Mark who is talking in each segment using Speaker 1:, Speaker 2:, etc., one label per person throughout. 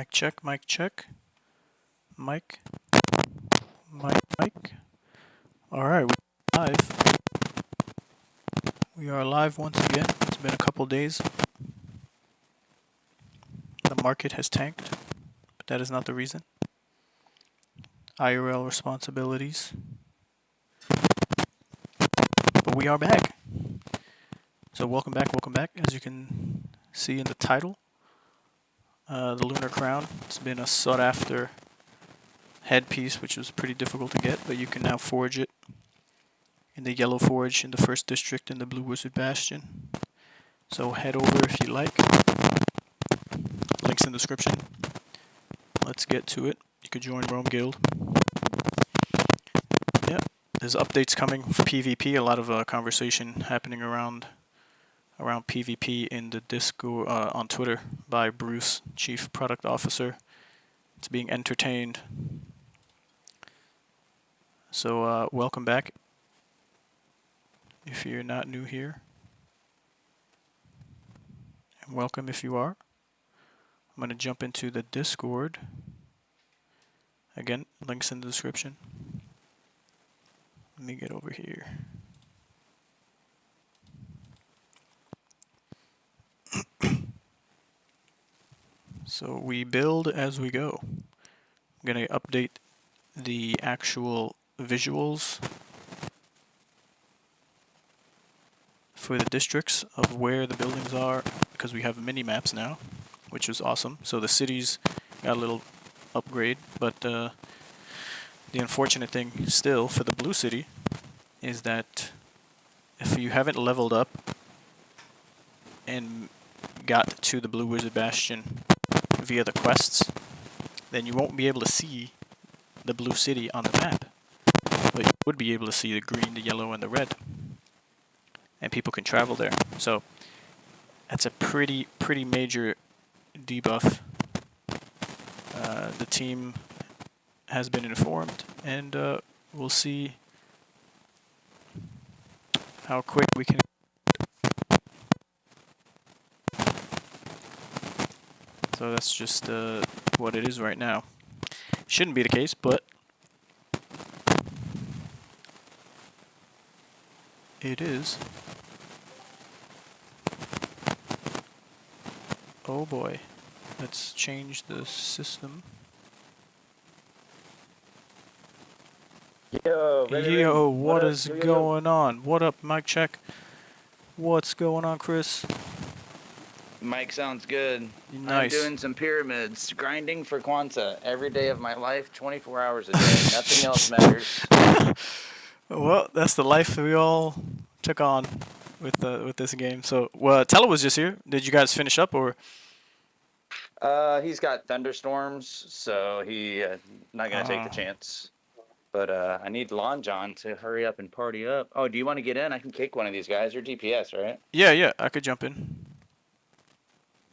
Speaker 1: Mic check, mic check. Mic. Mic. Alright, we're live. We are live once again. It's been a couple days. The market has tanked, but that is not the reason. IRL responsibilities. But we are back. So welcome back. As you can see in the title, the Lunar Crown. It's been a sought after headpiece, which was pretty difficult to get, but you can now forge it in the Yellow Forge in the 1st District in the Blue Wiz Bastion. So head over if you like. Links in the description. Let's get to it. You could join Rome Guild. Yeah, there's updates coming for PvP. A lot of conversation happening around PvP in the Discord on Twitter by Bruce, Chief Product Officer. It's being entertained. So welcome back if you're not new here, and welcome if you are. I'm going to jump into the Discord. Again, links in the description. Let me get over here. So we build as we go. I'm going to update the actual visuals for the districts of where the buildings are, because we have mini maps now, which is awesome. So the cities got a little upgrade, but the unfortunate thing still for the blue city is that if you haven't leveled up and got to the Blue Wiz Bastion via the quests, then you won't be able to see the blue city on the map, but you would be able to see the green, the yellow, and the red, and people can travel there. So that's a pretty major debuff. The team has been informed, and we'll see how quick we can. So that's just what it is right now. Shouldn't be the case, but it is. Oh boy. Let's change the system. Yo, what is going on? What up, mic check? What's going on, Chris?
Speaker 2: Mike sounds good.
Speaker 1: Nice.
Speaker 2: I'm doing some pyramids, grinding for Kwanzaa every day of my life, 24 hours a day. Nothing else matters.
Speaker 1: Well, that's the life we all took on with this game. So, Tella was just here. Did you guys finish up, or?
Speaker 2: He's got thunderstorms, so he not gonna take the chance. But I need Lon John to hurry up and party up. Oh, do you want to get in? I can kick one of these guys. You're DPS, right?
Speaker 1: Yeah, I could jump in.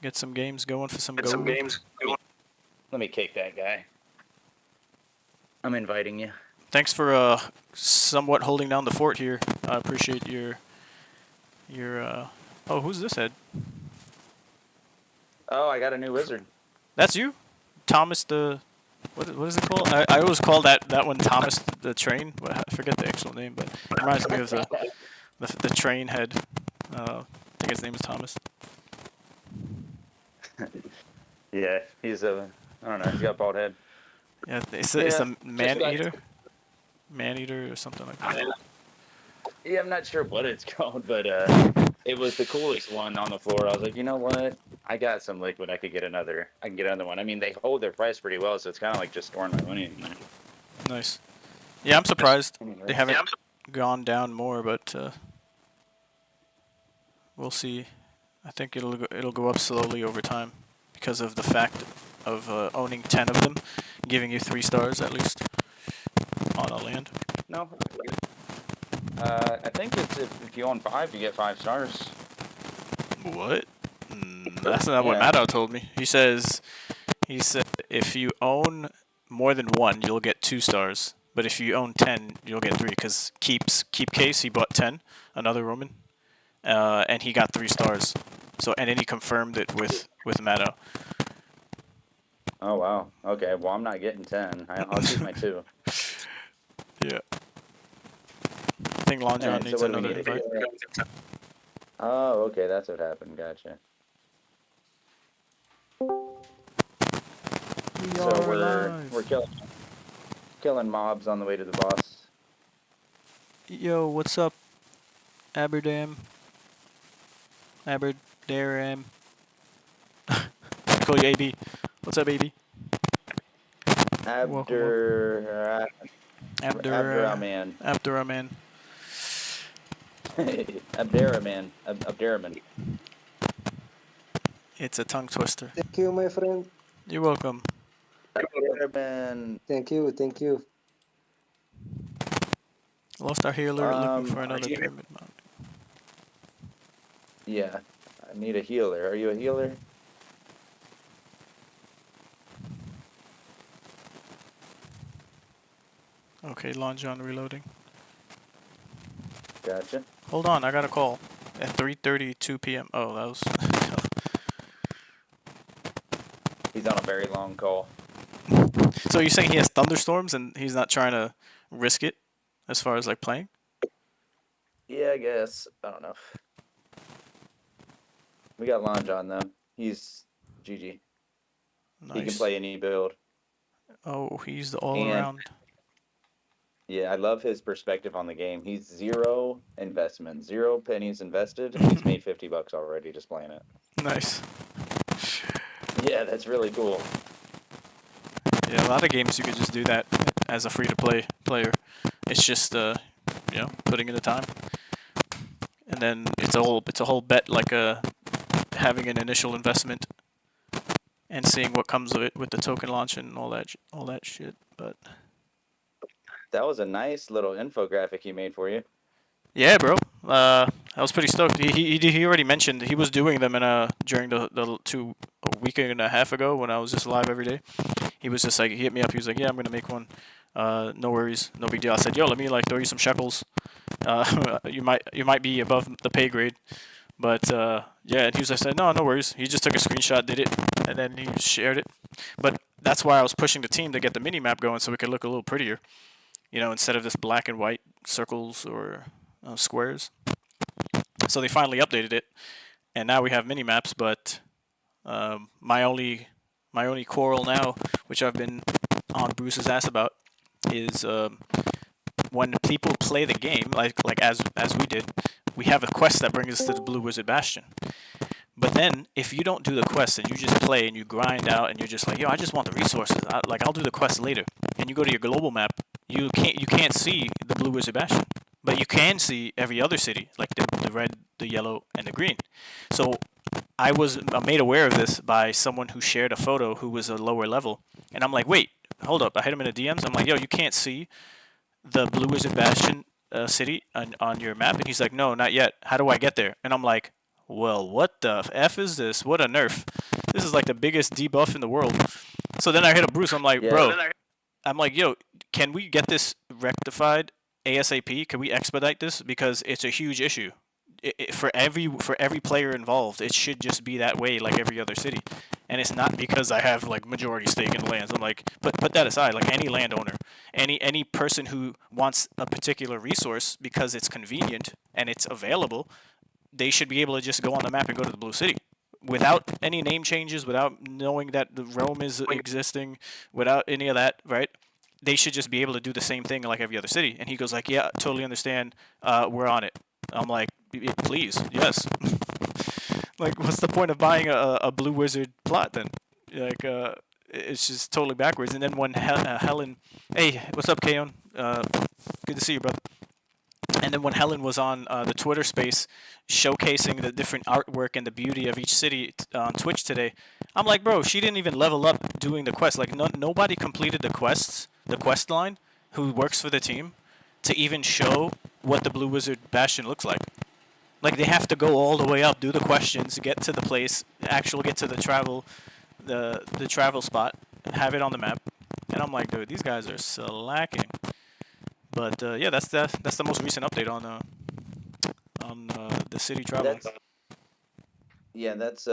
Speaker 1: Get some games going for some gold.
Speaker 2: Let me kick that guy. I'm inviting you.
Speaker 1: Thanks for somewhat holding down the fort here. I appreciate your oh, who's this head?
Speaker 2: Oh, I got a new wizard.
Speaker 1: That's you? Thomas the what is it called? I always call that one Thomas the train. I forget the actual name, but it reminds me of the train head. I think his name is Thomas.
Speaker 2: Yeah, he's I don't know, he's got a bald head.
Speaker 1: Yeah, it's a man-eater? Man-eater or something like that.
Speaker 2: Yeah, I'm not sure what it's called, but it was the coolest one on the floor. I was like, you know what? I got some liquid. I can get another one. I mean, they hold their price pretty well, so it's kind of like just storing my money in there.
Speaker 1: Nice. Yeah, I'm surprised they haven't gone down more, but we'll see. I think it'll go up slowly over time because of the fact of owning 10 of them, giving you 3 stars at least on a land.
Speaker 2: No. I think it's if you own 5, you get 5 stars.
Speaker 1: What? That's not what Maddow told me. He said if you own more than 1, you'll get 2 stars. But if you own 10, you'll get 3. Because Keep Case, he bought 10, another Roman, and he got 3 stars. So and then he confirmed it with Maddow.
Speaker 2: Oh wow. Okay. Well, I'm not getting 10. I'll keep my 2.
Speaker 1: Yeah. I think Long
Speaker 2: All
Speaker 1: John
Speaker 2: right. So
Speaker 1: needs
Speaker 2: what do we
Speaker 1: another
Speaker 2: need?
Speaker 1: invite.
Speaker 2: Oh, okay. That's what happened. Gotcha.
Speaker 1: We
Speaker 2: So
Speaker 1: are
Speaker 2: we're
Speaker 1: live.
Speaker 2: killing mobs on the way to the boss.
Speaker 1: Yo, what's up, Aberdam? Aberdaram. I call you AB. What's up, AB? Welcome, welcome.
Speaker 2: Abdurrahman.
Speaker 1: Abdurrahman.
Speaker 2: Abdurrahman.
Speaker 1: It's a tongue twister.
Speaker 3: Thank you, my friend.
Speaker 1: You're welcome.
Speaker 2: Abdurrahman.
Speaker 3: Thank you. Thank you.
Speaker 1: Lost our healer, looking for
Speaker 2: Are
Speaker 1: another
Speaker 2: you?
Speaker 1: pyramid mount.
Speaker 2: Yeah. I need a healer. Are you a healer?
Speaker 1: Okay, Long John reloading.
Speaker 2: Gotcha.
Speaker 1: Hold on, I got a call at 3:32 p.m. Oh, that was.
Speaker 2: He's on a very long call.
Speaker 1: So you're saying he has thunderstorms and he's not trying to risk it as far as like playing?
Speaker 2: Yeah, I guess. I don't know. We got Lon John though. He's GG.
Speaker 1: Nice.
Speaker 2: He can play any build.
Speaker 1: Oh, he's the all
Speaker 2: And
Speaker 1: around.
Speaker 2: yeah, I love his perspective on the game. He's 0 investment, 0 pennies invested, and he's made $50 already just playing it.
Speaker 1: Nice.
Speaker 2: Yeah, that's really cool.
Speaker 1: Yeah, a lot of games you could just do that as a free-to-play player. It's just putting in the time, and then it's a whole bet, like having an initial investment and seeing what comes of it with the token launch and all that shit. But
Speaker 2: That was a nice little infographic he made for you.
Speaker 1: yeah, bro. I was pretty stoked. He already mentioned he was doing them during a week and a half ago when I was just live every day. He was just like, he hit me up. He was like, yeah, I'm gonna make one. No worries, no big deal. I said, yo, let me like throw you some shekels. You might be above the pay grade, but yeah. And he was like, said, no worries. He just took a screenshot, did it, and then he shared it. But that's why I was pushing the team to get the mini map going so it could look a little prettier. Instead of this black and white circles or squares. So they finally updated it, and now we have mini maps. But my only quarrel now, which I've been on Bruce's ass about, is when people play the game, like as we did, we have a quest that brings us to the Blue Wiz Bastion. But then, if you don't do the quest and you just play and you grind out and you're just like, yo, I just want the resources. I'll do the quest later. And you go to your global map, you can't see the Blue Wiz Bastion, but you can see every other city, like the red, the yellow, and the green. So I was made aware of this by someone who shared a photo who was a lower level, and I'm like, wait, hold up. I hit him in the DMs. I'm like, yo, you can't see the Blue Wiz Bastion city on your map, and he's like, no, not yet. How do I get there? And I'm like, well, what the F is this? What a nerf. This is like the biggest debuff in the world. So then I hit up Bruce. I'm like, bro, I'm like, yo, can we get this rectified ASAP? Can we expedite this? Because it's a huge issue. For every player involved, it should just be that way like every other city. And it's not because I have like majority stake in the lands. I'm like, put that aside. Like any landowner, any person who wants a particular resource because it's convenient and it's available, they should be able to just go on the map and go to the Blue City without any name changes, without knowing that the realm is existing, without any of that, right? They should just be able to do the same thing like every other city. And he goes like, yeah, totally understand. We're on it. I'm like, please, yes. Like, what's the point of buying a Blue Wizard plot then? Like, it's just totally backwards. And then when Helen, hey, what's up, Kaon? Good to see you, brother. And then when Helen was on the Twitter space showcasing the different artwork and the beauty of each city on Twitch today, I'm like, bro, she didn't even level up doing the quest. Like, nobody completed the quest line, who works for the team, to even show what the Blue Wizard Bastion looks like. Like, they have to go all the way up, do the questions, get to the place, get to the travel spot, have it on the map. And I'm like, dude, these guys are slacking. But yeah, that's the most recent update on the city travel.
Speaker 2: That's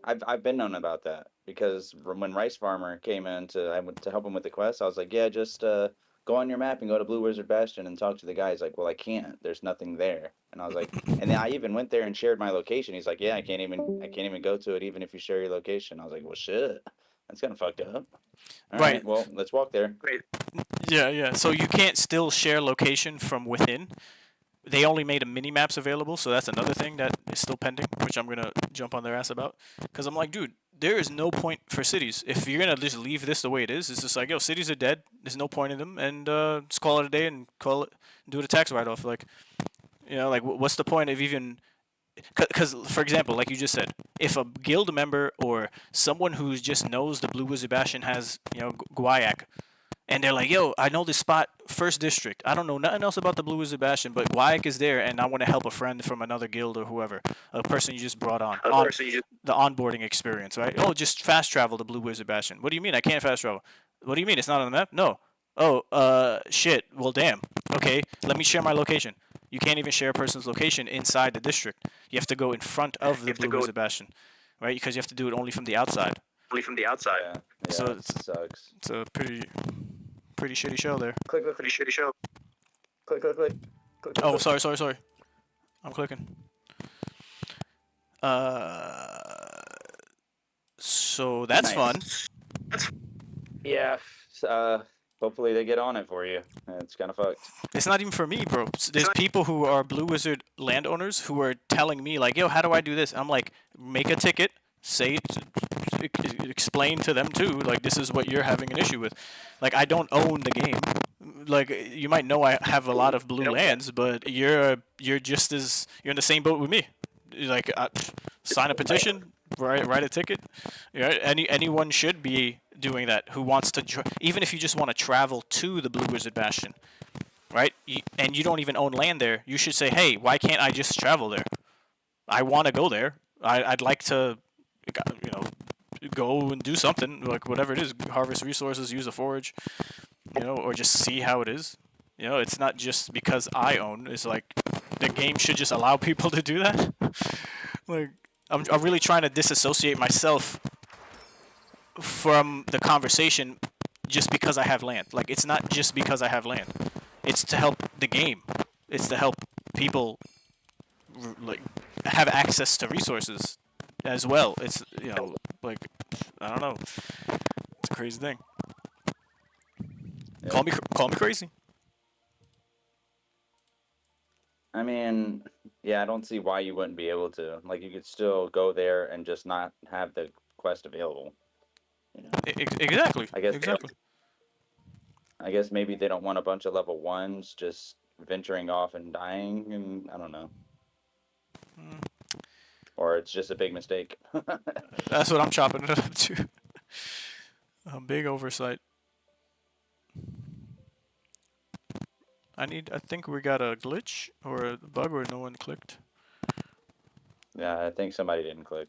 Speaker 2: I've been known about that. because when Rice Farmer came in I went to help him with the quest, I was like, yeah, just go on your map and go to Blue Wiz Bastion and talk to the guy. He's like, well, I can't. There's nothing there. And I was like, and then I even went there and shared my location. He's like, yeah, I can't even go to it even if you share your location. I was like, well, shit, that's kind of fucked up. All right, well, let's walk there.
Speaker 1: Great. Yeah. So you can't still share location from within. They only made a mini maps available, so that's another thing that is still pending, which I'm gonna jump on their ass about. Cause I'm like, dude, there is no point for cities if you're gonna just leave this the way it is. It's just like, yo, cities are dead. There's no point in them, and just call it a day and do it a tax write-off. Like, like what's the point of even? Because, for example, like you just said, if a guild member or someone who just knows the Blue Wiz Bastion has, Guayak, and they're like, yo, I know this spot, first district. I don't know nothing else about the Blue Wiz Bastion, but Guayak is there, and I want to help a friend from another guild or whoever, a person you just brought on the onboarding experience, right? Oh, just fast travel to Blue Wiz Bastion. What do you mean I can't fast travel? What do you mean it's not on the map? No. Oh, shit. Well, damn. Okay, let me share my location. You can't even share a person's location inside the district. You have to go in front of the Blue Wiz Bastion, right? Because you have to do it only from the outside.
Speaker 2: Yeah,
Speaker 1: So
Speaker 2: it sucks.
Speaker 1: It's a pretty shitty show there.
Speaker 2: Click.
Speaker 1: Oh, sorry. I'm clicking. So that's
Speaker 2: Nice.
Speaker 1: fun.
Speaker 2: Yeah. Hopefully they get on it for you. It's kind of fucked.
Speaker 1: It's not even for me, bro. There's people who are Blue Wizard landowners who are telling me like, yo, how do I do this? I'm like, make a ticket, explain to them too, like this is what you're having an issue with. Like, I don't own the game. Like, you might know I have a lot of blue lands, but you're just as you're in the same boat with me. Like, sign a petition, write a ticket. Anyone should be doing that who wants to, even if you just want to travel to the Blue Wiz Bastion, right? And you don't even own land there. You should say, hey, why can't I just travel there? I want to go there. I'd like to, go and do something, like whatever it is, harvest resources, use a forage, or just see how it is. It's not just because I own. It's like the game should just allow people to do that. Like, I'm really trying to disassociate myself from the conversation just because I have land. Like, it's not just because I have land. It's to help the game. It's to help people like have access to resources as well. It's like, I don't know. It's a crazy thing. Yeah. Call me crazy.
Speaker 2: I mean, yeah, I don't see why you wouldn't be able to. Like, you could still go there and just not have the quest available.
Speaker 1: Exactly.
Speaker 2: I guess maybe they don't want a bunch of level 1s just venturing off and dying, and I don't know. Or it's just a big mistake.
Speaker 1: That's what I'm chopping it up to. A big oversight. I think we got a glitch or a bug where no one clicked.
Speaker 2: Yeah, I think somebody didn't click.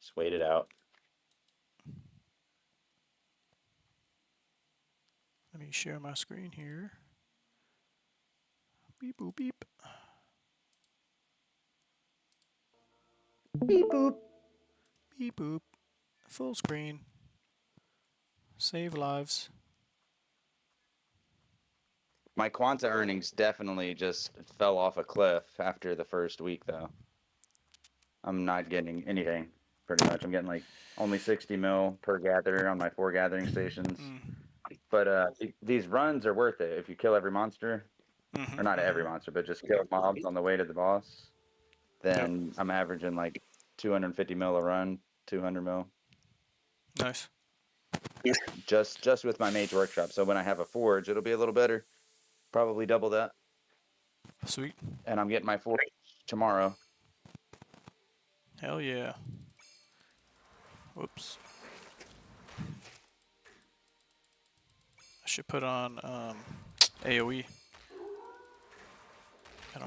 Speaker 2: Just wait it out.
Speaker 1: Let me share my screen here. Beep boop beep.
Speaker 2: Beep boop.
Speaker 1: Beep boop. Full screen. Save lives.
Speaker 2: My Quanta earnings definitely just fell off a cliff after the first week, though. I'm not getting anything, pretty much. I'm getting like only 60 mil per gather on my 4 gathering stations. But these runs are worth it. If you kill every monster, or not every monster, but just kill mobs on the way to the boss, then I'm averaging like 250 mil a run, 200 mil.
Speaker 1: Nice.
Speaker 2: Just with my Mage Workshop. So when I have a forge, it'll be a little better. Probably double that.
Speaker 1: Sweet.
Speaker 2: And I'm getting my forge tomorrow.
Speaker 1: Hell yeah. Whoops. I should put on AoE.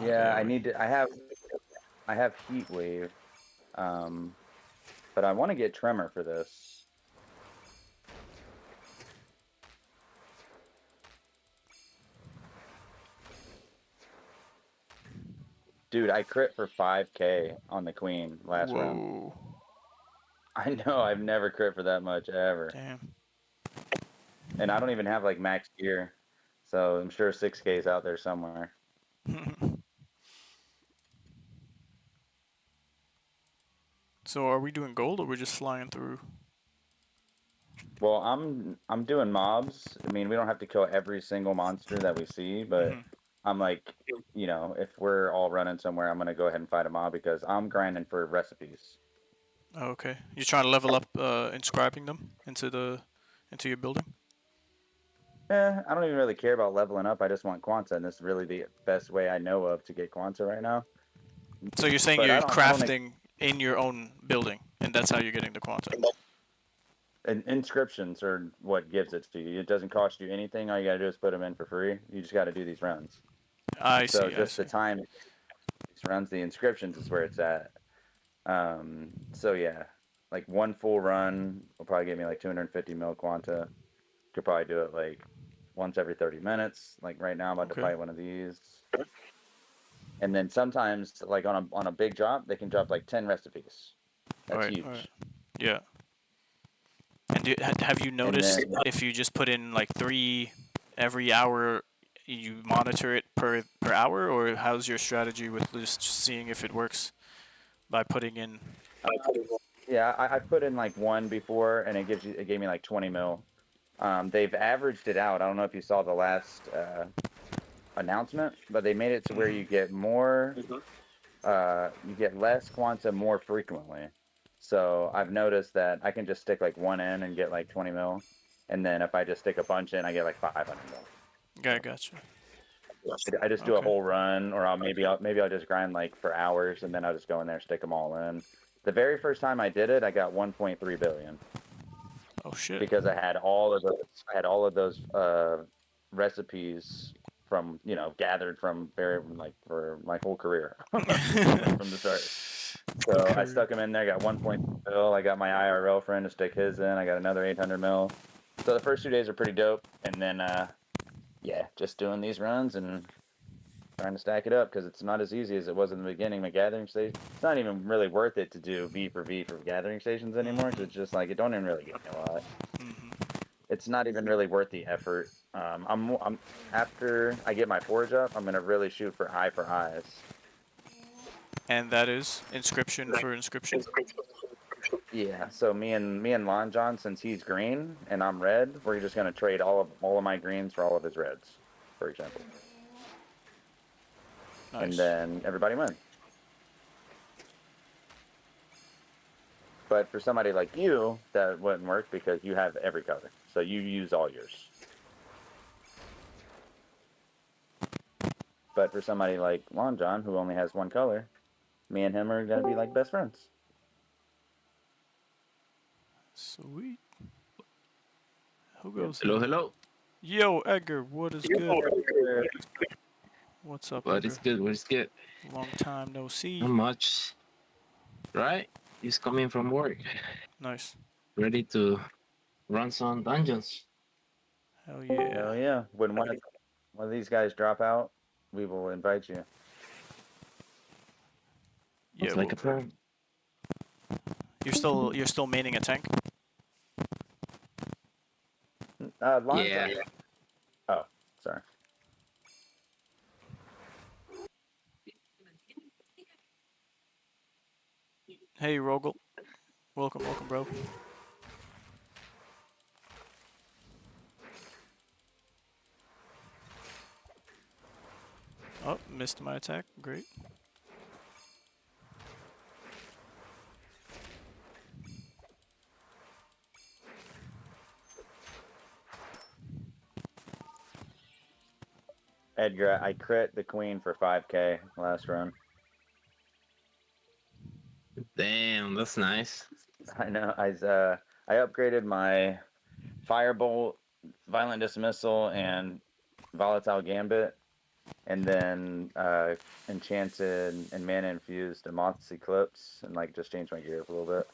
Speaker 2: Yeah, I need to. I have Heat Wave, but I want to get Tremor for this. Dude, I crit for 5K on the Queen last round. I know, I've never crit for that much ever.
Speaker 1: Damn.
Speaker 2: And I don't even have like max gear. So I'm sure 6K is out there somewhere.
Speaker 1: So are we doing gold or we're just flying through?
Speaker 2: Well, I'm doing mobs. I mean, we don't have to kill every single monster that we see, but I'm like, you know, if we're all running somewhere, I'm gonna go ahead and fight a mob because I'm grinding for recipes.
Speaker 1: Oh, okay. You're trying to level up inscribing them into your building?
Speaker 2: I don't even really care about leveling up. I just want Quanta, and this is really the best way I know of to get Quanta right now.
Speaker 1: So you're saying
Speaker 2: But
Speaker 1: you're
Speaker 2: I don't
Speaker 1: crafting in your own building, and that's how you're getting the quanta?
Speaker 2: And inscriptions are what gives it to you. It doesn't cost you anything. All you gotta do is put them in for free. You just gotta do these runs.
Speaker 1: I see.
Speaker 2: So just the time these runs, the inscriptions is where it's at. So yeah, like one full run will probably give me like 250 mil quanta. Could probably do it like once every 30 minutes. Like right now, I'm about to fight one of these. And then sometimes, like on a big drop, they can drop like 10 recipes. That's huge.
Speaker 1: Right. Yeah. And have you noticed if you just put in like 3 every hour, you monitor it per hour, or how's your strategy with just seeing if it works by putting in?
Speaker 2: Yeah, I put in like 1 before, and it gave me like 20 mil. They've averaged it out. I don't know if you saw the last announcement, but they made it to where you get more, you get less quanta more frequently. So I've noticed that I can just stick like 1 in and get like 20 mil, and then if I just stick a bunch in, I get like 500 mil.
Speaker 1: Okay, gotcha.
Speaker 2: I just do a whole run, or maybe I'll just grind like for hours, and then I'll just go in there and stick them all in. The very first time I did it, I got 1.3 billion.
Speaker 1: Oh shit!
Speaker 2: Because I had all of those recipes from gathered from for my whole career from the start. So I stuck them in there. Got 1.2 mil. I got my IRL friend to stick his in. I got another 800 mil. So the first 2 days are pretty dope, and then yeah, just doing these runs and trying to stack it up because it's not as easy as it was in the beginning. My gathering station, it's not even really worth it to do V for gathering stations anymore because it's just like it don't even really get me a lot. It's not even really worth the effort. I'm after I get my forge up, I'm gonna really shoot for eyes.
Speaker 1: And that is inscription for inscription.
Speaker 2: Yeah. So me and Lon John, since he's green and I'm red, we're just gonna trade all of my greens for all of his reds, for example. Nice. And then everybody wins. But for somebody like you, that wouldn't work because you have every color. So you use all yours. But for somebody like Lon John, who only has one color, me and him are going to be like best friends.
Speaker 1: Sweet. Who goes?
Speaker 4: Hello.
Speaker 1: Yo, Edgar, what is good? What's up,
Speaker 4: What
Speaker 1: Edgar?
Speaker 4: is good?
Speaker 1: Long time no see.
Speaker 4: Not much. Right? He's coming from work.
Speaker 1: Nice.
Speaker 4: Ready to run some dungeons.
Speaker 1: Hell yeah.
Speaker 2: Hell yeah. When one of these guys drop out, we will invite you.
Speaker 1: Yeah.
Speaker 4: It's like a plan.
Speaker 1: You're still maining a tank?
Speaker 4: Yeah.
Speaker 2: Oh, sorry.
Speaker 1: Hey, Rogel. Welcome, bro. Oh, missed my attack. Great.
Speaker 2: Edgar, I crit the queen for 5K last run.
Speaker 4: Damn, that's nice.
Speaker 2: I know. I upgraded my Firebolt, Violent Dismissal, and Volatile Gambit, and then enchanted and mana infused a Moth's Eclipse, and like just changed my gear up a little bit.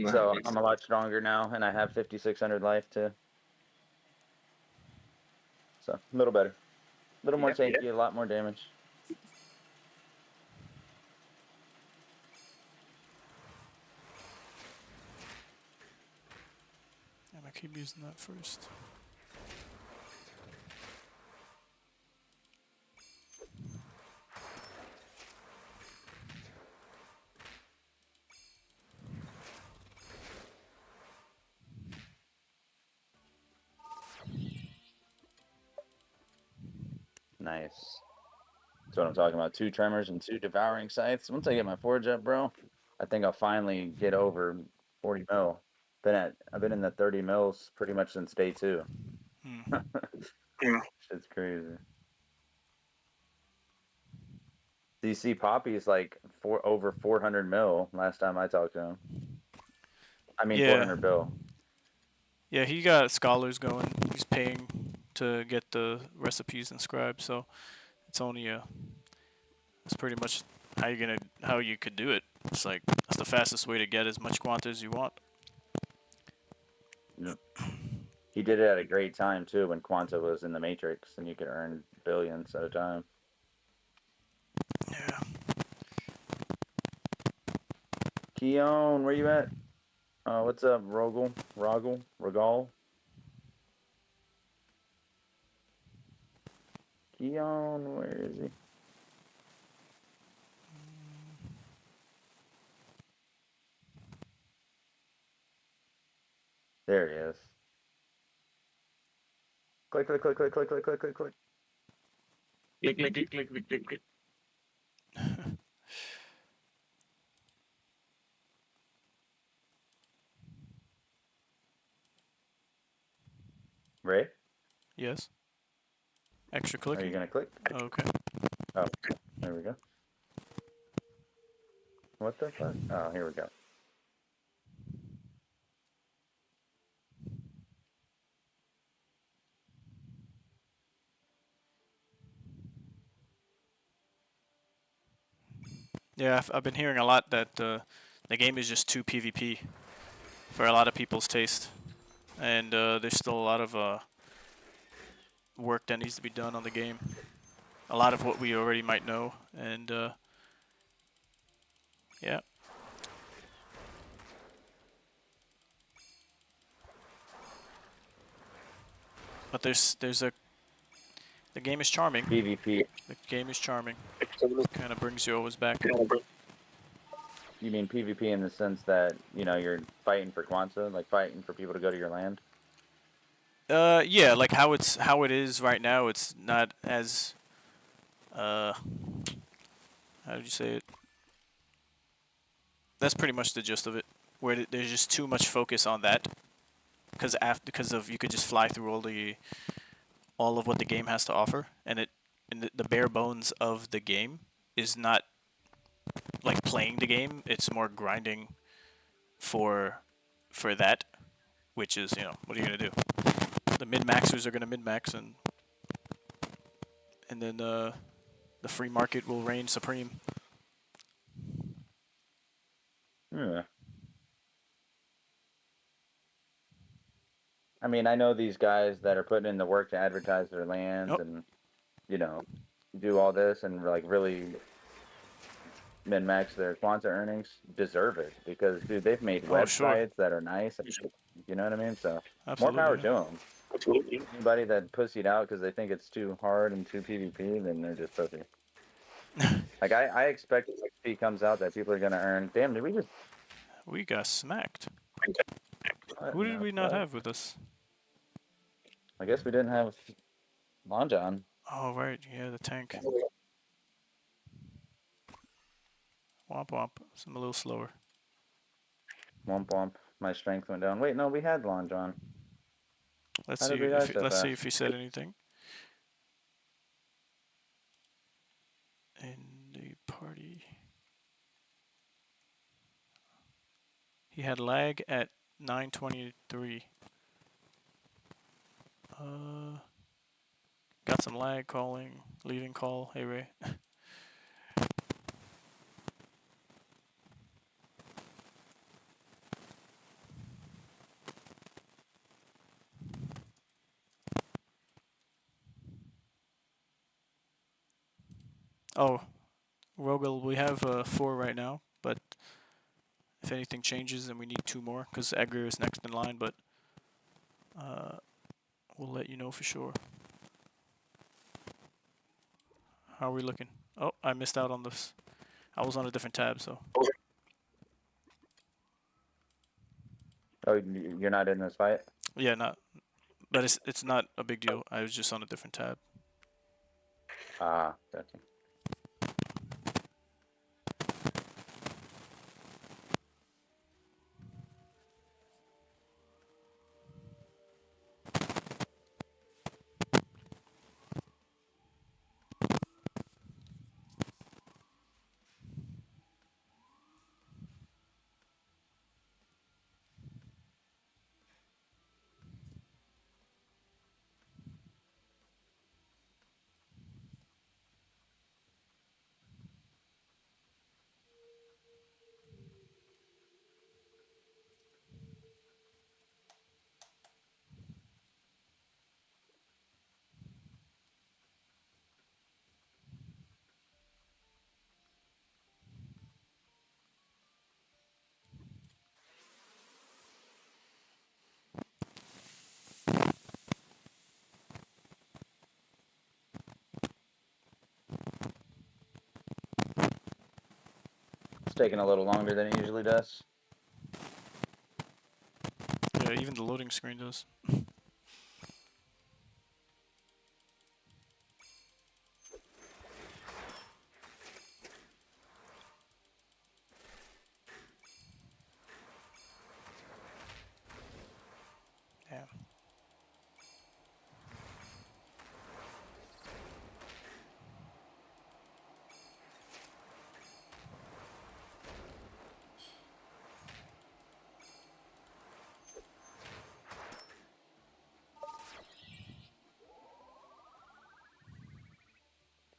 Speaker 2: Nice. So I'm a lot stronger now, and I have 5,600 life too. So a little better, a little more tanky, a lot more damage.
Speaker 1: I'm gonna keep using that first.
Speaker 2: Nice. That's what I'm talking about. 2 tremors and 2 devouring scythes. Once I get my forge up, bro, I think I'll finally get over 40 mil. I've been in the 30 mils pretty much since day 2. Shit's crazy. DC Poppy is like over 400 mil last time I talked to him. I mean,
Speaker 1: Yeah.
Speaker 2: 400 bill.
Speaker 1: Yeah, he got scholars going. He's paying to get the recipes inscribed, so it's only that's pretty much how you could do it. It's like that's the fastest way to get as much quanta as you want.
Speaker 2: Yep. He did it at a great time too when Quanta was in the Matrix and you could earn billions at a time.
Speaker 1: Yeah.
Speaker 2: Keon, where you at? What's up, Rogal? Keon, where is he? There he is. Click.
Speaker 4: Click, click, click, click, click, click, click.
Speaker 2: Ray,
Speaker 1: Yes. Extra
Speaker 2: are
Speaker 1: clicking.
Speaker 2: you gonna click?
Speaker 1: Okay.
Speaker 2: Oh, there we go. What the fuck? Oh, here we go.
Speaker 1: Yeah, I've been hearing a lot that the game is just too PvP for a lot of people's taste, and there's still a lot of work that needs to be done on the game. A lot of what we already might know, and yeah. But the game is charming.
Speaker 2: PvP.
Speaker 1: The game is charming. Kind of brings you always back.
Speaker 2: You mean PvP in the sense that, you know, you're fighting for Quanta, like fighting for people to go to your land?
Speaker 1: Yeah, like how it is right now. It's not as how did you say it? That's pretty much the gist of it. Where there's just too much focus on that, because you could just fly through all of what the game has to offer, and the bare bones of the game is not like playing the game. It's more grinding for that, which is, you know, what are you gonna do? The min-maxers are gonna min-max, and then the free market will reign supreme.
Speaker 2: Yeah. I mean, I know these guys that are putting in the work to advertise their lands and, you know, do all this and like really min-max their Quanta earnings deserve it because, dude, they've made websites that are nice. And, you know what I mean? So
Speaker 1: Absolutely,
Speaker 2: more power to them. Absolutely. Anybody that pussied out because they think it's too hard and too PvP, then they're just pussy. Like I expect if XP comes out that people are gonna earn. Damn, did we just?
Speaker 1: We got smacked.
Speaker 2: What
Speaker 1: Who did we not have with us?
Speaker 2: I guess we didn't have Lonjon.
Speaker 1: Oh right, yeah, the tank. Womp womp. So I'm a little slower.
Speaker 2: Womp womp. My strength went down. Wait, no, we had Lonjon.
Speaker 1: Let's see if he said anything. In the party, he had lag at 9:23. Got some lag calling, leaving call. Hey Ray. Oh, Rogel, we have 4 right now, but if anything changes, then we need 2 more, because Edgar is next in line, but we'll let you know for sure. How are we looking? Oh, I missed out on this. I was on a different tab, so.
Speaker 2: Oh, you're not in this fight?
Speaker 1: Yeah, but it's not a big deal. I was just on a different tab.
Speaker 2: Ah, gotcha. It's taking a little longer than it usually does.
Speaker 1: Yeah, even the loading screen does. Damn.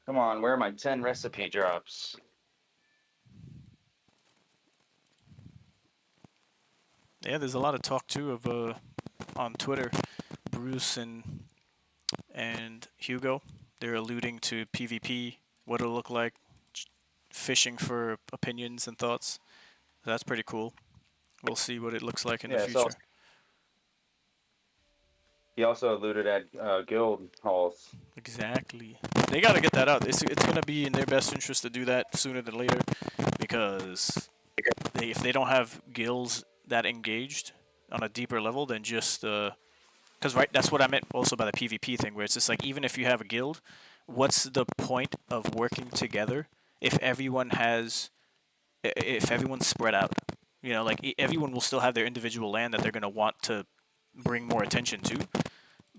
Speaker 2: Come on, where are my 10 recipe drops?
Speaker 1: Yeah, there's a lot of talk too of on Twitter, Bruce and Hugo. They're alluding to PvP, what it'll look like, fishing for opinions and thoughts. That's pretty cool. We'll see what it looks like in the future.
Speaker 2: So he also alluded at guild halls.
Speaker 1: Exactly. They got to get that out. It's going to be in their best interest to do that sooner than later, because if they don't have guilds that engaged on a deeper level than just because that's what I meant also by the PvP thing, where it's just like, even if you have a guild, what's the point of working together if everyone's spread out? You know, like everyone will still have their individual land that they're going to want to bring more attention to.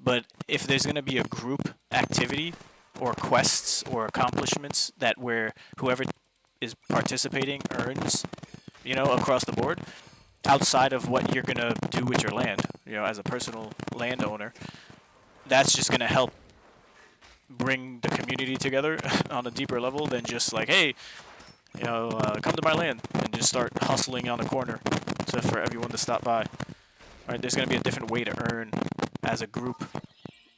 Speaker 1: But if there's going to be a group activity or quests or accomplishments that where whoever is participating earns, you know, across the board, outside of what you're going to do with your land, you know, as a personal landowner, that's just going to help bring the community together on a deeper level than just like, hey, you know, come to my land and just start hustling on the corner so for everyone to stop by. Right? There's going to be a different way to earn as a group,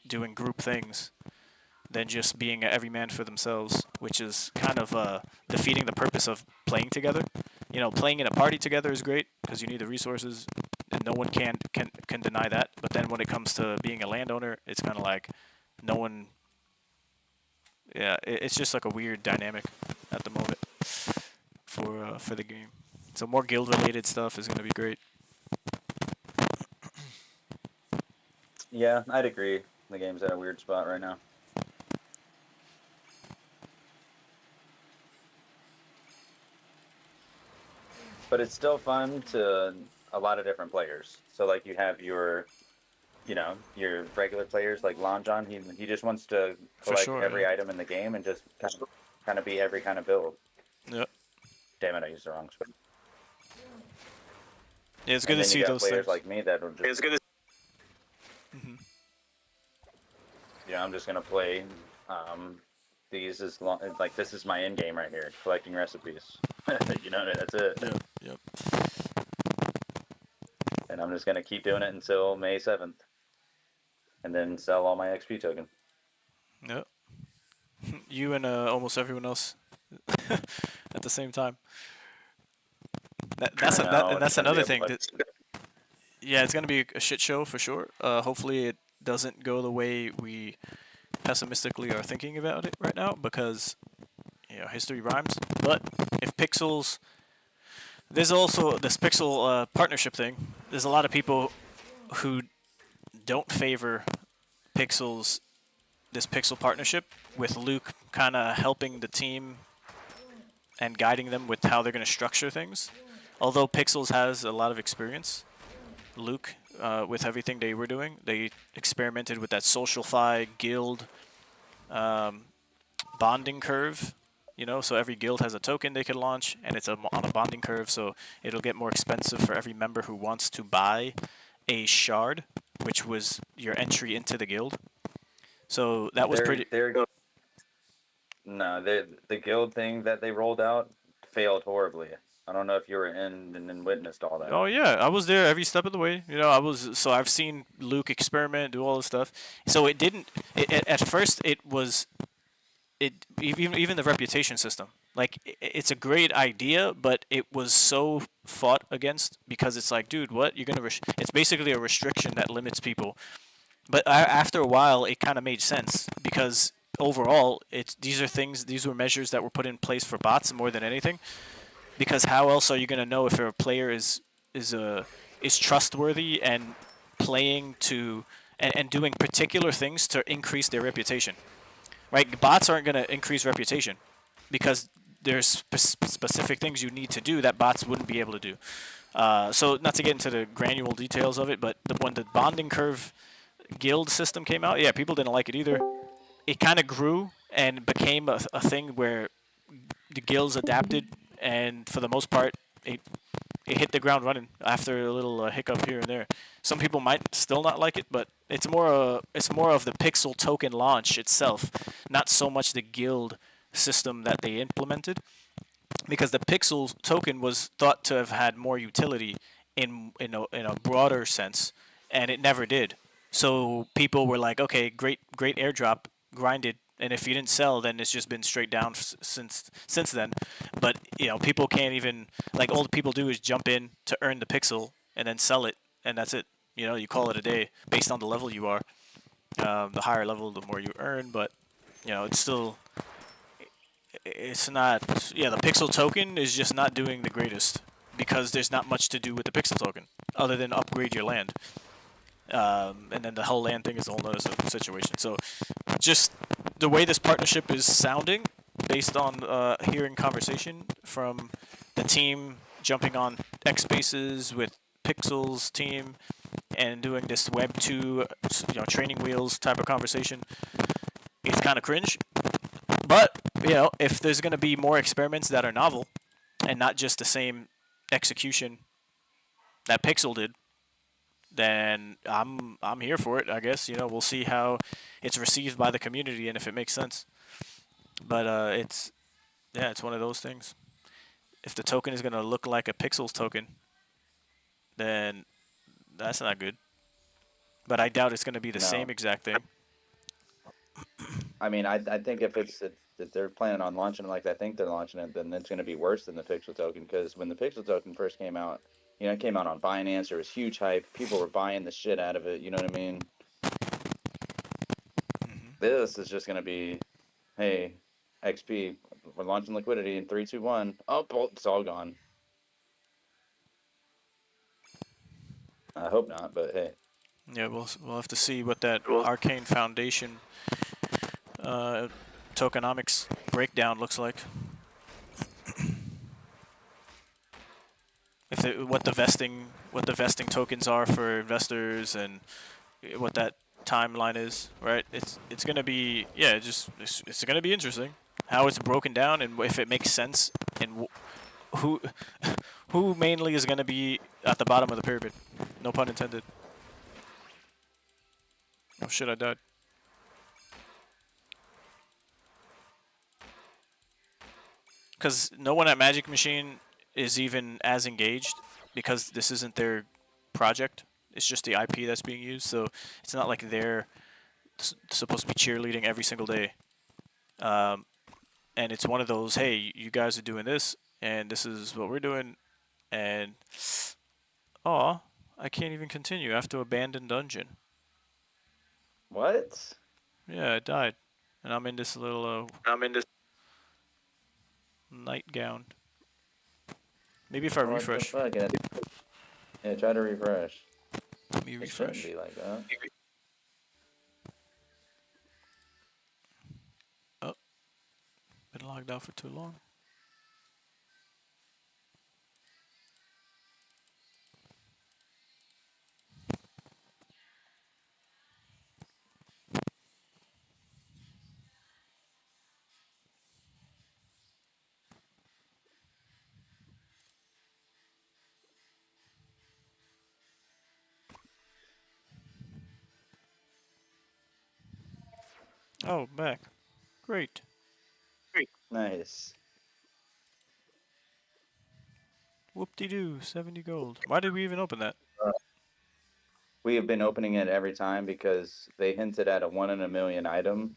Speaker 1: doing group things, than just being every man for themselves, which is kind of defeating the purpose of playing together. You know, playing in a party together is great because you need the resources, and no one can deny that. But then when it comes to being a landowner, it's kind of like no one. Yeah, it's just like a weird dynamic at the moment for the game. So more guild-related stuff is going to be great.
Speaker 2: Yeah, I'd agree. The game's at a weird spot right now. But it's still fun to a lot of different players. So like you have your, you know, your regular players like Lon John. He just wants to collect every item in the game and just kind of be every kind of build.
Speaker 1: Yep.
Speaker 2: Damn it! I used the wrong switch.
Speaker 1: Yeah, it's good to see those
Speaker 2: players
Speaker 1: things.
Speaker 2: like me that are just.
Speaker 1: It's good to.
Speaker 2: Yeah, I'm just gonna play. These as long like this is my end game right here, collecting recipes. You know, that's it.
Speaker 1: Yep. Yep.
Speaker 2: And I'm just gonna keep doing it until May 7th, and then sell all my XP token.
Speaker 1: Yep. You and almost everyone else at the same time. That's another thing. yeah, it's gonna be a shit show for sure. Hopefully it doesn't go the way we pessimistically are thinking about it right now, because history rhymes. But if Pixels, there's also this Pixel partnership thing. There's a lot of people who don't favor Pixels, this Pixel partnership with Luke kind of helping the team and guiding them with how they're going to structure things. Although Pixels has a lot of experience, Luke, with everything they were doing, they experimented with that SocialFi guild bonding curve. So every guild has a token they can launch, and it's on a bonding curve, so it'll get more expensive for every member who wants to buy a shard, which was your entry into the guild. So that was pretty.
Speaker 2: No, the guild thing that they rolled out failed horribly. I don't know if you were in and witnessed all that.
Speaker 1: Oh yeah, I was there every step of the way. So I've seen Luke experiment, do all this stuff. So it didn't. At first, it was. Even the reputation system. Like it's a great idea, but it was so fought against because it's like, dude, what you're gonna? It's basically a restriction that limits people. But after a while, it kind of made sense because overall, these were measures that were put in place for bots more than anything. Because how else are you gonna know if a player is trustworthy and playing to and doing particular things to increase their reputation? Right, bots aren't gonna increase reputation because there's specific things you need to do that bots wouldn't be able to do. So not to get into the granular details of it, but when the bonding curve guild system came out, yeah, people didn't like it either. It kind of grew and became a thing where the guilds adapted, and for the most part, it hit the ground running after a little hiccup here and there. Some people might still not like it, but it's more of the Pixel token launch itself, not so much the guild system that they implemented, because the Pixel token was thought to have had more utility in a broader sense, and it never did. So people were like, okay, great airdrop, grinded, and if you didn't sell, then it's just been straight down since then. But people can't even, like, all people do is jump in to earn the pixel and then sell it, and that's it. You call it a day based on the level you are. The higher level, the more you earn, but it's still, it's not. Yeah, the pixel token is just not doing the greatest because there's not much to do with the pixel token other than upgrade your land. And then the whole land thing is a whole other situation. So, just the way this partnership is sounding, based on hearing conversation from the team jumping on X Spaces with Pixel's team and doing this Web 2, training wheels type of conversation, it's kind of cringe. But if there's going to be more experiments that are novel and not just the same execution that Pixel did, then I'm here for it. I guess we'll see how it's received by the community and if it makes sense. But it's one of those things. If the token is gonna look like a Pixels token, then that's not good. But I doubt it's gonna be the same exact thing.
Speaker 2: I mean, I think if they're planning on launching it like I think they're launching it, then it's going to be worse than the Pixel token, because when the Pixel token first came out, it came out on Binance. There was huge hype. People were buying the shit out of it. You know what I mean?
Speaker 1: Mm-hmm.
Speaker 2: This is just going to be, hey, XP, we're launching liquidity in 3, 2, 1. Oh, it's all gone. I hope not, but hey.
Speaker 1: Yeah, we'll have to see what that Arcane Foundation tokenomics breakdown looks like. What the vesting tokens are for investors and what that timeline is, right? It's gonna be it's gonna be interesting how it's broken down and if it makes sense and who mainly is gonna be at the bottom of the pyramid. No pun intended. Oh shit! I died. Because no one at Magic Machine is even as engaged because this isn't their project. It's just the IP that's being used, so it's not like they're supposed to be cheerleading every single day. And it's one of those, hey, you guys are doing this, and this is what we're doing, and I can't even continue. I have to abandon dungeon.
Speaker 2: What?
Speaker 1: Yeah, I died. And I'm in this little nightgown. Maybe if I
Speaker 2: What the
Speaker 1: refresh.
Speaker 2: fuck? Yeah, try to refresh.
Speaker 1: Let me
Speaker 2: It shouldn't
Speaker 1: refresh.
Speaker 2: be like that.
Speaker 1: Oh, been logged out for too long. Oh, back. Great.
Speaker 2: Nice.
Speaker 1: Whoop-de-doo, 70 gold. Why did we even open that?
Speaker 2: We have been opening it every time because they hinted at a 1 in a million item,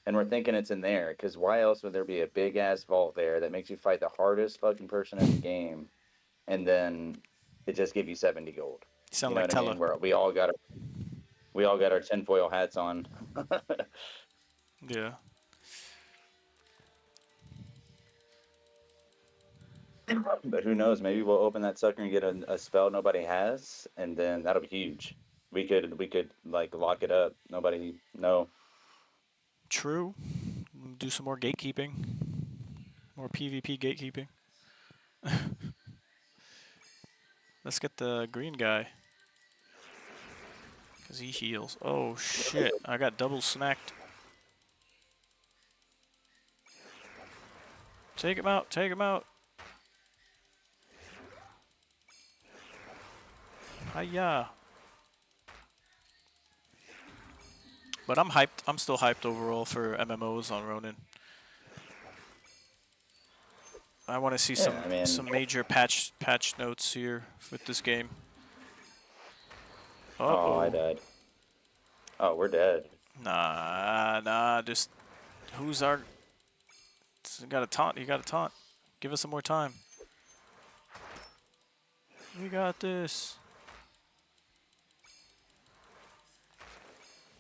Speaker 2: and we're thinking it's in there. Because why else would there be a big ass vault there that makes you fight the hardest fucking person in the game, and then it just give you 70 gold?
Speaker 1: You sound
Speaker 2: You know
Speaker 1: like
Speaker 2: what I
Speaker 1: Tella.
Speaker 2: mean? Where we all got our tinfoil hats on.
Speaker 1: Yeah.
Speaker 2: But who knows? Maybe we'll open that sucker and get a spell nobody has, and then that'll be huge. We could like lock it up. Nobody know.
Speaker 1: True. Do some more gatekeeping. More PvP gatekeeping. Let's get the green guy. Because he heals. Oh, shit. I got double smacked. Take him out. Take him out. Hiya. But I'm hyped. I'm still hyped overall for MMOs on Ronin. I want to see some major patch notes here with this game.
Speaker 2: Oh, I died. Oh, we're dead.
Speaker 1: Nah. Just who's our? You got a taunt. You got a taunt. Give us some more time. We got this.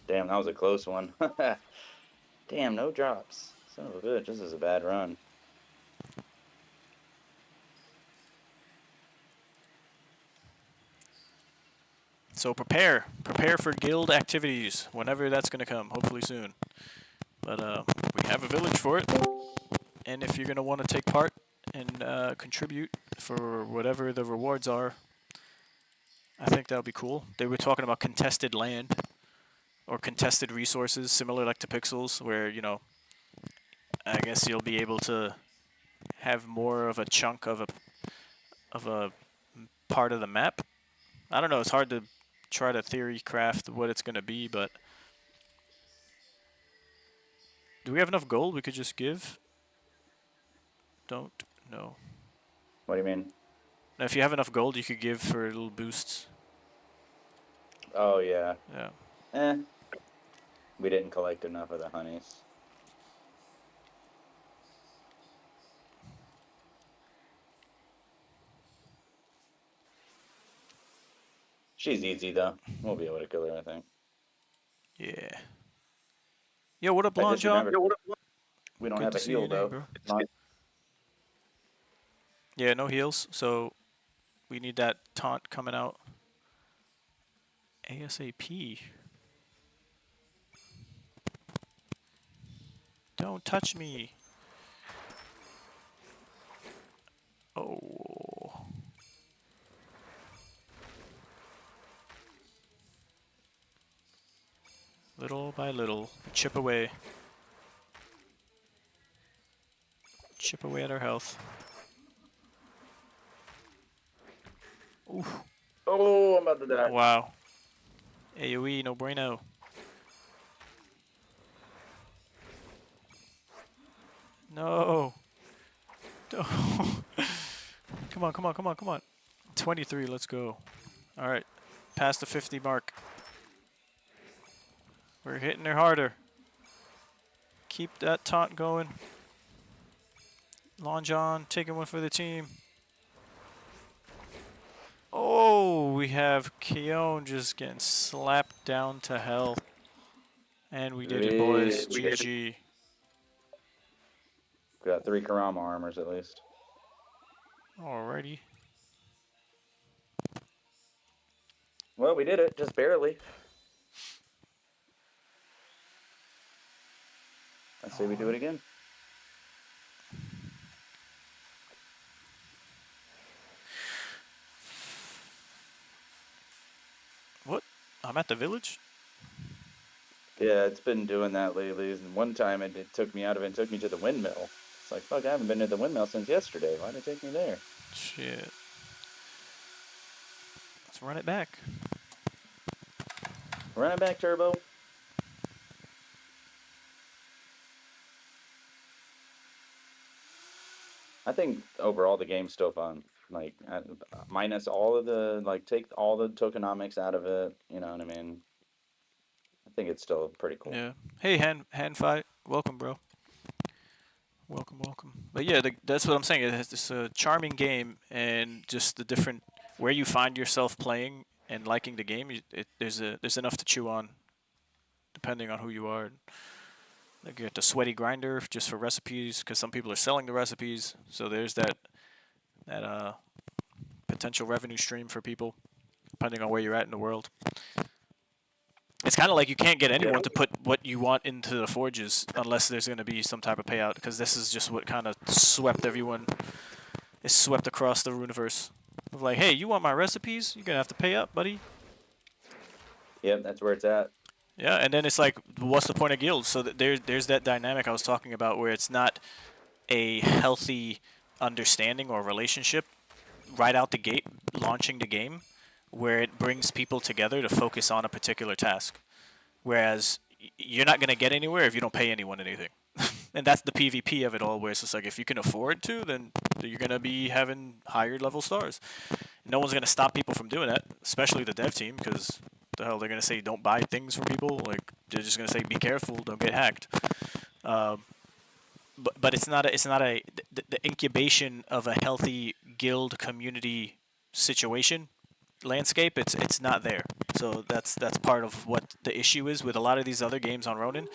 Speaker 2: Damn, that was a close one. Damn, no drops. Son of a bitch, this is a bad run.
Speaker 1: So prepare for guild activities whenever that's gonna come. Hopefully soon. But we have a village for it, and if you're gonna want to take part and contribute for whatever the rewards are, I think that would be cool. They were talking about contested land or contested resources, similar like to Pixels, where I guess you'll be able to have more of a chunk of a part of the map. I don't know. It's hard to try to theory craft what it's gonna be, but do we have enough gold we could just give? Don't know.
Speaker 2: What do you mean?
Speaker 1: Now, if you have enough gold, you could give for little boosts.
Speaker 2: Oh, yeah.
Speaker 1: Yeah.
Speaker 2: We didn't collect enough of the honeys. She's easy, though. We'll be able to kill her, I think.
Speaker 1: Yeah. Yo, what up,
Speaker 2: I
Speaker 1: Lon
Speaker 2: just
Speaker 1: John?
Speaker 2: remembered we don't
Speaker 1: Good
Speaker 2: have
Speaker 1: to
Speaker 2: a
Speaker 1: see
Speaker 2: heal,
Speaker 1: your
Speaker 2: though.
Speaker 1: name, bro. Yeah, no heals, so we need that taunt coming out ASAP. Don't touch me. Oh. Little by little, chip away. Chip away at our health. Oof.
Speaker 2: Oh, I'm about to die.
Speaker 1: Wow. AoE, no bueno. No. Come on. 23, let's go. Alright. Past the 50 mark. We're hitting her harder. Keep that taunt going. Lon John taking one for the team. Oh, we have Keone just getting slapped down to hell. And we did it, boys.
Speaker 2: We did it.
Speaker 1: GG.
Speaker 2: We got 3 Karama armors at least.
Speaker 1: Alrighty.
Speaker 2: Well, we did it, just barely. I say we do it again.
Speaker 1: What? I'm at the village?
Speaker 2: Yeah, it's been doing that lately. And one time it took me out of it and took me to the windmill. It's like, fuck, I haven't been to the windmill since yesterday. Why'd it take me there?
Speaker 1: Shit. Let's run it back.
Speaker 2: Run it back, Turbo. I think overall the game's still fun. Like, minus all of the, like, take all the tokenomics out of it. You know what I mean? I think it's still pretty cool.
Speaker 1: Yeah. Hey, hand fight. Welcome, bro. Welcome, welcome. But yeah, that's what I'm saying. It's a charming game, and just the different where you find yourself playing and liking the game. There's enough to chew on, depending on who you are. Like you got the sweaty grinder just for recipes, because some people are selling the recipes. So there's that potential revenue stream for people, depending on where you're at in the world. It's kind of like you can't get anyone to put what you want into the forges unless there's going to be some type of payout, because this is just what kind of swept everyone. It's swept across the Runiverse. Of like, hey, you want my recipes? You're going to have to pay up, buddy.
Speaker 2: Yep, that's where it's at.
Speaker 1: Yeah, and then it's like, what's the point of guilds? So there's that dynamic I was talking about where it's not a healthy understanding or relationship right out the gate, launching the game, where it brings people together to focus on a particular task. Whereas you're not going to get anywhere if you don't pay anyone anything. And that's the PvP of it all, where it's just like, if you can afford to, then you're going to be having higher level stars. No one's going to stop people from doing that, especially the dev team, because the hell they're going to say don't buy things from people. Like, they're just going to say be careful, don't get hacked. But it's not the incubation of a healthy guild community situation landscape. It's not there. So that's part of what the issue is with a lot of these other games on Ronin.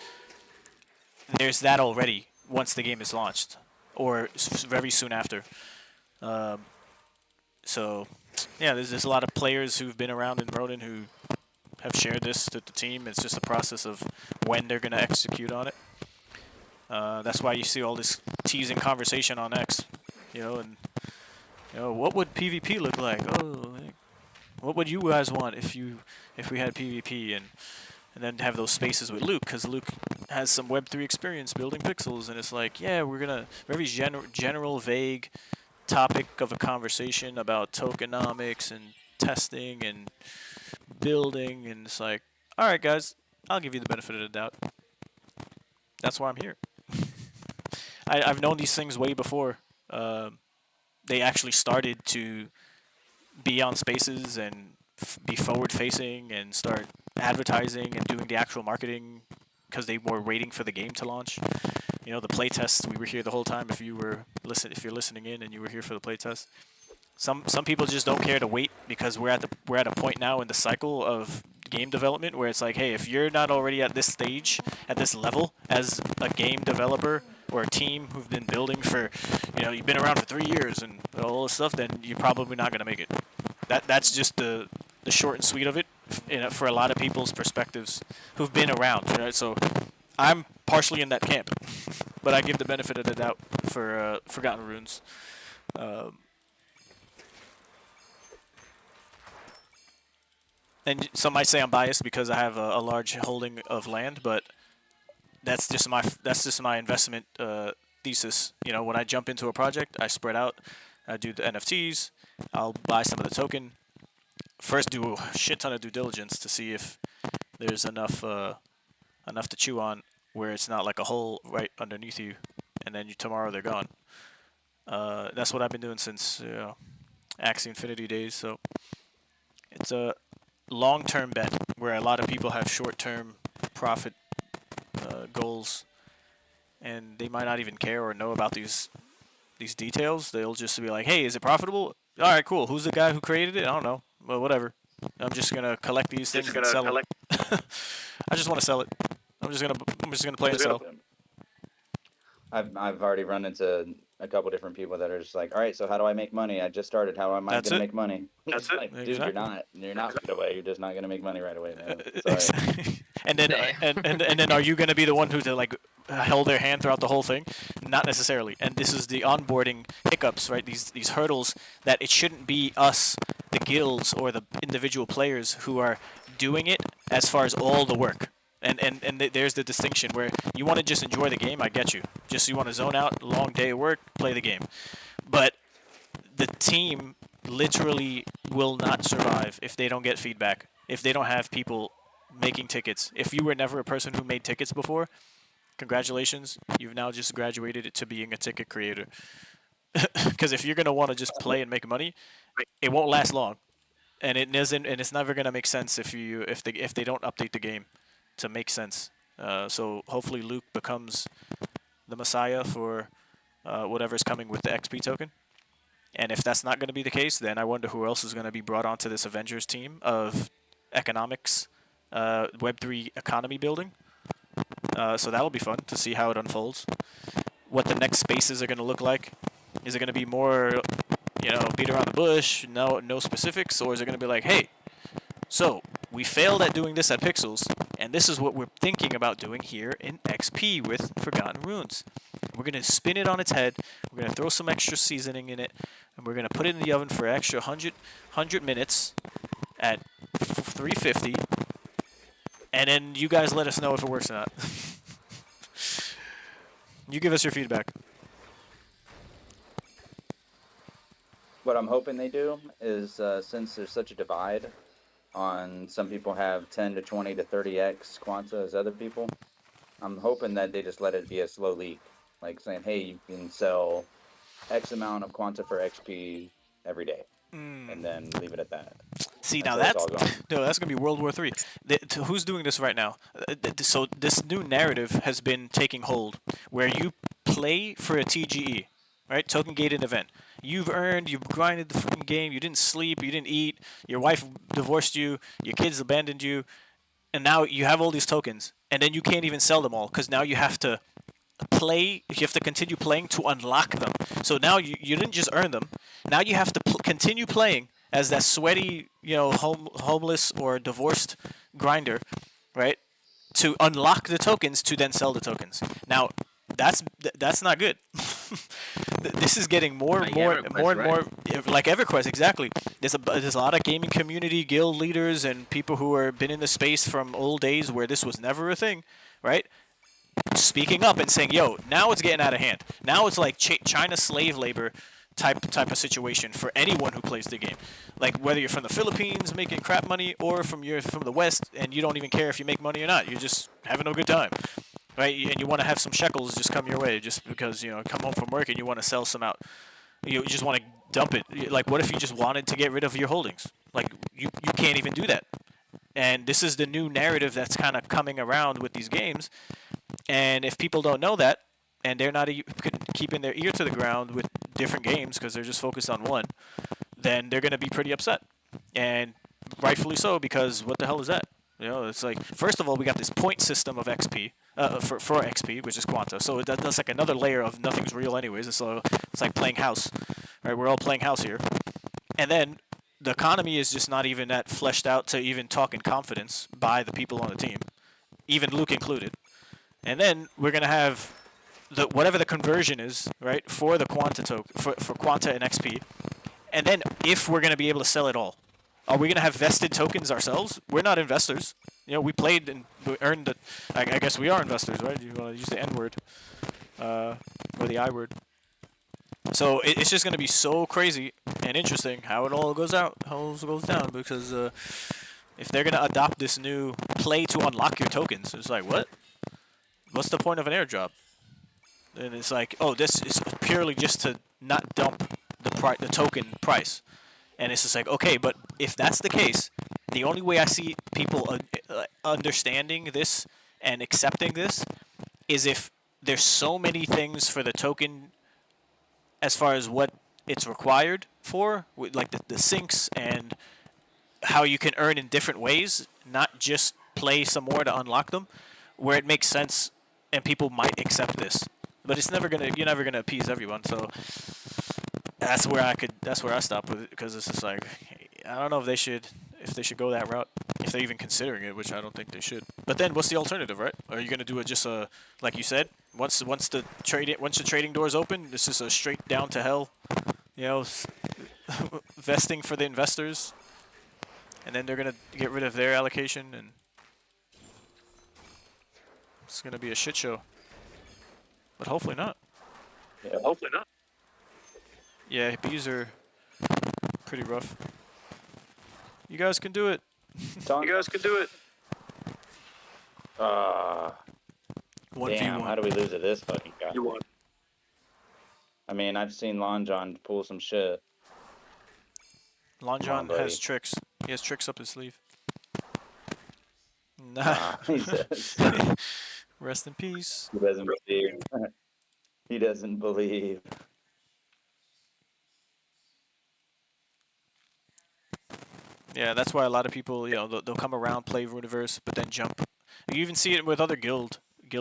Speaker 1: There's that already once the game is launched, or very soon after. So yeah, there's a lot of players who've been around in Ronin who have shared this to the team. It's just a process of when they're going to execute on it. That's why you see all this teasing conversation on X, and what would PvP look like? Oh, what would you guys want if we had PvP, and then have those spaces with Luke, because Luke has some Web3 experience building pixels, and it's like, yeah, we're gonna very general, vague topic of a conversation about tokenomics and testing and building, and it's like, all right, guys, I'll give you the benefit of the doubt. That's why I'm here. I've known these things way before they actually started to be on spaces and be forward-facing and start advertising and doing the actual marketing, because they were waiting for the game to launch. The playtests, we were here the whole time. If you're listening in and you were here for the playtest. Some people just don't care to wait, because we're at a point now in the cycle of game development where it's like, hey, if you're not already at this stage, at this level as a game developer or a team who've been building for, you've been around for 3 years and all this stuff, then you're probably not going to make it. That's just the short and sweet of it, for a lot of people's perspectives who've been around. Right? So I'm partially in that camp, but I give the benefit of the doubt for Forgotten Runes. And some might say I'm biased because I have a large holding of land, but that's just my investment thesis. When I jump into a project, I spread out. I do the NFTs. I'll buy some of the token. First, do a shit ton of due diligence to see if there's enough to chew on, where it's not like a hole right underneath you, and then tomorrow they're gone. That's what I've been doing since Axie Infinity days. So it's a long-term bet where a lot of people have short-term profit goals, and they might not even care or know about these details. They'll just be like, hey, is it profitable? all right, cool. Who's the guy who created it? I don't know. Well, whatever. I'm just gonna collect these things and sell them. I just want to sell it. I'm just gonna play and sell.
Speaker 2: I've already run into a couple different people that are just like, all right, so how do I make money? I just started. How am I
Speaker 1: That's
Speaker 2: gonna
Speaker 1: it.
Speaker 2: make money?
Speaker 4: That's
Speaker 2: It's
Speaker 4: it.
Speaker 2: like, dude,
Speaker 1: Exactly.
Speaker 2: you're not right away. You're just not gonna make money right away, man. Sorry.
Speaker 1: Exactly. And then
Speaker 4: Damn.
Speaker 1: and then are you gonna be the one who's like held their hand throughout the whole thing? Not necessarily. And this is the onboarding hiccups, right? These hurdles that it shouldn't be us, the guilds or the individual players who are doing it as far as all the work. And there's the distinction where you want to just enjoy the game. I get you. Just you want to zone out, long day of work, play the game. But the team literally will not survive if they don't get feedback, if they don't have people making tickets. If you were never a person who made tickets before, congratulations, you've now just graduated to being a ticket creator. Because if you're gonna want to just play and make money, it won't last long, and it isn't, and it's never gonna make sense if they don't update the game to make sense. So hopefully Luke becomes the messiah for whatever's coming with the XP token. And if that's not going to be the case, then I wonder who else is going to be brought onto this Avengers team of economics, Web3 economy building. So that'll be fun to see how it unfolds. What the next spaces are going to look like. Is it going to be more, beat around the bush, no specifics, or is it going to be like, hey, so we failed at doing this at Pixels, and this is what we're thinking about doing here in XP with Forgotten Runes. We're going to spin it on its head, we're going to throw some extra seasoning in it, and we're going to put it in the oven for an extra 100 minutes at 350, and then you guys let us know if it works or not. You give us your feedback.
Speaker 2: What I'm hoping they do is since there's such a divide on some people have 10 to 20 to 30x Quanta as other people, I'm hoping that they just let it be a slow leak, like saying, hey, you can sell X amount of Quanta for XP every day, and then leave it at that.
Speaker 1: See,
Speaker 2: Until
Speaker 1: now
Speaker 2: it's all gone.
Speaker 1: that's gonna be World War III. Who's doing this right now? So this new narrative has been taking hold, where you play for a TGE, right? Token gated event. You've grinded the freaking game. You didn't sleep. You didn't eat. Your wife divorced you. Your kids abandoned you, and now you have all these tokens, and then you can't even sell them all because now you have to play. You have to continue playing to unlock them. So now you didn't just earn them. Now you have to continue playing as that sweaty, homeless or divorced grinder, right? To unlock the tokens to then sell the tokens. Now, that's not good. This is getting more and more, like EverQuest. Exactly. There's a lot of gaming community, guild leaders, and people who are been in the space from old days where this was never a thing, right? Speaking up and saying, "Yo, now it's getting out of hand. Now it's like China slave labor type of situation for anyone who plays the game. Like whether you're from the Philippines making crap money or from the West and you don't even care if you make money or not. You're just having a good time." Right, and you want to have some shekels just come your way, just because come home from work and you want to sell some out. You just want to dump it. Like, what if you just wanted to get rid of your holdings? Like, you can't even do that. And this is the new narrative that's kind of coming around with these games. And if people don't know that, and they're not keeping their ear to the ground with different games because they're just focused on one, then they're going to be pretty upset. And rightfully so, because what the hell is that? It's like, first of all, we got this point system of XP, for XP, which is Quanta. So that's like another layer of nothing's real anyways. It's like playing house, right? We're all playing house here. And then the economy is just not even that fleshed out to even talk in confidence by the people on the team, even Luke included. And then we're going to have whatever the conversion is, right, for the Quanta for Quanta and XP. And then if we're going to be able to sell it all. Are we going to have vested tokens ourselves? We're not investors. We played and we earned it. I guess we are investors, right? You want to use the N word or the I word. So it's just going to be so crazy and interesting how it all goes down. Because if they're going to adopt this new play to unlock your tokens, it's like, what? What's the point of an airdrop? And it's like, oh, this is purely just to not dump the token price. And it's just like, okay, but if that's the case, the only way I see people understanding this and accepting this is if there's so many things for the token as far as what it's required for, like the sinks and how you can earn in different ways, not just play some more to unlock them, where it makes sense and people might accept this. But it's never gonna you're never gonna appease everyone. So that's where I stop with it, because it's just like, I don't know if they should go that route, if they're even considering it, which I don't think they should. But then what's the alternative, right? Are you gonna do it just like you said, once the trading doors open, it's just a straight down to hell, you know, vesting for the investors, and then they're gonna get rid of their allocation, and it's gonna be a shit show. But hopefully not.
Speaker 2: Yeah, hopefully not.
Speaker 1: Yeah, bees are pretty rough. You guys can do it.
Speaker 2: You guys can do it.
Speaker 1: 1v1.
Speaker 2: Damn, how do we lose to this fucking guy? You won. I mean, I've seen Lon John pull some shit.
Speaker 1: Lon John has tricks. He has tricks up his sleeve. Nah.
Speaker 2: He says.
Speaker 1: Rest in peace.
Speaker 2: He doesn't believe. He doesn't believe.
Speaker 1: Yeah, that's why a lot of people, you know, they'll come around, play Runiverse, but then jump. You even see it with other guild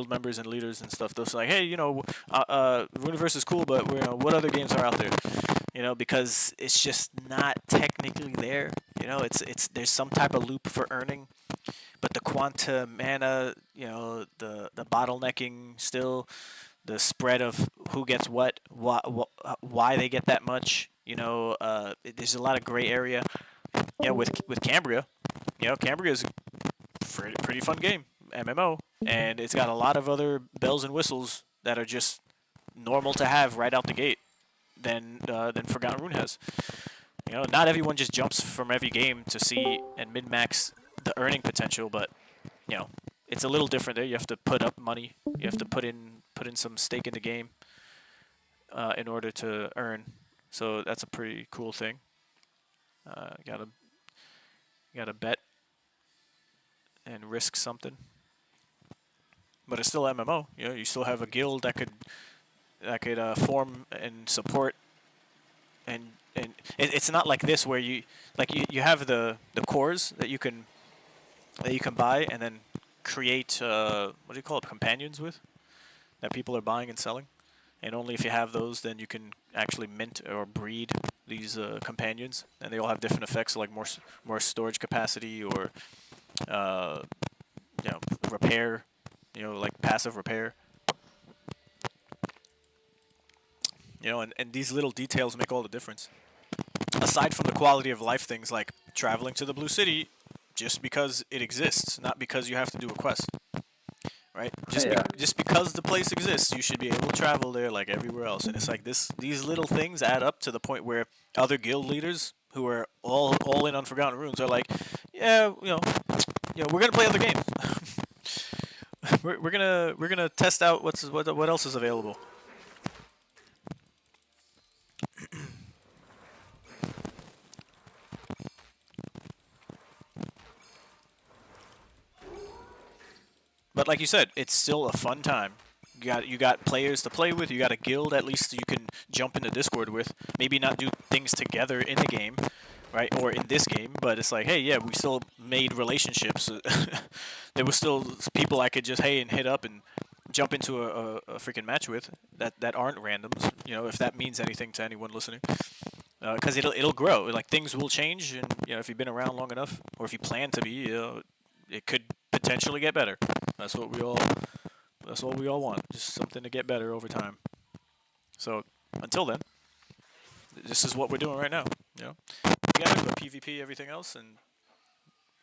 Speaker 1: members and leaders and stuff. They'll say, like, hey, you know, Runiverse is cool, but you know, what other games are out there? You know, because it's just not technically there. You know, there's some type of loop for earning, but the quanta mana, you know, the bottlenecking still, the spread of who gets what, why they get that much. You know, there's a lot of gray area. You know, with Cambria, you know, Cambria is a pretty fun game, MMO, and it's got a lot of other bells and whistles that are just normal to have right out the gate than Forgotten Rune has. You know, not everyone just jumps from every game to see and min-max the earning potential, but you know, it's a little different there. You have to put up money. You have to put in some stake in the game in order to earn. So that's a pretty cool thing. Gotta bet and risk something. But it's still MMO. You know, you still have a guild that could form and support, and it's not like this where you have the cores that you can buy and then create what do you call it, companions with, that people are buying and selling, and only if you have those then you can actually mint or breed these companions, and they all have different effects, like more storage capacity, or you know, repair, you know, like passive repair. You know, and these little details make all the difference. Aside from the quality of life things like traveling to the Blue City just because it exists, not because you have to do a quest. Right? Just because the place exists, you should be able to travel there like everywhere else. And it's like these little things add up to the point where other guild leaders who are all in on Forgotten Runes are like, yeah, you know, we're gonna play other games. we're gonna test out what else is available. But like you said, it's still a fun time. You got players to play with. You got a guild at least you can jump into Discord with. Maybe not do things together in the game, right? Or in this game, but it's like, hey, yeah, we still made relationships. There was still people I could just hit up and jump into a freaking match with that aren't randoms. You know, if that means anything to anyone listening, because it'll grow. Like, things will change, and you know, if you've been around long enough, or if you plan to be, you know, it could potentially get better. That's what we all want. Just something to get better over time. So until then, this is what we're doing right now. You know, together, but PvP, everything else, and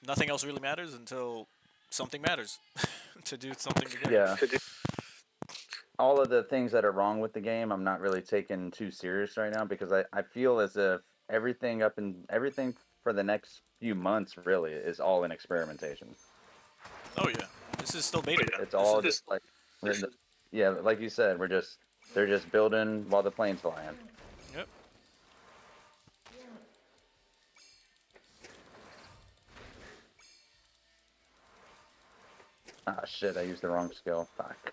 Speaker 1: nothing else really matters until something matters to do something together.
Speaker 2: Yeah. All of the things that are wrong with the game, I'm not really taking too serious right now, because I feel as if everything for the next few months really is all in experimentation.
Speaker 1: Oh yeah, this is still beta.
Speaker 2: It's all just like, yeah, like you said, they're just building while the plane's flying.
Speaker 1: Yep.
Speaker 2: Ah, shit, I used the wrong skill. Fuck.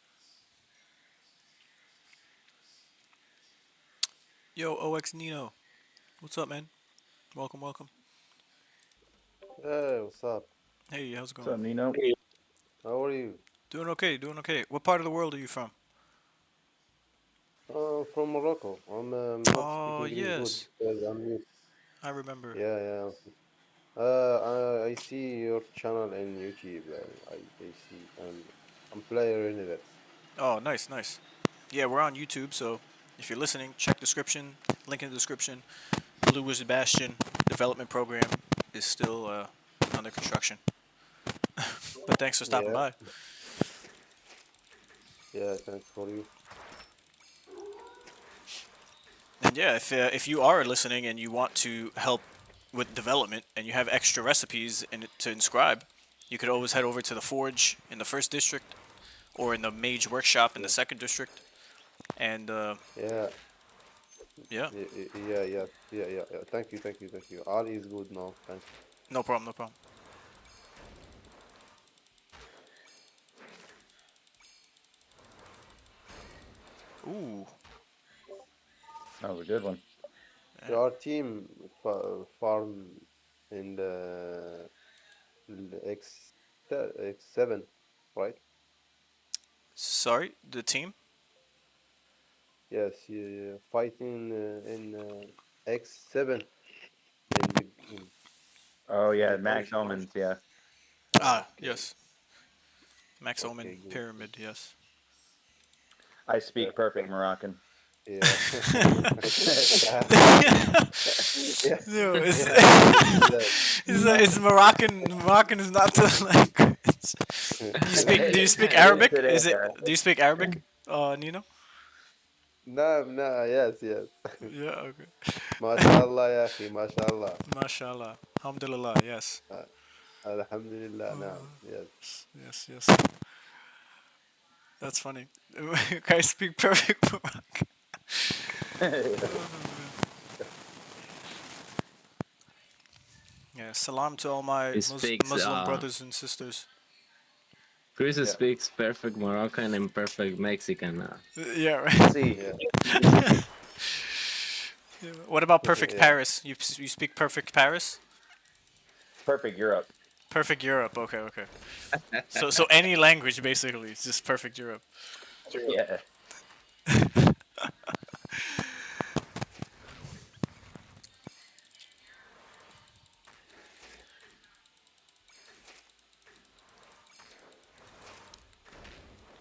Speaker 1: Yo, OX Nino. What's up, man? Welcome, welcome.
Speaker 5: Hey, what's up?
Speaker 1: Hey, how's it
Speaker 2: So
Speaker 1: going?
Speaker 2: Nino,
Speaker 5: How are you?
Speaker 1: Doing okay, doing okay. What part of the world are you from?
Speaker 5: From Morocco. I'm not
Speaker 1: Oh,
Speaker 5: speaking English good
Speaker 1: yes.
Speaker 5: because I'm new.
Speaker 1: I remember.
Speaker 5: Yeah, yeah. I see your channel in YouTube. I see. I'm player Runiverse.
Speaker 1: Oh, nice, nice. Yeah, we're on YouTube, so if you're listening, check description, link in the description. Blue Wiz Bastion development program is still under construction. But thanks for stopping
Speaker 5: Yeah,
Speaker 1: by.
Speaker 5: yeah. Thanks for you.
Speaker 1: And yeah, if you are listening and you want to help with development and you have extra recipes to inscribe, you could always head over to the Forge in the first district or in the Mage Workshop in the
Speaker 5: Yeah,
Speaker 1: second district. And
Speaker 5: yeah,
Speaker 1: yeah,
Speaker 5: yeah. Thank you, thank you, thank you. All is good now. Thanks.
Speaker 1: no problem, no problem. Ooh,
Speaker 2: that was a good one.
Speaker 5: Your team farm in the X7, right?
Speaker 1: sorry, the team.
Speaker 5: Yes, fighting in X7 in the
Speaker 2: Oh
Speaker 5: in
Speaker 2: yeah,
Speaker 5: the
Speaker 2: Max
Speaker 5: country.
Speaker 2: Omens. Yeah,
Speaker 1: Ah,
Speaker 5: Okay,
Speaker 1: yes, Max Omen
Speaker 5: okay, good, good.
Speaker 1: Pyramid. Yes.
Speaker 2: I
Speaker 5: Yes,
Speaker 2: speak perfect Moroccan.
Speaker 5: yeah, yeah, yeah,
Speaker 1: No, it's
Speaker 5: yeah. I can see that.
Speaker 1: it's Moroccan. Moroccan is not the language. Do you speak? Do you speak
Speaker 2: It is
Speaker 1: Arabic?
Speaker 2: today.
Speaker 1: Is it? Do you speak Arabic? Nino?
Speaker 5: No, no, yes, yes.
Speaker 1: Yeah. Okay.
Speaker 5: MashaAllah, ya akhi, MashaAllah.
Speaker 1: Mashallah. Alhamdulillah. Yes.
Speaker 5: Uh, Alhamdulillah, now, yes.
Speaker 1: Yes. Yes. That's funny. I speak perfect Moroccan. Yeah. Salam to all my
Speaker 4: He speaks
Speaker 1: Muslim brothers and sisters.
Speaker 4: Chris
Speaker 5: Yeah,
Speaker 4: speaks perfect Moroccan and perfect Mexican.
Speaker 1: Yeah. Right.
Speaker 2: See,
Speaker 5: yeah,
Speaker 1: Yeah. What about perfect
Speaker 5: yeah.
Speaker 1: Paris? You speak perfect Paris?
Speaker 2: perfect Europe.
Speaker 1: Perfect Europe. Okay. Okay. So any language basically, it's just perfect Europe.
Speaker 2: Yeah.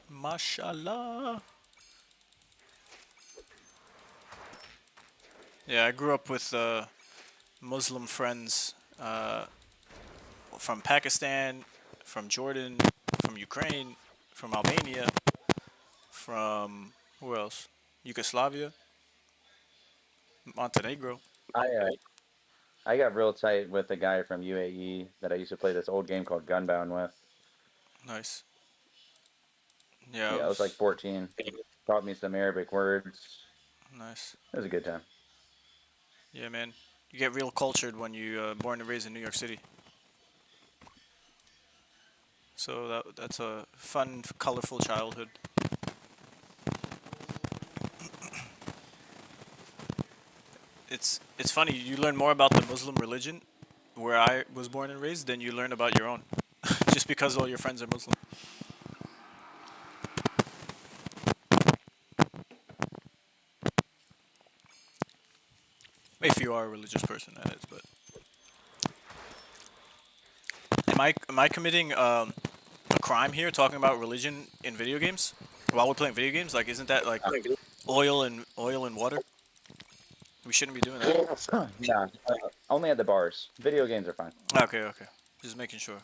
Speaker 1: Mashallah. Yeah, I grew up with Muslim friends from Pakistan, from Jordan, from Ukraine, from Albania, from who else? Yugoslavia, Montenegro.
Speaker 2: I got real tight with a guy from UAE that I used to play this old game called Gunbound with.
Speaker 1: Nice. Yeah, it
Speaker 2: Yeah, I was like
Speaker 1: was
Speaker 2: 14. Taught me some Arabic words.
Speaker 1: nice.
Speaker 2: It was a good time.
Speaker 1: Yeah, man. You get real cultured when you born and raised in New York City. So that's a fun, colorful childhood. It's funny. You learn more about the Muslim religion where I was born and raised than you learn about your own, just because all your friends are Muslim. If you are a religious person, that is. But am I committing a crime here talking about religion in video games while we're playing video games? Like, isn't that like oil and water? We shouldn't be doing that.
Speaker 2: Nah, only at the bars. Video games are fine.
Speaker 1: Okay, okay. Just making sure.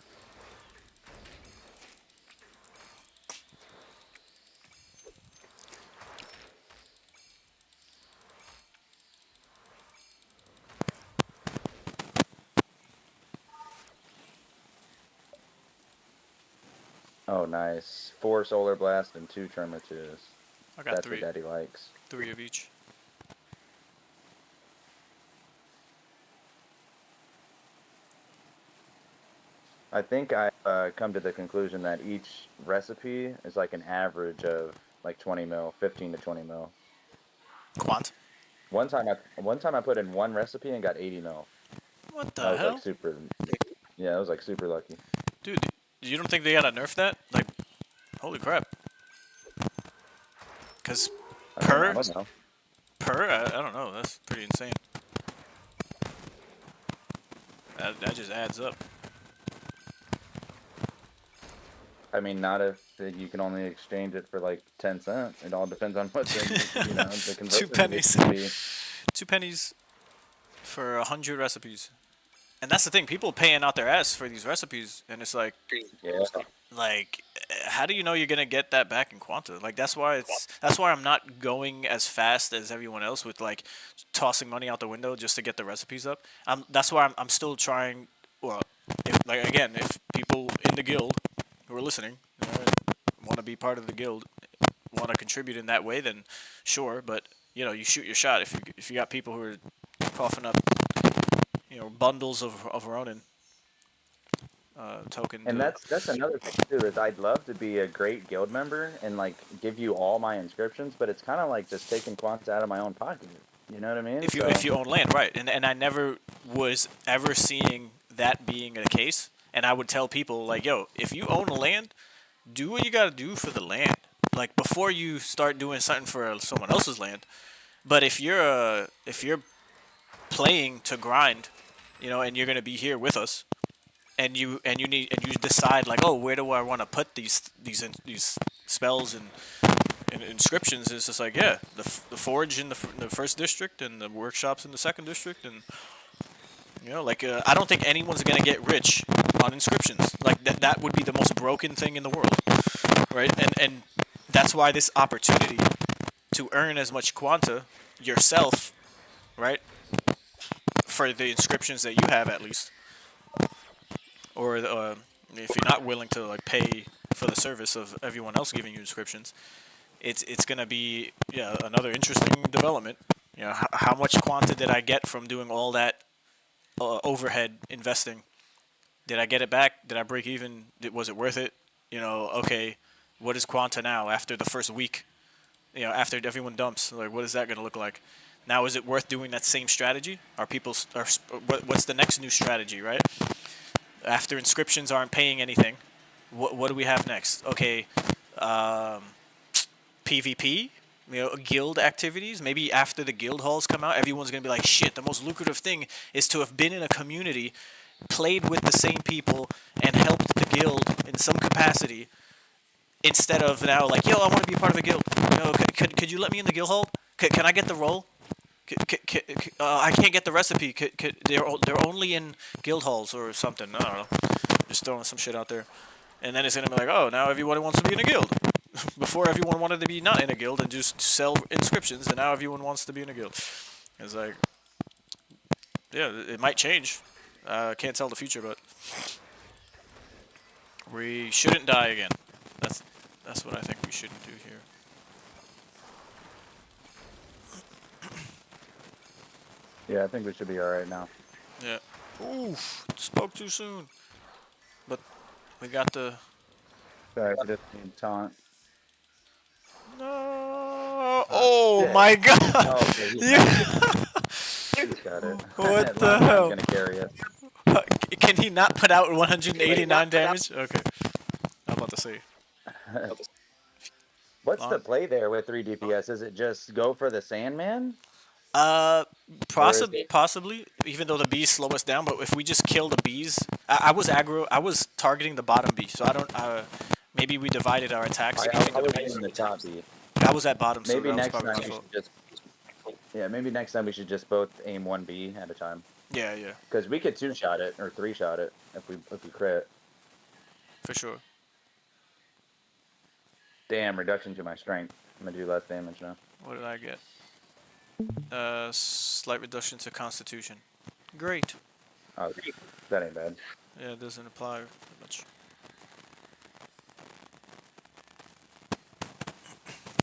Speaker 2: Oh, nice. 4 Solar Blast and 2 Tremor 2s.
Speaker 1: I got
Speaker 2: That's what
Speaker 1: three,
Speaker 2: Daddy likes.
Speaker 1: three of each.
Speaker 2: I think I've come to the conclusion that each recipe is like an average of like 20 mil, 15 to 20 mil.
Speaker 1: Quant.
Speaker 2: One time I put in one recipe and got 80 mil.
Speaker 1: What
Speaker 2: That
Speaker 1: the
Speaker 2: was
Speaker 1: hell?
Speaker 2: like super. Yeah, it was like super lucky.
Speaker 1: Dude, you don't think they gotta nerf that? Like, holy crap. Because
Speaker 2: I mean, I don't know.
Speaker 1: I don't know, that's pretty insane. That just adds up.
Speaker 2: I mean, not if you can only exchange it for like 10 cents. It all depends on what the conversion
Speaker 1: 2 pennies.
Speaker 2: can be.
Speaker 1: 2 pennies for 100 recipes. And that's the thing, people paying out their ass for these recipes, and it's like,
Speaker 2: Yeah.
Speaker 1: like, how do you know you're gonna get that back in Quanta? Like, that's why I'm not going as fast as everyone else with like tossing money out the window just to get the recipes up. That's why I'm still trying. Well, if people in the guild who are listening want to be part of the guild, want to contribute in that way, then sure. But you shoot your shot. If you got people who are coughing up, bundles of Ronin token.
Speaker 2: And that's another thing too, is I'd love to be a great guild member and like give you all my inscriptions, but it's kind of like just taking quants out of my own pocket. You know what I mean?
Speaker 1: If you own land, right? And I never was ever seeing that being the case. And I would tell people like, yo, if you own land, do what you gotta do for the land. Like before you start doing something for someone else's land. But if you're playing to grind, and you're gonna be here with us, and you decide like, oh, where do I want to put these spells and inscriptions? It's just like, yeah, the forge in the first district and the workshops in the second district, and I don't think anyone's gonna get rich on inscriptions. Like that would be the most broken thing in the world, right? And that's why this opportunity to earn as much quanta yourself, right, for the inscriptions that you have at least, or if you're not willing to like pay for the service of everyone else giving you inscriptions, it's gonna be another interesting development. How much quanta did I get from doing all that overhead investing? Did I get it back? Did I break even? Was it worth it? Okay, what is quanta now after the first week? After everyone dumps, like what is that gonna look like? Now, is it worth doing that same strategy? What's the next new strategy, right? After inscriptions aren't paying anything, what do we have next? Okay, PvP, guild activities. Maybe after the guild halls come out, everyone's gonna be like, shit, the most lucrative thing is to have been in a community, played with the same people, and helped the guild in some capacity, instead of now like, yo, I want to be a part of a guild. Could you let me in the guild hall? Can I get the role? I can't get the recipe. They're only in guild halls or something. I don't know. Just throwing some shit out there. And then it's gonna be like, oh, now everybody wants to be in a guild. Before everyone wanted to be not in a guild and just sell inscriptions, and now everyone wants to be in a guild. It's like, yeah, it might change. Can't tell the future, but we shouldn't die again. That's what I think we shouldn't do here.
Speaker 2: Yeah, I think we should be all right now.
Speaker 1: Yeah. Oof, spoke too soon. But we got the...
Speaker 2: Sorry, I just need taunt.
Speaker 1: No. Oh my god.
Speaker 2: Oh, okay, he's got it.
Speaker 1: What the
Speaker 2: Lion's
Speaker 1: hell?
Speaker 2: gonna carry us.
Speaker 1: Can he not put out 189 damage? Okay. I'm about to say.
Speaker 2: What's the play there with 3 DPS? Is it just go for the Sandman?
Speaker 1: Possibly, even though the bees slow us down, but if we just kill the bees, I was targeting the bottom bee, so I don't, maybe we divided our attacks.
Speaker 2: I was in the top bee.
Speaker 1: I was at bottom, so
Speaker 2: Maybe
Speaker 1: that was
Speaker 2: next
Speaker 1: probably
Speaker 2: time
Speaker 1: my
Speaker 2: we
Speaker 1: fault.
Speaker 2: should just... maybe next time we should just both aim 1 bee at a time.
Speaker 1: Yeah, yeah.
Speaker 2: Because we could 2-shot it, or 3-shot it, if we crit.
Speaker 1: For sure.
Speaker 2: Damn, reduction to my strength. I'm gonna do less damage now.
Speaker 1: What did I get? Slight reduction to Constitution. Great.
Speaker 2: Oh, that ain't bad.
Speaker 1: Yeah, it doesn't apply much.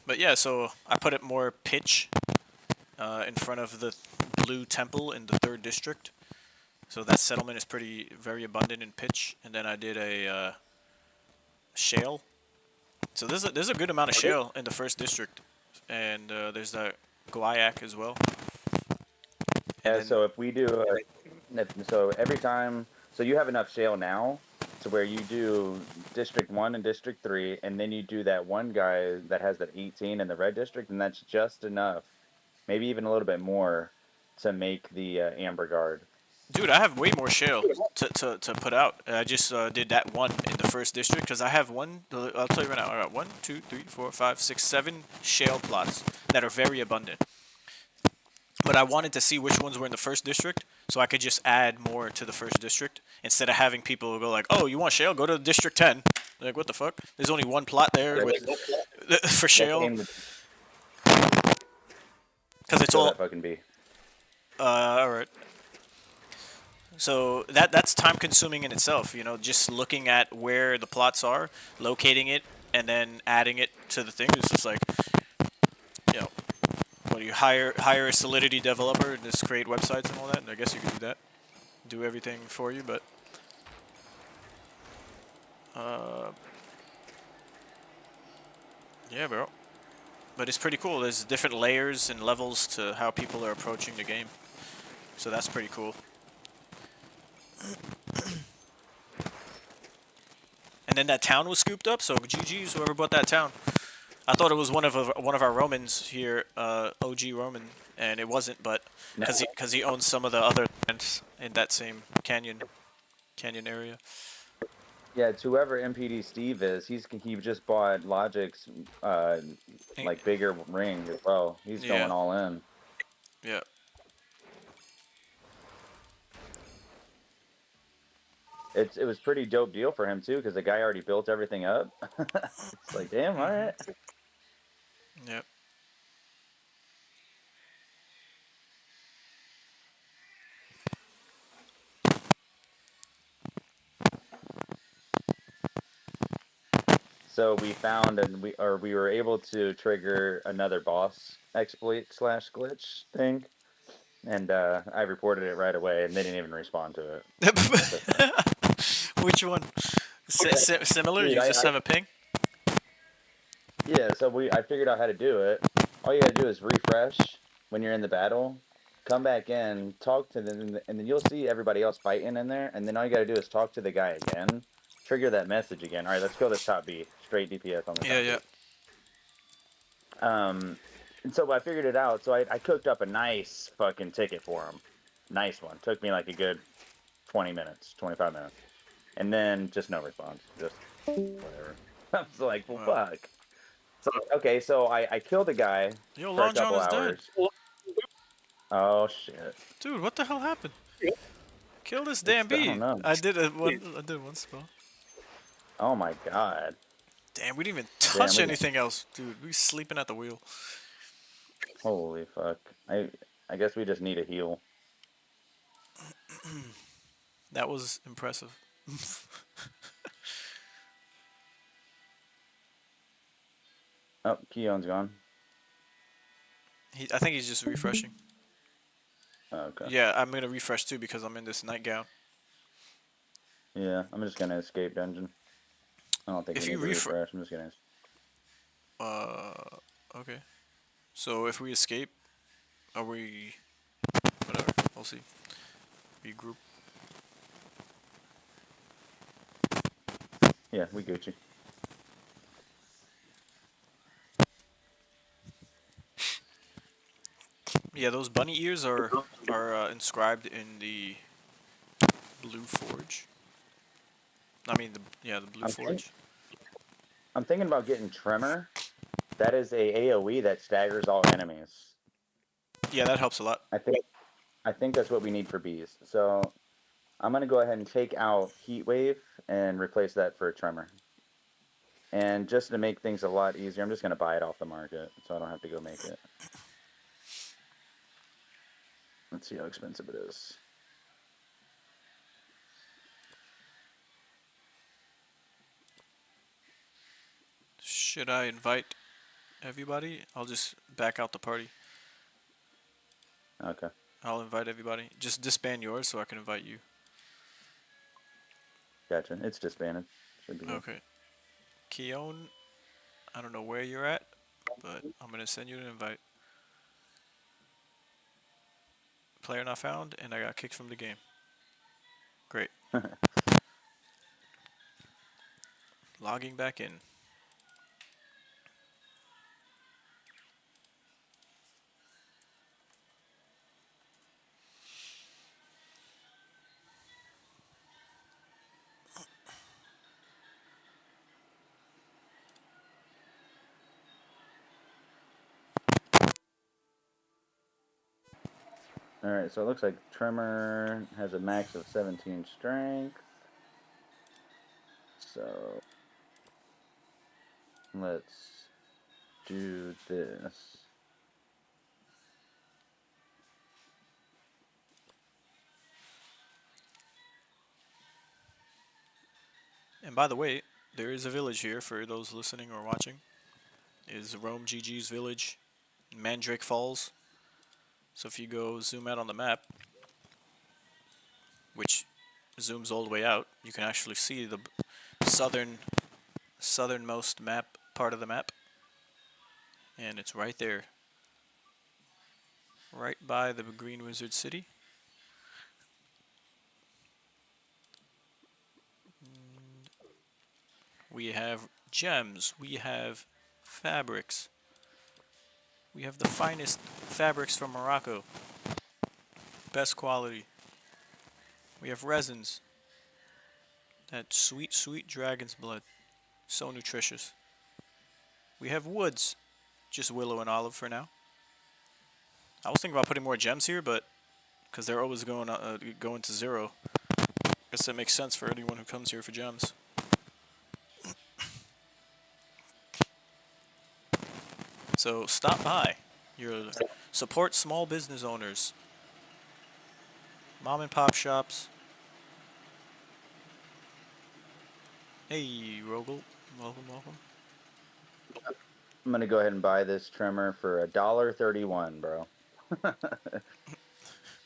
Speaker 1: But yeah, so I put it more pitch in front of the blue temple in the 3rd district. So that settlement is very abundant in pitch. And then I did a shale. So there's a good amount of shale in the 1st district. And there's the Guayak as well. And
Speaker 2: Yeah,
Speaker 1: then
Speaker 2: so if we do, so every time, so you have enough shale now to where you do District 1 and District 3, and then you do that one guy that has that 18 in the red district, and that's just enough, maybe even a little bit more, to make the Amber Guard.
Speaker 1: dude, I have way more shale to put out. I just did that one in the first district because I have one. I'll tell you right now. I got 1, 2, 3, 4, 5, 6, 7 shale plots that are very abundant. But I wanted to see which ones were in the first district, so I could just add more to the first district instead of having people go like, "Oh, you want shale? Go to District 10." Like, what the fuck? There's only one plot there with for shale because it's
Speaker 2: Kill
Speaker 1: all.
Speaker 2: that fucking bee.
Speaker 1: All right. So that's time consuming in itself, you know, just looking at where the plots are, locating it, and then adding it to the thing. It's just like, you know, what do you hire a Solidity developer and just create websites and all that? And I guess you could do that, do everything for you, but yeah, bro. But it's pretty cool. There's different layers and levels to how people are approaching the game, so that's pretty cool. And then that town was scooped up, so GG's whoever bought that town. I thought it was one of our Romans here, OG Roman, and it wasn't, but because he owns some of the other lands in that same canyon area.
Speaker 2: Yeah, it's whoever MPD Steve is. He just bought Logic's like bigger ring as well. He's going all in.
Speaker 1: Yeah.
Speaker 2: It was pretty dope deal for him too, because the guy already built everything up. It's like, damn, all right.
Speaker 1: Yep.
Speaker 2: So we found and we were able to trigger another boss exploit / glitch thing, and I reported it right away, and they didn't even respond to it.
Speaker 1: Which one? Similar?
Speaker 2: Dude,
Speaker 1: You just have a ping?
Speaker 2: Yeah, so I figured out how to do it. All you gotta do is refresh when you're in the battle, come back in, talk to them, and then you'll see everybody else fighting in there, and then all you gotta do is talk to the guy again, trigger that message again. All right, let's kill this top B. Straight DPS on the top
Speaker 1: Yeah.
Speaker 2: B. And so I figured it out, so I cooked up a nice fucking ticket for him. Nice one. Took me like a good 20 minutes, 25 minutes. And then just no response. Just whatever. I was like, well, fuck. So, okay, so I killed a guy
Speaker 1: Yo,
Speaker 2: for a
Speaker 1: Long John
Speaker 2: couple
Speaker 1: is
Speaker 2: hours.
Speaker 1: dead.
Speaker 2: Oh, shit.
Speaker 1: Dude, what the hell happened? Kill this damn bee.
Speaker 2: I don't know.
Speaker 1: I did one spell.
Speaker 2: Oh my god.
Speaker 1: Damn, we didn't even touch anything else, dude. We sleeping at the wheel.
Speaker 2: Holy fuck. I guess we just need a heal.
Speaker 1: That was impressive.
Speaker 2: Oh, Keon's gone.
Speaker 1: I think he's just refreshing.
Speaker 2: Okay.
Speaker 1: Yeah, I'm gonna refresh too because I'm in this nightgown.
Speaker 2: Yeah, I'm just gonna escape dungeon. I don't think
Speaker 1: If
Speaker 2: we
Speaker 1: you
Speaker 2: need to refresh. I'm just gonna.
Speaker 1: Okay. So if we escape, are we? Whatever. We'll see. Regroup.
Speaker 2: Yeah, we Gucci.
Speaker 1: Yeah, those bunny ears are inscribed in the Blue Forge. I mean, the Blue Forge.
Speaker 2: I'm thinking about getting Tremor. That is a AoE that staggers all enemies.
Speaker 1: Yeah, that helps a lot.
Speaker 2: I think that's what we need for bees. So I'm gonna go ahead and take out Heat Wave and replace that for a Tremor. And just to make things a lot easier, I'm just gonna buy it off the market, so I don't have to go make it. Let's see how expensive it is.
Speaker 1: Should I invite everybody? I'll just back out the party.
Speaker 2: Okay.
Speaker 1: I'll invite everybody. Just disband yours so I can invite you.
Speaker 2: Gotcha. It's disbanded. Should be good.
Speaker 1: Okay. Keon, I don't know where you're at, but I'm gonna send you an invite. Player not found, and I got kicked from the game. Great. Logging back in.
Speaker 2: All right, so it looks like Tremor has a max of 17 strength. So let's do this.
Speaker 1: And by the way, there is a village here for those listening or watching. It is Rome GG's village, Mandrake Falls. So if you go zoom out on the map, which zooms all the way out, you can actually see the southernmost map part of the map, and it's right there, right by the Green Wizard City. We have gems, we have fabrics, we have the finest fabrics from Morocco, best quality. We have resins, that sweet, sweet dragon's blood, so nutritious. We have woods, just willow and olive for now. I was thinking about putting more gems here, but because they're always going to zero, I guess that makes sense for anyone who comes here for gems. So stop by. Support small business owners, mom and pop shops. Hey, Rogel, welcome, welcome.
Speaker 2: I'm gonna go ahead and buy this Tremor for $1.31, bro.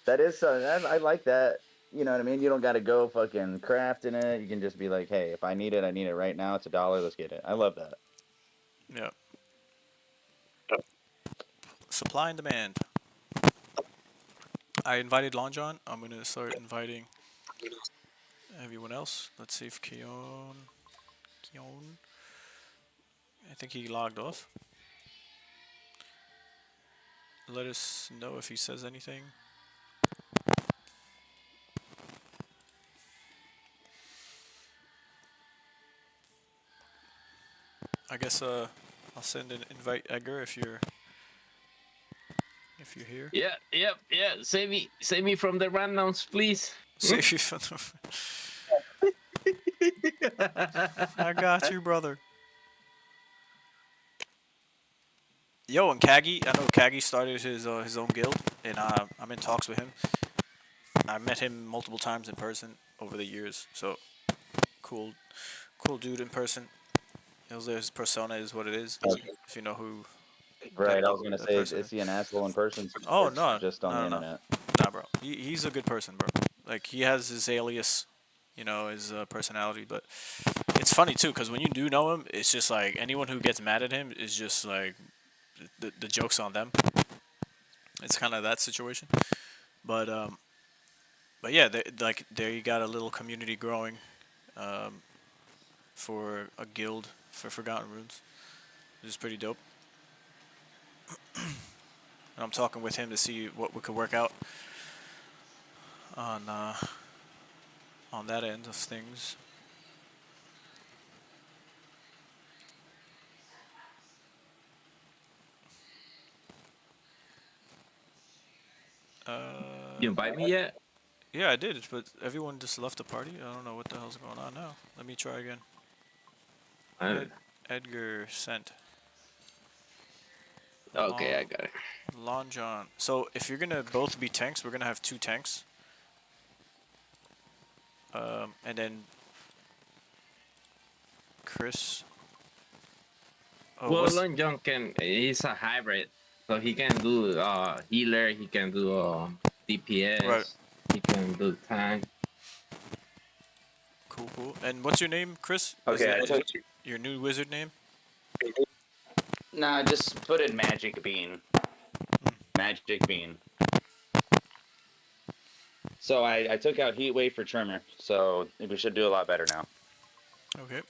Speaker 2: That is I like that. You know what I mean? You don't got to go fucking crafting it. You can just be like, hey, if I need it right now. It's $1. Let's get it. I love that.
Speaker 1: Yeah. Supply and demand. I invited Long John. I'm gonna start inviting everyone else. Let's see if Keon. I think he logged off. Let us know if he says anything. I guess I'll send an invite Edgar if you're here.
Speaker 4: Yeah. Save me from the randoms, please.
Speaker 1: Save you from the I got you, brother. Yo, and Kagi, I know Kagi started his own guild, and I'm in talks with him. I met him multiple times in person over the years, so cool dude in person. His persona is what it is. If you know who.
Speaker 2: Right, I was gonna say, is he an asshole in person?
Speaker 1: Oh no,
Speaker 2: just on the internet.
Speaker 1: Nah, bro. He's a good person, bro. Like he has his alias, his personality. But it's funny too, cause when you do know him, it's just like anyone who gets mad at him is just like the joke's on them. It's kind of that situation. But yeah, there you got a little community growing, for a guild for Forgotten Runes, which is pretty dope. And I'm talking with him to see what we could work out on that end of things.
Speaker 4: You invite me yet?
Speaker 1: Yeah, I did, but everyone just left the party. I don't know what the hell's going on now. Let me try again. Edgar sent.
Speaker 4: Okay, I got it.
Speaker 1: Lon John. So if you're gonna both be tanks, we're gonna have 2 tanks. And then Chris. Oh,
Speaker 4: Well, Long John he's a hybrid, so he can do healer, he can do DPS,
Speaker 1: right.
Speaker 4: He can do tank.
Speaker 1: Cool. And what's your name, Chris?
Speaker 2: Okay,
Speaker 1: Is it your new wizard name?
Speaker 2: Nah, just put in Magic Bean. Magic Bean. So I took out Heat Wave for Trimmer, so we should do a lot better now.
Speaker 1: Okay.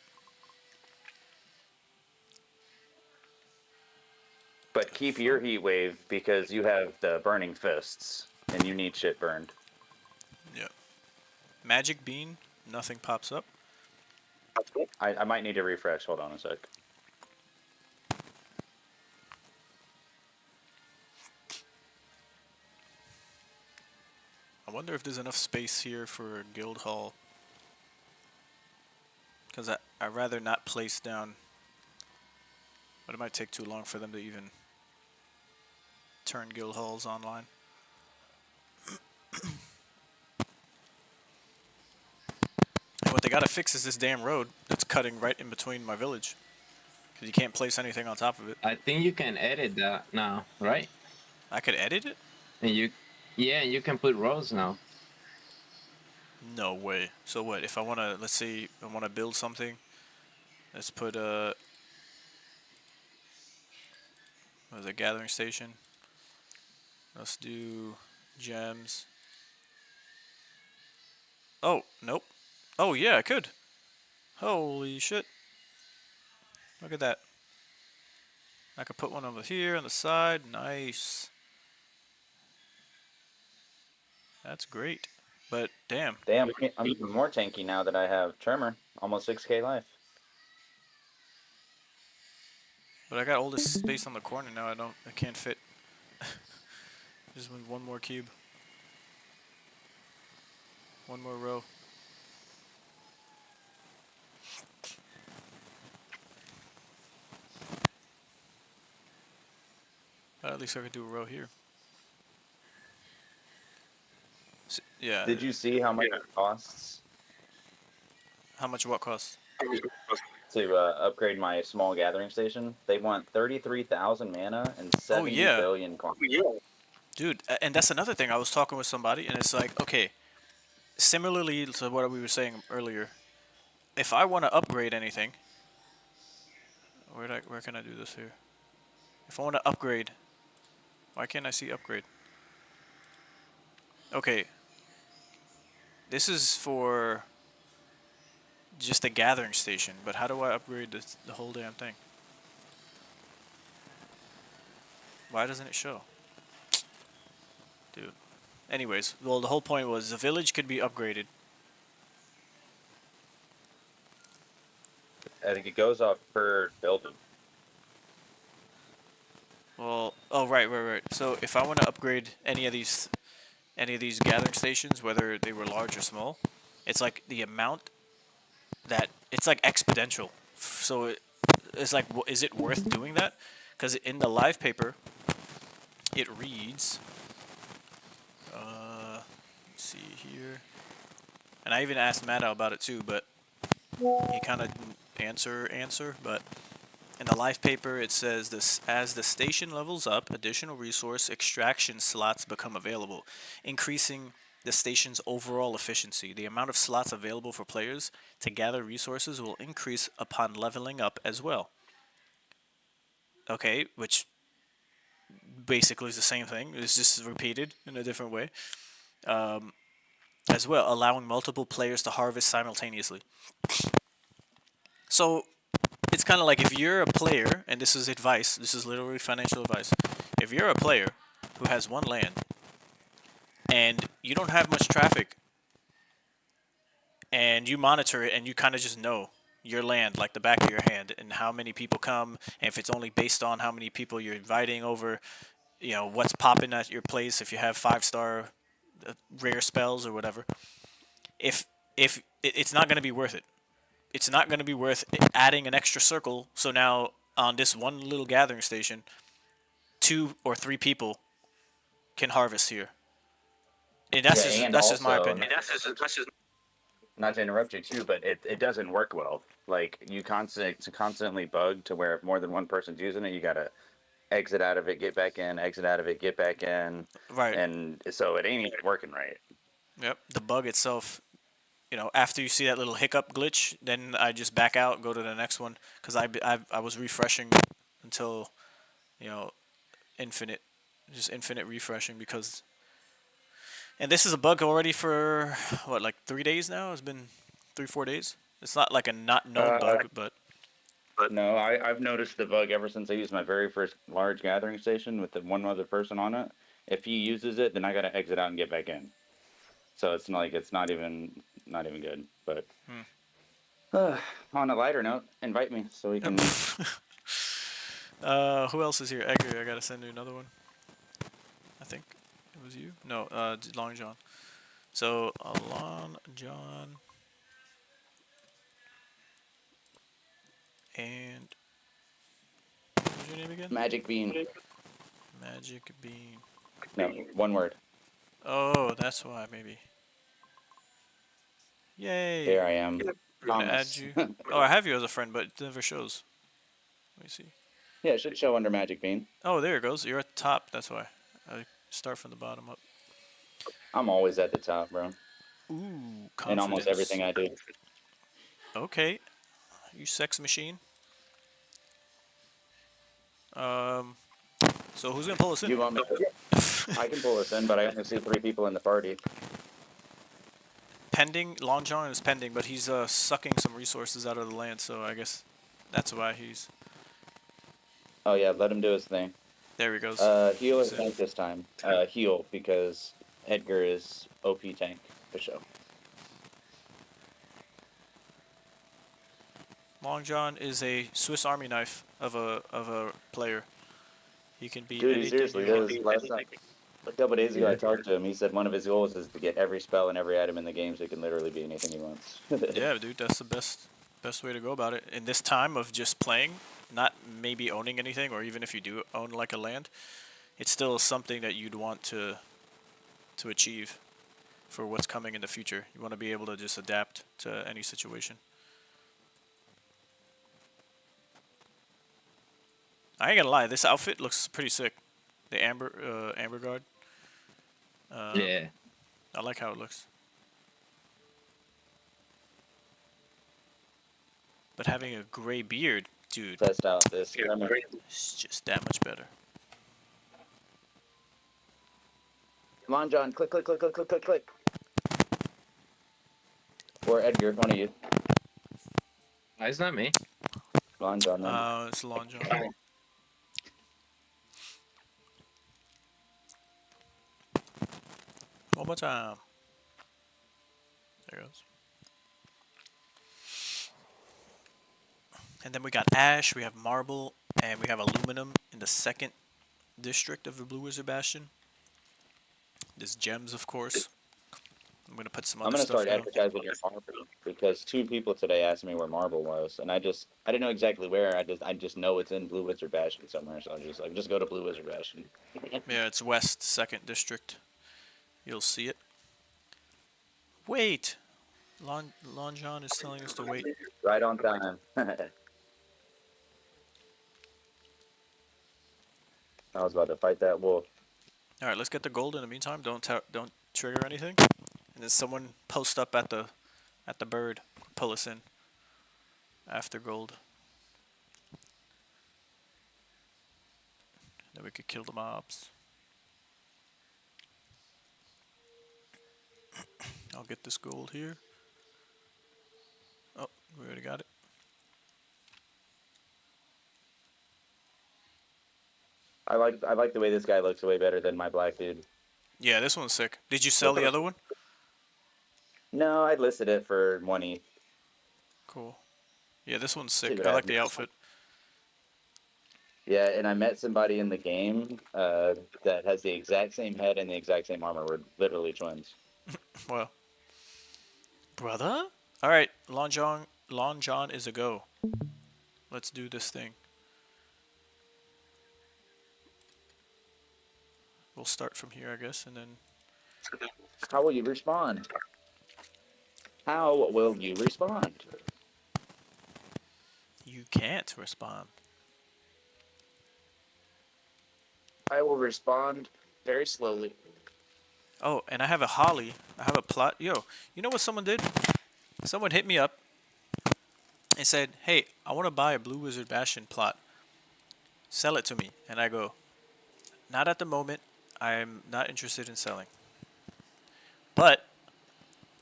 Speaker 2: But keep your Heat Wave because you have the Burning Fists, and you need shit burned.
Speaker 1: Yeah. Magic Bean. Nothing pops up.
Speaker 2: I might need to refresh. Hold on a sec.
Speaker 1: I wonder if there's enough space here for Guild Hall. Because I'd rather not place down. But it might take too long for them to even turn Guild Halls online. And what they gotta fix is this damn road that's cutting right in between my village. Because you can't place anything on top of it.
Speaker 4: I think you can edit that now, right?
Speaker 1: I could edit it?
Speaker 4: And you can put roads now.
Speaker 1: No way. So what, if I wanna, let's say I wanna build something. Let's put a... what is it, gathering station? Let's do gems. Oh, nope. Oh yeah, I could. Holy shit. Look at that. I could put one over here on the side. Nice. That's great. But damn.
Speaker 2: Damn, I'm even more tanky now that I have Tremor. Almost 6k life.
Speaker 1: But I got all this space on the corner now. I can't fit. Just one more cube. One more row. At least I could do a row here. So, yeah.
Speaker 2: Did you see how much it costs
Speaker 1: How much what costs?
Speaker 2: to upgrade my small gathering station? They want 33,000 mana and 70
Speaker 1: yeah.
Speaker 2: billion coins.
Speaker 1: Dude, and that's another thing. I was talking with somebody, and it's like, okay, similarly to what we were saying earlier, if I want to upgrade anything, where can I do this here? If I want to upgrade, why can't I see upgrade? Okay, this is for just a gathering station, but how do I upgrade the whole damn thing? Why doesn't it show? Dude. Anyways, well, the whole point was the village could be upgraded.
Speaker 2: I think it goes off per building.
Speaker 1: Well, oh right. So if I want to upgrade any of these gathering stations, whether they were large or small, it's like the amount that it's like exponential. So it's like, is it worth doing that? Because in the live paper, it reads. Let's see here, and I even asked Maddow about it too, but he kind of didn't answer. But in the live paper, it says this: as the station levels up, additional resource extraction slots become available, increasing the station's overall efficiency. The amount of slots available for players to gather resources will increase upon leveling up as well. Okay, which basically is the same thing. It's just repeated in a different way. As well, allowing multiple players to harvest simultaneously. So it's kind of like if you're a player, and this is advice, this is literally financial advice. If you're a player who has one land and you don't have much traffic and you monitor it and you kind of just know your land like the back of your hand and how many people come, and if it's only based on how many people you're inviting over, you know, what's popping at your place, if you have 5-star rare spells or whatever, if it's not going to be worth it. It's not going to be worth adding an extra circle. So now on this one little gathering station, 2 or 3 people can harvest here. And that's just my opinion.
Speaker 2: Not to interrupt you too, but it doesn't work well. Like you constantly bug to where if more than one person's using it, you gotta exit out of it, get back in, exit out of it, get back in.
Speaker 1: Right.
Speaker 2: And so it ain't even working right.
Speaker 1: Yep. The bug itself, you know, after you see that little hiccup glitch, then I just back out, go to the next one, because I was refreshing until, you know, infinite refreshing, because And this is a bug already for what, like 3 days now? It's been 3, 4 days. It's not like a not known
Speaker 2: Uh,
Speaker 1: bug, but
Speaker 2: no, I've noticed the bug ever since I used my very first large gathering station with the one other person on it. If he uses it, then I gotta exit out and get back in. So it's not like it's not even good. But on a lighter note, invite me so we can.
Speaker 1: who else is here? Edgar, I gotta send you another one. I think it was you. No, Long John. So Long John and what was your name again?
Speaker 2: Magic bean.
Speaker 1: Magic Bean.
Speaker 2: No, one word.
Speaker 1: Oh, that's why maybe. Yay!
Speaker 2: Here I am.
Speaker 1: I'm gonna add
Speaker 2: Thomas.
Speaker 1: you. Oh, I have you as a friend, but it never shows. Let me see.
Speaker 2: Yeah, it should show under Magic Bean.
Speaker 1: Oh, there it goes. You're at the top. That's why. I start from the bottom up.
Speaker 2: I'm always at the top, bro.
Speaker 1: Ooh, confidence.
Speaker 2: In almost everything I do.
Speaker 1: Okay, you sex machine. So who's gonna pull us in?
Speaker 2: You want me to? I can pull us in, but I only see 3 people in the party.
Speaker 1: Pending. Long John is pending, but he's sucking some resources out of the land, so I guess that's why he's.
Speaker 2: Oh yeah, let him do his thing.
Speaker 1: There he goes.
Speaker 2: Heal is tank this time. Heal because Edgar is OP tank for show.
Speaker 1: Long John is a Swiss Army knife of a player. He can be.
Speaker 2: Dude, seriously, that was last time. A couple days ago, I talked to him. He said one of his goals is to get every spell and every item in the game, so he can literally be anything he wants.
Speaker 1: Yeah, dude, that's the best way to go about it. In this time of just playing, not maybe owning anything, or even if you do own like a land, it's still something that you'd want to achieve for what's coming in the future. You want to be able to just adapt to any situation. I ain't gonna lie, this outfit looks pretty sick. The amber guard.
Speaker 4: Yeah.
Speaker 1: I like how it looks. But having a gray beard, dude,
Speaker 2: Test out this.
Speaker 1: it's just that much better.
Speaker 2: Come on, John. Click, click, click, click, click, click, click. Or Edgar, one of you.
Speaker 4: It's not me.
Speaker 2: Come on, John. Then.
Speaker 1: It's Long John. One more time. There it goes. And then we got ash, we have marble, and we have aluminum in the 2nd district of the Blue Wiz Bastion. There's gems, of course. I'm gonna put some
Speaker 2: I'm
Speaker 1: other
Speaker 2: gonna
Speaker 1: stuff
Speaker 2: start
Speaker 1: down.
Speaker 2: advertising your marble because 2 people today asked me where marble was, and I didn't know exactly where. I just know it's in Blue Wizard Bastion somewhere, so I was just go to Blue Wizard Bastion.
Speaker 1: Yeah, it's west 2nd district. You'll see it. Wait! Lon John is telling us to wait.
Speaker 2: Right on time. I was about to fight that wolf.
Speaker 1: All right, let's get the gold in the meantime. Don't trigger anything. And then someone post up at the bird, pull us in after gold. Then we could kill the mobs. I'll get this gold here. Oh, we already got it.
Speaker 2: I like the way this guy looks way better than my black dude.
Speaker 1: Yeah, this one's sick. Did you sell the other one?
Speaker 2: No, I listed it for 1 ETH.
Speaker 1: Cool. Yeah, this one's sick.
Speaker 2: Dude,
Speaker 1: I like the outfit.
Speaker 2: Yeah, and I met somebody in the game that has the exact same head and the exact same armor. We're literally twins.
Speaker 1: Well, brother. All right, Long John is a go. Let's do this thing. We'll start from here, I guess, and then.
Speaker 2: How will you respond? How will you respond?
Speaker 1: You can't respond.
Speaker 2: I will respond very slowly.
Speaker 1: Oh, and I have a holly. I have a plot. Yo, you know what someone did? Someone hit me up and said, "Hey, I want to buy a Blue Wizard Bastion plot. Sell it to me." And I go, "Not at the moment. I'm not interested in selling." But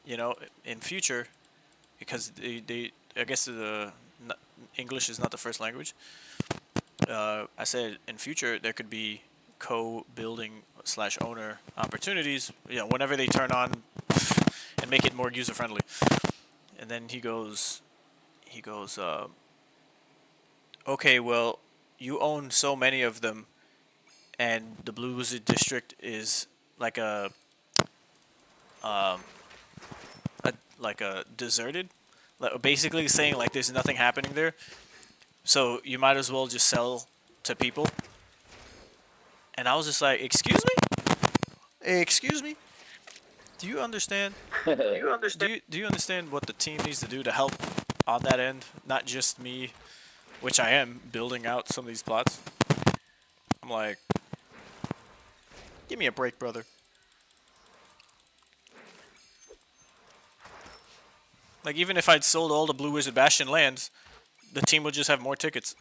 Speaker 1: you know, in future, because they I guess English is not the first language. I said in future there could be co-building slash owner opportunities. You know, whenever they turn on and make it more user friendly. And then he goes, okay, well, you own so many of them, and the Blue Wiz district is like um, like a deserted, basically saying like there's nothing happening there. So you might as well just sell to people. And I was just like, excuse me, excuse me. Do you understand? Do you understand what the team needs to do to help on that end? Not just me, which I am building out some of these plots. I'm like, give me a break, brother. Like, even if I'd sold all the Blue Wiz Bastion lands, the team would just have more tickets.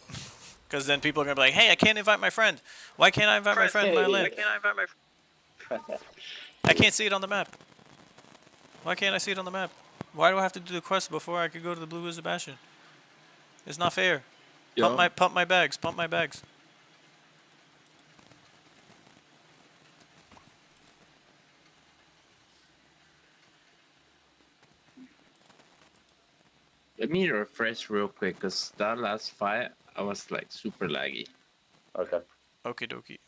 Speaker 1: Because then people are going to be like, hey, I can't invite my friend. Why can't I invite my friend in my land? I can't see it on the map. Why can't I see it on the map? Why do I have to do the quest before I could go to the Blue Wiz Bastion? It's not fair.
Speaker 4: Yo.
Speaker 1: Pump my bags. Pump my bags.
Speaker 4: Let me refresh real quick, because that last fight, I was like super laggy.
Speaker 2: Okay.
Speaker 1: Okie dokie.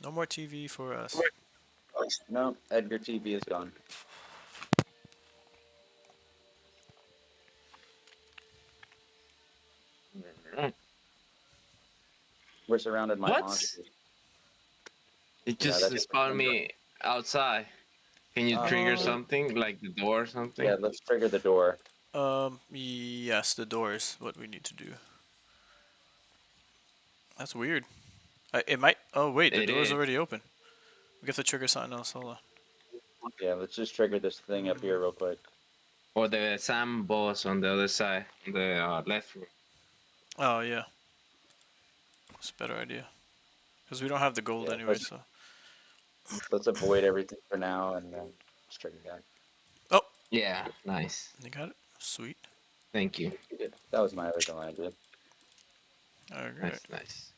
Speaker 1: No more TV for us.
Speaker 2: No, Edgar TV is gone. We're surrounded by
Speaker 4: What?
Speaker 2: monsters.
Speaker 4: It
Speaker 2: Yeah,
Speaker 4: just
Speaker 2: that's-
Speaker 4: spawned me outside. Can you trigger
Speaker 1: Oh.
Speaker 4: something, like the door or something?
Speaker 2: Yeah, let's trigger the door.
Speaker 1: Yes, the door is what we need to do. That's weird. It might. Oh wait, the
Speaker 4: It
Speaker 1: door's
Speaker 4: is.
Speaker 1: already open. We have to trigger something else. Hold on.
Speaker 2: Yeah, let's just trigger this thing up here real quick.
Speaker 4: Or the Sam boss on the other side, on the left.
Speaker 1: Oh yeah. It's a better idea. Because we don't have the gold
Speaker 2: Yeah,
Speaker 1: anyway,
Speaker 2: let's-
Speaker 1: so.
Speaker 2: Let's avoid everything for now and then let's trigger that.
Speaker 1: Oh,
Speaker 4: Yeah, nice.
Speaker 1: you got it. Sweet.
Speaker 4: Thank you.
Speaker 2: That was my original idea.
Speaker 1: Alright.
Speaker 4: Nice, nice.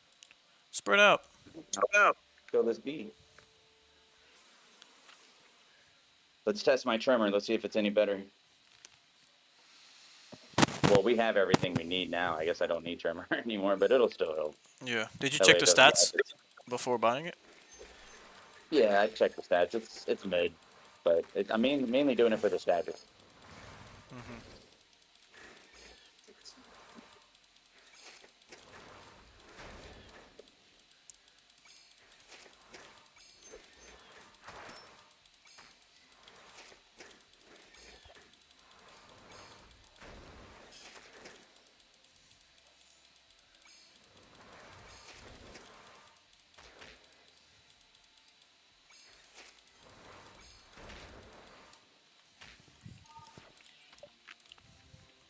Speaker 1: Spread out.
Speaker 2: Kill this bee. Let's test my tremor. Let's see if it's any better. Well, we have everything we need now. I guess I don't need tremor anymore, but it'll still help.
Speaker 1: Yeah. Did you
Speaker 2: That
Speaker 1: check
Speaker 2: way
Speaker 1: the
Speaker 2: it doesn't
Speaker 1: stats
Speaker 2: matter.
Speaker 1: before buying it?
Speaker 2: Yeah, I checked the stats. It's mid, but I'm mainly doing it for the stats.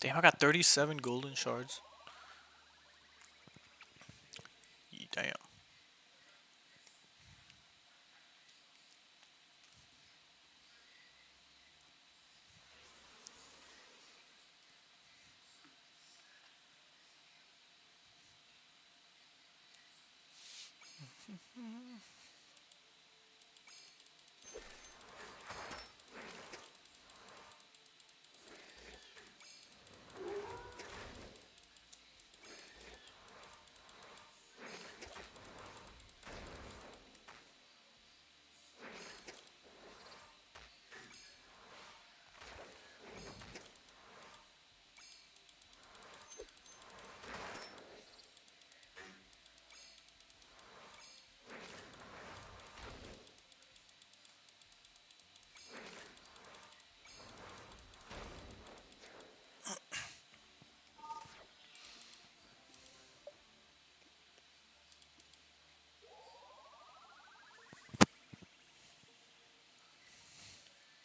Speaker 1: Damn, I got 37 golden shards. Damn.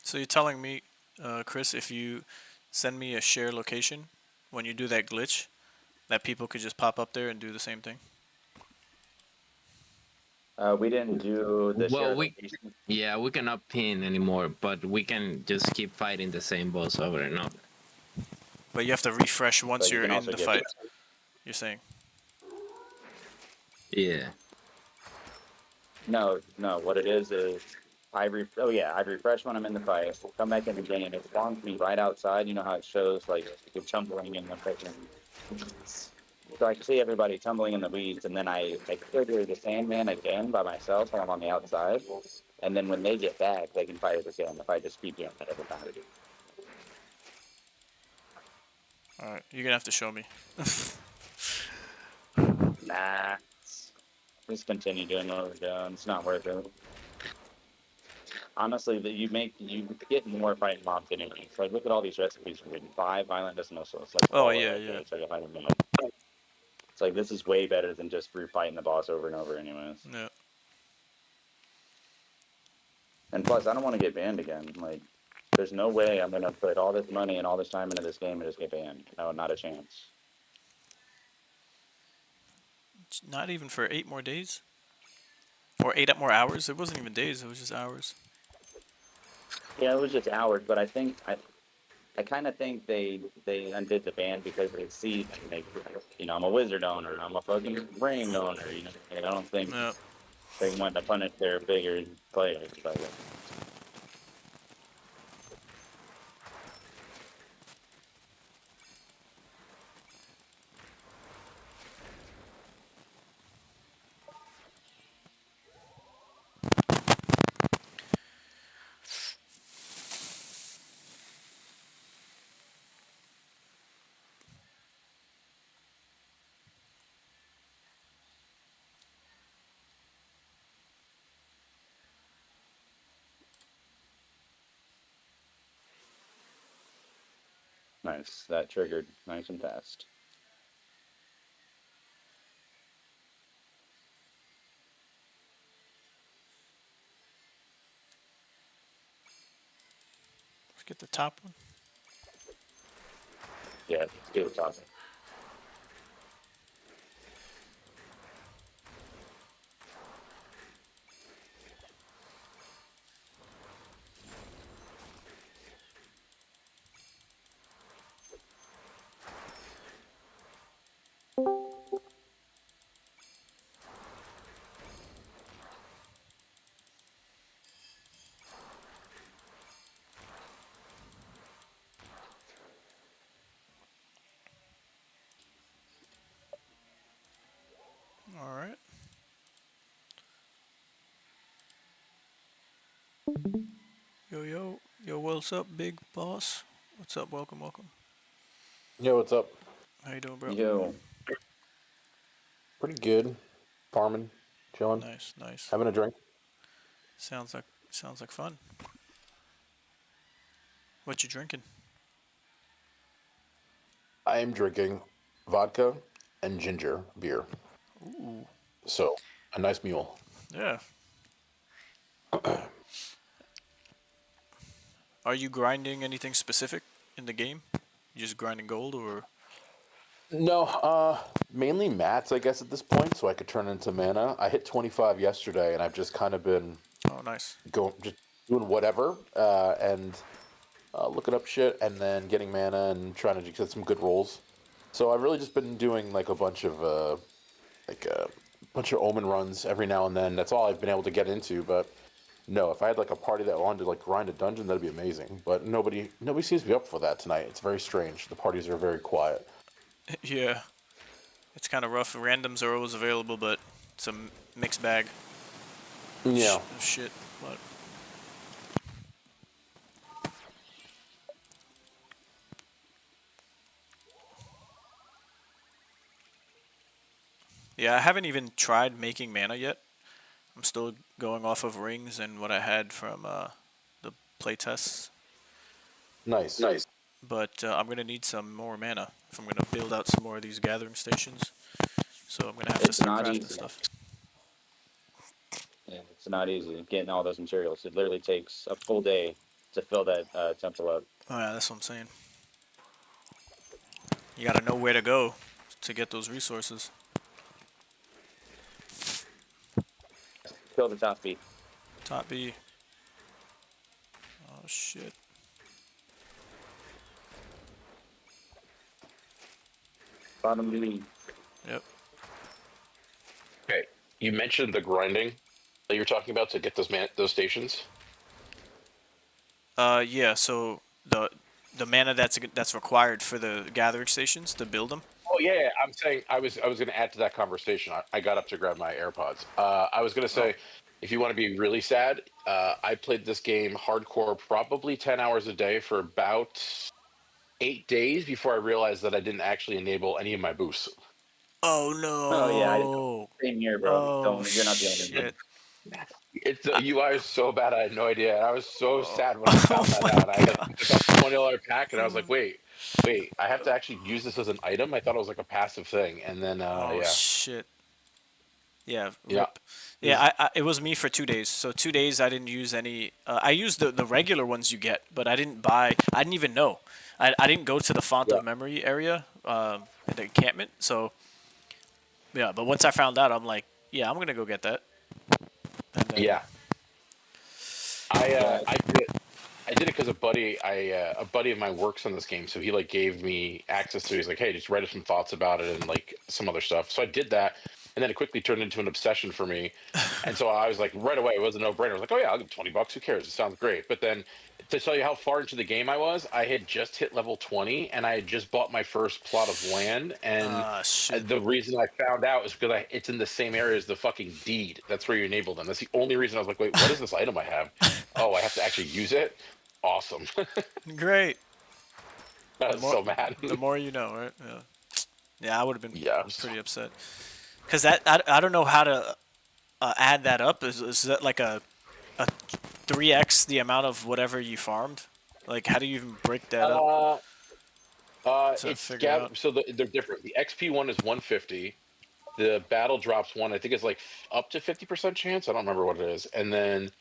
Speaker 1: So you're telling me, Chris, if you send me a share location when you do that glitch, that people could just pop up there and do the same thing?
Speaker 2: We didn't do the
Speaker 4: Well,
Speaker 2: shared
Speaker 4: we
Speaker 2: location.
Speaker 4: yeah, we cannot pin anymore, but we can just keep fighting the same boss over and over.
Speaker 1: But you have to refresh once
Speaker 2: But you
Speaker 1: you're
Speaker 2: can
Speaker 1: in
Speaker 2: also
Speaker 1: the
Speaker 2: get
Speaker 1: fight. You're saying?
Speaker 4: Yeah.
Speaker 2: no. What it is I refresh when I'm in the fight. Come back in the game. It spawns me right outside. You know how it shows like you're tumbling in the freaking. So I can see everybody tumbling in the weeds, and then I trigger the Sandman again by myself when I'm on the outside. And then when they get back, they can fight it again. If I just keep doing that every time.
Speaker 1: All right, you're gonna have to show me.
Speaker 2: Nah. Just continue doing what we're doing. It's not worth it. Honestly, that you get more fighting mobs than anything. So like, look at all these recipes we're reading. 5 violent dismissal. It's like
Speaker 1: Oh
Speaker 2: all
Speaker 1: yeah,
Speaker 2: right there.
Speaker 1: yeah,
Speaker 2: It's like a fighting mob. It's like this is way better than just through fighting the boss over and over, anyways.
Speaker 1: yeah.
Speaker 2: And plus, I don't want to get banned again. Like, there's no way I'm gonna put all this money and all this time into this game and just get banned. No, not a chance.
Speaker 1: It's not even for 8 more days, or 8 more hours. It wasn't even days. It was just hours.
Speaker 2: Yeah, it was just hours, but I kind of think they undid the ban because they see, like, I'm a wizard owner, I'm a fucking brain owner, and I don't think
Speaker 1: Yeah.
Speaker 2: they want to punish their bigger players. But nice, that triggered nice and fast.
Speaker 1: Let's get the top one.
Speaker 2: Yeah, let's do it, awesome.
Speaker 1: All right. Yo, what's up, big boss? What's up? Welcome, welcome.
Speaker 6: Yo, what's up?
Speaker 1: How you doing, bro?
Speaker 2: Yo,
Speaker 6: Pretty good. Farming, chilling,
Speaker 1: Nice, nice.
Speaker 6: having a drink.
Speaker 1: Sounds like fun. What you drinking?
Speaker 6: I am drinking vodka and ginger beer.
Speaker 1: Ooh,
Speaker 6: So, a nice mule.
Speaker 1: yeah. Are you grinding anything specific in the game? You just grinding gold, or?
Speaker 6: No, mainly mats, I guess, at this point, so I could turn into mana. I hit 25 yesterday, and I've just kind of been
Speaker 1: Oh, nice.
Speaker 6: just doing whatever, and looking up shit, and then getting mana and trying to get some good rolls. So I've really just been doing like a bunch of omen runs every now and then. That's all I've been able to get into. But no, if I had like a party that wanted to like grind a dungeon, that'd be amazing. But nobody seems to be up for that tonight. It's very strange. The parties are very quiet.
Speaker 1: Yeah, it's kind of rough. Randoms are always available, but it's a mixed bag.
Speaker 6: Yeah.
Speaker 1: Of shit. But yeah, I haven't even tried making mana yet. I'm still going off of rings and what I had from the playtests.
Speaker 6: Nice.
Speaker 1: But I'm gonna need some more mana if I'm gonna build out some more of these gathering stations. So I'm gonna have to
Speaker 2: it's
Speaker 1: start
Speaker 2: not
Speaker 1: crafting
Speaker 2: easy.
Speaker 1: stuff.
Speaker 2: Yeah, it's not easy getting all those materials. It literally takes a full day to fill that temple up.
Speaker 1: Oh yeah, that's what I'm saying. You gotta know where to go to get those resources.
Speaker 2: Kill the top B.
Speaker 1: Top B. Oh shit.
Speaker 2: Bottom B.
Speaker 1: Yep.
Speaker 6: Okay, you mentioned the grinding that you're talking about to get those stations.
Speaker 1: Yeah. So the mana that's required for the gathering stations to build them.
Speaker 6: Oh yeah, I'm saying I was going to add to that conversation. I got up to grab my AirPods. I was going to say, if you want to be really sad, I played this game hardcore, probably 10 hours a day for about 8 days before I realized that I didn't actually enable any of my boosts.
Speaker 1: Oh no.
Speaker 2: Oh yeah, same here, bro.
Speaker 1: Oh
Speaker 2: You're not the only one.
Speaker 1: shit.
Speaker 6: The UI is so bad, I had no idea. And I was so sad when I
Speaker 1: Oh
Speaker 6: found that
Speaker 1: my
Speaker 6: out. I
Speaker 1: God.
Speaker 6: got the $20 pack, and I was like, wait, I have to actually use this as an item? I thought it was like a passive thing. And then,
Speaker 1: Oh
Speaker 6: yeah.
Speaker 1: shit. Yeah.
Speaker 6: Yeah.
Speaker 1: Rip. Yeah. It was me for 2 days. So 2 days I didn't use any. I used the regular ones you get, but I didn't buy. I didn't even know. I didn't go to the font of memory area, in the encampment. So yeah. But once I found out, I'm like, yeah, I'm gonna go get that. And then,
Speaker 6: Yeah. I did it because a buddy of mine works on this game, so he like gave me access to. He's like, hey, just write us some thoughts about it and like some other stuff. So I did that, and then it quickly turned into an obsession for me. And so I was like, right away, it was a no-brainer. I was like, oh yeah, I'll give $20. Who cares? It sounds great. But then to tell you how far into the game I had just hit level 20, and I had just bought my first plot of land. And
Speaker 1: shit.
Speaker 6: the reason I found out is because it's in the same area as the fucking deed. That's where you enable them. That's the only reason I was like, wait, what is this item I have? Oh, I have to actually use it? Awesome.
Speaker 1: Great.
Speaker 6: I was so mad.
Speaker 1: The more you know, right? Yeah. Yeah, I would have been
Speaker 6: Yes.
Speaker 1: pretty upset. Because I don't know how to add that up. Is that like a 3x the amount of whatever you farmed? Like, how do you even break that up?
Speaker 6: So they're different. The XP one is 150. The battle drops one, I think it's like up to 50% chance. I don't remember what it is. And then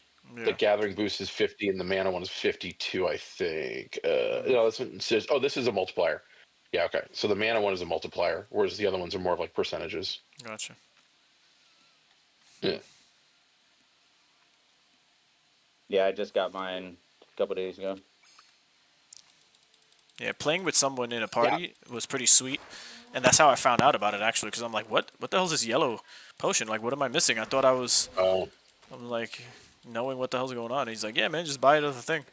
Speaker 6: the gathering boost is 50, and the mana one is 52, I think. No, this one says, this is a multiplier. Yeah, okay. So the mana one is a multiplier, whereas the other ones are more of like percentages.
Speaker 1: Gotcha.
Speaker 6: Yeah.
Speaker 2: Yeah, I just got mine a couple days ago.
Speaker 1: Yeah, playing with someone in a party was pretty sweet, and that's how I found out about it actually. Because I'm like, what the hell is this yellow potion? Like, what am I missing? I thought I was. I'm like, knowing what the hell's going on. And he's like, yeah, man, just buy it as a thing.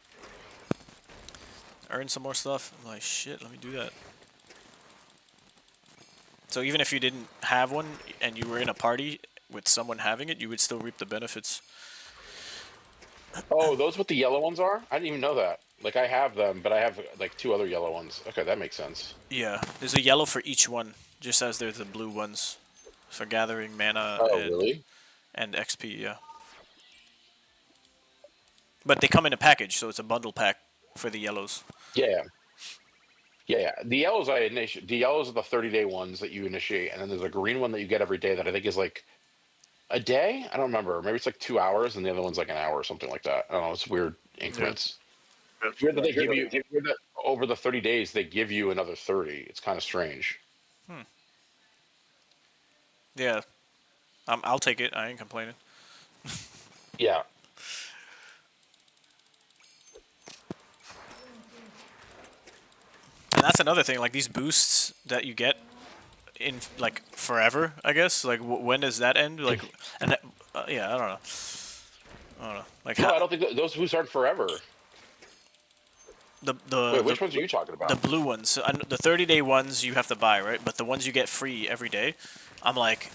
Speaker 1: Earn some more stuff. I'm like, shit, let me do that. So even if you didn't have one and you were in a party with someone having it, you would still reap the benefits.
Speaker 6: Oh, those what the yellow ones are? I didn't even know that. Like, I have them, but I have like 2 other yellow ones. Okay, that makes sense.
Speaker 1: Yeah, there's a yellow for each one, just as there's the blue ones for gathering mana and XP, yeah. But they come in a package, so it's a bundle pack for the yellows.
Speaker 6: Yeah. The yellows the yellows are the 30-day ones that you initiate, and then there's a green one that you get every day that I think is like a day. I don't remember. Maybe it's like 2 hours, and the other one's like an hour or something like that. I don't know. It's weird increments. Yeah. It's weird that they give you that over the 30 days they give you another 30. It's kind of strange.
Speaker 1: Yeah, I'll take it. I ain't complaining.
Speaker 6: Yeah.
Speaker 1: And that's another thing, like these boosts that you get in like forever, I guess. Like when does that end? Like, and that, yeah, I don't know. Like,
Speaker 6: no, I don't think those boosts aren't forever. Wait, which ones are you talking about?
Speaker 1: The blue ones. So, the 30-day ones you have to buy, right? But the ones you get free every day, I'm like,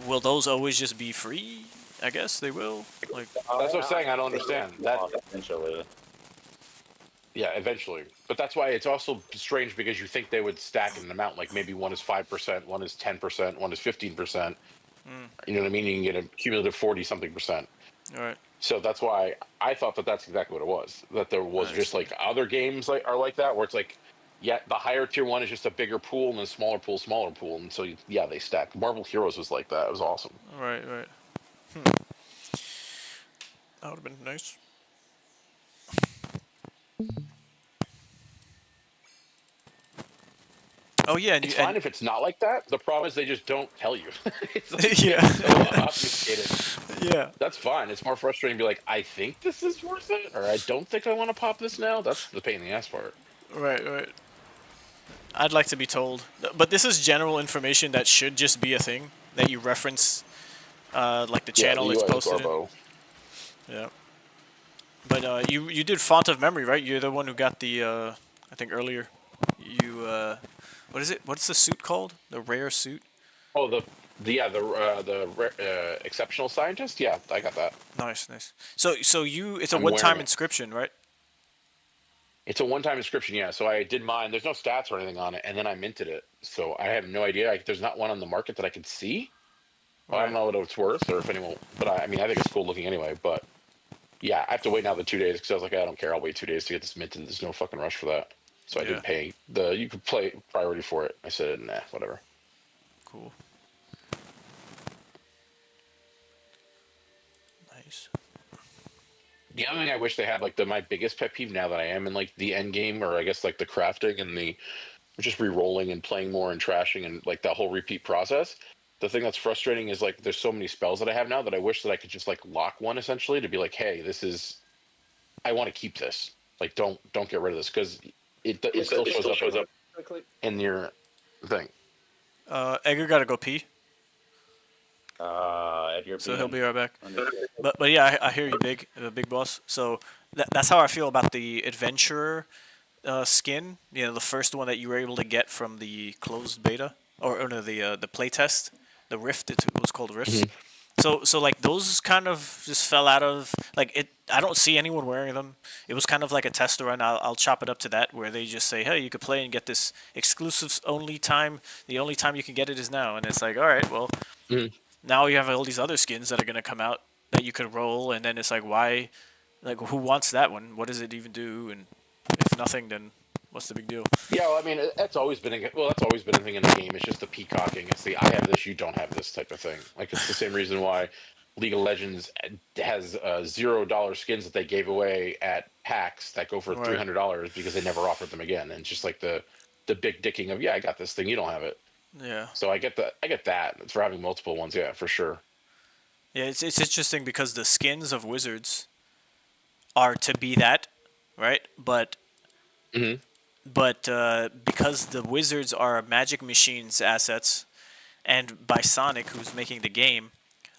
Speaker 1: will those always just be free? I guess they will. Like,
Speaker 6: that's what I'm saying. I don't understand that.
Speaker 2: Eventually.
Speaker 6: Yeah, eventually. But that's why it's also strange because you think they would stack in an amount. Like maybe one is 5%, one is 10%, one is 15%. You know what I mean? You can get a cumulative 40-something%.
Speaker 1: All right.
Speaker 6: So that's why I thought that that's exactly what it was. That there was just like other games are like that, where it's like, yeah, the higher tier one is just a bigger pool and a smaller pool. And so, yeah, they stack. Marvel Heroes was like that. It was awesome.
Speaker 1: Right. That would have been nice. Oh yeah, and
Speaker 6: it's fine if it's not like that. The problem is they just don't tell you.
Speaker 1: Yeah.
Speaker 6: So obfuscated.
Speaker 1: Yeah.
Speaker 6: That's fine. It's more frustrating to be like, I think this is worth it, or I don't think I want to pop this now. That's the pain in the ass part.
Speaker 1: Right, right. I'd like to be told. But this is general information that should just be a thing that you reference, like the
Speaker 6: Yeah,
Speaker 1: channel
Speaker 6: the
Speaker 1: it's
Speaker 6: UI is
Speaker 1: posted in.
Speaker 6: Garbo.
Speaker 1: Yeah. But you did font of memory, right? You're the one who got the, I think earlier, you, what is it? What's the suit called? The rare suit?
Speaker 6: Oh, the exceptional scientist. Yeah, I got that.
Speaker 1: Nice, nice. So it's a
Speaker 6: I'm
Speaker 1: one-time
Speaker 6: wearing it.
Speaker 1: inscription, right?
Speaker 6: It's a one-time inscription, yeah. So I did mine. There's no stats or anything on it, and then I minted it. So I have no idea. There's not one on the market that I can see. Well, I don't know what it's worth or if anyone. But I mean, I think it's cool looking anyway. But yeah, I have to wait now the 2 days because I was like, I don't care. I'll wait 2 days to get this minted. There's no fucking rush for that. So I didn't pay you could play priority for it. I said, nah, whatever.
Speaker 1: Cool. Nice.
Speaker 6: The other thing I wish they had, like my biggest pet peeve now that I am in like the end game, or I guess like the crafting and the just re-rolling and playing more and trashing and like that whole repeat process. The thing that's frustrating is like there's so many spells that I have now that I wish that I could just like lock one essentially to be like, hey, I want to keep this. Like don't get rid of this because it still shows up in your thing.
Speaker 1: Edgar gotta go pee,
Speaker 2: Edgar.
Speaker 1: so he'll be right back. But yeah, I hear you, big boss. So that's how I feel about the adventurer skin. You know, the first one that you were able to get from the closed beta, or no, the playtest, the Rift. It was called Rifts. So like those kind of just fell out of like it. I don't see anyone wearing them. It was kind of like a tester run. I'll chop it up to that where they just say, hey, you could play and get this exclusive only time. The only time you can get it is now, and it's like, all right, well, now you have all these other skins that are gonna come out that you could roll, and then it's like, why? Like, who wants that one? What does it even do? And if nothing, then what's the big deal?
Speaker 6: Yeah, well, I mean, that's always been a thing in the game. It's just the peacocking. It's the I have this, you don't have this type of thing. Like it's the same reason why League of Legends has $0 skins that they gave away at PAX that go for $300 because they never offered them again. And it's just like the big dicking of I got this thing, you don't have it.
Speaker 1: Yeah.
Speaker 6: So I get that for having multiple ones. Yeah, for sure.
Speaker 1: Yeah, it's interesting because the skins of wizards are to be that, right? But because the wizards are Magic Machines assets, and by Sonic, who's making the game,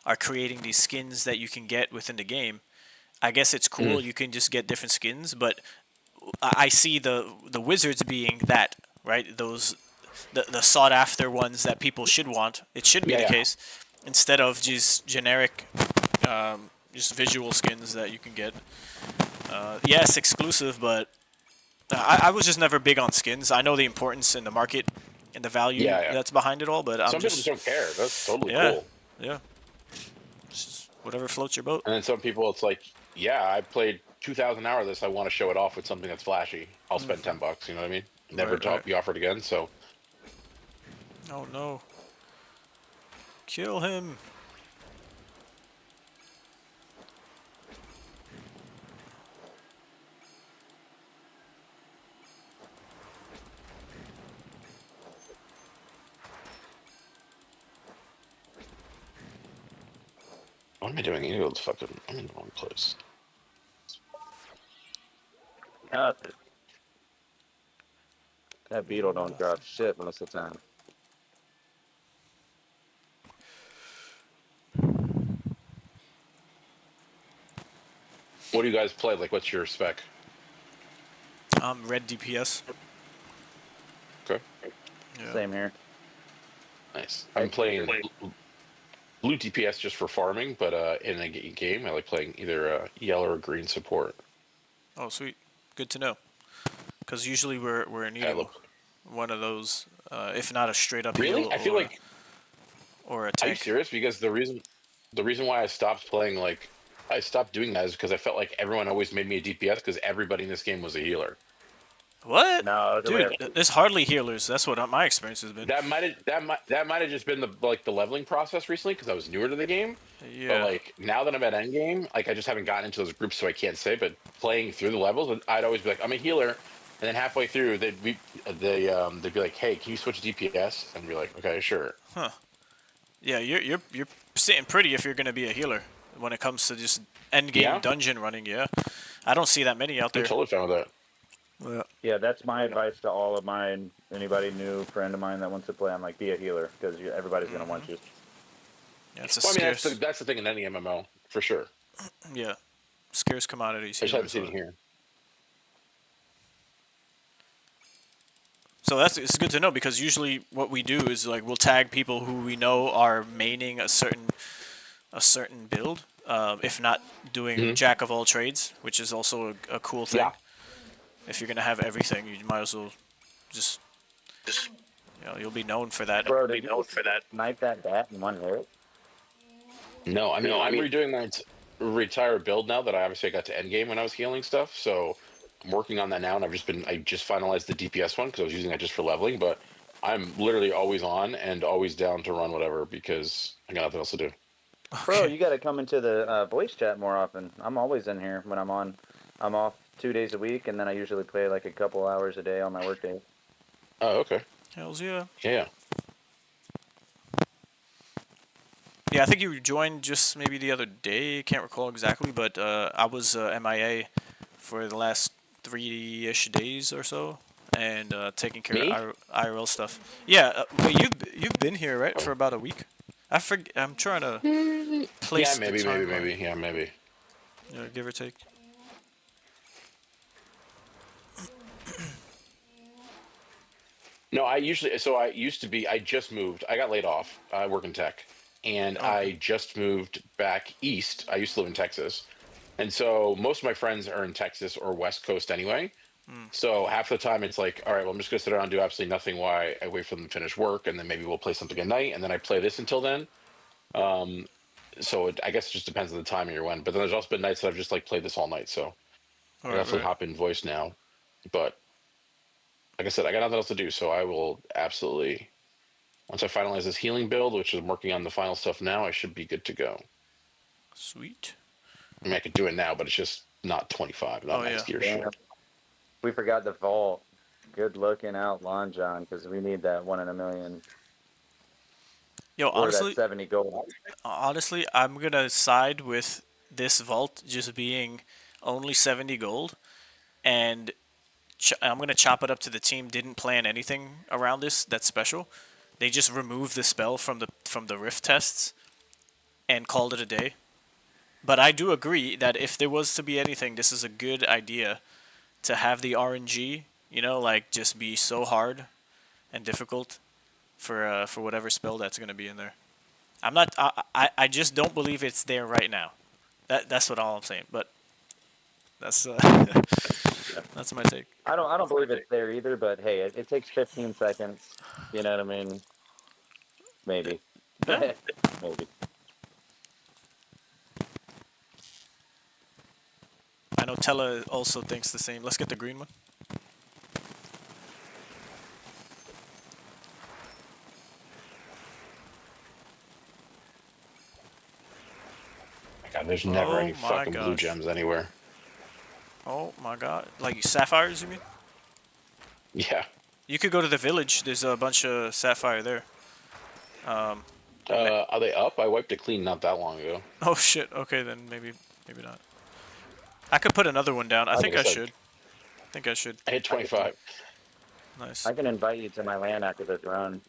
Speaker 1: are creating these skins that you can get within the game, I guess it's cool. You can just get different skins, but I see the wizards being that, right? Those the sought after ones that people should want. It should be the case, instead of just generic, just visual skins that you can get. Yes, exclusive, but I was just never big on skins. I know the importance in the market and the value that's behind it all, but
Speaker 6: some people just don't care. That's totally cool.
Speaker 1: Yeah. Just whatever floats your boat.
Speaker 6: And then some people, it's like, I played 2,000 hours of this. I want to show it off with something that's flashy. I'll spend $10. You know what I mean? Never be offered again. So.
Speaker 1: Oh no! Kill him!
Speaker 6: What am I doing? I'm in the wrong place.
Speaker 2: That beetle don't drop shit most of the time.
Speaker 6: What do you guys play? Like, what's your spec?
Speaker 1: Red DPS.
Speaker 6: Okay.
Speaker 1: Yeah.
Speaker 2: Same here.
Speaker 6: Nice. I'm playing blue DPS just for farming, but in a game, I like playing either yellow or green support.
Speaker 1: Oh, sweet. Good to know. Because usually we're in either one of those, if not a straight up
Speaker 6: Really?
Speaker 1: heal
Speaker 6: I feel like.
Speaker 1: Or a
Speaker 6: Are you
Speaker 1: tank.
Speaker 6: serious? Because the reason why I stopped playing, like, I stopped doing that is because I felt like everyone always made me a DPS because everybody in this game was a healer.
Speaker 1: What?
Speaker 2: No,
Speaker 1: dude, there's hardly healers. That's what my experience has been.
Speaker 6: That might have just been the leveling process recently because I was newer to the game.
Speaker 1: Yeah.
Speaker 6: But like now that I'm at endgame, like I just haven't gotten into those groups, so I can't say. But playing through the levels, I'd always be like, I'm a healer, and then halfway through, they'd be like, hey, can you switch DPS? And be like, okay, sure.
Speaker 1: Huh. Yeah, you're sitting pretty if you're gonna be a healer. when it comes to just end game
Speaker 6: Yeah?
Speaker 1: dungeon running. Yeah, I don't see that many out
Speaker 6: I'm
Speaker 1: there.
Speaker 6: totally fine with that.
Speaker 2: Yeah, that's my advice to all of mine. Anybody new, friend of mine that wants to play, I'm like, be a healer because everybody's gonna want you.
Speaker 1: Yeah, it's a
Speaker 6: Well, I mean,
Speaker 1: scarce.
Speaker 6: that's the thing in any MMO for sure.
Speaker 1: Yeah, scarce commodities
Speaker 6: I just haven't
Speaker 1: healer.
Speaker 6: seen it here.
Speaker 1: So it's good to know because usually what we do is like we'll tag people who we know are maining a certain build, if not doing jack of all trades, which is also a cool thing.
Speaker 6: Yeah.
Speaker 1: If you're gonna have everything, you might as well just you'll be known for that.
Speaker 2: Bro, did you snipe that bat in one hit?
Speaker 6: No, I mean, I'm redoing my retire build now that I obviously got to endgame when I was healing stuff. So I'm working on that now, and I just finalized the DPS one because I was using that just for leveling. But I'm literally always on and always down to run whatever because I got nothing else to do.
Speaker 2: Bro, you got to come into the voice chat more often. I'm always in here when I'm on. I'm off 2 days a week, and then I usually play like a couple hours a day on my work day.
Speaker 6: Oh, okay.
Speaker 1: Hells yeah.
Speaker 6: Yeah.
Speaker 1: Yeah, I think you joined just maybe the other day. Can't recall exactly, but I was MIA for the last 3-ish days or so, and taking care of IRL stuff. Yeah, but you've been here right for about a week. I'm trying to place.
Speaker 6: Yeah, maybe.
Speaker 1: Yeah, give or take.
Speaker 6: No, I just moved. I got laid off. I work in tech. And I just moved back east. I used to live in Texas. And so most of my friends are in Texas or West Coast anyway. So half the time it's like, all right, well, I'm just going to sit around and do absolutely nothing while I wait for them to finish work. And then maybe we'll play something at night. And then I play this until then. So I guess it just depends on the time of your when. But then there's also been nights that I've just like played this all night. So I definitely hop in voice now. But like I said, I got nothing else to do. So I will absolutely... Once I finalize this healing build, which I'm working on the final stuff now, I should be good to go.
Speaker 1: Sweet.
Speaker 6: I mean, I could do it now, but it's just not 25, not next year.
Speaker 2: Yeah. We forgot the vault. Good looking out, Lon John, because we need that 1 in a million.
Speaker 1: Yo, honestly,
Speaker 2: that 70 gold.
Speaker 1: Honestly, I'm gonna side with this vault just being only 70 gold, and I'm gonna chop it up to the team. Didn't plan anything around this that's special. They just removed the spell from the rift tests and called it a day. But I do agree that if there was to be anything, this is a good idea to have the RNG, like just be so hard and difficult for whatever spell that's going to be in there. I just don't believe it's there right now. That's what all I'm saying. But that's that's my take.
Speaker 2: I don't believe it's there either, but hey, it takes 15 seconds. You know what I mean? Maybe.
Speaker 1: Yeah.
Speaker 2: Maybe.
Speaker 1: I know Tella also thinks the same. Let's get the green one.
Speaker 6: God, there's never any fucking blue gems anywhere.
Speaker 1: Oh my god. Like sapphires, you mean?
Speaker 6: Yeah.
Speaker 1: You could go to the village. There's a bunch of sapphire there.
Speaker 6: Are they up? I wiped it clean not that long ago.
Speaker 1: Oh shit. Okay, then maybe not. I could put another one down. I think I should.
Speaker 6: I hit 25.
Speaker 1: Nice.
Speaker 2: I can invite you to my land after this run.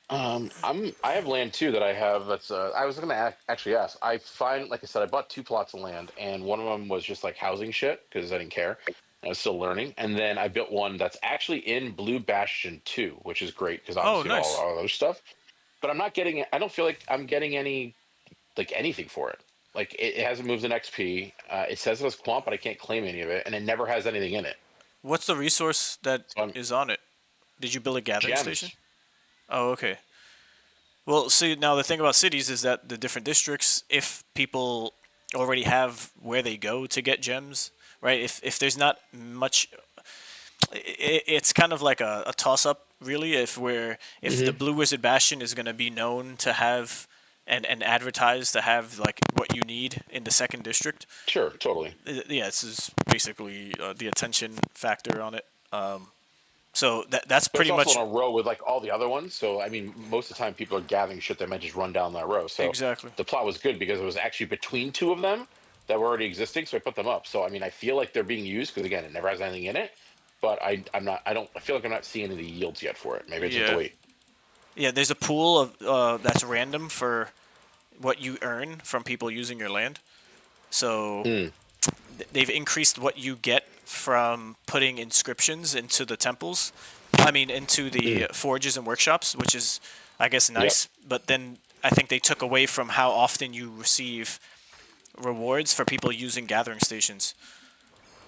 Speaker 6: I have land too that I have. That's I was gonna actually ask. Like I said, I bought 2 plots of land, and one of them was just like housing shit because I didn't care. I was still learning, and then I built one that's actually in Blue Bastion 2, which is great because obviously all other stuff. But I'm not getting. I don't feel like I'm getting anything for it. Like it hasn't moved an XP. It says it has Quant, but I can't claim any of it, and it never has anything in it.
Speaker 1: What's the resource that is on it? Did you build a gathering
Speaker 6: Gems.
Speaker 1: station? Oh, okay. Well, see, now the thing about cities is that the different districts, if people already have where they go to get gems, right? If there's not much, it's kind of like a toss-up, really. If the Blue Wiz Bastion is going to be known to have and advertised to have like what you need in the second district.
Speaker 6: Sure, totally.
Speaker 1: Yeah, this is basically the attention factor on it. So that's
Speaker 6: But it's
Speaker 1: pretty much
Speaker 6: also on a row with like all the other ones. So I mean, most of the time people are gathering shit that might just run down that row. So
Speaker 1: exactly.
Speaker 6: the plot was good because it was actually between two of them that were already existing. So I put them up. So I mean, I feel like they're being used because again, it never has anything in it. But I'm not. I feel like I'm not seeing any of the yields yet for it. Maybe I just have to wait.
Speaker 1: Yeah, there's a pool of that's random for what you earn from people using your land. So they've increased what you get from putting inscriptions into the temples. I mean, into the forges and workshops, which is, I guess, nice. But then I think they took away from how often you receive rewards for people using gathering stations.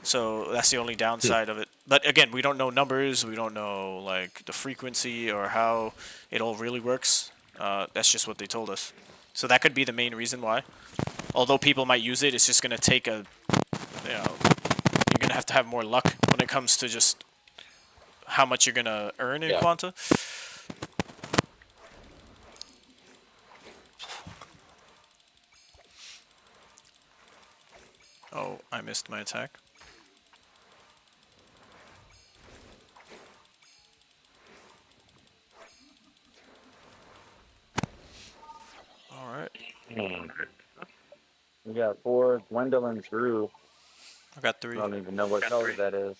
Speaker 1: So that's the only downside of it. But again, we don't know numbers. We don't know like the frequency or how it all really works. That's just what they told us. So that could be the main reason why. Although people might use it, it's just gonna take a, you're gonna have to have more luck when it comes to just how much you're gonna earn in Quanta. Oh, I missed my attack. All right.
Speaker 2: We got 4 Gwendolyn's Groove.
Speaker 1: I got 3.
Speaker 2: I don't even know what color that is.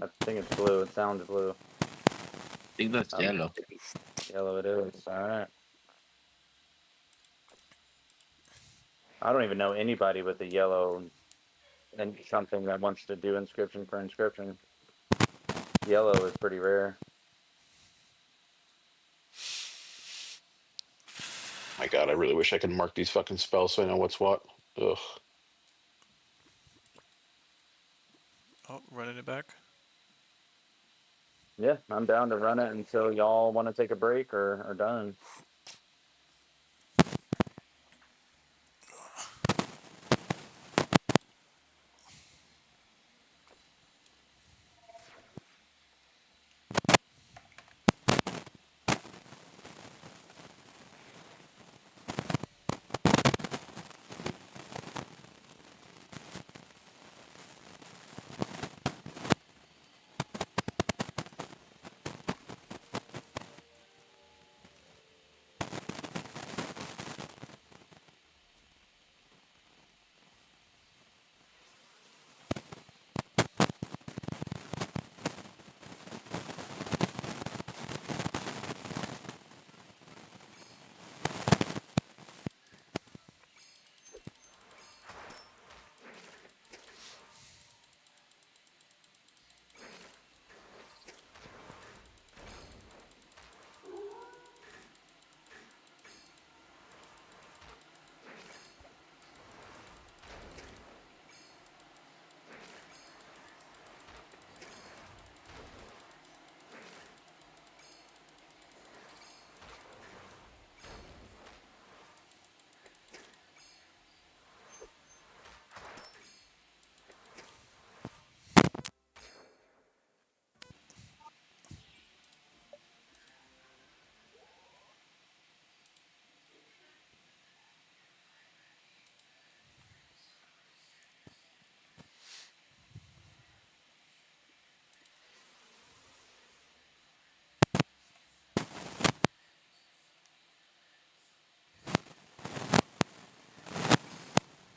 Speaker 2: I think it's blue. It sounds blue.
Speaker 4: I think that's yellow.
Speaker 2: Yellow it is. All right. I don't even know anybody with a yellow and something that wants to do inscription for inscription. Yellow is pretty rare.
Speaker 6: My God, I really wish I could mark these fucking spells so I know what's what. Ugh.
Speaker 1: Oh, running it back.
Speaker 2: Yeah, I'm down to run it until y'all want to take a break or are done.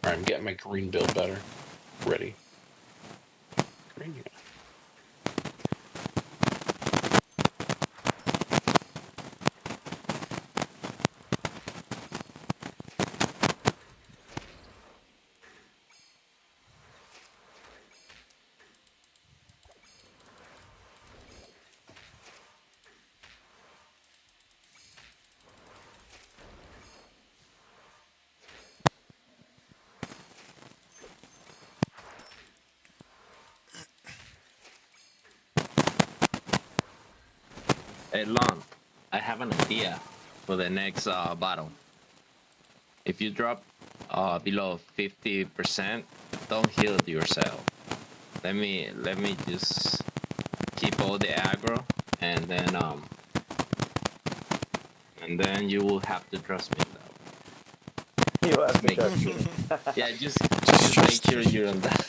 Speaker 6: All right, I'm getting my green build better. Ready. Green.
Speaker 4: Hey, Lon, I have an idea for the next battle. If you drop below 50%, don't heal yourself. Let me just keep all the aggro, and then you will have to trust me though.
Speaker 2: You have to
Speaker 4: Make-
Speaker 2: trust me.
Speaker 4: Yeah, just make sure you're on that.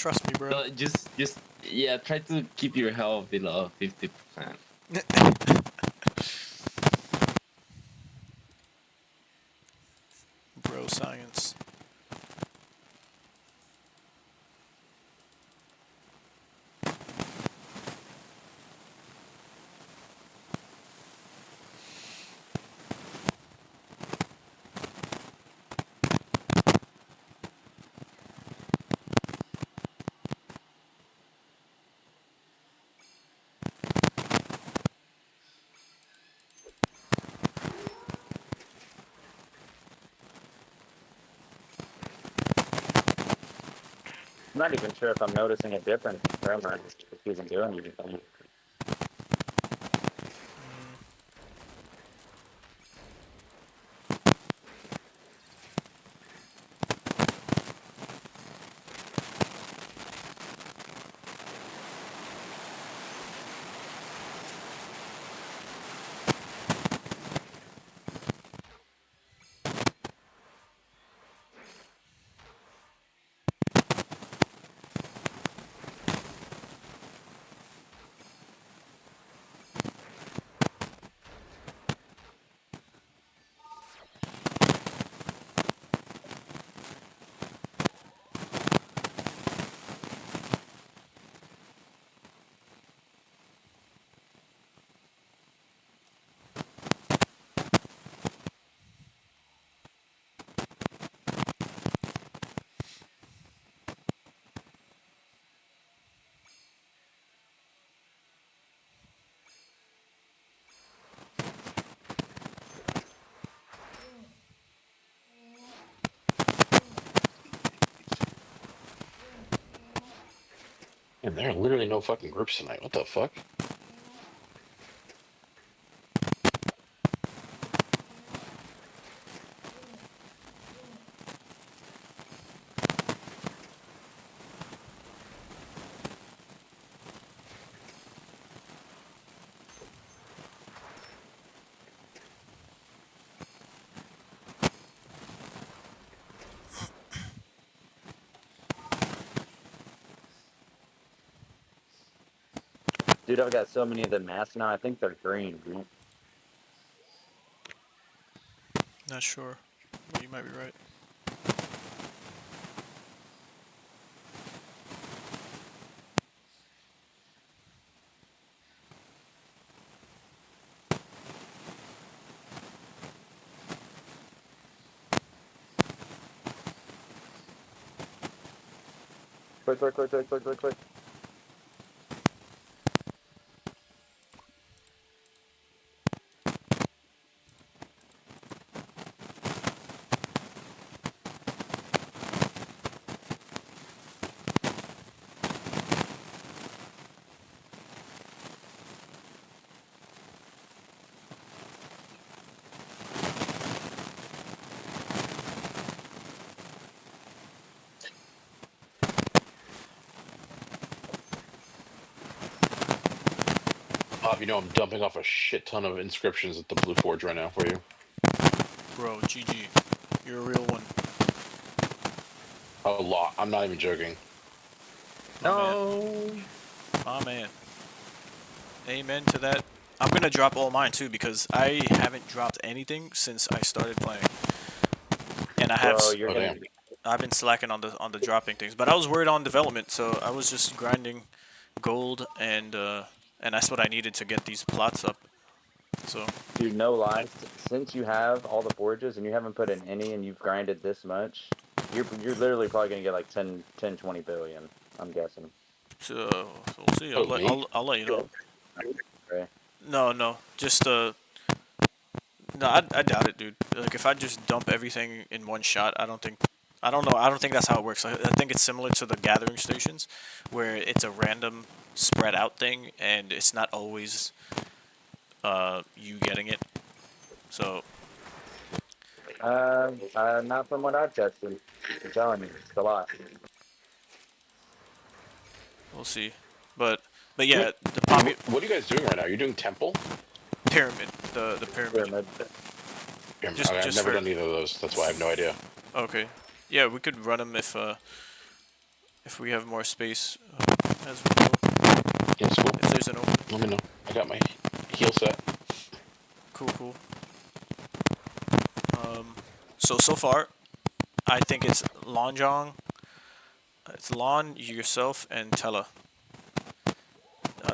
Speaker 1: Trust me, bro.
Speaker 4: So just yeah, try to keep your health below 50%.
Speaker 1: Bro science.
Speaker 2: I'm not even sure if I'm noticing a difference in Tremor if he's even doing anything.
Speaker 6: And there are literally no fucking groups tonight. What the fuck?
Speaker 2: Dude, I've got so many of the masks now. I think they're green. Dude.
Speaker 1: Not sure, but you might be right.
Speaker 2: Quick, quick, quick, quick, quick, quick, quick.
Speaker 6: Bob, you know I'm dumping off a shit ton of inscriptions at the Blue Forge right now for you.
Speaker 1: Bro, GG. You're a real one.
Speaker 6: A lot. I'm not even joking.
Speaker 1: My man. Amen to that. I'm gonna drop all mine too because I haven't dropped anything since I started playing, and I have
Speaker 2: Bro, you're
Speaker 6: Oh,
Speaker 2: gonna
Speaker 6: damn.
Speaker 2: be
Speaker 1: I've been slacking on the dropping things. But I was worried on development, so I was just grinding gold and that's what I needed to get these plots up. So
Speaker 2: dude, no lies. Since you have all the forges and you haven't put in any and you've grinded this much, you're literally probably gonna get like 10, 20 billion. I'm guessing.
Speaker 1: so we'll see.
Speaker 6: Oh, me?
Speaker 1: I'll let you know.
Speaker 2: Right.
Speaker 1: No, just no, I doubt it, dude. Like if I just dump everything in one shot, I don't think that's how it works. I think it's similar to the gathering stations, where it's a random spread out thing, and it's not always you getting it. So
Speaker 2: Not from what I've tested. I'm telling you, it's a lot.
Speaker 1: we'll see. But yeah,
Speaker 6: Wait,
Speaker 1: the poppy
Speaker 6: what are you guys doing right now? You're doing Temple?
Speaker 1: pyramid, the pyramid.
Speaker 2: Pyramid.
Speaker 1: Just-
Speaker 6: Okay, I've
Speaker 1: just
Speaker 6: never
Speaker 1: for-
Speaker 6: done either of those. That's why I have no idea.
Speaker 1: Okay, yeah, we could run them if if we have more space as we go.
Speaker 6: Yeah, it's cool.
Speaker 1: If there's an open.
Speaker 6: Let me know. I got my heal set.
Speaker 1: Cool. So far, I think it's Lonjong. It's Lon, yourself, and Tella.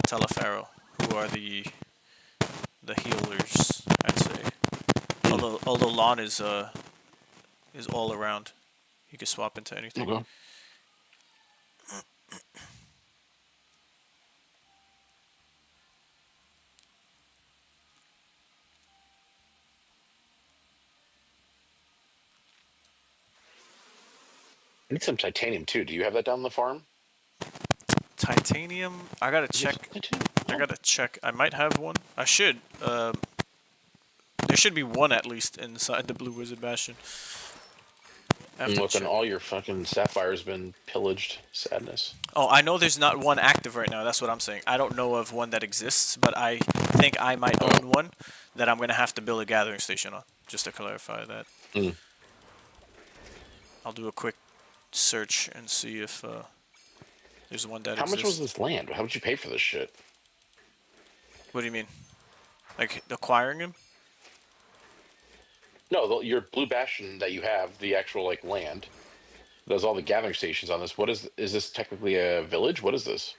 Speaker 1: Tella Pharaoh, who are the healers, I'd say. Although Lon is all around. You can swap into anything.
Speaker 6: Okay. I need some titanium too. Do you have that down the farm?
Speaker 1: Titanium? I gotta check. I might have one. I should. There should be one at least inside the Blue Wiz Bastion.
Speaker 6: Then all your fucking sapphires been pillaged. Sadness.
Speaker 1: Oh, I know there's not one active right now. That's what I'm saying. I don't know of one that exists, but I think I might own one that I'm gonna have to build a gathering station on. Just to clarify that. I'll do a quick search and see if there's one that exists.
Speaker 6: How much was this land? How would you pay for this shit?
Speaker 1: What do you mean? Like acquiring him?
Speaker 6: No, your Blue Bastion that you have, the actual like land. There's all the gathering stations on this. What is this technically a village? What is this?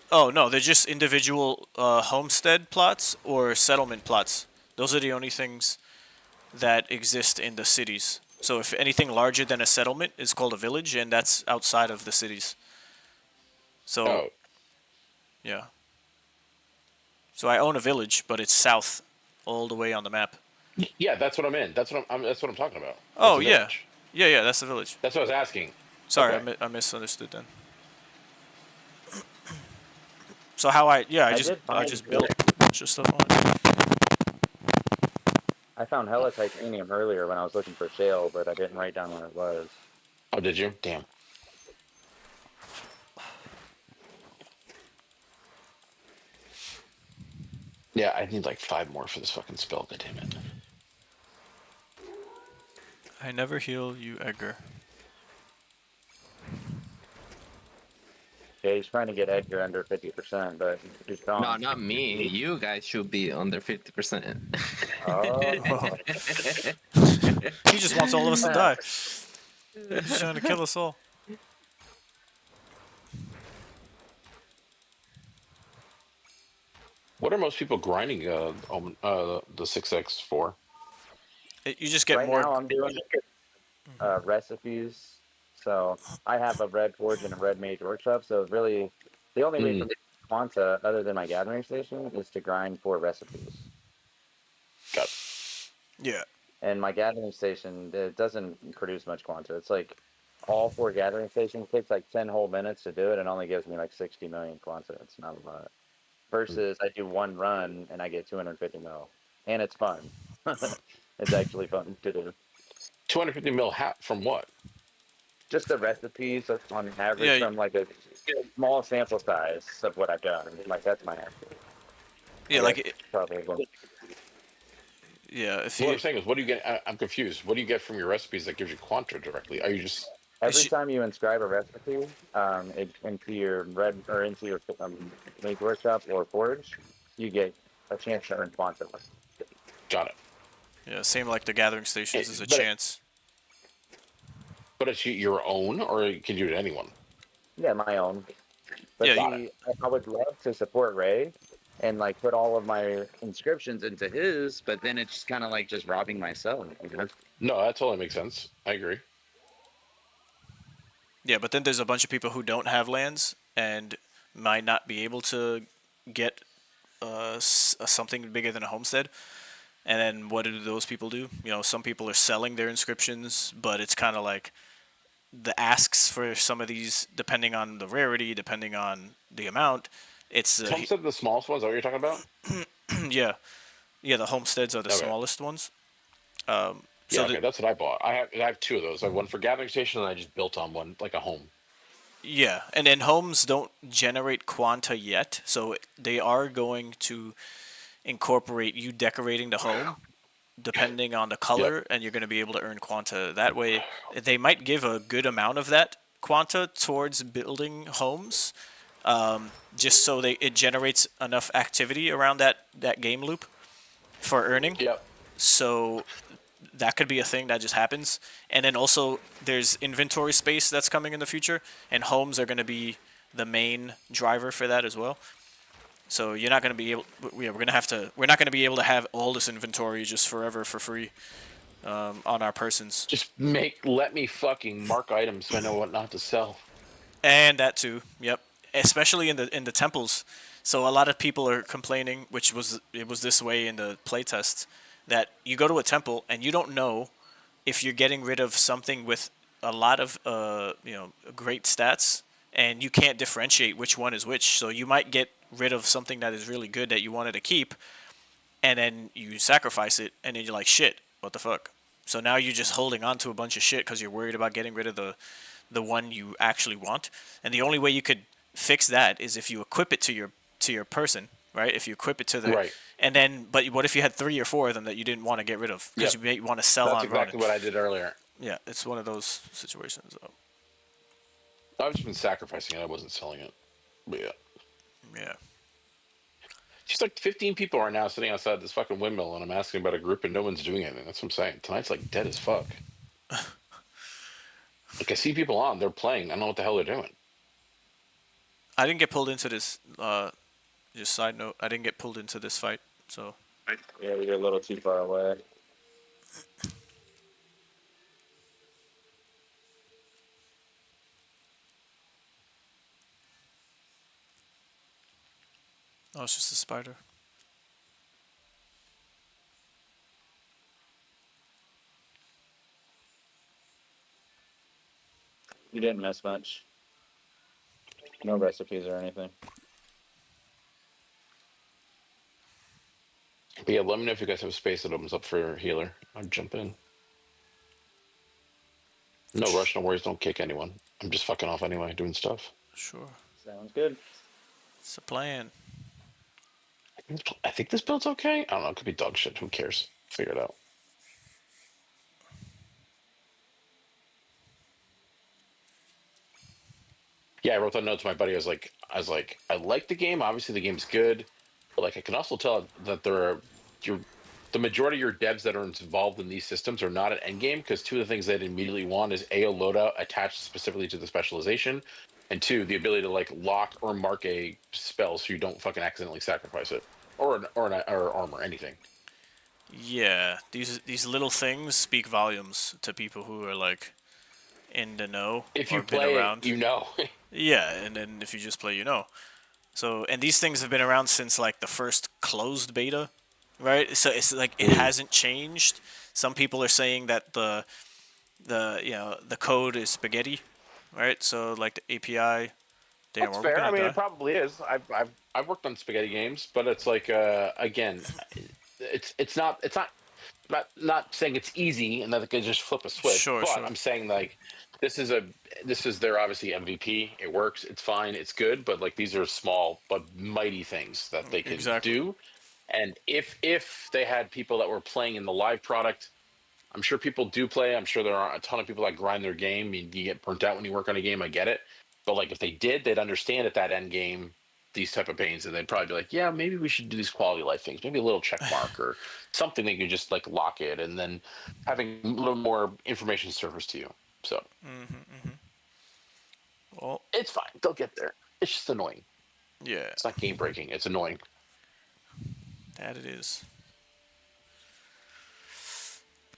Speaker 1: Oh no, they're just individual homestead plots or settlement plots. Those are the only things that exist in the cities. So if anything larger than a settlement is called a village, and that's outside of the cities. So, yeah. So I own a village, but it's south, all the way on the map.
Speaker 6: Yeah, that's what I'm in. That's what I'm talking about.
Speaker 1: Oh yeah, yeah, that's the village.
Speaker 6: That's what I was asking.
Speaker 1: Sorry,
Speaker 6: Okay.
Speaker 1: I misunderstood then. So how I just built a bunch of stuff on it.
Speaker 2: I found hella titanium earlier when I was looking for shale, but I didn't write down where it was.
Speaker 6: Oh, did you? Damn. Yeah, I need like 5 more for this fucking spell. God damn it.
Speaker 1: I never heal you, Edgar.
Speaker 2: Yeah, he's trying to get Edgar under 50%, but he's gone.
Speaker 4: No, not me. You guys should be under 50%.
Speaker 1: He just wants all of us to die. He's trying to kill us all.
Speaker 6: What are most people grinding the 6x for?
Speaker 1: You just get
Speaker 2: right
Speaker 1: more.
Speaker 2: now I'm doing recipes. So I have a red forge and a red Mage Workshop. So really, the only way for me to Quanta, other than my gathering station, is to grind for recipes.
Speaker 6: Got it.
Speaker 1: Yeah.
Speaker 2: And my gathering station, it doesn't produce much Quanta. It's like all 4 gathering stations takes like 10 whole minutes to do it, and only gives me like 60 million Quanta. It's not a lot. Versus I do 1 run and I get 250 mil, and it's fun. It's actually fun to do.
Speaker 6: 250 mil from what?
Speaker 2: Just the recipes on average from like a small sample size of what I've done. Like that's my average.
Speaker 1: Yeah, like
Speaker 2: probably.
Speaker 1: Yeah, if
Speaker 6: what I'm saying is, what do you get? I'm confused. What do you get from your recipes that gives you Quanta directly? Are you just
Speaker 2: every time you inscribe a recipe into your red or into your Mage Workshop or Forge, you get a chance to earn Quanta.
Speaker 6: Got it.
Speaker 1: Yeah, same like the gathering stations is a chance.
Speaker 6: But it's your own, or can you do it to anyone?
Speaker 2: Yeah, my own. But I would love to support Ray and like put all of my inscriptions into his, but then it's kind of like just robbing myself. You know?
Speaker 6: No, that totally makes sense. I agree.
Speaker 1: Yeah, but then there's a bunch of people who don't have lands and might not be able to get something bigger than a homestead. And then what do those people do? You know, some people are selling their inscriptions, but it's kind of like the asks for some of these, depending on the rarity, depending on the amount. It's
Speaker 6: Homestead, the smallest ones. Is that what you're talking about?
Speaker 1: yeah, the homesteads are the smallest ones.
Speaker 6: Yeah, okay, that's what I bought. I have 2 of those. I have one for gathering station, and I just built on one like a home.
Speaker 1: Yeah, and then homes don't generate Quanta yet, so they are going to incorporate you decorating the home depending on the color, and you're going to be able to earn Quanta that way. They might give a good amount of that quanta towards building homes, just so it generates enough activity around that game loop for earning.
Speaker 6: Yep.
Speaker 1: So that could be a thing that just happens. And then also there's inventory space that's coming in the future, and homes are going to be the main driver for that as well. So you're not going to be able. We're not going to be able to have all this inventory just forever for free on our persons.
Speaker 6: Just let me fucking mark items so I know what not to sell.
Speaker 1: And that too. Yep. Especially in the temples. So a lot of people are complaining, it was this way in the playtest, that you go to a temple and you don't know if you're getting rid of something with a lot of great stats, and you can't differentiate which one is which. So you might get rid of something that is really good that you wanted to keep, and then you sacrifice it, and then you're like, shit, what the fuck? So now you're just holding on to a bunch of shit because you're worried about getting rid of the one you actually want. And the only way you could fix that is if you equip it to your person, right? If you equip it to the
Speaker 6: right.
Speaker 1: And then, but what if you had 3 or 4 of them that you didn't want to get rid of because you may want to sell on
Speaker 6: That's exactly what I did earlier.
Speaker 1: Yeah, it's one of those situations.
Speaker 6: I've just been sacrificing it. I wasn't selling it. But yeah.
Speaker 1: Yeah.
Speaker 6: Just like 15 people are now sitting outside this fucking windmill, and I'm asking about a group, and no one's doing anything. That's what I'm saying. Tonight's like dead as fuck. Like, I see people on, they're playing. I don't know what the hell they're doing.
Speaker 1: I didn't get pulled into this. Just side note, I didn't get pulled into this fight, so.
Speaker 2: Yeah, you're a little too far away.
Speaker 1: Oh, it's just a spider.
Speaker 2: You didn't miss much. No recipes or anything.
Speaker 6: But yeah, let me know if you guys have space that opens up for healer. I'll jump in. No rush, no worries, don't kick anyone. I'm just fucking off anyway, doing stuff.
Speaker 1: Sure.
Speaker 2: Sounds good.
Speaker 1: It's a plan.
Speaker 6: I think this build's okay. I don't know, it could be dog shit. Who cares? Figure it out. Yeah, I wrote that note to my buddy. I was like, I like the game. Obviously, the game's good, but like, I can also tell that the majority of your devs that are involved in these systems are not at endgame, because 2 of the things they'd immediately want is a loadout attached specifically to the specialization, and 2, the ability to like lock or mark a spell so you don't fucking accidentally sacrifice it, or armor, anything.
Speaker 1: Yeah, these little things speak volumes to people who are like in the know.
Speaker 6: If you
Speaker 1: or been
Speaker 6: play
Speaker 1: around.
Speaker 6: it, you know.
Speaker 1: Yeah, and then if you just play, you know. So, and these things have been around since like the first closed beta, right? So it's like it hasn't changed. Some people are saying that the code is spaghetti, right? So like the API.
Speaker 6: That's fair. I mean, it probably is. I've worked on spaghetti games, but it's like again, it's not saying it's easy and that they can just flip a switch.
Speaker 1: Sure,
Speaker 6: but
Speaker 1: sure.
Speaker 6: I'm saying like this is their obviously MVP. It works. It's fine. It's good. But like, these are small but mighty things that they can do. And if they had people that were playing in the live product, I'm sure people do play. I'm sure there are a ton of people that grind their game. I mean, you get burnt out when you work on a game. I get it. But like, if they did, they'd understand at that end game these type of pains, and they'd probably be like, yeah, maybe we should do these quality of life things. Maybe a little check mark or something that you can just like lock it, and then having a little more information surface to you. So
Speaker 1: well,
Speaker 6: it's fine. They'll get there. It's just annoying.
Speaker 1: Yeah.
Speaker 6: It's not game breaking. It's annoying.
Speaker 1: That it is.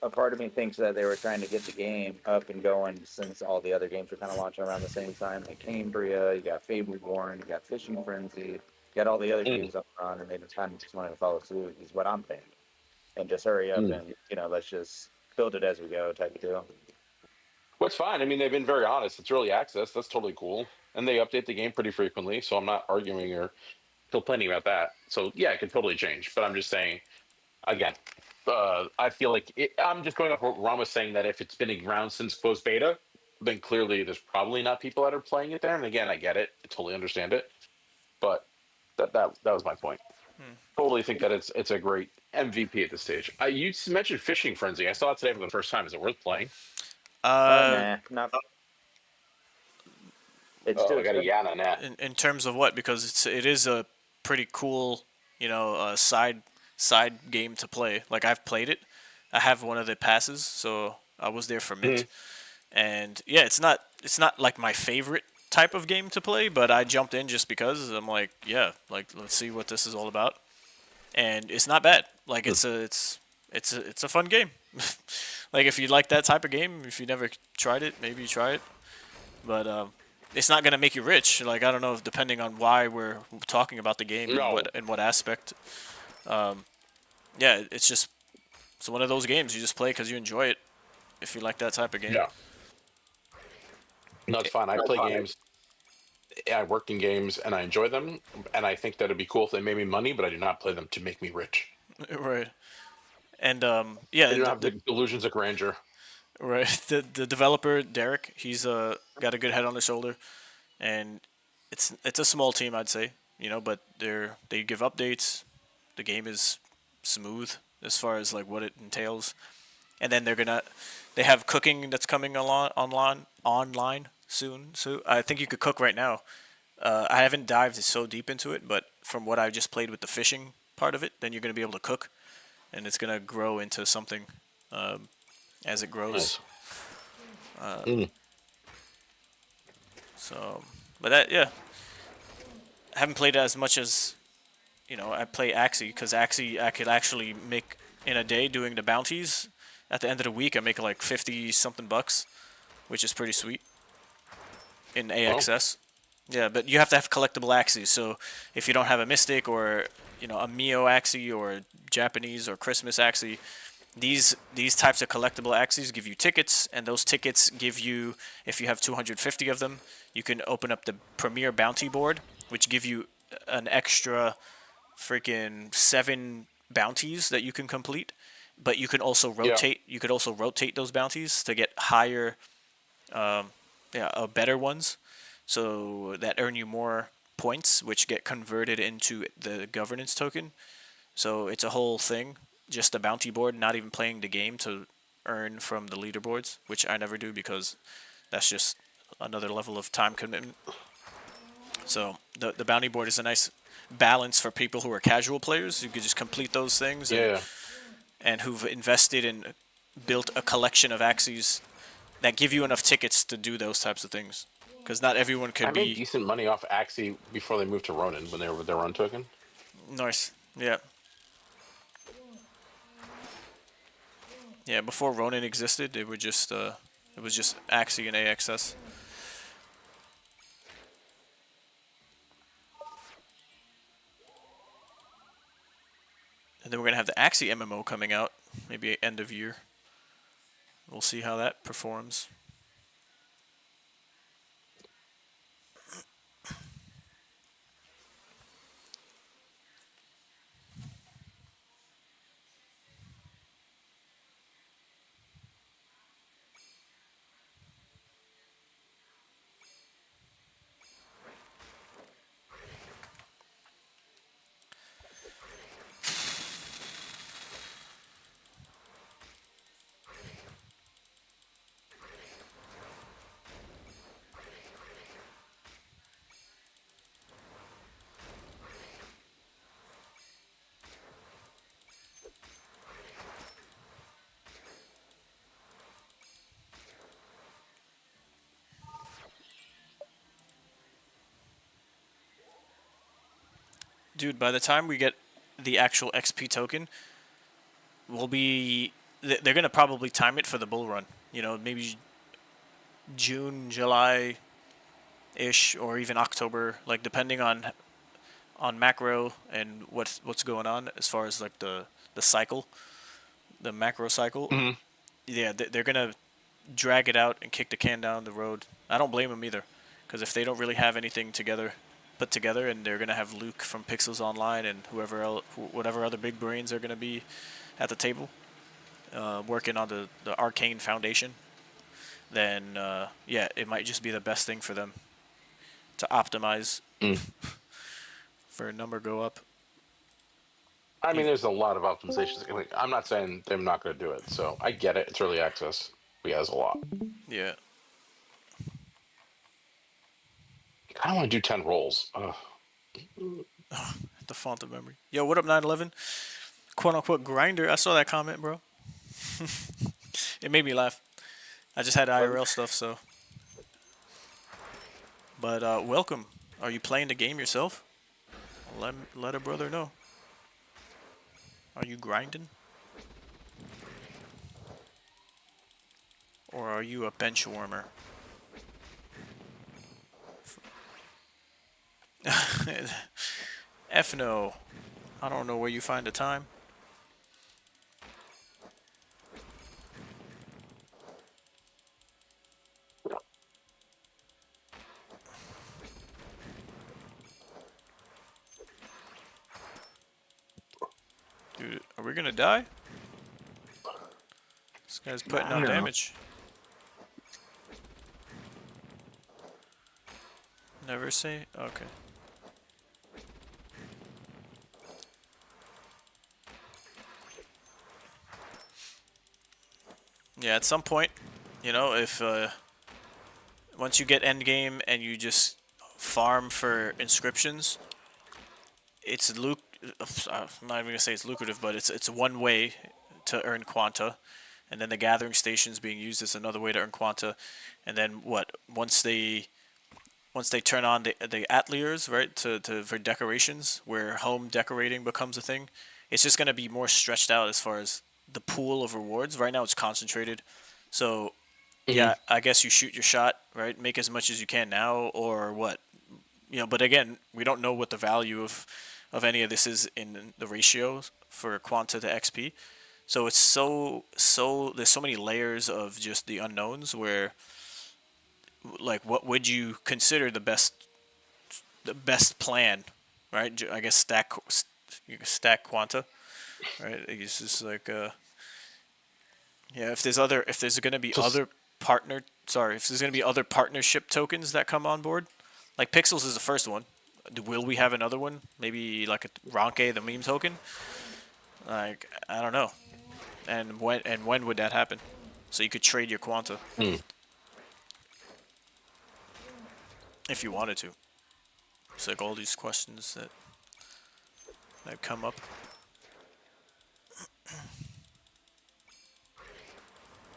Speaker 2: A part of me thinks that they were trying to get the game up and going since all the other games were kind of launching around the same time. Like Cambria, you got Fableborn, you got Fishing Frenzy, you got all the other games up on, and they just kind of just wanted to follow suit. Is what I'm thinking, and just hurry up and let's just build it as we go type of deal.
Speaker 6: Well, it's fine. I mean, they've been very honest. It's early access. That's totally cool, and they update the game pretty frequently. So I'm not arguing or complaining about that. So yeah, it can totally change. But I'm just saying, again. I feel like I'm just going off what Ron was saying, that if it's been around since closed beta, then clearly there's probably not people that are playing it there. And again, I get it. I totally understand it. But that was my point. Totally think that it's a great MVP at this stage. You mentioned Fishing Frenzy. I saw it today for the first time. Is it worth playing?
Speaker 2: Nah, not. It's too
Speaker 6: I got a
Speaker 2: expensive.
Speaker 6: Yana Nat.
Speaker 1: In terms of what? Because it is a pretty cool, side game to play. Like I've played it. I have one of the passes, so I was there for Mint. And yeah, it's not like my favorite type of game to play, but I jumped in just because I'm like, yeah, like let's see what this is all about. And it's not bad. Like it's a fun game. Like if you like that type of game, if you never tried it, maybe you try it. But it's not gonna make you rich. Like I don't know, depending on why we're talking about the game and
Speaker 6: No.
Speaker 1: what aspect. Yeah, it's one of those games you just play because you enjoy it. If you like that type of game.
Speaker 6: Yeah. No, it's fine. I play games. I work in games and I enjoy them, and I think that it'd be cool if they made me money, but I do not play them to make me rich.
Speaker 1: Right. And yeah,
Speaker 6: I do not have the delusions of grandeur.
Speaker 1: right. The developer Derek, he's got a good head on his shoulder, and it's a small team, I'd say, but they give updates. The game is smooth as far as like what it entails, and then they have cooking that's coming online soon. So I think you could cook right now. I haven't dived so deep into it, but from what I just played with the fishing part of it, then you're gonna be able to cook, and it's gonna grow into something as it grows.
Speaker 6: Nice.
Speaker 1: So, but I haven't played as much as I play Axie because Axie I could actually make in a day doing the bounties. At the end of the week, I make like 50 something bucks, which is pretty sweet in AXS. Yeah, but you have to have collectible Axies. So if you don't have a Mystic or a Mio Axie or Japanese or Christmas Axie, these types of collectible Axies give you tickets, and those tickets give you, if you have 250 of them, you can open up the Premier Bounty Board, which give you an extra freaking 7 bounties that you can complete. But you can also rotate. Yeah. You could also rotate those bounties to get higher, better ones, so that earn you more points, which get converted into the governance token. So it's a whole thing. Just a bounty board, not even playing the game to earn from the leaderboards, which I never do because that's just another level of time commitment. So the bounty board is a nice balance for people who are casual players. You could just complete those things. And who've invested and built a collection of Axies that give you enough tickets to do those types of things. Because not everyone can be...
Speaker 6: I made decent money off Axie before they moved to Ronin when they were with their run token.
Speaker 1: Nice. Yeah. Yeah, before Ronin existed, it was just Axie and AXS. And then we're going to have the Axie MMO coming out, maybe end of year. We'll see how that performs. Dude, by the time we get the actual XP token, they're going to probably time it for the bull run. Maybe June, July-ish, or even October, like depending on macro and what's going on as far as like the cycle, the macro cycle.
Speaker 6: Mm-hmm.
Speaker 1: Yeah, they're going to drag it out and kick the can down the road. I don't blame them either, because if they don't really have anything put together, and they're going to have Luke from Pixels Online and whatever other big brains are going to be at the table working on the Arcane Foundation, then it might just be the best thing for them to optimize for a number go up.
Speaker 6: I mean, there's a lot of optimizations. I'm not saying they're not going to do it, so I get it. It's early access. But yeah, there's a lot.
Speaker 1: Yeah.
Speaker 6: I don't want to do 10 rolls. Ugh.
Speaker 1: The font of memory. Yo, what up, 911? Quote unquote grinder. I saw that comment, bro. It made me laugh. I just had IRL stuff, so. But welcome. Are you playing the game yourself? Let a brother know. Are you grinding? Or are you a bench warmer? F no. I don't know where you find the time. Dude, are we gonna die? This guy's putting on damage. Never say? Okay. Yeah, at some point, you know, if once you get endgame and you just farm for inscriptions, it's I'm not even gonna say it's lucrative, but it's one way to earn quanta, and then the gathering stations being used as another way to earn quanta, and then what? Once they turn on the ateliers, right, for decorations, where home decorating becomes a thing, it's just gonna be more stretched out as far as the pool of rewards. Right now it's concentrated, so yeah, I guess you shoot your shot, right? Make as much as you can now, or what? You know, but again, we don't know what the value of any of this is in the ratios for quanta to XP. So it's so there's so many layers of just the unknowns where, like, what would you consider the best plan, right? I guess stack quanta, right? It's just like yeah, if there's gonna be other partnership tokens that come on board, like Pixels is the first one. Will we have another one? Maybe like a Ronke, the meme token? Like, I don't know. And when would that happen? So you could trade your quanta. If you wanted to. It's like all these questions that come up.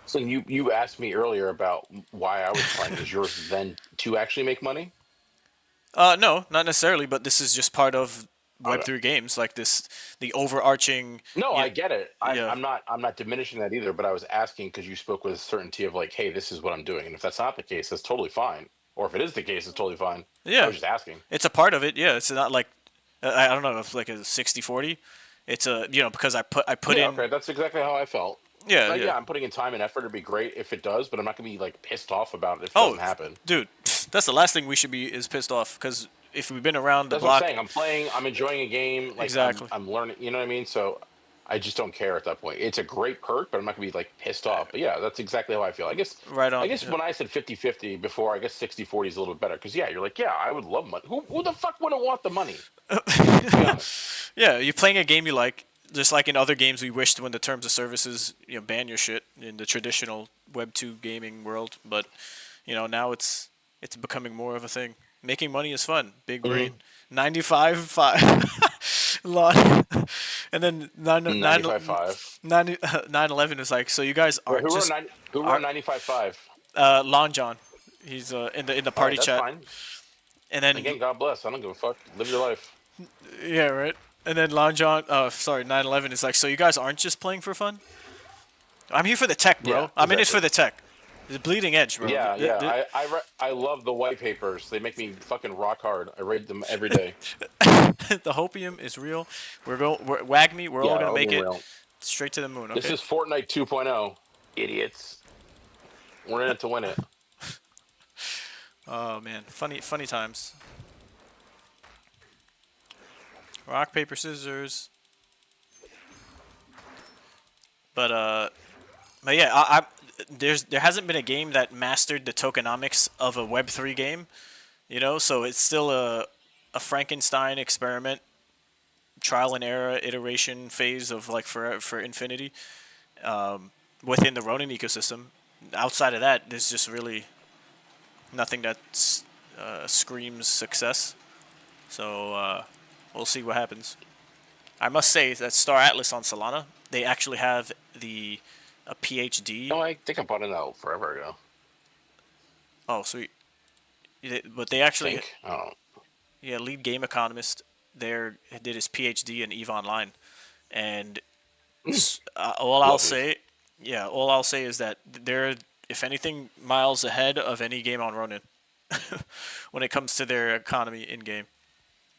Speaker 6: So you asked me earlier about why I was trying. Is yours then to actually make money?
Speaker 1: No, not necessarily, but this is just part of Web3 games, like the overarching.
Speaker 6: No, I get it.
Speaker 1: Yeah.
Speaker 6: I'm not diminishing that either. But I was asking because you spoke with certainty of like, hey, this is what I'm doing, and if that's not the case, that's totally fine. Or if it is the case, it's totally fine.
Speaker 1: Yeah.
Speaker 6: I was just asking.
Speaker 1: It's a part of it. Yeah, it's not like I don't know if like a 60-40. It's a because I put in.
Speaker 6: Okay, that's exactly how I felt.
Speaker 1: Yeah,
Speaker 6: yeah, I'm putting in time and effort. It'd be great if it does, but I'm not gonna be like pissed off about it if it doesn't happen.
Speaker 1: Dude, that's the last thing we should be is pissed off, because if we've been around the
Speaker 6: that's
Speaker 1: block.
Speaker 6: What I'm saying. I'm playing. I'm enjoying a game. Like,
Speaker 1: exactly.
Speaker 6: I'm learning. You know what I mean? So I just don't care at that point. It's a great perk, but I'm not gonna be like pissed off. But yeah, that's exactly how I feel. I guess.
Speaker 1: Right on.
Speaker 6: I guess when I said 50-50 before, I guess 60-40 is a little bit better. Because yeah, you're like, yeah, I would love money. Who the fuck wouldn't want the money? Let's be honest.
Speaker 1: Yeah, you're playing a game you like. Just like in other games, we wished when the terms of services, ban your shit in the traditional Web 2 gaming world. But, now it's becoming more of a thing. Making money is fun. Big brain. 95.5. And then 911 is like, so you guys are
Speaker 6: who
Speaker 1: just...
Speaker 6: Who wrote 95.5?
Speaker 1: Lon John. He's in the party chat.
Speaker 6: Fine.
Speaker 1: And then
Speaker 6: again, God bless. I don't give a fuck. Live your life.
Speaker 1: Yeah, right. And then Lon John, 911 is like, so you guys aren't just playing for fun? I'm here for the tech, bro.
Speaker 6: Yeah,
Speaker 1: I'm in it for the tech. The bleeding edge, bro.
Speaker 6: Yeah. I love the white papers. They make me fucking rock hard. I read them every day.
Speaker 1: The hopium is real. We're WAGMI. We're all gonna make it straight to the moon. Okay?
Speaker 6: This is Fortnite 2.0. Idiots. We're in it to win it.
Speaker 1: Oh man, funny times. Rock, paper, scissors. But yeah, there hasn't been a game that mastered the tokenomics of a Web3 game, so it's still a Frankenstein experiment, trial and error, iteration phase of like for infinity, within the Ronin ecosystem. Outside of that, there's just really nothing that's screams success. So we'll see what happens. I must say that Star Atlas on Solana, they actually have a PhD.
Speaker 6: No, I think I bought it out forever ago.
Speaker 1: Oh, sweet. But they actually,
Speaker 6: Think. I don't know.
Speaker 1: yeah, lead game economist there did his PhD in EVE Online, and all I'll
Speaker 6: Lovely.
Speaker 1: say, yeah, all I'll say is that they're, if anything, miles ahead of any game on Ronin when it comes to their economy in game.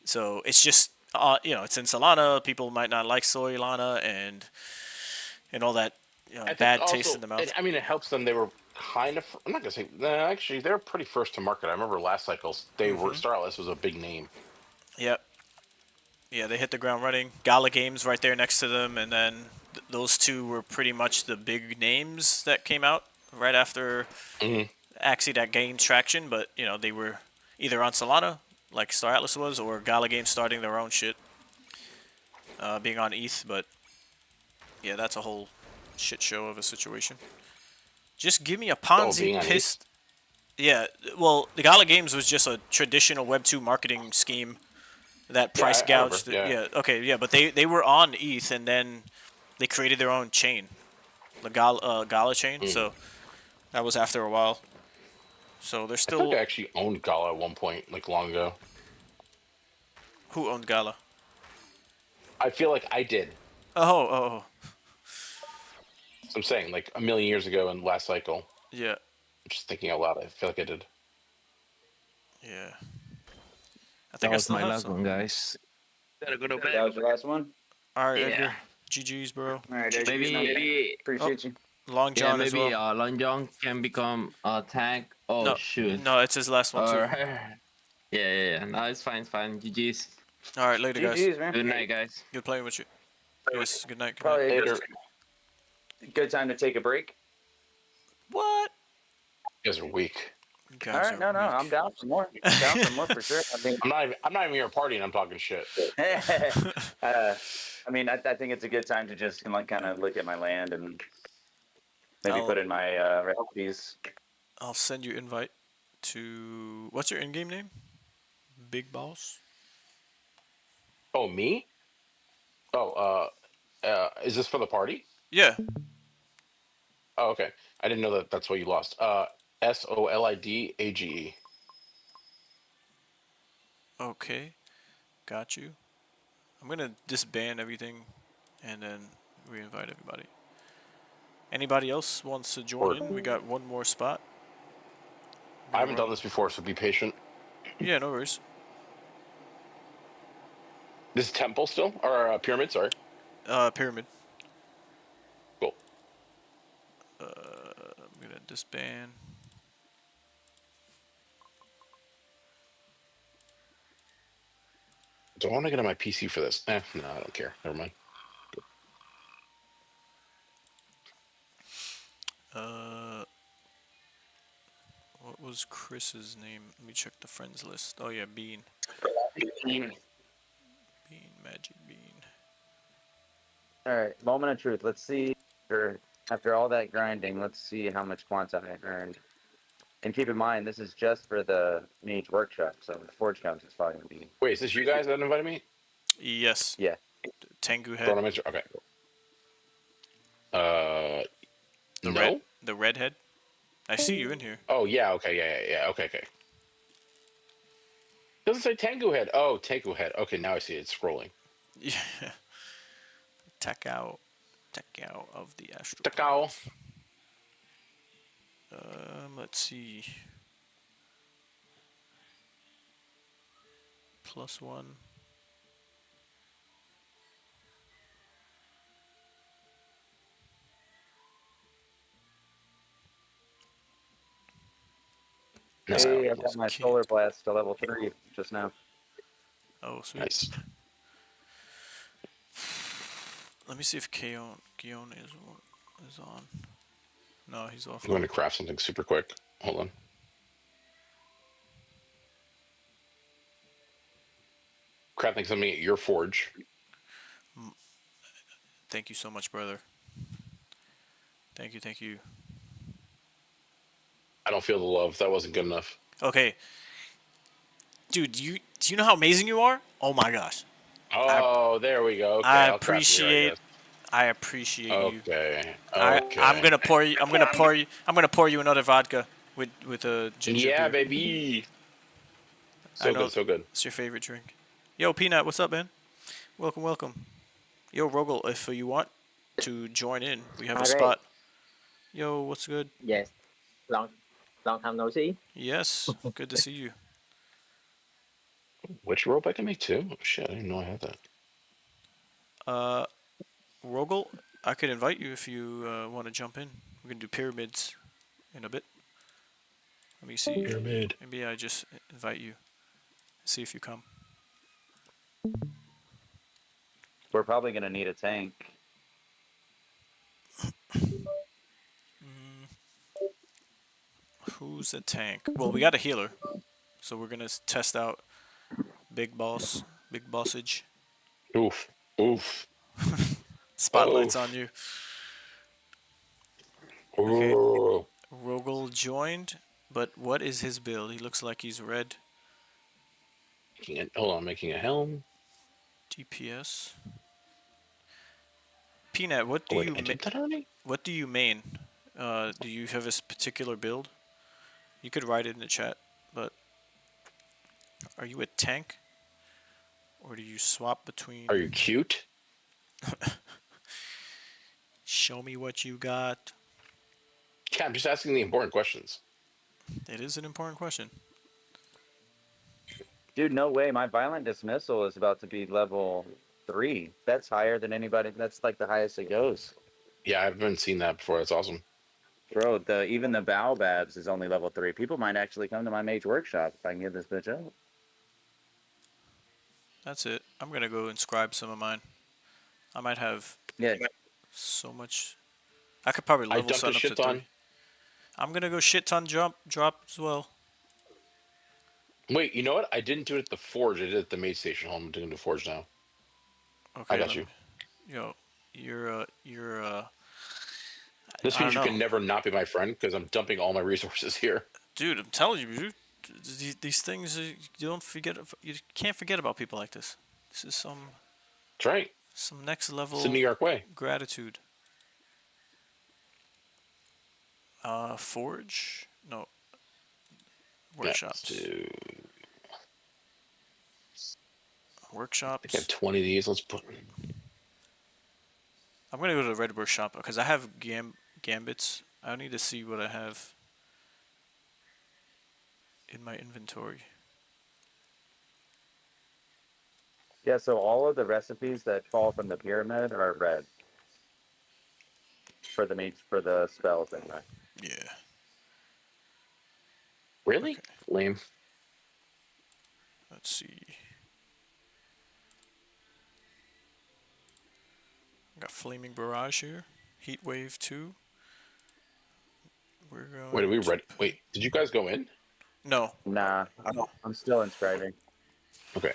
Speaker 1: So it's just, it's in Solana. People might not like Solana and all that,
Speaker 6: I think
Speaker 1: bad
Speaker 6: also,
Speaker 1: taste in the mouth.
Speaker 6: it helps them. They were kind of. I'm not gonna say. Actually, they were pretty first to market. I remember last cycles. They were. Star Atlas was a big name.
Speaker 1: Yep. Yeah, they hit the ground running. Gala Games right there next to them, and then those two were pretty much the big names that came out right after Axie that gained traction. But they were either on Solana, like Star Atlas was, or Gala Games starting their own shit, being on ETH. But yeah, that's a whole shit show of a situation. Just give me a
Speaker 6: being
Speaker 1: Ponzi
Speaker 6: on
Speaker 1: pissed. Yeah, well, the Gala Games was just a traditional Web2 marketing scheme that price
Speaker 6: I remember,
Speaker 1: gouged.
Speaker 6: yeah.
Speaker 1: Okay, yeah, but they were on ETH, and then they created their own chain, the Gala chain. So that was after a while. So they're
Speaker 6: I
Speaker 1: still.
Speaker 6: think I actually owned Gala at one point, like long ago.
Speaker 1: Who owned Gala?
Speaker 6: I feel like I did.
Speaker 1: Oh.
Speaker 6: So I'm saying like a million years ago in last cycle.
Speaker 1: Yeah.
Speaker 6: I'm just thinking out loud. I feel like I did.
Speaker 1: Yeah. I
Speaker 4: That
Speaker 1: think I
Speaker 4: was
Speaker 1: still
Speaker 4: my
Speaker 1: have
Speaker 4: last
Speaker 1: some.
Speaker 4: one, guys. Gotta go to
Speaker 2: That
Speaker 4: bed.
Speaker 2: was your last one.
Speaker 1: All right,
Speaker 4: Yeah.
Speaker 1: Edgar. GG's, bro.
Speaker 2: All right,
Speaker 4: Maybe.
Speaker 2: appreciate you.
Speaker 1: Long
Speaker 4: Yeah,
Speaker 1: John as
Speaker 4: maybe
Speaker 1: well.
Speaker 4: Long John can become a tank. Oh
Speaker 1: No,
Speaker 4: shoot.
Speaker 1: no, it's his last one too.
Speaker 4: Alright. Yeah. No, it's fine. GG's.
Speaker 1: All right, later, guys.
Speaker 2: GG's, man.
Speaker 4: Good night, guys.
Speaker 1: Good playing with you. Yes, good night. Good night.
Speaker 2: Probably a
Speaker 6: Later.
Speaker 2: good time to take a break.
Speaker 1: What?
Speaker 6: You guys are weak.
Speaker 1: You guys
Speaker 2: All right,
Speaker 1: are
Speaker 2: no,
Speaker 1: weak.
Speaker 2: I'm down for more. I'm down for more for sure. I mean,
Speaker 6: I'm not even here partying. I'm talking shit.
Speaker 2: I mean, I think it's a good time to just kind of look at my land and maybe put in my recipes.
Speaker 1: I'll send you invite to. What's your in-game name? Big Boss.
Speaker 6: Oh, me? Oh, is this for the party?
Speaker 1: Yeah.
Speaker 6: Oh, okay. I didn't know that. That's why you lost. SOLIDAGE.
Speaker 1: Okay. Got you. I'm gonna disband everything, and then re-invite everybody. Anybody else wants to join in? We got one more spot.
Speaker 6: I haven't done this before, so be patient.
Speaker 1: Yeah, no worries.
Speaker 6: This is temple still or pyramid? Sorry.
Speaker 1: Pyramid.
Speaker 6: Cool.
Speaker 1: I'm gonna disband.
Speaker 6: Do I want to get on my PC for this? No, I don't care. Never mind.
Speaker 1: What was Chris's name? Let me check the friends list. Oh yeah, Bean. Bean, Magic Bean.
Speaker 2: All right, moment of truth. Let's see. After all that grinding, let's see how much quanta I earned. And keep in mind, this is just for the Mage Workshop, so the Forge counts is probably going to be.
Speaker 6: Wait, is this you guys that invited me?
Speaker 1: Yes.
Speaker 2: Yeah.
Speaker 1: Tengu head.
Speaker 6: Tokenomics? Okay. No.
Speaker 1: The redhead. I see you in here.
Speaker 6: Oh yeah. Okay. Yeah. Okay. Doesn't say Tengu head. Oh, Tengu head. Okay, now I see it. It's scrolling.
Speaker 1: Yeah. Takao of the Astral.
Speaker 6: Takao.
Speaker 1: Let's see. +1.
Speaker 6: No.
Speaker 2: Hey, I got my
Speaker 1: Okay.
Speaker 2: Solar Blast to level 3 just now.
Speaker 1: Oh, sweet.
Speaker 6: Nice.
Speaker 1: Let me see if Gion is on. No, he's off.
Speaker 6: I'm going to craft something super quick. Hold on. Crafting something at your forge.
Speaker 1: Thank you so much, brother. Thank you.
Speaker 6: I don't feel the love. That wasn't good enough.
Speaker 1: Okay. Dude, do you know how amazing you are? Oh my gosh.
Speaker 6: Oh, there we go. Okay,
Speaker 1: I
Speaker 6: I'll craft from here, I
Speaker 1: appreciate
Speaker 6: guess.
Speaker 1: I appreciate you.
Speaker 6: Okay.
Speaker 1: I'm
Speaker 6: Okay.
Speaker 1: gonna pour you. I'm gonna pour you another vodka with a ginger
Speaker 6: Yeah,
Speaker 1: beer.
Speaker 6: baby.
Speaker 1: I
Speaker 6: So
Speaker 1: know
Speaker 6: good, so good.
Speaker 1: it's your favorite drink. Yo, Peanut, what's up, man? Welcome, welcome. Yo, Rogel, if you want to join in, we have a
Speaker 7: Alright.
Speaker 1: spot. Yo, what's good?
Speaker 7: Yes. Long time no see.
Speaker 1: Yes, good to see you.
Speaker 6: Which rope I can make too? Oh, shit, I didn't know I had that.
Speaker 1: Rogel, I could invite you if you want to jump in. We can do pyramids in a bit. Let me see.
Speaker 6: Pyramid.
Speaker 1: Maybe I just invite you. See if you come.
Speaker 2: We're probably gonna need a tank.
Speaker 1: Who's a tank? Well, we got a healer, so we're gonna test out Big Bossage.
Speaker 6: Oof. Oof.
Speaker 1: Spotlight's
Speaker 6: Oof.
Speaker 1: on you. Okay,
Speaker 6: Ooh.
Speaker 1: Rogel joined, but what is his build? He looks like he's red.
Speaker 6: Hold on, making a helm.
Speaker 1: DPS. Peanut, what do
Speaker 6: Oh, wait,
Speaker 1: you
Speaker 6: I did that already?
Speaker 1: what do you main? Do you have a particular build? You could write it in the chat, but are you a tank? Or do you swap between...
Speaker 6: Are you cute?
Speaker 1: Show me what you got.
Speaker 6: Yeah, I'm just asking the important questions.
Speaker 1: It is an important question.
Speaker 2: Dude, no way. My violent dismissal is about to be level 3. That's higher than anybody. That's like the highest it goes.
Speaker 6: Yeah, I haven't seen that before. That's awesome.
Speaker 2: Bro, even the Baobabs is only level 3. People might actually come to my Mage Workshop if I can get this bitch up.
Speaker 1: That's it. I'm gonna go inscribe some of mine. I might have
Speaker 2: Yeah.
Speaker 1: so much. I could probably
Speaker 6: I
Speaker 1: level
Speaker 6: dumped a
Speaker 1: sun up to
Speaker 6: shit ton.
Speaker 1: 3. I'm gonna go shit ton drop as well.
Speaker 6: Wait, you know what? I didn't do it at the forge. I did it at the maid station home. I'm doing the forge now.
Speaker 1: Okay,
Speaker 6: I got you.
Speaker 1: Yo, you're
Speaker 6: This
Speaker 1: I don't
Speaker 6: means you
Speaker 1: know.
Speaker 6: can never not be my friend because I'm dumping all my resources here.
Speaker 1: Dude, I'm telling you, dude. These things you don't forget. You can't forget about people like this. This is
Speaker 6: That's right.
Speaker 1: some next
Speaker 6: It's
Speaker 1: level
Speaker 6: the New York way.
Speaker 1: gratitude. Forge? No. Workshops.
Speaker 6: Yeah, let's do... I
Speaker 1: Workshops.
Speaker 6: have 20 of these. Let's put...
Speaker 1: I'm gonna go to the Red Workshop because I have gambits. I need to see what I have in my inventory.
Speaker 2: Yeah, so all of the recipes that fall from the pyramid are red. For the spells anyway.
Speaker 1: Yeah.
Speaker 6: Really?
Speaker 1: Okay.
Speaker 6: Lame.
Speaker 1: Let's see. I got Flaming Barrage here. Heat Wave 2. We're going.
Speaker 6: Wait, are we ready? Wait, did you guys go in?
Speaker 1: No.
Speaker 2: Nah, I'm still inscribing.
Speaker 6: Okay.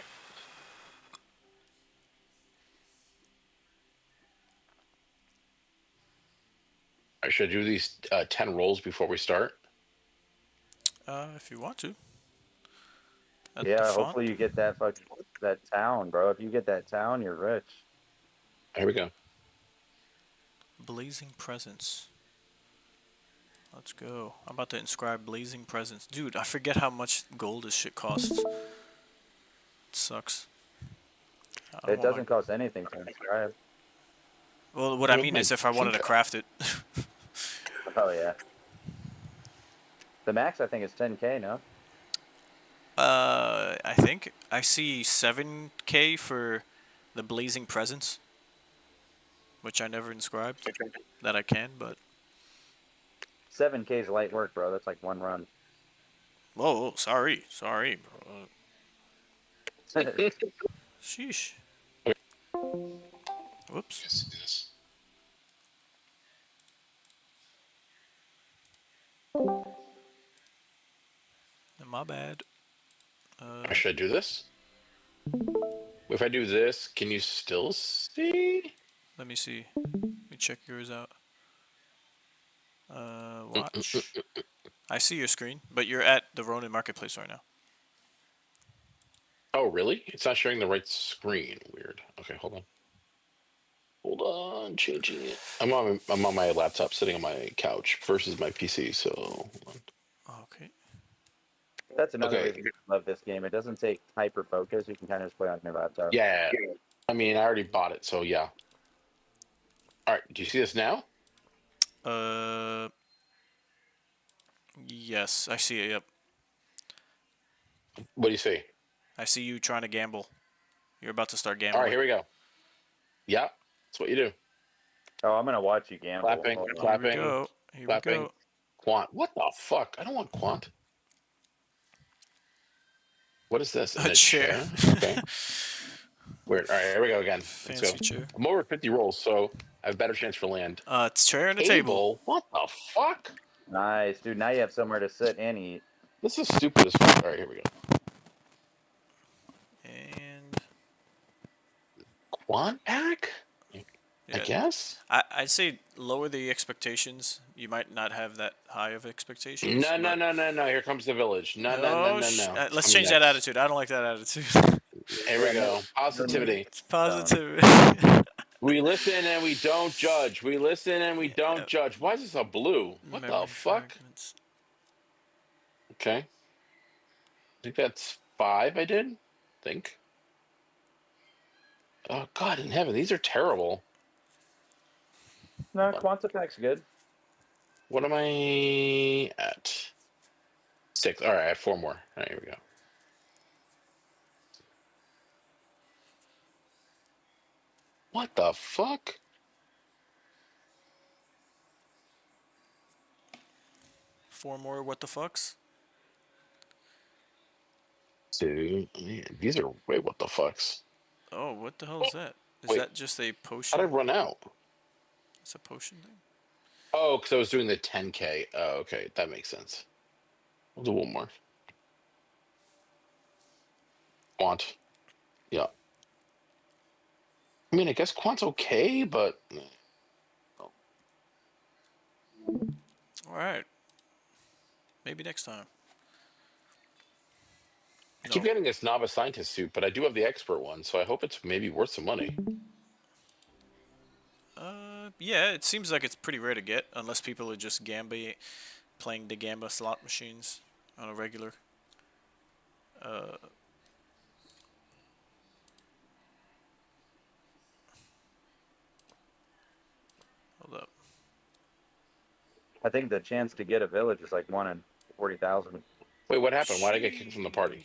Speaker 6: I should do these 10 rolls before we start.
Speaker 1: If you want to.
Speaker 2: Yeah, hopefully you get that town, bro. If you get that town, you're rich.
Speaker 6: Here we go.
Speaker 1: Blazing Presence. Let's go. I'm about to inscribe Blazing Presence. Dude, I forget how much gold this shit costs. It sucks.
Speaker 2: It doesn't cost anything to inscribe.
Speaker 1: Well, what I mean is if I wanted to craft it.
Speaker 2: Oh, yeah. The max, I think, is 10K, no?
Speaker 1: I think I see 7K for the Blazing Presence, which I never inscribed. That I can, but
Speaker 2: 7K is light work, bro. That's like one run.
Speaker 1: whoa, sorry, bro. Sheesh. Whoops. My bad.
Speaker 6: Should I do this? If I do this, can you still see?
Speaker 1: Let me see. Let me check yours out. Watch. I see your screen, but you're at the Ronin Marketplace right now.
Speaker 6: Oh, really? It's not showing the right screen. Weird. Okay, hold on. Hold on, changing it. I'm on my laptop, sitting on my couch versus my PC. So hold on.
Speaker 1: Okay.
Speaker 2: That's another
Speaker 6: Okay.
Speaker 2: reason I love this game. It doesn't take hyper focus. You can kind of just play on your laptop.
Speaker 6: Yeah. I mean, I already bought it, so yeah. All right. Do you see this now?
Speaker 1: Yes, I see it. Yep.
Speaker 6: What do you see?
Speaker 1: I see you trying to gamble. You're about to start
Speaker 6: All
Speaker 1: gambling.
Speaker 6: right, here we go. Yeah, that's what you do.
Speaker 2: Oh, I'm gonna watch you gamble.
Speaker 6: Clapping,
Speaker 2: Hold on.
Speaker 6: clapping,
Speaker 1: Here we go. Here
Speaker 6: clapping.
Speaker 1: we go.
Speaker 6: Quant. What the fuck? I don't want quant. What is this? In
Speaker 1: A chair.
Speaker 6: Okay. Weird. All right, here we go again. Let's go.
Speaker 1: Fancy chair.
Speaker 6: I'm over 50 rolls, so I have a better chance for land.
Speaker 1: It's chair and a table.
Speaker 6: What the fuck?
Speaker 2: Nice, dude. Now you have somewhere to sit and eat.
Speaker 6: This is stupid as fuck. All right, here we go.
Speaker 1: And
Speaker 6: Quant pack? I
Speaker 1: yeah.
Speaker 6: guess?
Speaker 1: I'd say lower the expectations. You might not have that high of expectations.
Speaker 6: No. Here comes the village. No.
Speaker 1: Let's change that attitude. I don't like that attitude.
Speaker 6: Here we go. Positivity.
Speaker 1: It's positive.
Speaker 6: We listen and we don't judge. We listen and we don't judge. Why is this a blue? What
Speaker 1: Memory
Speaker 6: the fuck?
Speaker 1: fragments.
Speaker 6: Okay. I think that's 5 I did. Think. Oh, God in heaven. These are terrible.
Speaker 2: No, Quanta Pack's good.
Speaker 6: What am I at? 6. All right, I have 4 more. All right, here we go. What the fuck?
Speaker 1: Four more what the fucks?
Speaker 6: Dude, man, these are wait, what the fucks?
Speaker 1: Oh, what the hell is that? Is
Speaker 6: Wait.
Speaker 1: that just a potion?
Speaker 6: How'd I run out?
Speaker 1: It's a potion thing?
Speaker 6: Oh, because I was doing the 10K. Oh, okay, that makes sense. We'll do one more. Quant. Yeah. I mean, I guess Quant's okay, but
Speaker 1: Alright. Maybe next time.
Speaker 6: I keep getting this novice scientist suit, but I do have the expert one, so I hope it's maybe worth some money.
Speaker 1: Yeah, it seems like it's pretty rare to get, unless people are just playing the Gamba slot machines on a regular. Hold up.
Speaker 2: I think the chance to get a village is like 1 in 40,000.
Speaker 6: Wait, what happened? Why'd I get kicked from the party?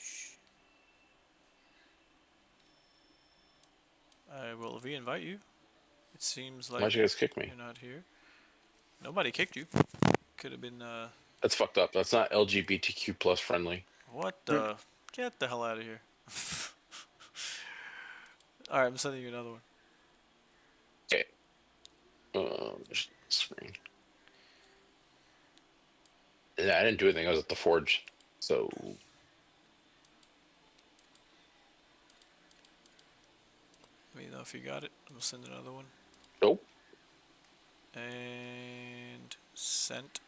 Speaker 1: I will re-invite you. It seems like
Speaker 6: Why'd you guys kick me?
Speaker 1: you're not here. Nobody kicked you. Could have been,
Speaker 6: That's fucked up. That's not LGBTQ plus friendly.
Speaker 1: What the? Get the hell out of here. Alright, I'm sending you another one.
Speaker 6: Okay. Screen. Yeah, I didn't do anything. I was at the forge. So.
Speaker 1: Let me know if you got it. I'm gonna send another one.
Speaker 6: Nope.
Speaker 1: And sent.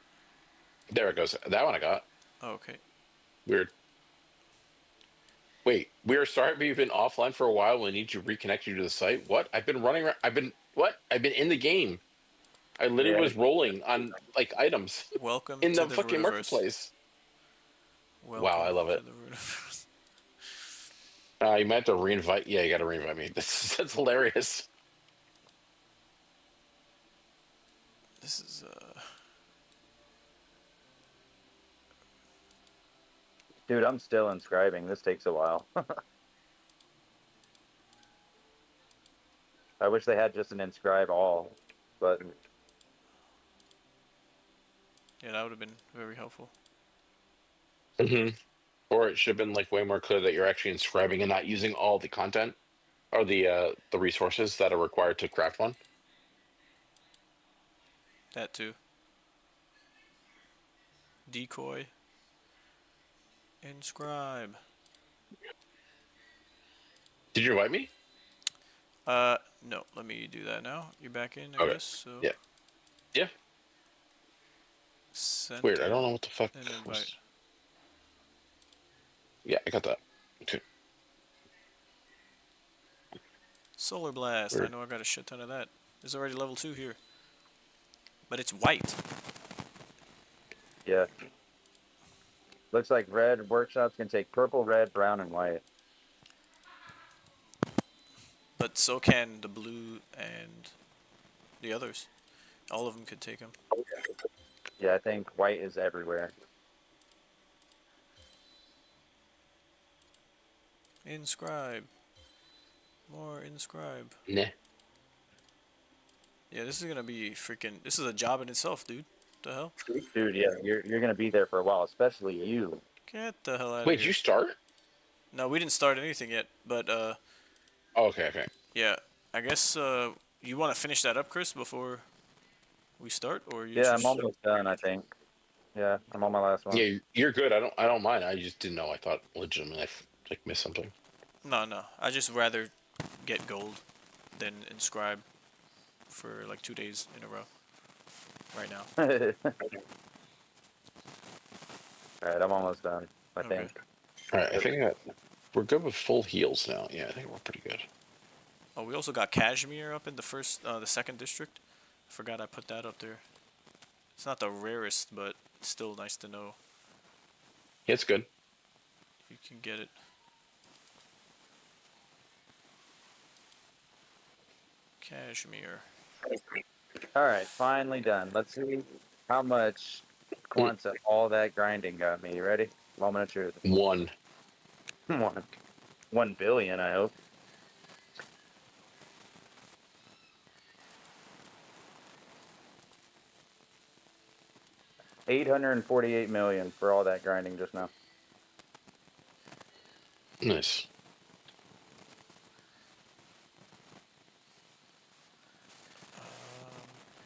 Speaker 6: There it goes. That one I got.
Speaker 1: Oh, okay.
Speaker 6: Weird. Wait, we're sorry we've been offline for a while. We need to reconnect you to the site. What? I've been running around. I've been in the game. I literally was rolling on like items.
Speaker 1: Welcome
Speaker 6: in
Speaker 1: to
Speaker 6: the fucking
Speaker 1: Runiverse.
Speaker 6: marketplace.
Speaker 1: Welcome
Speaker 6: wow, I love it.
Speaker 1: to the Runiverse.
Speaker 6: You might have to reinvite. Yeah, you got to reinvite me. That's hilarious.
Speaker 1: This is
Speaker 2: Dude, I'm still inscribing. This takes a while. I wish they had just an inscribe all button.
Speaker 1: yeah, that would have been very helpful.
Speaker 6: Or it should have been like way more clear that you're actually inscribing and not using all the content or the resources that are required to craft one.
Speaker 1: That too. Decoy. Inscribe.
Speaker 6: Did you invite me?
Speaker 1: No. Let me do that now. You're back in, I
Speaker 6: Okay.
Speaker 1: guess. So
Speaker 6: Yeah. Yeah.
Speaker 1: send
Speaker 6: Weird. I don't know what the fuck.
Speaker 1: an invite.
Speaker 6: Yeah, I got that. Okay.
Speaker 1: Solar Blast. I
Speaker 6: Weird.
Speaker 1: know I got a shit ton of that. There's already level 2 here. But it's white.
Speaker 2: Yeah. Looks like red workshops can take purple, red, brown, and white.
Speaker 1: But so can the blue and the others. All of them could take them.
Speaker 2: Yeah, I think white is everywhere.
Speaker 1: Inscribe. More inscribe.
Speaker 6: Nah.
Speaker 1: Yeah, this is gonna be freaking. This is a job in itself, dude. The hell?
Speaker 2: Dude, yeah, you're gonna be there for a while, especially you.
Speaker 1: Get the hell out of
Speaker 6: Wait,
Speaker 1: here.
Speaker 6: did you start?
Speaker 1: No, we didn't start anything yet, but
Speaker 6: Oh, okay.
Speaker 1: yeah. I guess you want to finish that up, Chris, before we start, or you
Speaker 2: Yeah,
Speaker 1: just...
Speaker 2: I'm almost done, I think. Yeah, I'm on my last one.
Speaker 6: Yeah, you're good. I don't mind. I just didn't know. I thought legitimately I missed something.
Speaker 1: No. I just rather get gold than inscribe for like 2 days in a row. Right now.
Speaker 2: Alright, I'm almost done, I
Speaker 1: Okay.
Speaker 2: think.
Speaker 6: All right, I think we're good with full heals now. Yeah, I think we're pretty good.
Speaker 1: Oh, we also got Kashmir up in the second district. I forgot I put that up there. It's not the rarest, but it's still nice to know
Speaker 6: Yeah, it's good.
Speaker 1: you can get it. Kashmir.
Speaker 2: Alright, finally done. Let's see how much Quanta all that grinding got me. You ready? Moment of truth.
Speaker 6: 1.
Speaker 2: 1 billion, I hope. $848 million for all that grinding just now.
Speaker 6: Nice.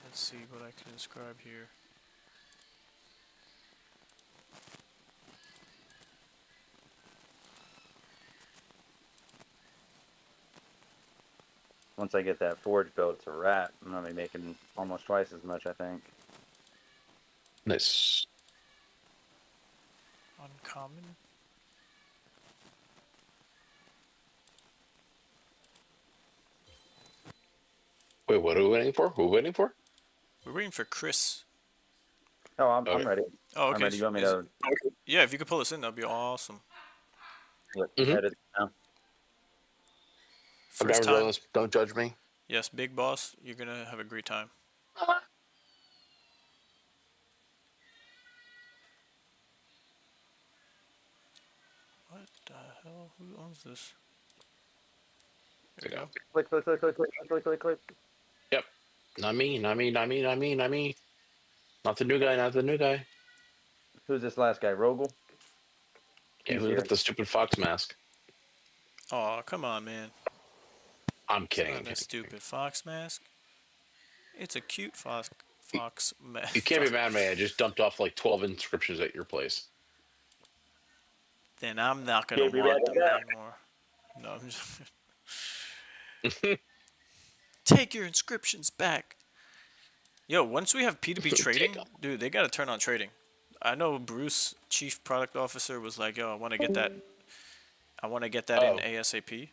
Speaker 1: Let's see what I can inscribe here.
Speaker 2: Once I get that forge built, it's a wrap. I'm gonna be making almost twice as much, I think.
Speaker 6: Nice.
Speaker 1: Uncommon.
Speaker 6: Wait, what are we waiting for? Who are we waiting for?
Speaker 1: We're waiting for Chris.
Speaker 2: Oh, I'm
Speaker 6: Okay.
Speaker 2: ready.
Speaker 1: Oh, okay.
Speaker 2: I'm ready. You want me
Speaker 1: Is-
Speaker 2: to
Speaker 1: Yeah, if you could pull us in, that'd be awesome.
Speaker 6: Mhm.
Speaker 2: edit now?
Speaker 1: First time.
Speaker 6: Don't judge me.
Speaker 1: Yes, big boss. You're gonna have a great time. What the hell? Who owns this? There we go.
Speaker 2: Click, click, click, click, click, click, click, click.
Speaker 6: Yep. Not me. Not me. Not me. Not me. Not me. Not the new guy. Not the new guy.
Speaker 2: Who's this last guy? Rogel?
Speaker 6: Yeah,
Speaker 2: He's
Speaker 6: who
Speaker 2: here.
Speaker 6: got the stupid fox mask?
Speaker 1: Oh, come on, man.
Speaker 6: I'm
Speaker 1: It's
Speaker 6: kidding.
Speaker 1: not
Speaker 6: I'm
Speaker 1: that
Speaker 6: kidding.
Speaker 1: stupid fox mask. It's a cute fox mask.
Speaker 6: You can't be mad at me. I just dumped off like 12 inscriptions at your place.
Speaker 1: Then I'm not gonna
Speaker 2: Can't be
Speaker 1: want
Speaker 2: mad
Speaker 1: them
Speaker 2: at that.
Speaker 1: anymore. No, I'm just... Take your inscriptions back. Yo, once we have P2P
Speaker 6: Take
Speaker 1: trading,
Speaker 6: 'em.
Speaker 1: dude, they gotta turn on trading. I know Bruce, chief product officer, was like, "Yo, I want to get that. I want to get that in
Speaker 6: Oh.
Speaker 1: ASAP."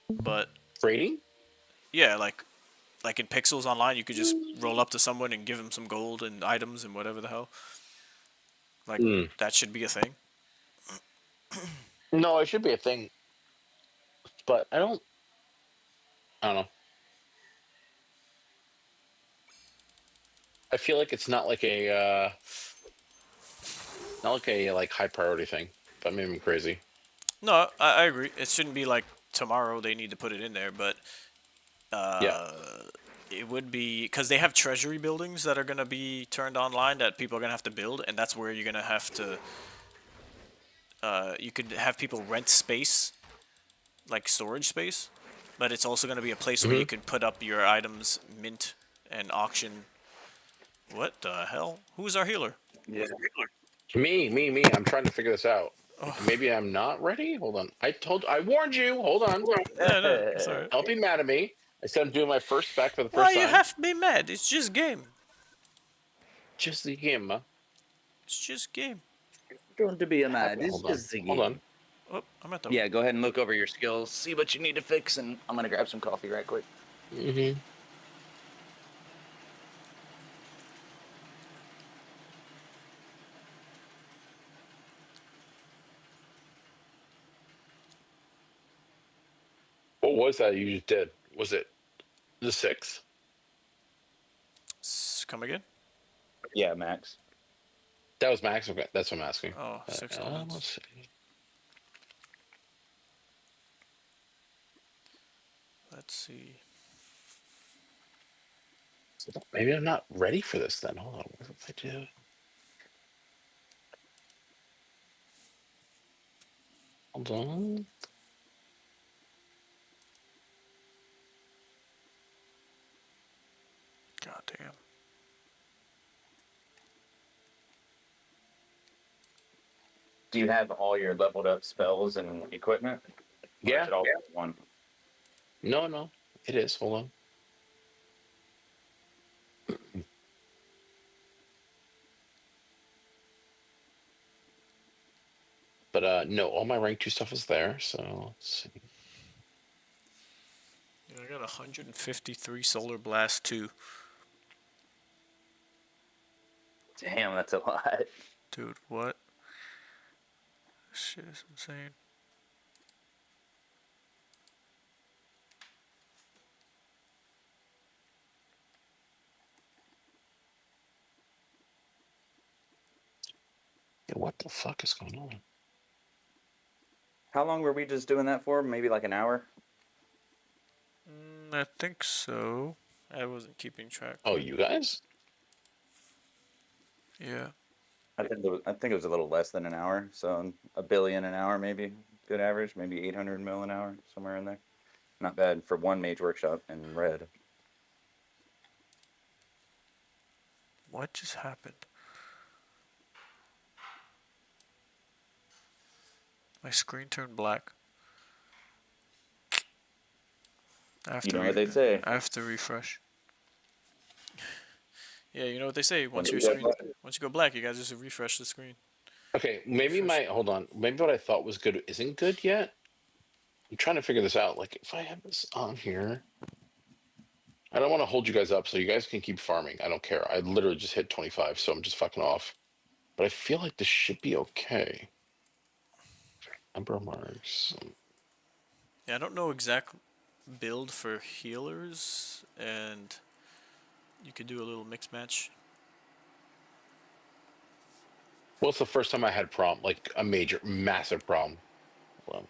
Speaker 1: But
Speaker 6: Trading?
Speaker 1: yeah, like in Pixels Online, you could just roll up to someone and give them some gold and items and whatever the hell. Like that should be a thing.
Speaker 6: No, it should be a thing. But I don't know. I feel like it's not like a like high priority thing. That made me crazy.
Speaker 1: No, I agree. It shouldn't be like tomorrow they need to put it in there, but
Speaker 6: Yeah.
Speaker 1: it would be because they have treasury buildings that are gonna be turned online that people are gonna have to build, and that's where you're gonna have to. You could have people rent space, like storage space, but it's also gonna be a place where you can put up your items, mint, and auction. What the hell? Who's our healer?
Speaker 2: Yeah.
Speaker 6: Me. I'm trying to figure this out. Maybe I'm not ready. Hold on. I warned you. Hold on.
Speaker 1: No, sorry.
Speaker 6: Don't be mad at me. I said I'm doing my first spec for the
Speaker 1: Why
Speaker 6: first
Speaker 1: you
Speaker 6: time.
Speaker 1: have to be mad? It's just game.
Speaker 6: Just the game, huh?
Speaker 1: It's just game.
Speaker 2: Don't to be a mad. This
Speaker 6: Hold on.
Speaker 2: is the
Speaker 6: Hold
Speaker 2: game.
Speaker 6: on.
Speaker 1: Oh, I'm at the.
Speaker 2: Yeah, go ahead and look over your skills, see what you need to fix, and I'm gonna grab some coffee right quick.
Speaker 6: Mm-hmm. What was that you just did? Was it the 6?
Speaker 1: Come again?
Speaker 2: Yeah, Max.
Speaker 6: That was max. Okay, that's what I'm asking.
Speaker 1: Oh, 6 elements.
Speaker 6: Let's see.
Speaker 1: Let's see.
Speaker 6: Maybe I'm not ready for this then. Hold on. What if I do? Hold on.
Speaker 1: God damn.
Speaker 2: Do you have all your leveled up spells and equipment? Or is
Speaker 6: Yeah.
Speaker 2: it all one?
Speaker 6: No. It is. Hold on. But no, all my rank 2 stuff is there. So let's see.
Speaker 1: Yeah, I got 153 Solar Blast 2.
Speaker 2: Damn, that's a lot.
Speaker 1: Dude, what? This shit is insane.
Speaker 6: Yeah, what the fuck is going on?
Speaker 2: How long were we just doing that for? Maybe like an hour?
Speaker 1: I think so. I wasn't keeping track.
Speaker 6: Oh, you guys?
Speaker 1: Yeah.
Speaker 2: I think it was a little less than an hour. So a billion an hour, maybe. Good average. Maybe 800 mil an hour, somewhere in there. Not bad for one Mage Workshop in red.
Speaker 1: What just happened? My screen turned black.
Speaker 2: You know what they say.
Speaker 1: I have to refresh. Yeah, you know what they say. Once
Speaker 2: you
Speaker 1: your
Speaker 2: go
Speaker 1: screen, once you go black, you guys just refresh the screen.
Speaker 6: Okay, maybe hold on. Maybe what I thought was good isn't good yet. I'm trying to figure this out. Like, if I have this on here, I don't want to hold you guys up, so you guys can keep farming. I don't care. I literally just hit 25, so I'm just fucking off. But I feel like this should be okay. Number of marks.
Speaker 1: Yeah, I don't know exact build for healers, and you could do a little mix match.
Speaker 6: Well, it's the first time I had problem, like a major, massive problem. Well,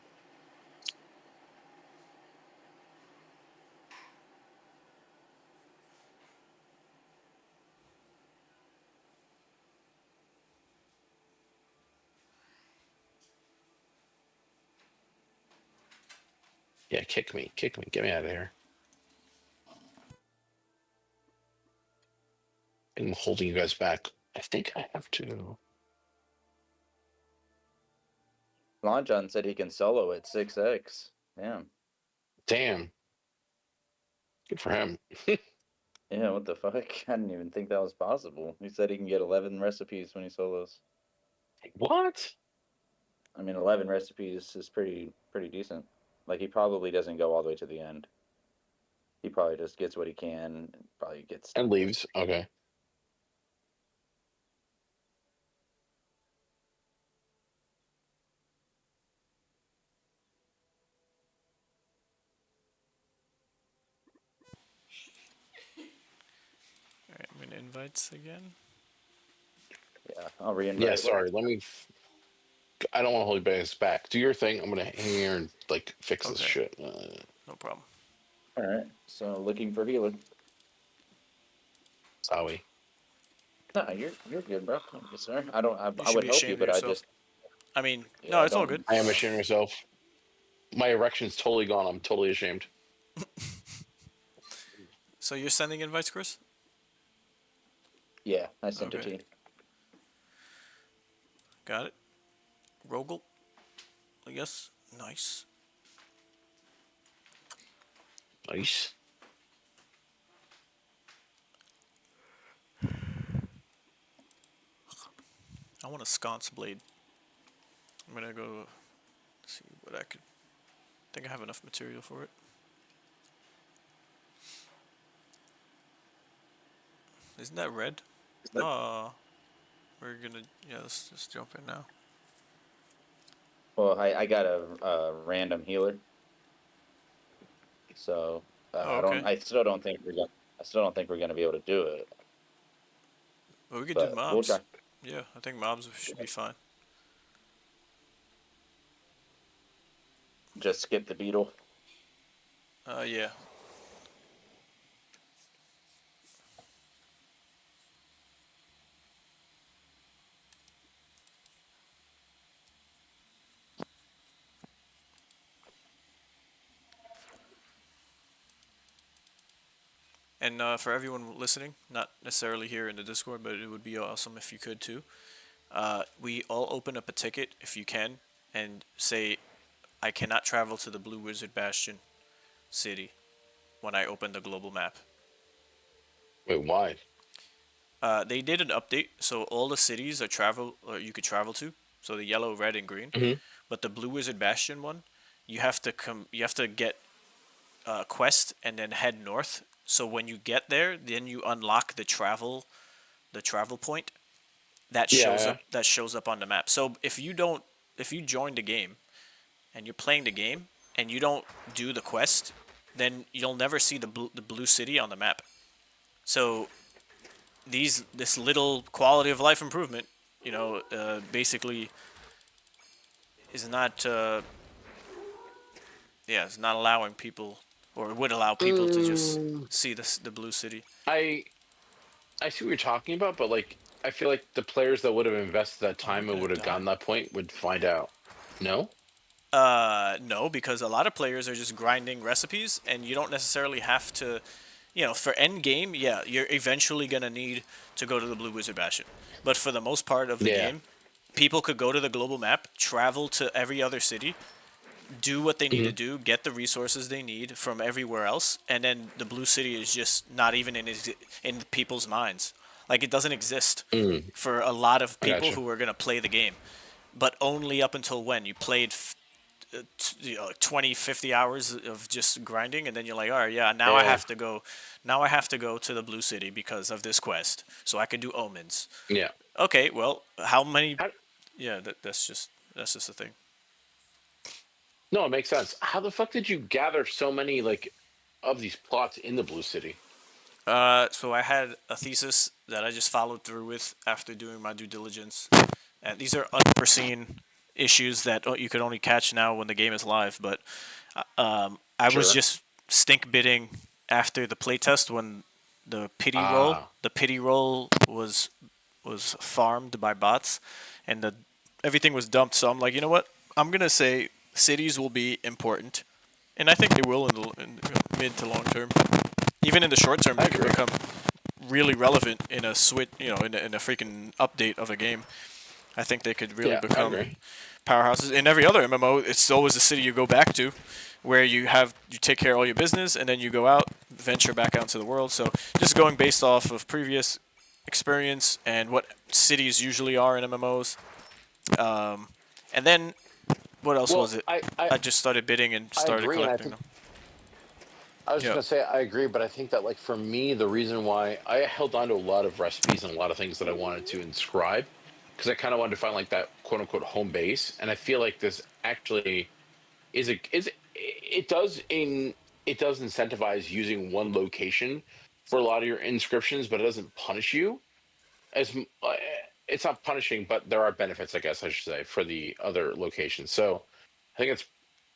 Speaker 6: yeah, kick me, get me out of here. I'm holding you guys back. I think I have to.
Speaker 2: Lon John said he can solo at 6x. Damn.
Speaker 6: Damn. Good for him.
Speaker 2: Yeah, what the fuck? I didn't even think that was possible. He said he can get 11 recipes when he solos.
Speaker 6: What?
Speaker 2: I mean, 11 recipes is pretty decent. Like, he probably doesn't go all the way to the end. He probably just gets what he can and probably gets...
Speaker 6: And leaves. Okay.
Speaker 1: Alright, I'm gonna invites again.
Speaker 2: Yeah, I'll re-invite.
Speaker 6: Yeah, sorry. Let me. I don't want to hold you guys back. Do your thing. I'm gonna hang here and like fix this
Speaker 1: Okay.
Speaker 6: shit.
Speaker 1: No problem.
Speaker 2: All right, so looking for healer.
Speaker 6: Sorry.
Speaker 2: No, you're good, bro. Thank you, sir. I don't. I
Speaker 1: You
Speaker 2: would
Speaker 1: should be
Speaker 2: help you,
Speaker 1: ashamed of
Speaker 2: but I
Speaker 1: yourself.
Speaker 2: just.
Speaker 1: I mean,
Speaker 2: Yeah,
Speaker 1: no,
Speaker 2: I
Speaker 1: it's all
Speaker 2: don't-
Speaker 1: good.
Speaker 6: I am ashamed of myself. My erection's totally gone. I'm totally ashamed.
Speaker 1: So you're sending invites, Chris?
Speaker 2: Yeah, I sent it
Speaker 1: Okay.
Speaker 2: to you.
Speaker 1: Got it. Rogel. Yes. Nice.
Speaker 6: Nice.
Speaker 1: I want a sconce blade. I'm gonna go see what I could. I think I have enough material for it. Isn't that red? Oh, we're gonna. Yeah, let's just jump in now.
Speaker 2: Well, I got a random healer, so
Speaker 1: Oh,
Speaker 2: I don't.
Speaker 1: okay.
Speaker 2: I still don't think we're gonna. I still don't think we're gonna be able to do it.
Speaker 1: Well, we could do
Speaker 2: But we'll
Speaker 1: mobs.
Speaker 2: try.
Speaker 1: Yeah, I think mobs should be fine.
Speaker 2: Just skip the beetle.
Speaker 1: Yeah. And for everyone listening, not necessarily here in the Discord, but it would be awesome if you could too. We all open up a ticket if you can, and say, I cannot travel to the Blue Wiz Bastion city when I open the global map.
Speaker 6: Wait, why?
Speaker 1: They did an update, so all the cities are travel or you could travel to. So the yellow, red, and green.
Speaker 6: Mhm.
Speaker 1: But the Blue Wizard Bastion one, you have to You have to get a quest and then head north. So when you get there, then you unlock the travel point that shows
Speaker 6: Yeah.
Speaker 1: up on the map. So if you join the game and you're playing the game and you don't do the quest, then you'll never see the blue city on the map. So this little quality of life improvement, basically is not it's not allowing people, or would allow people to just see the blue city.
Speaker 6: I see what you're talking about, but like I feel like the players that would have invested that time
Speaker 1: I'm
Speaker 6: and would have
Speaker 1: gonna
Speaker 6: gotten that point would find out. No?
Speaker 1: No, because a lot of players are just grinding recipes, and you don't necessarily have to, for end game, yeah, you're eventually gonna need to go to the Blue Wizard Bastion. But for the most part of the
Speaker 6: Yeah.
Speaker 1: game, people could go to the global map, travel to every other city, do what they need to do, get the resources they need from everywhere else, and then the blue city is just not even in people's minds. Like, it doesn't exist for a lot of
Speaker 6: I
Speaker 1: people
Speaker 6: gotcha.
Speaker 1: who are gonna play the game, but only up until when you played 20, 50 hours of just grinding, and then you're like, all right, yeah, now I
Speaker 6: Yeah.
Speaker 1: have to go. Now I have to go to the blue city because of this quest, so I can do omens.
Speaker 6: Yeah.
Speaker 1: Okay, well, how many?
Speaker 6: How-
Speaker 1: Yeah, that's just the thing.
Speaker 6: No, it makes sense. How the fuck did you gather so many like of these plots in the Blue City?
Speaker 1: So I had a thesis that I just followed through with after doing my due diligence, and these are unforeseen issues that you could only catch now when the game is live. But I was
Speaker 6: Sure.
Speaker 1: just stink bidding after the playtest when the
Speaker 6: Ah.
Speaker 1: pity roll was farmed by bots, and everything was dumped. So I'm like, you know what? I'm gonna say cities will be important, and I think they will in the mid to long term. Even in the short term,
Speaker 6: I
Speaker 1: they could
Speaker 6: agree.
Speaker 1: become really relevant in a switch, in a freaking update of a game. I think they could really
Speaker 6: Yeah, I
Speaker 1: become
Speaker 6: agree.
Speaker 1: powerhouses. In every other MMO, it's always a city you go back to, where you take care of all your business, and then you go out, venture back out into the world. So just going based off of previous experience and what cities usually are in MMOs. And then what else
Speaker 6: Well,
Speaker 1: was it?
Speaker 6: I
Speaker 1: I just started bidding and started
Speaker 6: agree, and I
Speaker 1: collecting
Speaker 6: think
Speaker 1: them.
Speaker 6: I was just
Speaker 1: Yeah.
Speaker 6: gonna say I agree, but I think that like for me, the reason why I held on to a lot of recipes and a lot of things that I wanted to inscribe, because I kind of wanted to find like that quote unquote home base, and I feel like this actually it does incentivize using one location for a lot of your inscriptions, but it doesn't punish you it's not punishing, but there are benefits, I guess I should say, for the other locations. So I think it's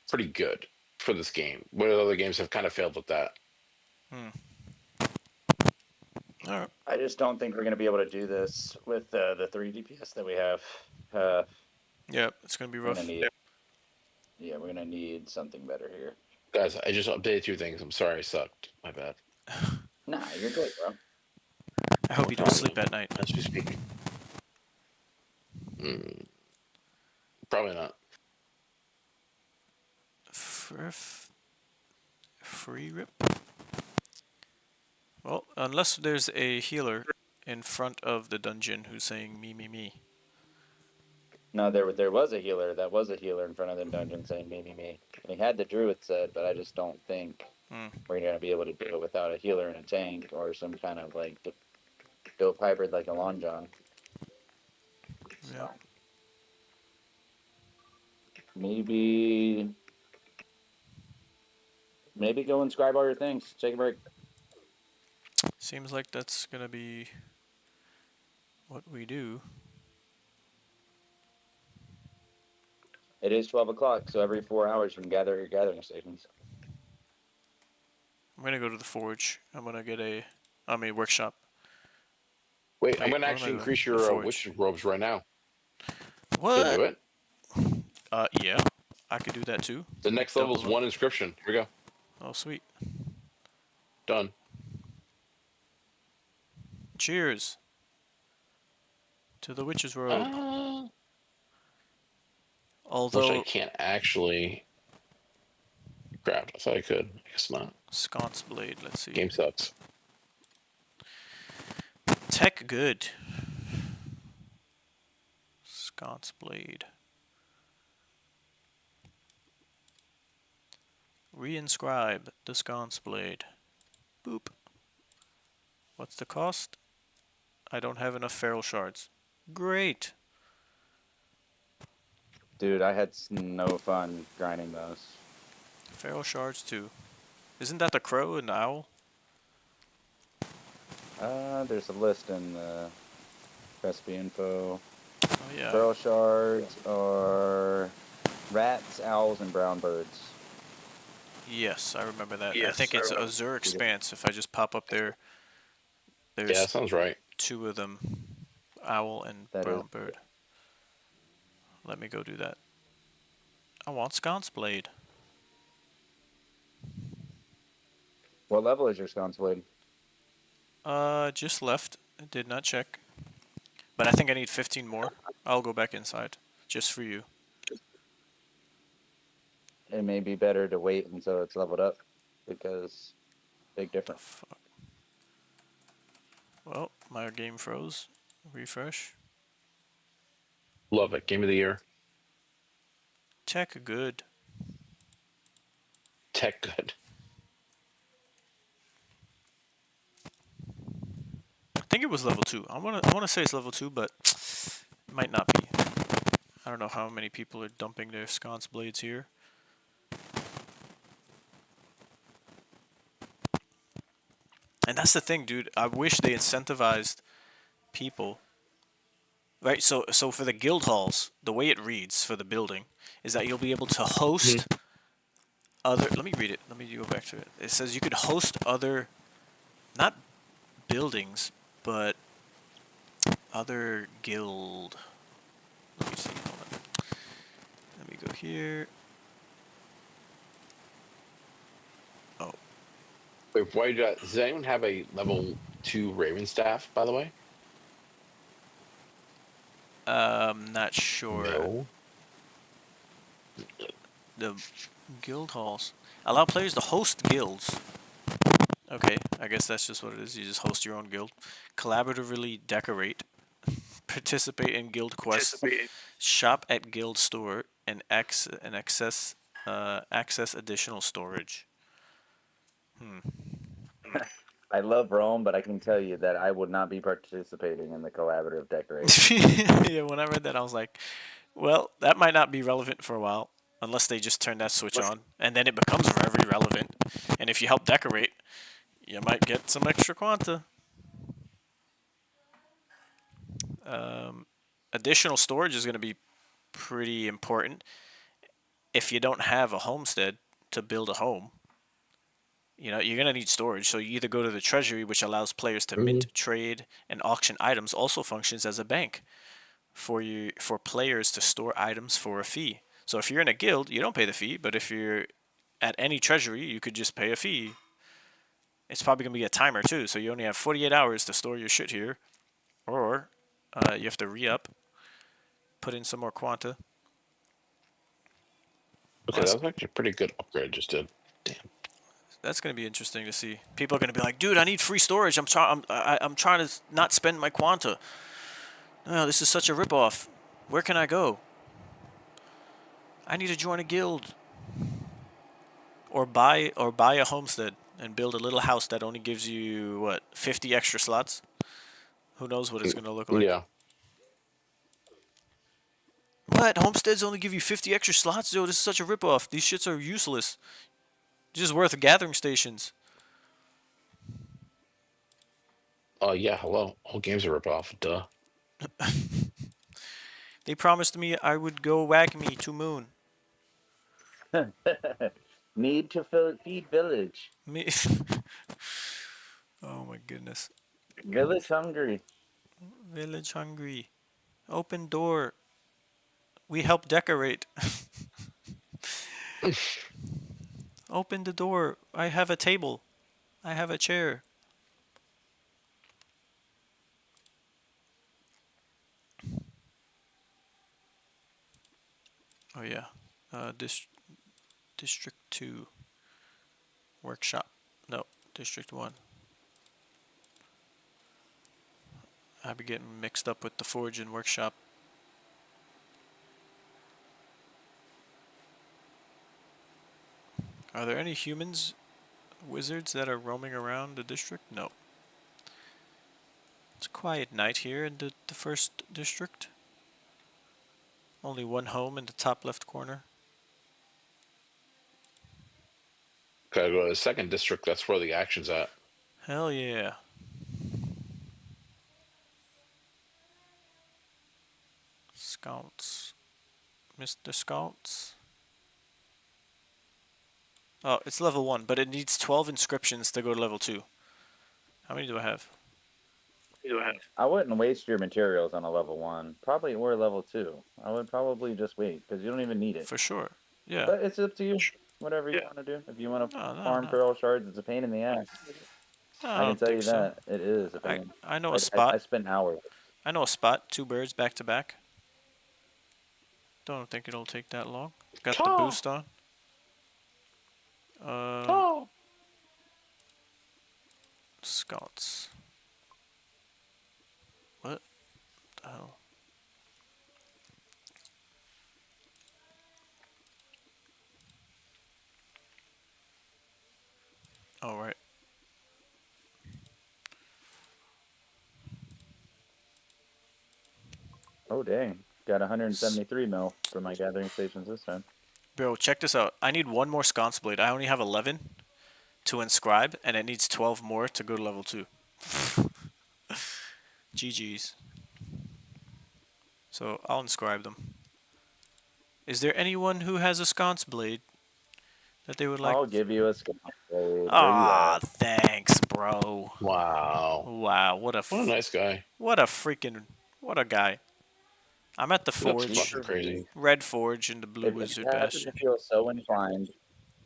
Speaker 6: pretty good for this game. Where other games have kind of failed with that.
Speaker 1: All right.
Speaker 2: I just don't think we're going to be able to do this with the 3 DPS that we have.
Speaker 1: Yeah, it's gonna be
Speaker 2: We're
Speaker 1: rough.
Speaker 2: gonna need, yeah, we're gonna need something better here.
Speaker 6: Guys, I just updated 2 things. I'm sorry I sucked. My bad.
Speaker 2: Nah, you're good, bro.
Speaker 1: I hope you don't sleep at night.
Speaker 6: As we speak. Probably not.
Speaker 1: Free rip. Well, unless there's a healer in front of the dungeon who's saying me me me.
Speaker 2: No, there was a healer. That was a healer in front of the dungeon saying me. And he had the druid set, but I just don't think we're gonna be able to do it without a healer and a tank or some kind of like dope hybrid like a Long John.
Speaker 1: Yep.
Speaker 2: Maybe go and scribe all your things. Take a break.
Speaker 1: Seems like that's gonna be what we do.
Speaker 2: It is 12 o'clock, so every 4 hours you can gather at your gathering stations.
Speaker 1: I'm gonna go to the forge. I'm gonna get workshop.
Speaker 6: Wait, I'm
Speaker 1: Wait,
Speaker 6: going to
Speaker 1: where am I
Speaker 6: actually
Speaker 1: going?
Speaker 6: increase
Speaker 1: The
Speaker 6: your
Speaker 1: forge.
Speaker 6: witch's robes right now. Can
Speaker 1: What?
Speaker 6: you do it?
Speaker 1: Yeah, I could do that too.
Speaker 6: The next level is
Speaker 1: Double up.
Speaker 6: 1 inscription. Here we go.
Speaker 1: Oh, sweet.
Speaker 6: Done.
Speaker 1: Cheers to the witch's robe.
Speaker 6: Which
Speaker 1: Although
Speaker 6: I can't actually grab. I thought I could. I guess not.
Speaker 1: sconce blade. Let's see.
Speaker 6: Game sucks.
Speaker 1: Tech good. Sconce blade. Reinscribe the sconce blade. Boop. What's the cost? I don't have enough feral shards. Great.
Speaker 2: Dude, I had no fun grinding those.
Speaker 1: Feral shards too. Isn't that the crow and the owl?
Speaker 2: There's a list in the recipe info.
Speaker 1: Oh yeah.
Speaker 2: Feral shards are rats, owls, and brown birds.
Speaker 1: Yes, I remember that. I think it's Azure Expanse. If I just pop up there, there's
Speaker 6: Yeah, that sounds right.
Speaker 1: 2 of them. Owl and
Speaker 2: That
Speaker 1: brown
Speaker 2: is-
Speaker 1: bird. Let me go do that. I want sconce blade.
Speaker 2: What level is your sconce blade?
Speaker 1: Just left. Did not check. But I think I need 15 more. I'll go back inside. Just for you.
Speaker 2: It may be better to wait until it's leveled up because big difference.
Speaker 1: Fuck. Well, my game froze. Refresh.
Speaker 6: Love it. Game of the year.
Speaker 1: Tech good.
Speaker 6: Tech good.
Speaker 1: I think it was level 2. I wanna say it's level 2, but it might not be. I don't know how many people are dumping their sconce blades here. And that's the thing, dude. I wish they incentivized people. Right, so for the guild halls, the way it reads for the building is that you'll be able to host other. Let me read it. Let me go back to it. It says you could host other, not buildings, but other guild. Let me see. Hold on. Let me go here. Oh,
Speaker 6: Wait, why does anyone have a level 2 Raven staff, by the way?
Speaker 1: not sure.
Speaker 6: No.
Speaker 1: The guild halls allow players to host guilds. Okay, I guess that's just what it is. You just host your own guild. Collaboratively decorate. Participate in guild quests. Shop at guild store and access additional storage.
Speaker 2: I love Rome, but I can tell you that I would not be participating in the collaborative decoration.
Speaker 1: Yeah, when I read that, I was like, well, that might not be relevant for a while, unless they just turn that switch on, and then it becomes very relevant. And if you help decorate, you might get some extra quanta. Additional storage is going to be pretty important. If you don't have a homestead to build a home, you know, you're going to need storage. So you either go to the treasury, which allows players to mint, trade, and auction items, also functions as a bank for players to store items for a fee. So if you're in a guild, you don't pay the fee, but if you're at any treasury, you could just pay a fee. It's probably going to be a timer too, so you only have 48 hours to store your shit here, or you have to re-up, put in some more quanta.
Speaker 6: Okay, that was actually a pretty good upgrade I just did. Damn.
Speaker 1: That's going to be interesting to see. People are going to be like, dude, I need free storage. I'm trying to not spend my quanta. Oh, this is such a ripoff. Where can I go? I need to join a guild. Or buy a homestead and build a little house that only gives you what 50 extra slots. Who knows what it's gonna look like?
Speaker 6: Yeah.
Speaker 1: What? Homesteads only give you 50 extra slots? Yo, this is such a ripoff. These shits are useless. Just worth gathering stations.
Speaker 6: Oh yeah. Hello. Whole game's a ripoff. Duh.
Speaker 1: They promised me I would go whack me to moon.
Speaker 2: Need to feed village.
Speaker 1: Me. Oh my goodness.
Speaker 2: Village hungry.
Speaker 1: Village hungry. Open door. We help decorate. Open the door. I have a table. I have a chair. Oh yeah. District 2. Workshop. No, District 1. I'd be getting mixed up with the Forge and Workshop. Are there any humans, wizards that are roaming around the district? No. It's a quiet night here in the first district. Only one home in the top left corner.
Speaker 6: Gotta go to the second district. That's where the action's at.
Speaker 1: Hell yeah. Scouts. Mr. Scouts. Oh, it's level 1, but it needs 12 inscriptions to go to level 2. How many do I have?
Speaker 2: I wouldn't waste your materials on a level 1. Probably or level 2. I would probably just wait because you don't even need it.
Speaker 1: For sure. Yeah.
Speaker 2: But it's up to you. Whatever you want to do. If you want to
Speaker 1: No,
Speaker 2: farm pearl shards, it's a pain in the ass.
Speaker 1: No,
Speaker 2: I can
Speaker 1: don't
Speaker 2: tell you
Speaker 1: think so.
Speaker 2: that. It is a pain.
Speaker 1: I know a spot.
Speaker 2: I spent hours.
Speaker 1: I know a spot. 2 birds back to back. Don't think it'll take that long. Got the boost on. Scouts. What the hell? Oh, right.
Speaker 2: Oh, dang. Got 173 mil for my gathering stations this time.
Speaker 1: Bro, check this out. I need 1 more sconce blade. I only have 11 to inscribe, and it needs 12 more to go to level 2. GG's. So I'll inscribe them. Is there anyone who has a sconce blade that they would like?
Speaker 2: I'll give you a sconce blade.
Speaker 1: Ah, thanks, bro.
Speaker 6: Wow.
Speaker 1: Wow, what a
Speaker 6: nice guy.
Speaker 1: What a guy. I'm at the
Speaker 6: That's
Speaker 1: Forge.
Speaker 6: fucking crazy.
Speaker 1: Red Forge in the Blue Wiz
Speaker 2: If you happen
Speaker 1: Bastion.
Speaker 2: to feel so inclined,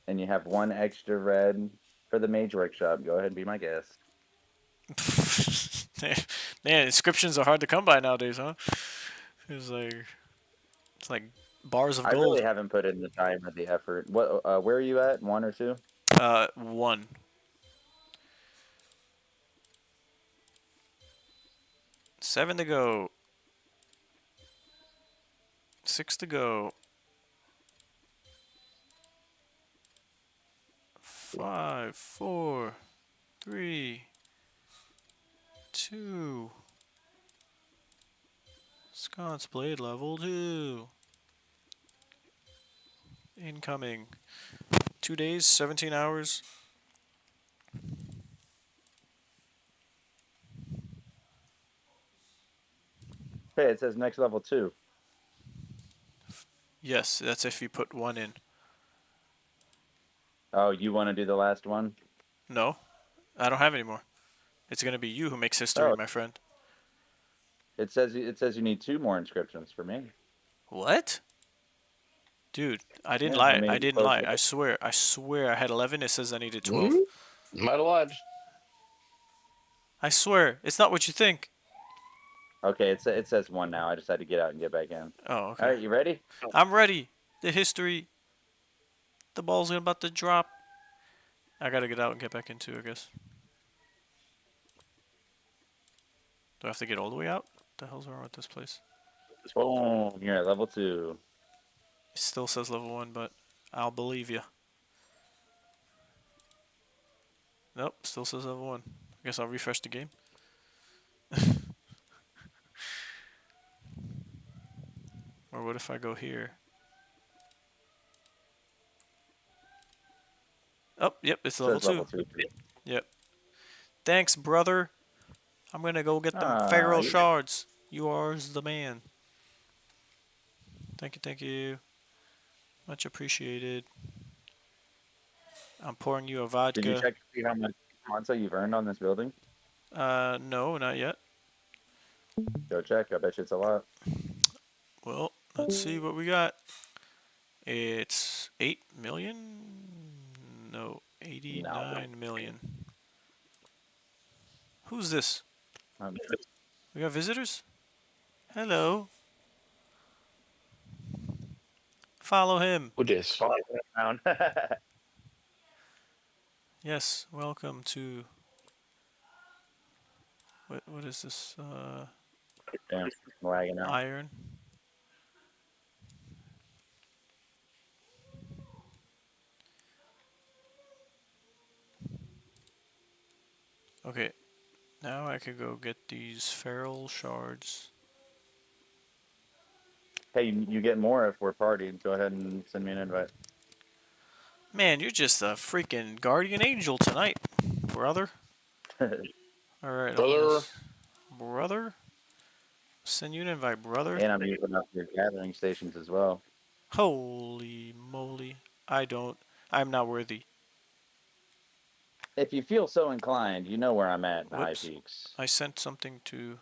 Speaker 2: and you have 1 extra red for the Mage Workshop, go ahead and be my guest.
Speaker 1: Man, inscriptions are hard to come by nowadays, huh? It's like bars of
Speaker 2: I
Speaker 1: gold.
Speaker 2: really haven't put in the time or the effort. What? Where are you at? 1 or 2?
Speaker 1: 1. Seven to go. 6 to go. 5, 4, 3, 2. Sconce blade level 2. Incoming. 2 days, 17 hours.
Speaker 2: Hey, it says next level 2.
Speaker 1: Yes, that's if you put 1 in.
Speaker 2: Oh, you want to do the last one?
Speaker 1: No, I don't have any more. It's gonna be you who makes history, my friend.
Speaker 2: It says you need 2 more inscriptions for me.
Speaker 1: What? Dude, I didn't
Speaker 2: Yeah,
Speaker 1: lie.
Speaker 2: I mean,
Speaker 1: I didn't
Speaker 2: close
Speaker 1: lie.
Speaker 2: it.
Speaker 1: I swear I had 11. It says I needed 12.
Speaker 6: Might have lied.
Speaker 1: I swear. It's not what you think.
Speaker 2: Okay, it says 1 now. I just had to get out and get back in.
Speaker 1: Oh, okay.
Speaker 2: All right, you ready?
Speaker 1: I'm ready. The history. The ball's about to drop. I gotta get out and get back in too, I guess. Do I have to get all the way out? What the hell's wrong with this place?
Speaker 2: Boom, you're at level 2.
Speaker 1: It still says level 1, but I'll believe you. Nope, still says level 1. I guess I'll refresh the game. Or what if I go here? Oh, yep, it's level
Speaker 2: Says
Speaker 1: 2.
Speaker 2: level 2.
Speaker 1: Yep. Thanks, brother. I'm gonna go get them
Speaker 2: Ah,
Speaker 1: feral
Speaker 2: you-
Speaker 1: shards. You are's the man. Thank you, thank you. Much appreciated. I'm pouring you a
Speaker 2: Did you
Speaker 1: vodka.
Speaker 2: check to see how much Monza you've earned on this building?
Speaker 1: No, not yet.
Speaker 2: Go check. I bet you it's a lot.
Speaker 1: Well, let's see what we got. It's 8 million? No,
Speaker 2: No.
Speaker 1: 89 million. Who's this?
Speaker 2: Um,
Speaker 1: We got visitors? Hello. Follow him.
Speaker 6: Who dis?
Speaker 2: around.
Speaker 1: Yes, welcome to... What is this?
Speaker 2: Damn, I'm lagging out.
Speaker 1: Iron. Okay, now I could go get these feral shards.
Speaker 2: Hey, you get more if we're partied. Go ahead and send me an invite.
Speaker 1: Man, you're just a freaking guardian angel tonight, brother. Alright,
Speaker 6: Brother.
Speaker 1: brother? Send you an invite, brother.
Speaker 2: And I'm using up your gathering stations as well.
Speaker 1: Holy moly. I'm not worthy.
Speaker 2: If you feel so inclined, you know where I'm at in the High
Speaker 1: Whoops.
Speaker 2: Peaks.
Speaker 1: I sent something to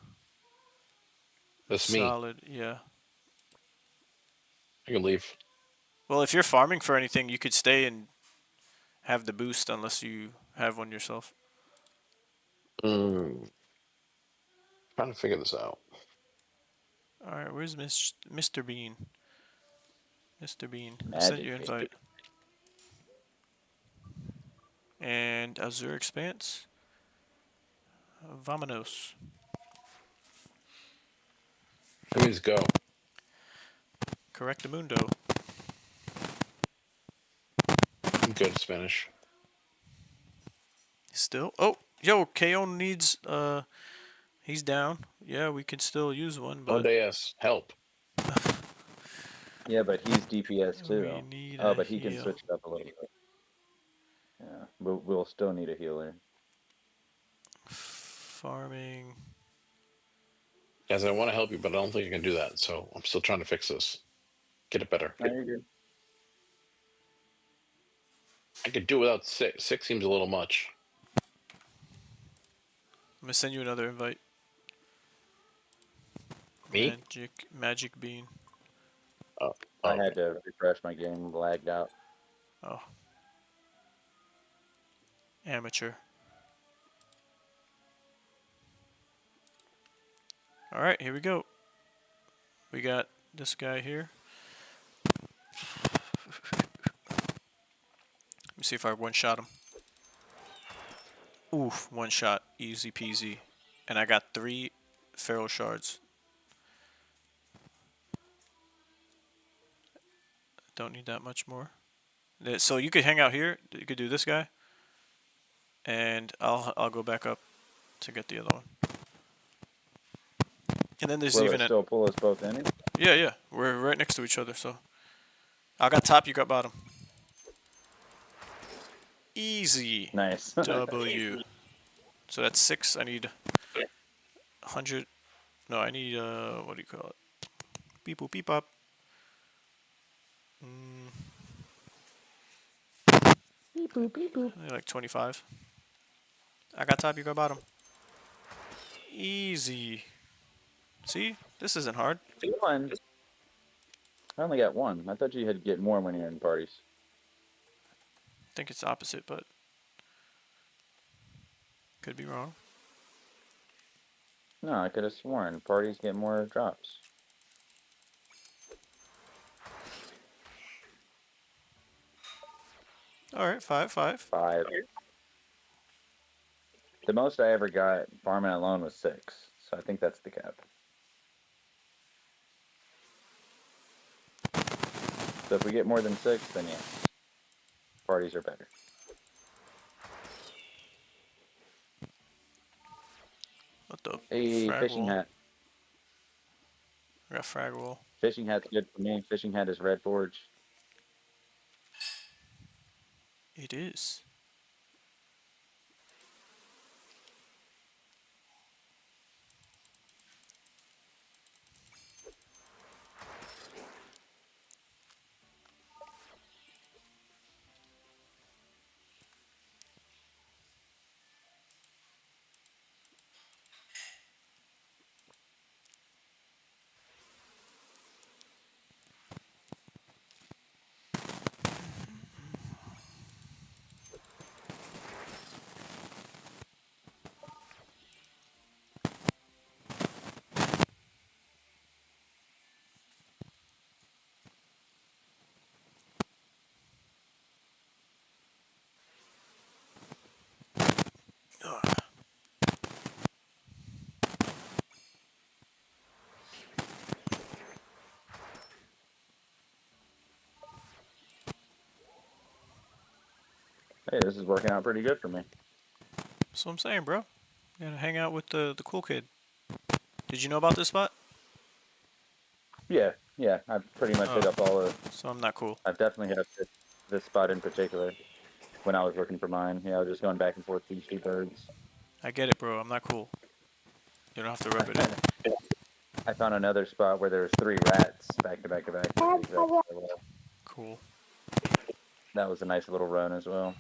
Speaker 6: That's me.
Speaker 1: Solid, yeah.
Speaker 6: I can leave.
Speaker 1: Well, if you're farming for anything, you could stay and have the boost unless you have one yourself.
Speaker 6: Trying to figure this out.
Speaker 1: Alright, where's Mr. Bean? Mr. Bean, I sent you an invite. And Azure Expanse. Vamonos.
Speaker 6: That means go.
Speaker 1: Correctamundo.
Speaker 6: I'm good at Spanish.
Speaker 1: Still? Oh, yo, KO needs, he's down. Yeah, we can still use one, but...
Speaker 6: Monday-S, help.
Speaker 2: Yeah, but he's DPS too.
Speaker 1: We need
Speaker 2: Oh,
Speaker 1: a
Speaker 2: but he can
Speaker 1: heal.
Speaker 2: switch it up a little bit. Yeah, we'll still need a healer.
Speaker 1: Farming.
Speaker 6: Guys, I want to help you, but I don't think I can do that. So I'm still trying to fix this. Get it better.
Speaker 2: No, you're good.
Speaker 6: I could do without 6. 6 seems a little much.
Speaker 1: I'm gonna send you another invite.
Speaker 6: Me?
Speaker 1: Magic Bean.
Speaker 6: Oh,
Speaker 2: I
Speaker 6: okay.
Speaker 2: had to refresh my game, lagged out.
Speaker 1: Oh. Amateur. Alright, here we go. We got this guy here. Let me see if I one-shot him. Oof, one shot. Easy peasy. And I got 3 feral shards. Don't need that much more. So you could hang out here. You could do this guy. And I'll go back up to get the other one. And then there's
Speaker 2: Will
Speaker 1: even
Speaker 2: it still pull us both in?
Speaker 1: Yeah. We're right next to each other, so. I got top, you got bottom. Easy.
Speaker 2: Nice.
Speaker 1: W. So that's 6. I need 100. No, I need, what do you call it? Beep boop beep up.
Speaker 2: Beep boop, beep boop.
Speaker 1: I need like 25. I got top, you got bottom. Easy. See? This isn't hard.
Speaker 2: One. I only got 1. I thought you had to get more when you're in parties.
Speaker 1: I think it's the opposite, but could be wrong.
Speaker 2: No, I could have sworn parties get more drops.
Speaker 1: Alright, 5.
Speaker 2: 5. The most I ever got farming alone was 6. So I think that's the cap. So if we get more than 6, then yeah, parties are better.
Speaker 1: What the
Speaker 2: Hey,
Speaker 1: frag
Speaker 2: fishing
Speaker 1: wall?
Speaker 2: hat.
Speaker 1: I got frag wall.
Speaker 2: Fishing hat's good for me. Fishing hat is red forge.
Speaker 1: It is. Ugh.
Speaker 2: Hey, this is working out pretty good for me.
Speaker 1: That's what I'm saying, bro. You gotta hang out with the cool kid. Did you know about this spot?
Speaker 2: Yeah, yeah. I've pretty much hit
Speaker 1: Oh.
Speaker 2: up all of.
Speaker 1: So I'm not cool.
Speaker 2: I've definitely hit up this spot in particular when I was looking for mine. Yeah, I was just going back and forth these 2 birds.
Speaker 1: I get it, bro. I'm not cool. You don't have to rub it in.
Speaker 2: I found another spot where there was 3 rats back to back to back.
Speaker 1: Cool.
Speaker 2: That was a nice little run as well.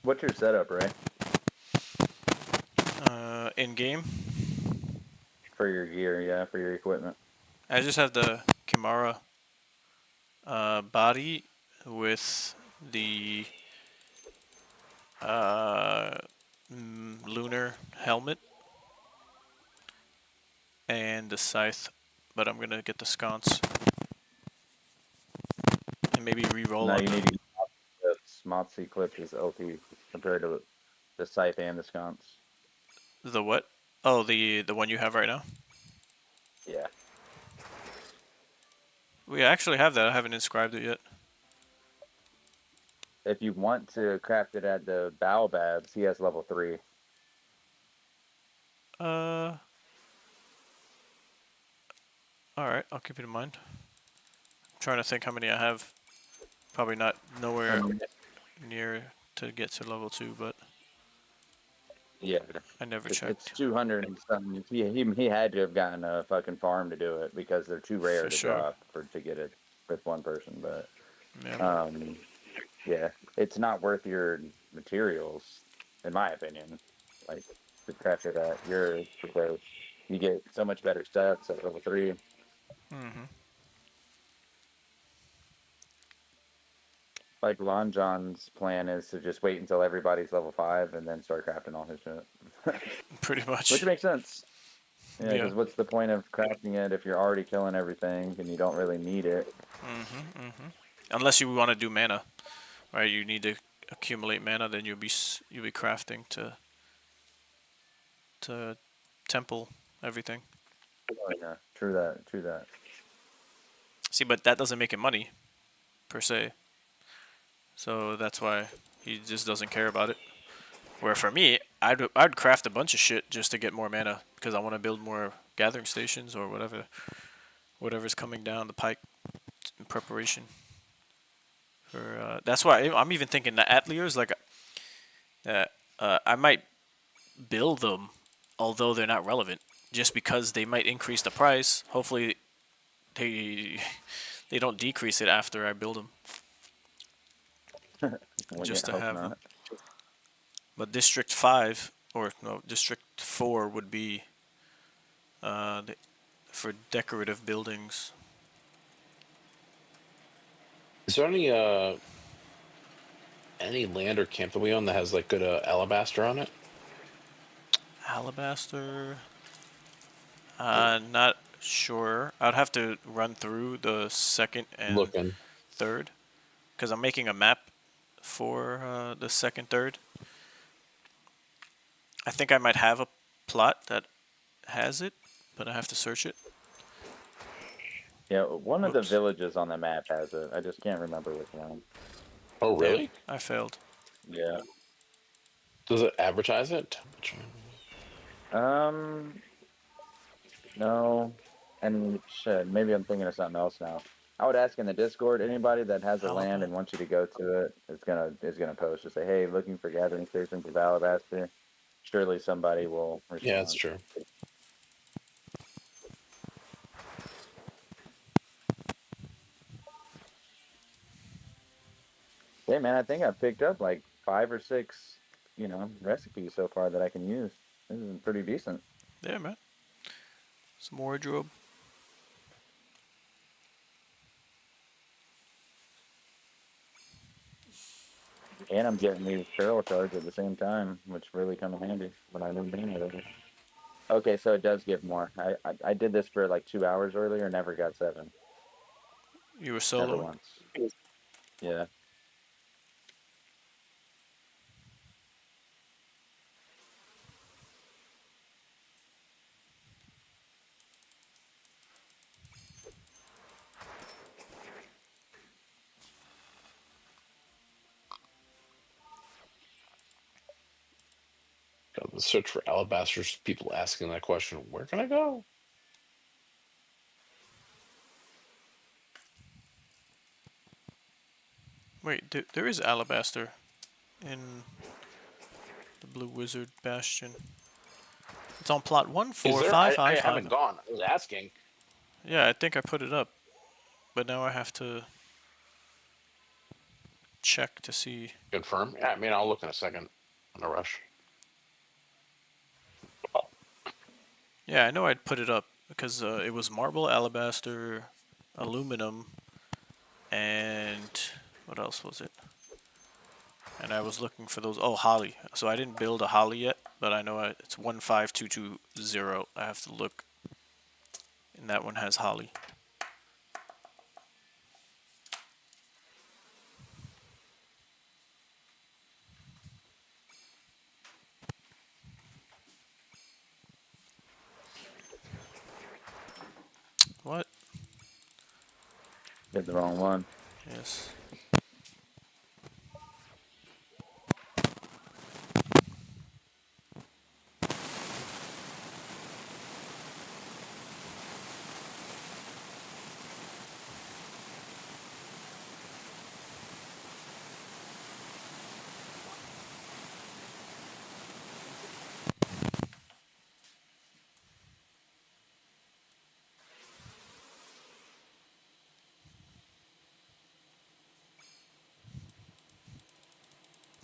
Speaker 2: What's your setup, Ray?
Speaker 1: In game,
Speaker 2: For your gear, yeah, for your equipment.
Speaker 1: I just have the Kimara body with the lunar helmet and the scythe, but I'm gonna get the sconce and maybe re-roll
Speaker 2: Now
Speaker 1: on
Speaker 2: you
Speaker 1: the
Speaker 2: need to get the Smotsy clip is LP compared to the scythe and the sconce.
Speaker 1: the what? Oh, the one you have right now.
Speaker 2: Yeah.
Speaker 1: We actually have that. I haven't inscribed it yet.
Speaker 2: If you want to craft it at the Baobabs, he has level 3.
Speaker 1: Alright, I'll keep it in mind. I'm trying to think how many I have. Probably not nowhere near to get to level 2, but
Speaker 2: Yeah.
Speaker 1: I never
Speaker 2: It's
Speaker 1: checked.
Speaker 2: 200 and something. He had to have gotten a fucking farm to do it because they're too rare
Speaker 1: For
Speaker 2: to
Speaker 1: sure.
Speaker 2: drop to get it with one person. But
Speaker 1: Yeah.
Speaker 2: yeah, it's not worth your materials, in my opinion. Like to craft it at yours because you get so much better stats at level 3.
Speaker 1: Mm-hmm.
Speaker 2: Like Lon John's plan is to just wait until everybody's level 5 and then start crafting all his shit.
Speaker 1: Pretty much.
Speaker 2: Which makes sense. Yeah,
Speaker 1: Yeah.
Speaker 2: because what's the point of crafting it if you're already killing everything and you don't really need it?
Speaker 1: Unless you want to do mana, right? You need to accumulate mana, then you'll be crafting to temple everything.
Speaker 2: Oh, yeah, true that, true that.
Speaker 1: See, but that doesn't make it money, per se. So that's why he just doesn't care about it. Where for me, I'd craft a bunch of shit just to get more mana because I want to build more gathering stations or whatever's coming down the pike in preparation. For that's why I'm even thinking the Ateliers, like I might build them, although they're not relevant, just because they might increase the price. Hopefully, they they don't decrease it after I build them.
Speaker 2: Well,
Speaker 1: Just
Speaker 2: yeah,
Speaker 1: to
Speaker 2: hope
Speaker 1: have
Speaker 2: not.
Speaker 1: them. But District 5 or no, District 4 would be for decorative buildings.
Speaker 6: Is there any land or camp that we own that has like good alabaster on it?
Speaker 1: Alabaster. Not sure. I'd have to run through the second and
Speaker 6: Looking.
Speaker 1: third, because I'm making a map for the second, third. I think I might have a plot that has it, but I have to search it.
Speaker 2: Yeah, one of the
Speaker 1: Whoops.
Speaker 2: villages on the map has it. I just can't remember which one.
Speaker 6: Oh,
Speaker 1: Damn,
Speaker 6: really?
Speaker 1: I failed.
Speaker 2: Yeah.
Speaker 6: Does it advertise it?
Speaker 2: No. And shit, maybe I'm thinking of something else now. I would ask in the Discord, anybody that has a land and wants you to go to it is gonna post to say, hey, looking for gathering stations of alabaster. Surely somebody will respond.
Speaker 6: Yeah, that's true.
Speaker 2: Hey man, I think I've picked up like 5 or 6, recipes so far that I can use. This is pretty decent.
Speaker 1: Yeah, man. Some wardrobe.
Speaker 2: And I'm getting these feral cards at the same time, which really come in handy when I didn't bring it. Okay, so it does give more. I did this for like 2 hours earlier, never got 7.
Speaker 1: You were
Speaker 2: Never
Speaker 1: soloing?
Speaker 2: once. Yeah.
Speaker 6: Got the search for alabasters. People asking that question. Where can I go?
Speaker 1: Wait, there is alabaster in the Blue Wizard Bastion. It's on plot
Speaker 6: Is there? I
Speaker 1: 14555.
Speaker 6: haven't gone. I was asking.
Speaker 1: Yeah, I think I put it up, but now I have to check to see.
Speaker 6: Confirm. Yeah, I mean, I'll look in a second. In a rush.
Speaker 1: Yeah, I know I'd put it up because it was marble, alabaster, aluminum, and what else was it? And I was looking for those. Oh, holly. So I didn't build a holly yet, but I know it's 15220. I have to look. And that one has holly. What?
Speaker 2: Did the wrong one.
Speaker 1: Yes.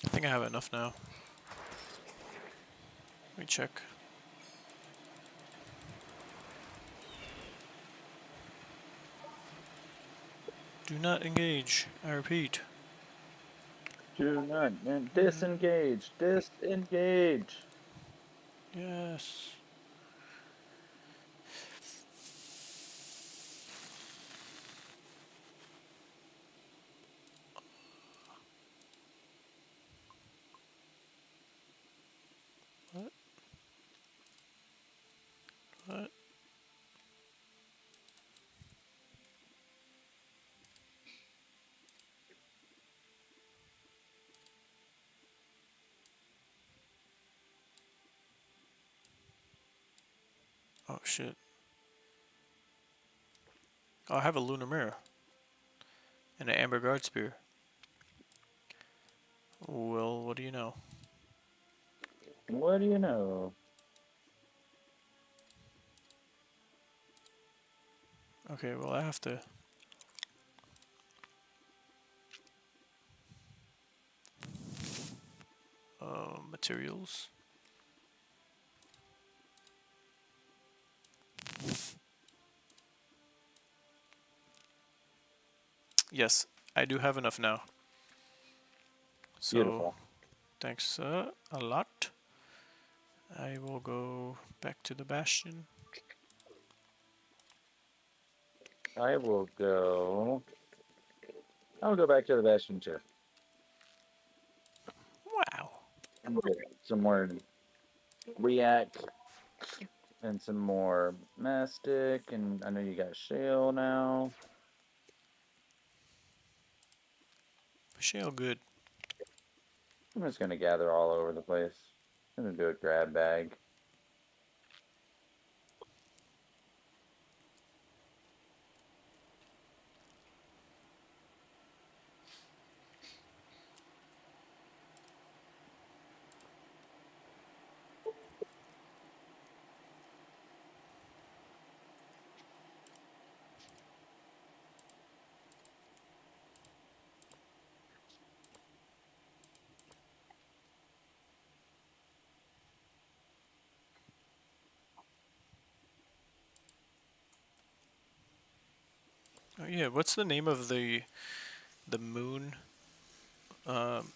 Speaker 1: I think I have enough now. Let me check. Do not engage. I repeat.
Speaker 2: Do not disengage. Disengage.
Speaker 1: Yes. What? What? Oh shit. Oh, I have a lunar mirror. And an amber guard spear. Well, what do you know?
Speaker 2: What do you know?
Speaker 1: Okay, well I have to... materials. Yes, I do have enough now. So,
Speaker 2: Beautiful.
Speaker 1: thanks a lot. I will go back to the Bastion.
Speaker 2: I will go. I'll go back to the Bastion too.
Speaker 1: Wow.
Speaker 2: Some more React and some more Mastic, and I know you got Shale now.
Speaker 1: Shale good.
Speaker 2: I'm just gonna gather all over the place. I'm gonna do a grab bag.
Speaker 1: Oh yeah, what's the name of the moon um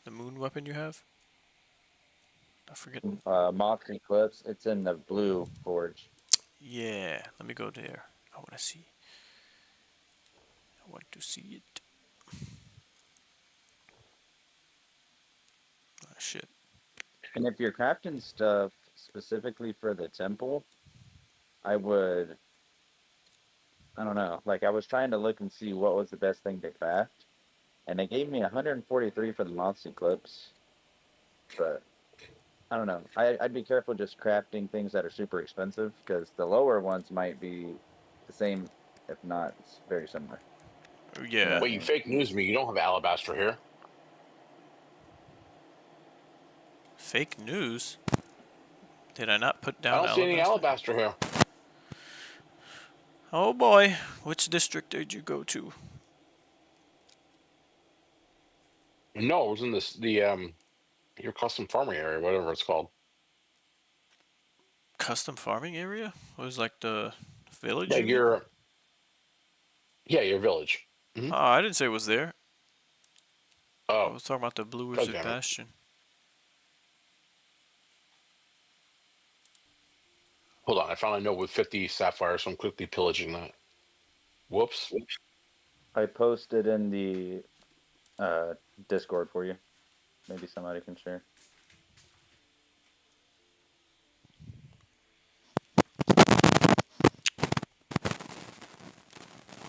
Speaker 1: the moon weapon you have? I forget.
Speaker 2: Moth Eclipse. It's in the blue forge.
Speaker 1: Yeah, let me go there. I want to see. I want to see it. Oh, shit.
Speaker 2: And if you're crafting stuff specifically for the temple, I would. I don't know. Like I was trying to look and see what was the best thing to craft, and they gave me 143 for the Moth's Eclipse, but I don't know. I'd be careful just crafting things that are super expensive because the lower ones might be the same, if not very similar.
Speaker 1: Oh,
Speaker 2: You know
Speaker 1: yeah.
Speaker 2: what I
Speaker 6: Wait, you
Speaker 2: mean?
Speaker 6: fake news me. You don't have alabaster here.
Speaker 1: Fake news? Did I not put
Speaker 6: I
Speaker 1: down
Speaker 6: don't see any
Speaker 1: alabaster?
Speaker 6: alabaster here.
Speaker 1: Oh boy, which district did you go to?
Speaker 6: No, it was in the your custom farming area, whatever it's called.
Speaker 1: Custom farming area? It was like the village,
Speaker 6: Yeah,
Speaker 1: you mean?
Speaker 6: your village.
Speaker 1: Oh, I didn't say it was there. I
Speaker 6: Oh,
Speaker 1: was talking about the Blue Wiz
Speaker 6: God damn it.
Speaker 1: Bastion.
Speaker 6: Hold on, I found a note with 50 sapphires, so I'm quickly pillaging that. Whoops.
Speaker 2: I posted in the Discord for you. Maybe somebody can share.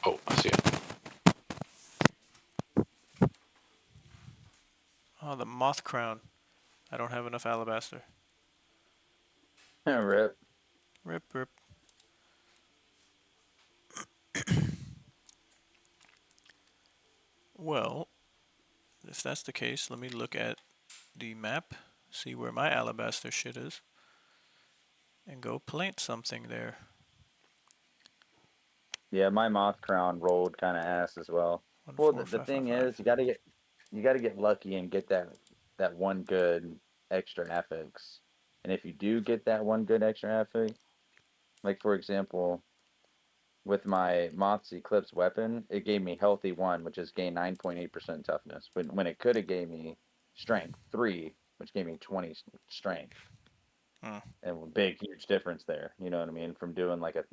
Speaker 6: Oh, I see it.
Speaker 1: Oh, the moth crown. I don't have enough alabaster.
Speaker 2: Rip.
Speaker 1: Rip, rip. Well, if that's the case, let me look at the map, see where my alabaster shit is, and go plant something there.
Speaker 2: Yeah, my moth crown rolled kind of ass as well.
Speaker 1: One,
Speaker 2: Well,
Speaker 1: four,
Speaker 2: the
Speaker 1: five,
Speaker 2: thing
Speaker 1: five, five.
Speaker 2: is, you gotta get lucky and get that one good extra affix. And if you do get that one good extra affix, like for example, with my Moth's Eclipse weapon, it gave me healthy 1, which is gain 9.8% toughness. When it could have gave me strength 3, which gave me 20 strength.
Speaker 1: Hmm.
Speaker 2: And a big, huge difference there. You know what I mean? From doing like a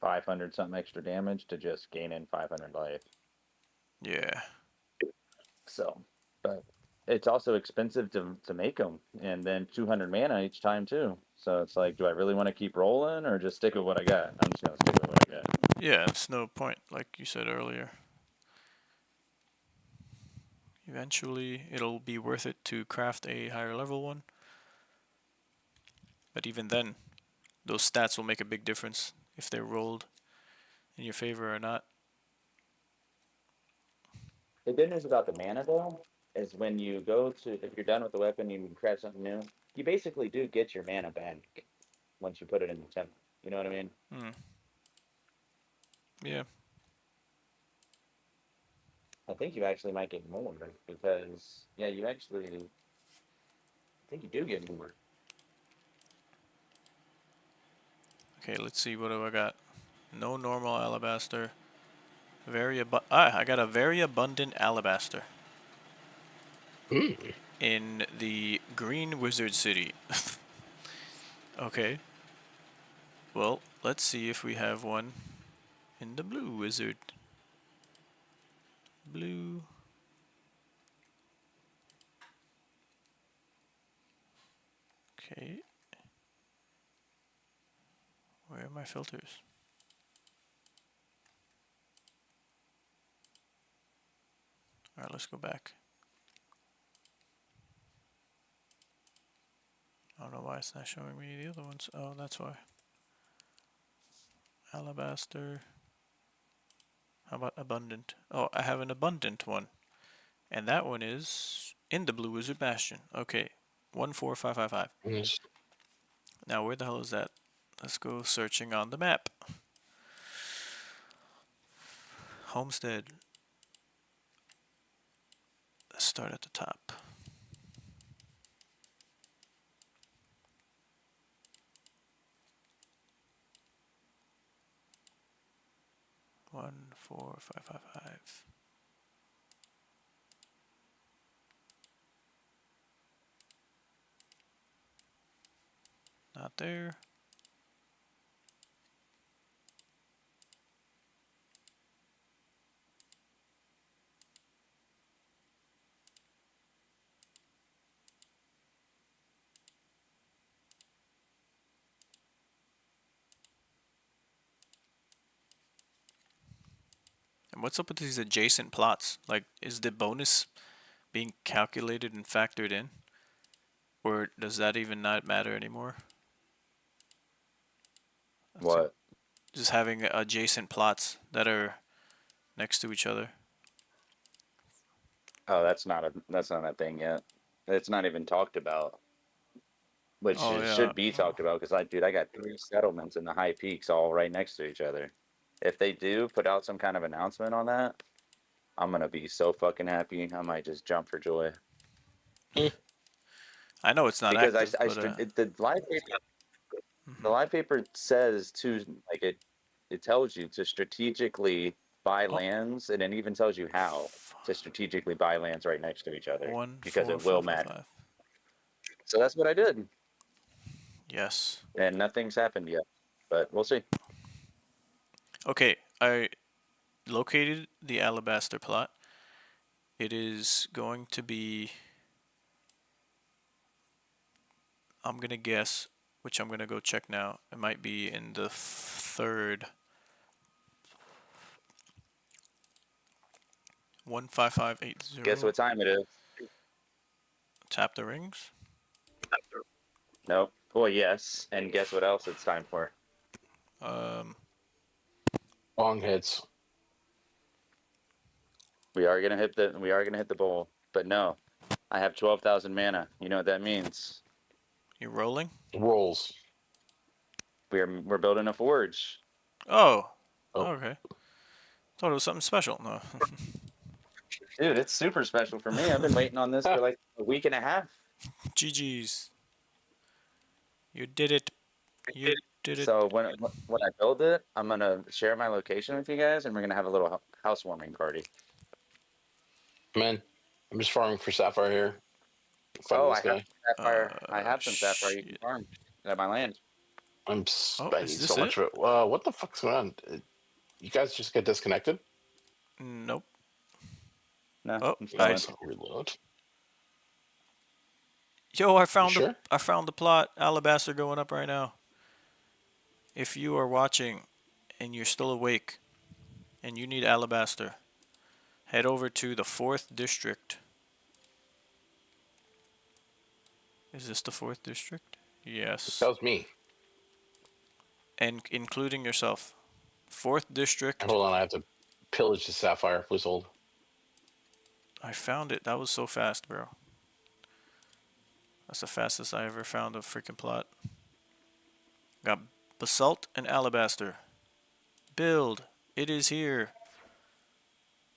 Speaker 2: 500 something extra damage to just gaining 500 life.
Speaker 1: Yeah.
Speaker 2: So, but it's also expensive to make them, and then 200 mana each time too. So it's like, do I really want to keep rolling or just stick with what I got? I'm just gonna stick with what I got.
Speaker 1: Yeah, it's no point, like you said earlier. Eventually, it'll be worth it to craft a higher level one. But even then, those stats will make a big difference if they're rolled in your favor or not.
Speaker 2: The good news about the mana though is when you go to, if you're done with the weapon, you can craft something new. You basically do get your mana back once you put it in the temple. You know what I mean?
Speaker 1: Hmm. Yeah.
Speaker 2: I think you actually might get more because yeah, you actually, I think you do get more.
Speaker 1: Okay, let's see. What do I got? No normal alabaster. I got a very abundant alabaster
Speaker 6: Mm.
Speaker 1: in the Green Wizard City. Okay. Well, let's see if we have one in the Blue Wizard. Blue. Okay. Where are my filters? Alright, let's go back. I don't know why it's not showing me the other ones. Oh, that's why. Alabaster. How about abundant? Oh, I have an abundant one. And that one is in the Blue Wizard Bastion. Okay. 14555.
Speaker 6: Yes.
Speaker 1: Now, where the hell is that? Let's go searching on the map. Homestead. Let's start at the top. One, 4, 5, 5, 5. Not there. And what's up with these adjacent plots? Like, is the bonus being calculated and factored in? Or does that even not matter anymore?
Speaker 2: What?
Speaker 1: Just having adjacent plots that are next to each other.
Speaker 2: Oh, that's not a thing yet. It's not even talked about, which
Speaker 1: Oh, yeah.
Speaker 2: should be talked about because I got 3 settlements in the high peaks all right next to each other. If they do put out some kind of announcement on that, I'm gonna be so fucking happy. I might just jump for joy
Speaker 1: I know it's not
Speaker 2: because
Speaker 1: active, but
Speaker 2: the live paper says to like it tells you to strategically buy
Speaker 1: Oh.
Speaker 2: lands, and it even tells you how to strategically buy lands right next to each other
Speaker 1: 1,
Speaker 2: because
Speaker 1: 4,
Speaker 2: it will
Speaker 1: 5, 5,
Speaker 2: matter.
Speaker 1: 5.
Speaker 2: So that's what I did,
Speaker 1: Yes.
Speaker 2: and nothing's happened yet, but we'll see.
Speaker 1: Okay, I located the alabaster plot. It is going to be, I'm gonna guess, which I'm gonna go check now. It might be in the 3rd. 15580.
Speaker 2: Guess what time it is?
Speaker 1: Tap the rings.
Speaker 2: Nope. Well, yes, and guess what else it's time for?
Speaker 6: Long hits.
Speaker 2: We are gonna hit the bowl, but no, I have 12,000 mana. You know what that means?
Speaker 1: You're rolling.
Speaker 6: Rolls.
Speaker 2: We're building a forge.
Speaker 1: Oh.
Speaker 6: Oh.
Speaker 1: Okay. Thought it was something special. No.
Speaker 2: Dude, it's super special for me. I've been waiting on this for like a week and a half.
Speaker 1: GG's. You did it. You did it.
Speaker 2: So when I build it, I'm gonna share my location with you guys, and we're gonna have a little housewarming party.
Speaker 6: Man, I'm just farming for sapphire here. Find this
Speaker 2: I have
Speaker 6: guy.
Speaker 2: sapphire. I have some sapphire you can
Speaker 1: Shit.
Speaker 2: farm at my land.
Speaker 6: I
Speaker 1: is
Speaker 6: need
Speaker 1: this
Speaker 6: so much
Speaker 1: it?
Speaker 6: of it. What the fuck's going on? You guys just get disconnected?
Speaker 1: Nope.
Speaker 2: No,
Speaker 1: Oh,
Speaker 2: I'm still
Speaker 1: I-
Speaker 2: in.
Speaker 6: Nice. Reload.
Speaker 1: Yo, I found
Speaker 6: sure?
Speaker 1: I found the plot. Alabaster going up right now. If you are watching and you're still awake and you need alabaster, head over to the 4th district. Is this the 4th district? Yes.
Speaker 6: That was me.
Speaker 1: And including yourself. 4th district.
Speaker 6: Hold on, I have to pillage the sapphire. Please hold.
Speaker 1: I found it. That was so fast, bro. That's the fastest I ever found a freaking plot. Got basalt and alabaster. Build. It is here.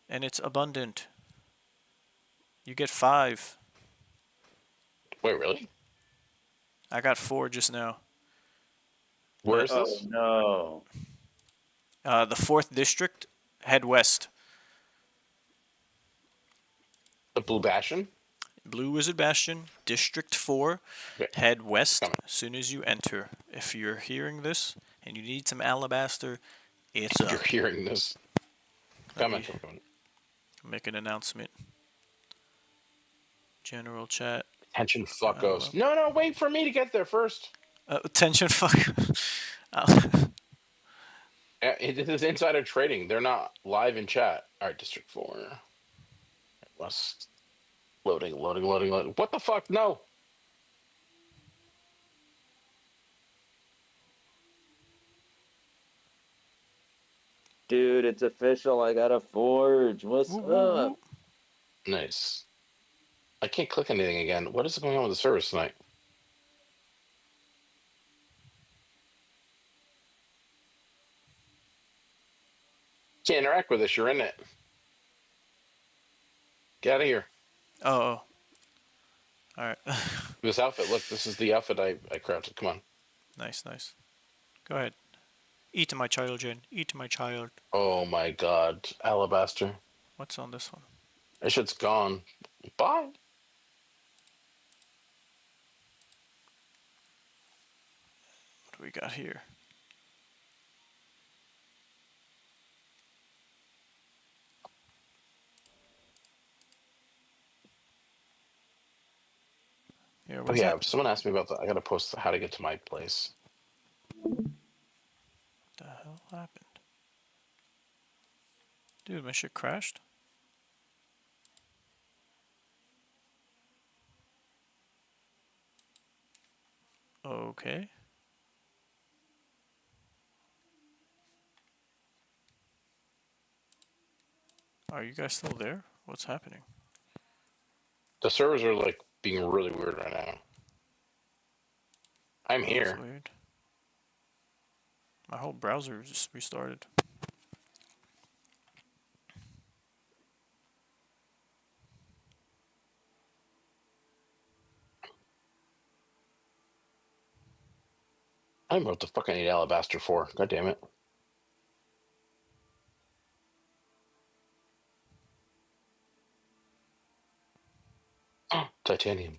Speaker 1: And it's abundant. You get 5.
Speaker 6: Wait, really?
Speaker 1: I got 4 just now.
Speaker 6: Where is this?
Speaker 2: No.
Speaker 1: The 4th district. head west.
Speaker 6: The Blue Bastion?
Speaker 1: Blue Wiz Bastion, District 4.
Speaker 6: Okay.
Speaker 1: Head west
Speaker 6: Coming.
Speaker 1: as soon as you enter. If you're hearing this and you need some alabaster, it's
Speaker 6: You're
Speaker 1: up.
Speaker 6: hearing this.
Speaker 1: Let
Speaker 6: Coming,
Speaker 1: me
Speaker 6: coming.
Speaker 1: make an announcement. General chat.
Speaker 6: Attention, fuckos. No, wait for me to get there first.
Speaker 1: Attention, fuck.
Speaker 6: This is insider trading. They're not live in chat. All right, District 4. West. Loading. What the fuck? No.
Speaker 2: Dude, it's official. I got a forge. What's up?
Speaker 6: Nice. I can't click anything again. What is going on with the service tonight? Can't interact with us. You're in it. Get out of here.
Speaker 1: Oh. Alright.
Speaker 6: This outfit. Look, this is the outfit I crafted. Come on.
Speaker 1: Nice. Go ahead. Eat my child, Jen. Eat my child.
Speaker 6: Oh my god. Alabaster.
Speaker 1: What's on this one?
Speaker 6: That shit's gone. Bye.
Speaker 1: What do we got here? Here,
Speaker 6: Oh yeah, someone asked me about that. I gotta post how to get to my place.
Speaker 1: What the hell happened? Dude, my shit crashed? Okay. Are you guys still there? What's happening?
Speaker 6: The servers are like being really weird right now. I'm here.
Speaker 1: That's weird. My whole browser just restarted.
Speaker 6: I don't know what the fuck I need alabaster for. God damn it. Titanium.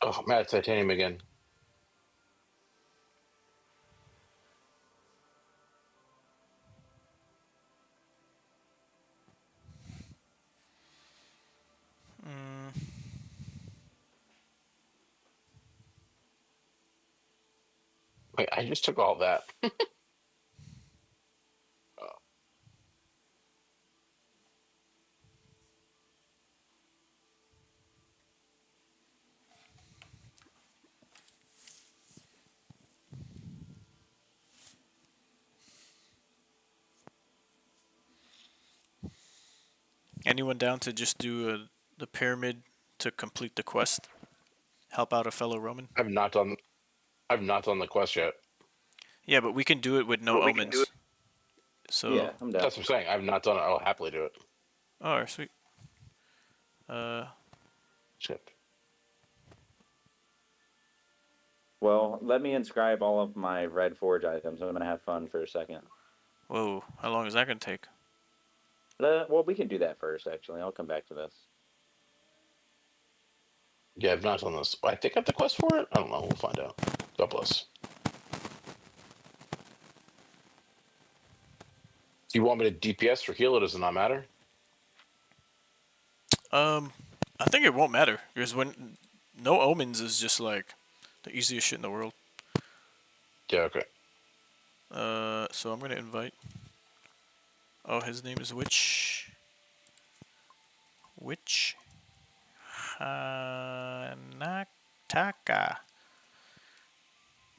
Speaker 6: Oh, I'm at titanium again. Wait, I just took all that.
Speaker 1: Anyone down to just do the pyramid to complete the quest? Help out a fellow Roman?
Speaker 6: I've not done the quest yet.
Speaker 1: Yeah, but we can do it with no omens. So
Speaker 2: Yeah, I'm down.
Speaker 6: That's what I'm saying. I've not done it. I'll happily do it.
Speaker 1: Oh, sweet.
Speaker 6: Shit.
Speaker 2: Well, let me inscribe all of my red forge items. I'm gonna have fun for a second.
Speaker 1: Whoa, how long is that gonna take?
Speaker 2: Well, we can do that first. Actually, I'll come back to this.
Speaker 6: Yeah, I've not done this. I think I have the quest for it. I don't know. We'll find out. God bless. Do you want me to DPS or heal it? Does it not matter?
Speaker 1: I think it won't matter because when no omens is just like the easiest shit in the world.
Speaker 6: Yeah. Okay.
Speaker 1: So I'm gonna invite. Oh, his name is Witch. Hanataka.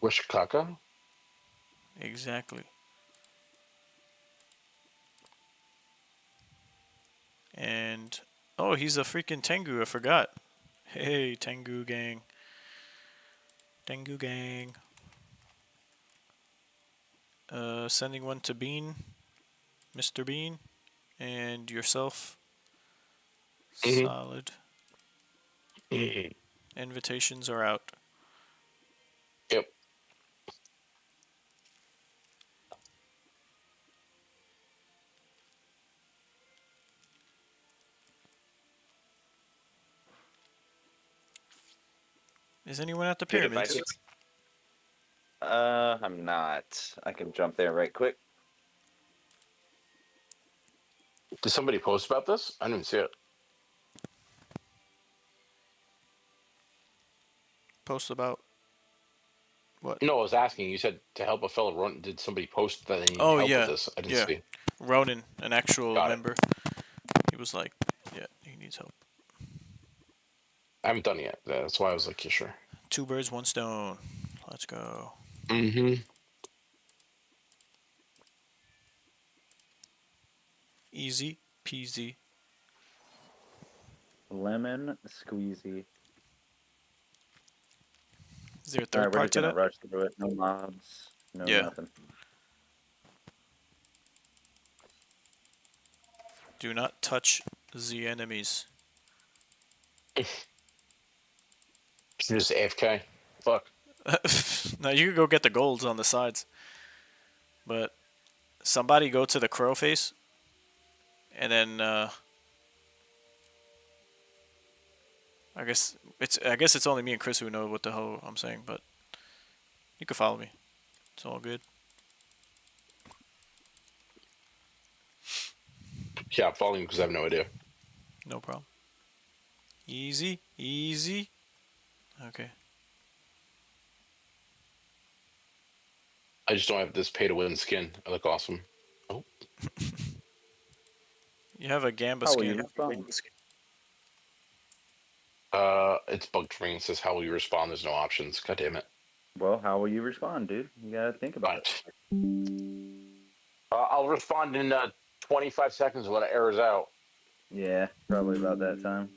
Speaker 6: Wishkaka?
Speaker 1: Exactly. And oh, he's a freaking Tengu. I forgot. Hey, Tengu gang. Tengu gang. Sending one to Bean, Mr. Bean, and yourself.
Speaker 6: Mhm.
Speaker 1: Solid. Invitations are out.
Speaker 6: Yep.
Speaker 1: Is anyone at the
Speaker 2: Good
Speaker 1: pyramids?
Speaker 2: advice. I'm not. I can jump there right quick.
Speaker 6: Did somebody post about this? I didn't see it.
Speaker 1: Post about what?
Speaker 6: No, I was asking. You said to help a fellow run. Did somebody post that they need
Speaker 1: Oh
Speaker 6: help
Speaker 1: yeah,
Speaker 6: with this? I didn't
Speaker 1: yeah.
Speaker 6: see.
Speaker 1: Ronan, an actual
Speaker 6: Got it.
Speaker 1: member. He was like, yeah, he needs help.
Speaker 6: I haven't done it yet. That's why I was like, yeah, sure.
Speaker 1: 2 birds, 1 stone. Let's go.
Speaker 6: Mm-hmm.
Speaker 1: Easy peasy.
Speaker 2: Lemon squeezy.
Speaker 1: Is there a
Speaker 2: All
Speaker 1: third
Speaker 2: right, we're
Speaker 1: part
Speaker 2: just
Speaker 1: to
Speaker 2: gonna
Speaker 1: that?
Speaker 2: rush through it. No mobs. No
Speaker 1: Yeah.
Speaker 2: nothing.
Speaker 1: Do not touch the enemies.
Speaker 6: Just AFK. Fuck.
Speaker 1: Now you could go get the golds on the sides. But somebody go to the crow face. And then I guess it's only me and Chris who know what the hell I'm saying, but you can follow me. It's all good.
Speaker 6: Yeah, I'm following because I have no idea.
Speaker 1: No problem. Easy, easy. Okay.
Speaker 6: I just don't have this pay-to-win skin. I look awesome. Oh.
Speaker 1: You have a Gamba
Speaker 2: How will you
Speaker 1: skin.
Speaker 2: respond?
Speaker 6: It's bugged for me. It says, how will you respond? There's no options. God damn it.
Speaker 2: Well, how will you respond, dude? You gotta think about it.
Speaker 6: I'll respond in 25 seconds when it airs out.
Speaker 2: Yeah, probably about that time.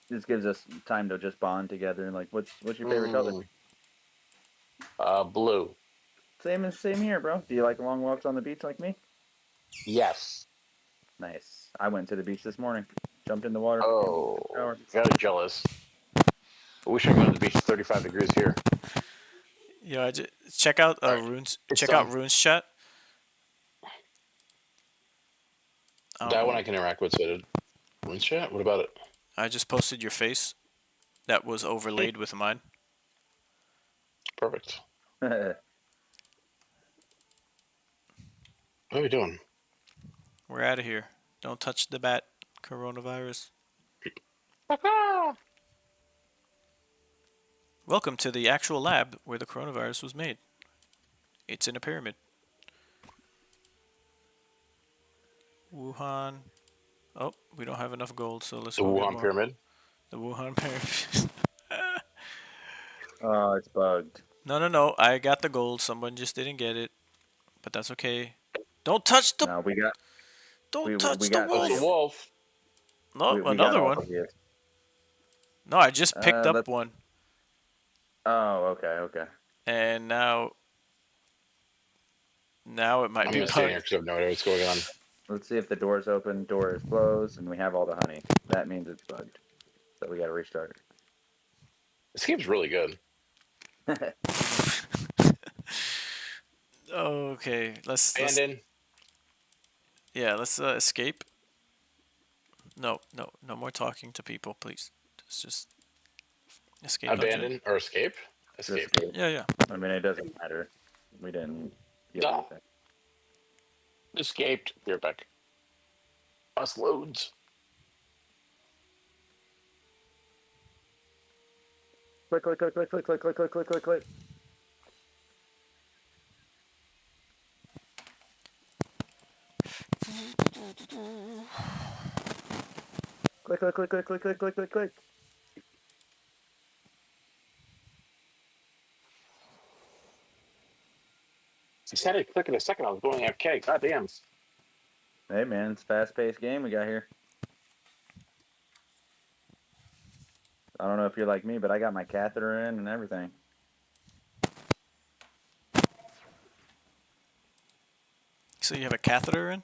Speaker 2: This gives us time to just bond together and like, what's your favorite color?
Speaker 6: Blue.
Speaker 2: Same here, bro. Do you like long walks on the beach like me?
Speaker 6: Yes.
Speaker 2: Nice. I went to the beach this morning. Jumped in the water.
Speaker 6: Oh,
Speaker 2: Shower.
Speaker 6: very jealous. I wish I could go to the beach. 35 degrees here.
Speaker 1: Yeah, check out
Speaker 6: Alright,
Speaker 1: Runes.
Speaker 6: it's
Speaker 1: Check out
Speaker 6: done.
Speaker 1: Runes chat.
Speaker 6: That one I can interact with. So did Runes chat? What about it?
Speaker 1: I just posted your face. That was overlaid with mine.
Speaker 6: Perfect. What are we doing?
Speaker 1: We're out of here. Don't touch the bat. Coronavirus. Welcome to the actual lab where the coronavirus was made. It's in a pyramid. Wuhan. Oh, we don't have enough gold, so let's
Speaker 6: The
Speaker 1: go get
Speaker 6: Wuhan
Speaker 1: more.
Speaker 6: Pyramid?
Speaker 1: The Wuhan pyramid.
Speaker 2: Oh, it's bugged.
Speaker 1: No. I got the gold. Someone just didn't get it, but that's okay. Don't touch the.
Speaker 2: No, we got.
Speaker 1: Don't touch
Speaker 2: we
Speaker 1: the
Speaker 2: got
Speaker 1: wolf.
Speaker 6: That's a wolf.
Speaker 1: No,
Speaker 2: we got
Speaker 1: another
Speaker 2: all
Speaker 1: one.
Speaker 2: of you.
Speaker 1: No, I just picked up
Speaker 2: let's-
Speaker 1: one,
Speaker 2: Oh, okay.
Speaker 1: and now it might
Speaker 6: I'm
Speaker 1: be
Speaker 6: going to stay here
Speaker 1: bugged.
Speaker 6: because I have no idea what's going on.
Speaker 2: Let's see if the door's open, door is closed, and we have all the honey. That means it's bugged. So we gotta restart.
Speaker 6: This game's really good.
Speaker 1: Okay, let's
Speaker 6: Abandon.
Speaker 1: let's escape. No more talking to people, please. Just escape.
Speaker 6: Abandon or escape? Escape.
Speaker 2: Escape.
Speaker 1: Yeah.
Speaker 2: I mean, it doesn't matter. We didn't get
Speaker 6: No.
Speaker 2: anything.
Speaker 6: Escaped. You're back. Us loads.
Speaker 2: Click. Click.
Speaker 6: I said it quick in a second. I was going AFK. God damn.
Speaker 2: Hey, man, it's a fast-paced game we got here. I don't know if you're like me, but I got my catheter in and everything.
Speaker 1: So you have a catheter in?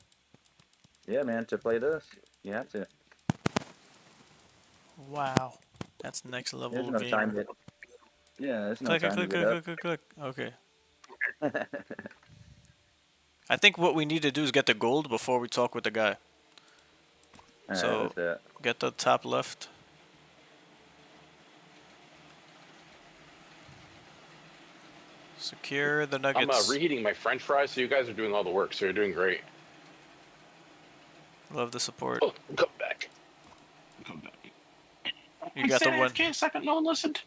Speaker 2: Yeah, man. To play this, you have to.
Speaker 1: Wow. That's next
Speaker 2: There's
Speaker 1: level
Speaker 2: no time
Speaker 1: gamer.
Speaker 2: to. Yeah, there's no
Speaker 1: Click,
Speaker 2: time to
Speaker 1: click,
Speaker 2: get
Speaker 1: click,
Speaker 2: up.
Speaker 1: click, click, click. Okay. I think what we need to do is get the gold before we talk with the guy.
Speaker 2: All right,
Speaker 1: So
Speaker 2: let's do it.
Speaker 1: get the top left. Secure the
Speaker 6: I'm
Speaker 1: nuggets.
Speaker 6: reheating my French fries, so you guys are doing all the work. So you're doing great.
Speaker 1: Love the support.
Speaker 6: Oh, come back. Come back.
Speaker 1: You got the one.
Speaker 6: AFK a second. No one listened.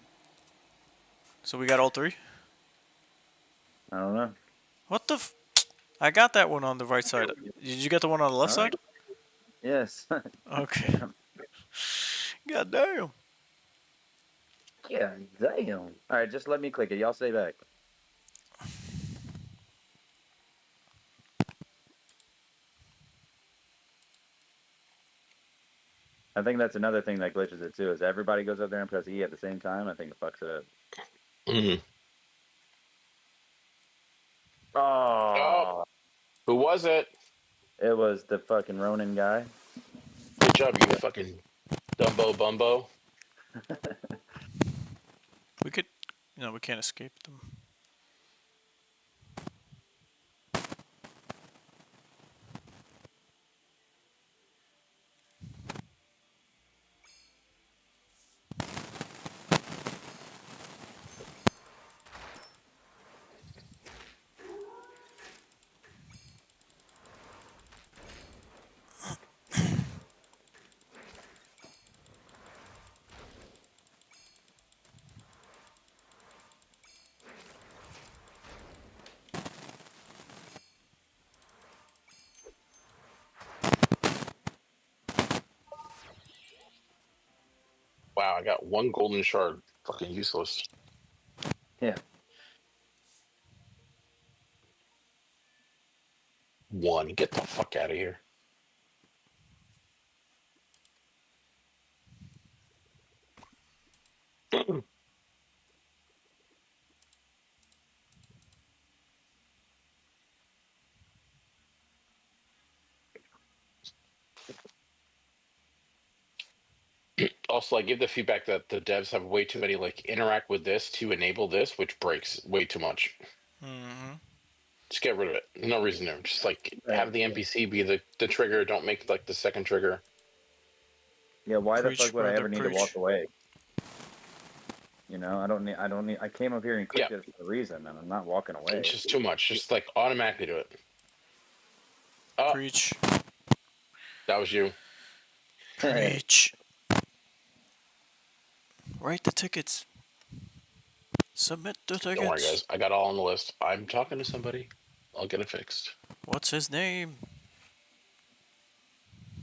Speaker 1: So we got all three?
Speaker 2: I don't know.
Speaker 1: What the f... I got that one on the right side. Did you get the one on the left
Speaker 2: All right.
Speaker 1: side?
Speaker 2: Yes.
Speaker 1: Okay. God damn.
Speaker 2: Yeah, damn. All right, just let me click it. Y'all stay back. I think that's another thing that glitches it too. Is everybody goes up there and press E at the same time? I think it fucks it up.
Speaker 6: Mm.
Speaker 2: Oh,
Speaker 6: Who was it?
Speaker 2: it was the fucking Ronin guy.
Speaker 6: Good job, you fucking Dumbo Bumbo.
Speaker 1: We could... No, we can't escape them.
Speaker 6: Wow, I got one golden shard. Fucking useless.
Speaker 2: Yeah.
Speaker 6: One. Get the fuck out of here. Also, I give the feedback that the devs have way too many like interact with this to enable this, which breaks way too much.
Speaker 1: Mm-hmm.
Speaker 6: Just get rid of it. No reason to. Just like
Speaker 2: Right.
Speaker 6: have the NPC be the trigger. Don't make like the second trigger.
Speaker 2: Yeah. Why
Speaker 1: Preach,
Speaker 2: the fuck would I
Speaker 1: brother,
Speaker 2: ever need to
Speaker 1: preach.
Speaker 2: walk away? You know, I don't need. I came up here and clicked
Speaker 6: Yeah.
Speaker 2: it for a reason, and I'm not walking away.
Speaker 6: It's just too much. Just like automatically do it. Oh,
Speaker 1: Preach.
Speaker 6: that was you.
Speaker 1: Preach. Write the tickets. Submit the tickets.
Speaker 6: Don't worry, guys. I got all on the list. I'm talking to somebody. I'll get it fixed.
Speaker 1: What's his name?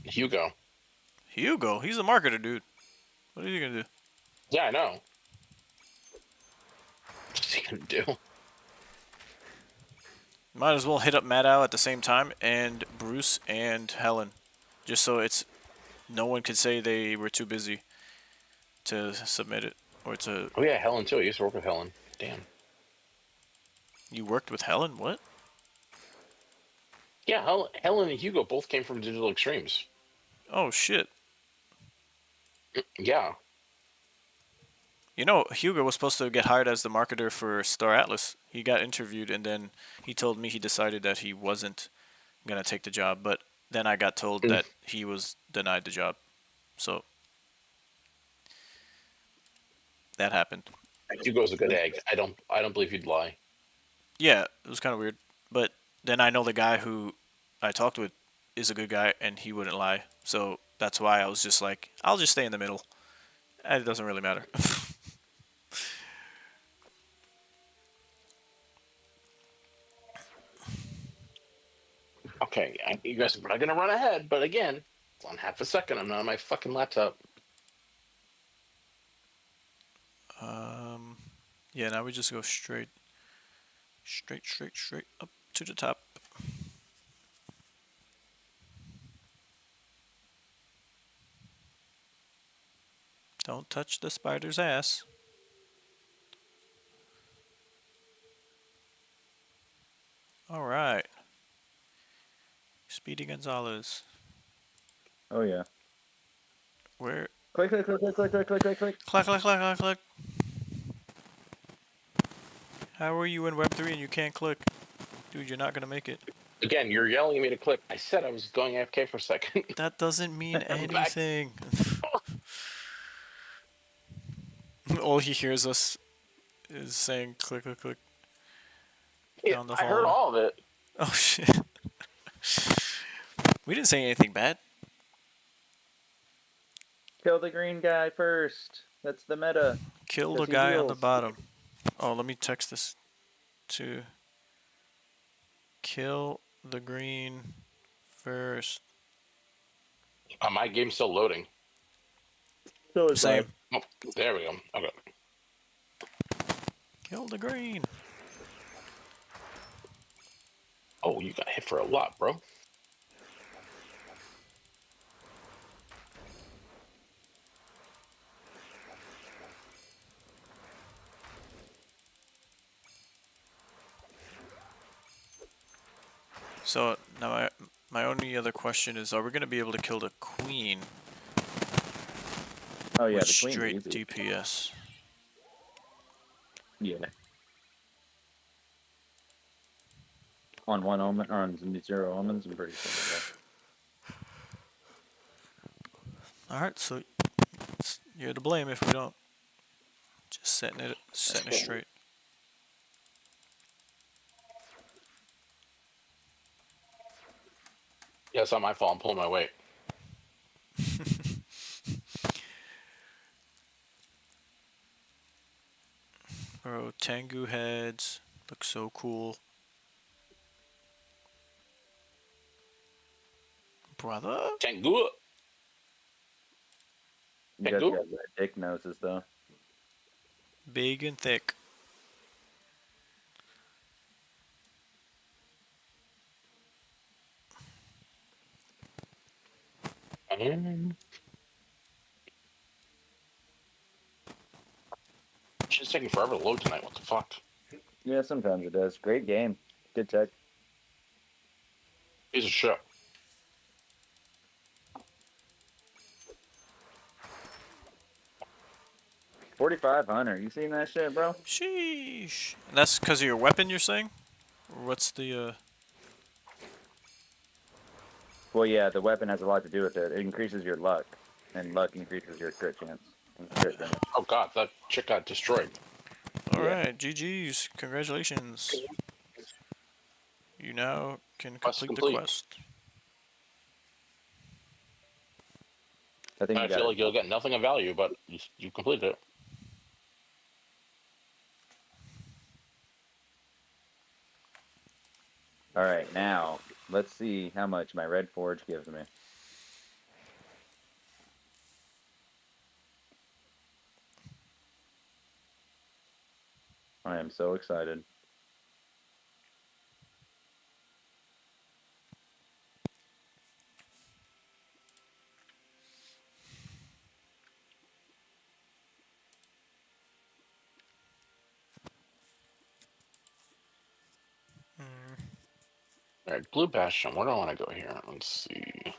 Speaker 6: Hugo.
Speaker 1: Hugo. He's a marketer, dude. What are you gonna do?
Speaker 6: Yeah, I know. What's he gonna do?
Speaker 1: Might as well hit up Maddow at the same time and Bruce and Helen, just so it's no one could say they were too busy to submit it or to.
Speaker 6: Oh yeah, Helen too. I used to work with Helen. Damn.
Speaker 1: You worked with Helen? What?
Speaker 6: Yeah, Helen and Hugo both came from Digital Extremes.
Speaker 1: Oh shit.
Speaker 6: Yeah.
Speaker 1: You know, Hugo was supposed to get hired as the marketer for Star Atlas. He got interviewed and then he told me he decided that he wasn't gonna take the job, but then I got told that he was denied the job. So that happened.
Speaker 6: Hugo's a good egg. I don't believe he'd lie.
Speaker 1: Yeah, it was kind of weird. But then I know the guy who I talked with is a good guy and he wouldn't lie. So that's why I was just like, I'll just stay in the middle. It doesn't really matter.
Speaker 6: Okay, you guys are not gonna run ahead, but again, it's on half a second. I'm not on my fucking laptop.
Speaker 1: Yeah, now we just go straight up to the top. Don't touch the spider's ass. All right. Speedy Gonzalez.
Speaker 2: Oh yeah.
Speaker 1: Where?
Speaker 2: Click, click, click, click, click, click, click, click, click.
Speaker 1: Click, click, click, click, click. How are you in Web3 and you can't click? Dude, you're not gonna make it.
Speaker 6: Again, you're yelling at me to click. I said I was going AFK for a second.
Speaker 1: That doesn't mean
Speaker 6: I'm back.
Speaker 1: anything. All he hears us is saying click, click, click
Speaker 6: Yeah,
Speaker 1: down the
Speaker 6: I heard
Speaker 1: hall.
Speaker 6: all of it.
Speaker 1: Oh shit. We didn't say anything bad.
Speaker 2: Kill the green guy first. That's the meta.
Speaker 1: Kill the
Speaker 2: 'Cause he
Speaker 1: guy on the
Speaker 2: heals.
Speaker 1: bottom. Oh, let me text this to kill the green first.
Speaker 6: My game's still loading.
Speaker 2: So is
Speaker 1: Same.
Speaker 6: Oh, there we go. Okay.
Speaker 1: Kill the green.
Speaker 6: Oh, you got hit for a lot, bro.
Speaker 1: So now my only other question is, are we gonna be able to kill the queen
Speaker 2: Oh yeah,
Speaker 1: with
Speaker 2: the queen's
Speaker 1: straight
Speaker 2: easy.
Speaker 1: DPS?
Speaker 2: Yeah. On one omen, or on 0 omens, I'm pretty sure.
Speaker 1: All right, so you're to blame if we don't. Just setting it straight.
Speaker 6: Yeah, it's not my fault. I'm pulling my weight.
Speaker 1: Bro, Tengu heads look so cool. Brother?
Speaker 6: Tengu.
Speaker 2: You guys got red dick noses though.
Speaker 1: Big and thick.
Speaker 6: Shit's taking forever to load tonight. What the fuck?
Speaker 2: Yeah, sometimes it does. Great game. Good tech.
Speaker 6: Piece of shit.
Speaker 2: $4,500. You seen that shit, bro?
Speaker 1: Sheesh. And that's because of your weapon, you're saying? Or what's the,
Speaker 2: Well, yeah, the weapon has a lot to do with it. It increases your luck, and luck increases your crit chance. And crit damage.
Speaker 6: Oh god, that chick got destroyed.
Speaker 1: Alright, GG's. Congratulations. You now can
Speaker 6: Quest
Speaker 1: complete the
Speaker 6: complete.
Speaker 1: quest.
Speaker 2: I think
Speaker 6: I
Speaker 2: you
Speaker 6: feel
Speaker 2: got
Speaker 6: like you'll get nothing of value, but you completed it.
Speaker 2: All right, now let's see how much my red forge gives me. I am so excited.
Speaker 6: Alright, Blue Bastion. Where do I want to go here? Let's see.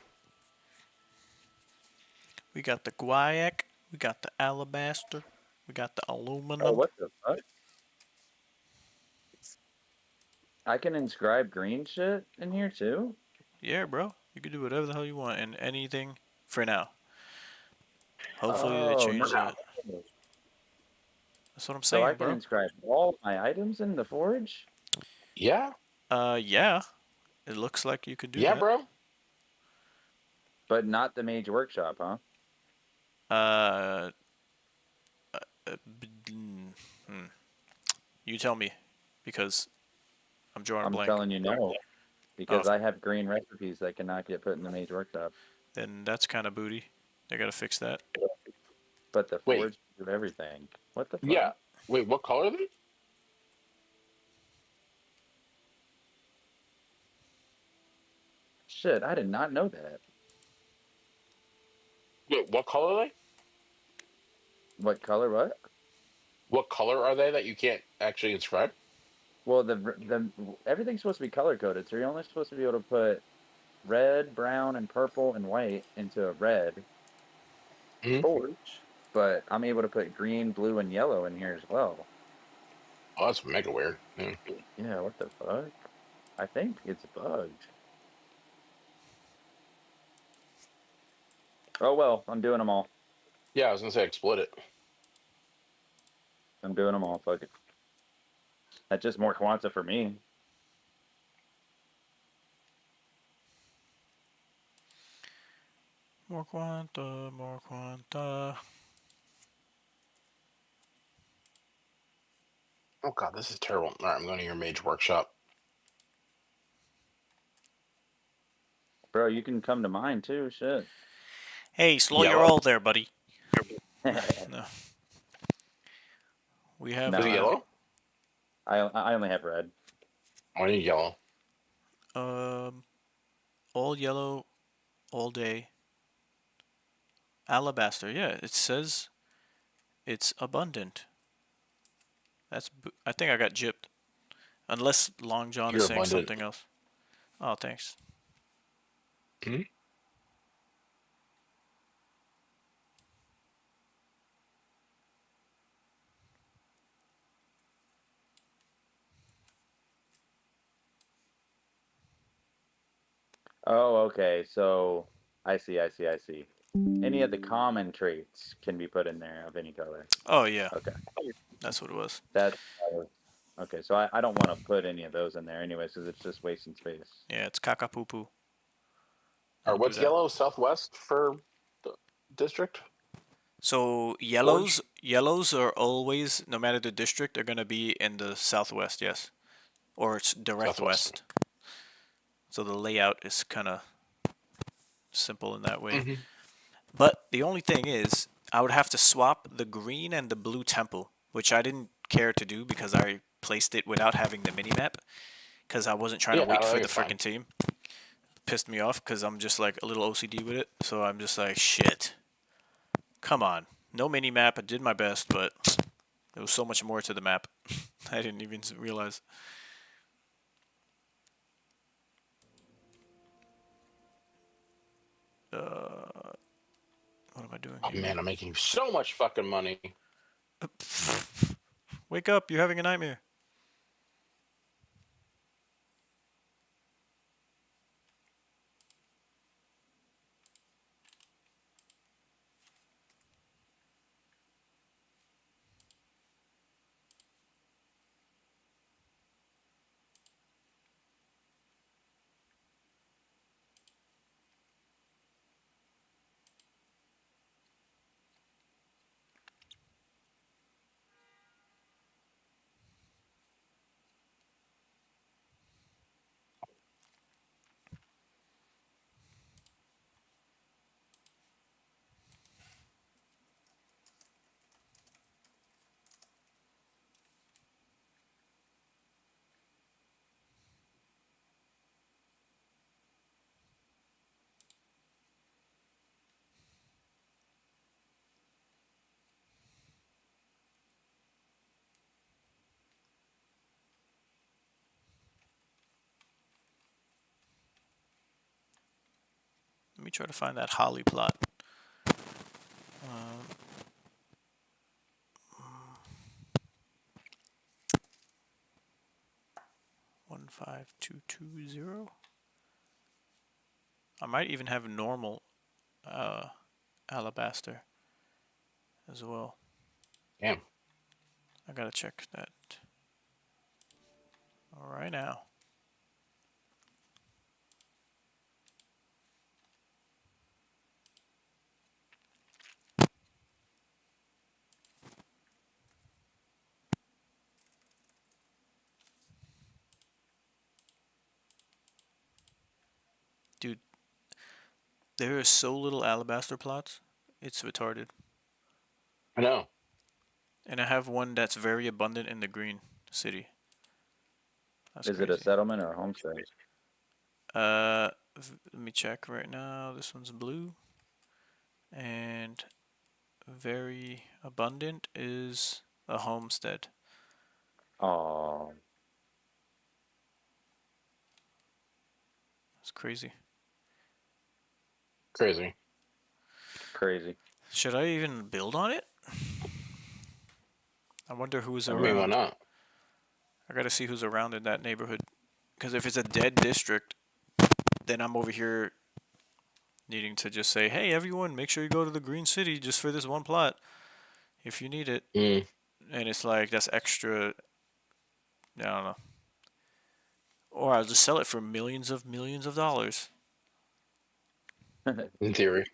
Speaker 1: We got the guaiac, we got the alabaster, we got the aluminum.
Speaker 2: Oh, what the fuck? I can inscribe green shit in here too?
Speaker 1: Yeah, bro. You can do whatever the hell you want and anything for now. Hopefully they change that. That's what I'm
Speaker 2: So I
Speaker 1: saying,
Speaker 2: can
Speaker 1: bro.
Speaker 2: inscribe all my items in the forge?
Speaker 6: Yeah?
Speaker 1: Yeah. It looks like you could do
Speaker 6: Yeah,
Speaker 1: that.
Speaker 6: bro?
Speaker 2: But not the Mage Workshop, huh?
Speaker 1: You tell me, because I'm drawing a
Speaker 2: I'm
Speaker 1: blank.
Speaker 2: telling you no. Because I have green recipes that cannot get put in the Mage Workshop.
Speaker 1: Then that's kind of booty. They gotta fix that.
Speaker 2: But the
Speaker 6: Wait.
Speaker 2: forge did everything. What the fuck?
Speaker 6: Yeah. Wait, what color are they?
Speaker 2: Shit, I did not know that.
Speaker 6: Wait, what color are they?
Speaker 2: What color? What?
Speaker 6: What color are they that you can't actually inscribe?
Speaker 2: Well, the everything's supposed to be color coded, so you're only supposed to be able to put red, brown, and purple and white into a red torch, but I'm able to put green, blue, and yellow in here as well.
Speaker 6: Oh, that's mega weird. Yeah.
Speaker 2: Yeah, what the fuck? I think it's bugged. Oh well, I'm doing them all.
Speaker 6: Yeah, I was gonna say exploit it.
Speaker 2: I'm doing them all. Fuck it. That's just more Quanta for me.
Speaker 1: More Quanta, more Quanta.
Speaker 6: Oh god, this is terrible. All right, I'm going to your Mage Workshop.
Speaker 2: Bro, you can come to mine too. Shit.
Speaker 1: Hey, slow your
Speaker 6: Yellow?
Speaker 1: roll there, buddy. No. We have.
Speaker 2: No,
Speaker 6: Is it yellow?
Speaker 2: I only have red.
Speaker 6: I need yellow.
Speaker 1: All yellow, all day. Alabaster. Yeah, it says it's abundant. I think I got gypped. Unless Long John
Speaker 6: You're
Speaker 1: is saying
Speaker 6: abundant.
Speaker 1: something else. Oh, thanks.
Speaker 6: Hmm?
Speaker 2: Oh, okay. So I see. Any of the common traits can be put in there of any color.
Speaker 1: Oh, yeah.
Speaker 2: Okay.
Speaker 1: That's what it was.
Speaker 2: Okay. So I don't want to put any of those in there anyways, because it's just wasting space.
Speaker 1: Yeah, it's caca-poo-poo.
Speaker 6: All right, what's
Speaker 1: that.
Speaker 6: yellow southwest for the district?
Speaker 1: So yellows are always, no matter the district, they're gonna be in the southwest, yes, or it's direct
Speaker 6: Southwest.
Speaker 1: west. So the layout is kind of simple in that way. But the only thing is, I would have to swap the green and the blue temple, which I didn't care to do because I placed it without having the minimap, because I wasn't trying to wait for the freaking team. Pissed me off because I'm just like a little OCD with it, so I'm just like, shit. Come on. No mini-map. I did my best, but there was so much more to the map. I didn't even realize. What am I doing
Speaker 6: Oh
Speaker 1: here?
Speaker 6: man, I'm making so much fucking money.
Speaker 1: Wake up. You're having a nightmare. Let me try to find that Holly plot. 15220. I might even have normal alabaster as well.
Speaker 6: Damn.
Speaker 1: I gotta check that. All right now. Dude, there is so little alabaster plots. It's retarded.
Speaker 6: I know.
Speaker 1: And I have one that's very abundant in the green city. That's
Speaker 2: Is
Speaker 1: crazy.
Speaker 2: it a settlement or a homestead?
Speaker 1: Let me check right now. This one's blue. And very abundant is a homestead.
Speaker 2: Oh,
Speaker 1: That's crazy.
Speaker 6: Crazy.
Speaker 2: Crazy.
Speaker 1: Should I even build on it? I wonder who's
Speaker 6: I mean, why
Speaker 1: around.
Speaker 6: not?
Speaker 1: I gotta see who's around in that neighborhood. Because if it's a dead district, then I'm over here needing to just say, hey, everyone, make sure you go to the Green City just for this one plot if you need it.
Speaker 6: Mm.
Speaker 1: And it's like, that's extra. I don't know. Or I'll just sell it for millions of dollars.
Speaker 6: In theory.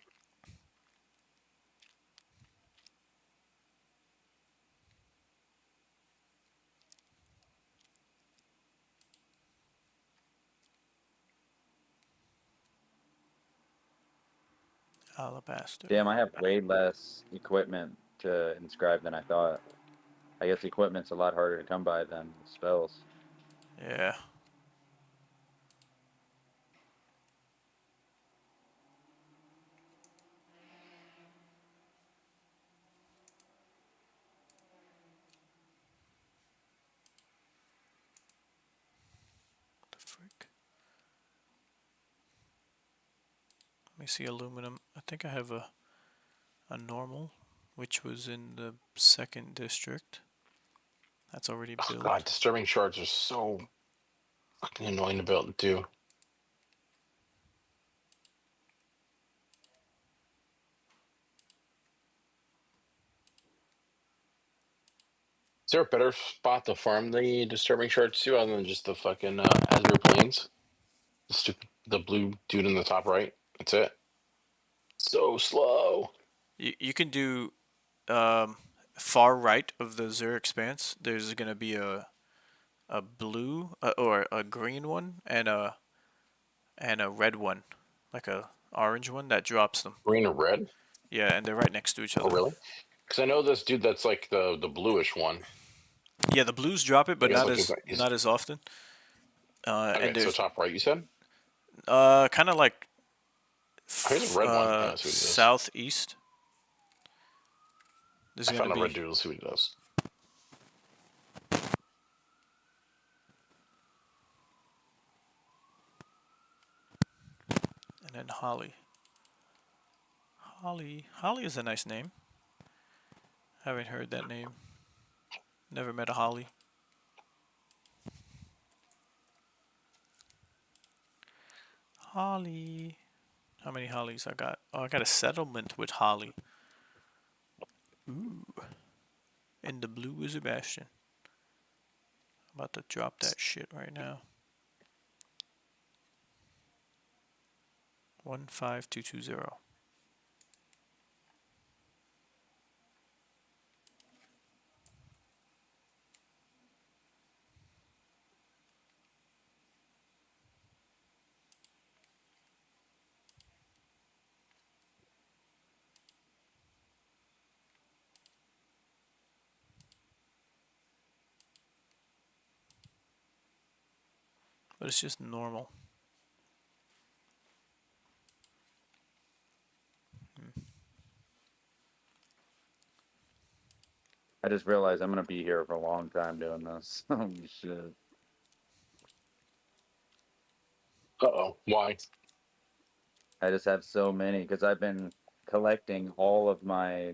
Speaker 1: Alabaster.
Speaker 2: Damn, I have way less equipment to inscribe than I thought. I guess equipment's a lot harder to come by than spells.
Speaker 1: Yeah. The frick? Let me see aluminum. I think I have a normal, which was in the 2nd district. That's already
Speaker 6: Oh,
Speaker 1: built.
Speaker 6: God, disturbing shards are so fucking annoying to build too. Is there a better spot to farm the disturbing shards to other than just the fucking Azure Plains? The blue dude in the top right. That's it. So slow.
Speaker 1: You can do far right of the Zero Expanse. There's gonna be a blue or a green one and a red one, like a orange one that drops them.
Speaker 6: Green or red?
Speaker 1: Yeah, and they're right next to each
Speaker 6: Oh,
Speaker 1: other.
Speaker 6: really? Because I know this dude that's like the bluish one.
Speaker 1: Yeah, the blues drop it, but
Speaker 6: Like,
Speaker 1: not
Speaker 6: looking
Speaker 1: as
Speaker 6: he's,
Speaker 1: not as often.
Speaker 6: okay,
Speaker 1: And
Speaker 6: so
Speaker 1: there's
Speaker 6: top right, you said?
Speaker 1: kind of like
Speaker 6: Oh, here's a red one. Yeah, let's see what he does.
Speaker 1: southeast. There's
Speaker 6: I
Speaker 1: gonna
Speaker 6: found a
Speaker 1: be
Speaker 6: red dude. Let's see what he does.
Speaker 1: and then Holly. Holly is a nice name. Haven't heard that name. Never met a Holly. Holly. How many Hollies I got? Oh, I got a settlement with Holly. Ooh. In the Blue Wiz Bastion. I'm about to drop that shit right now. 15220. But it's just normal.
Speaker 2: I just realized I'm gonna be here for a long time doing this. Holy shit.
Speaker 6: Uh-oh. Why?
Speaker 2: I just have so many because I've been collecting all of my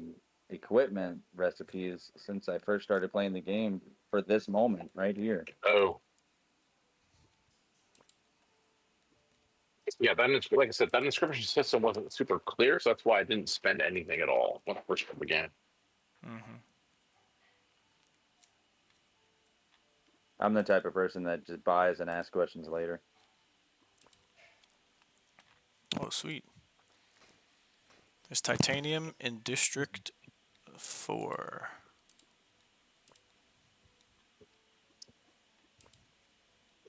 Speaker 2: equipment recipes since I first started playing the game for this moment right here.
Speaker 6: Oh. Yeah, like I said, that inscription system wasn't super clear, so that's why I didn't spend anything at all when I first began.
Speaker 2: I'm the type of person that just buys and asks questions later.
Speaker 1: Oh, sweet. There's titanium in District 4.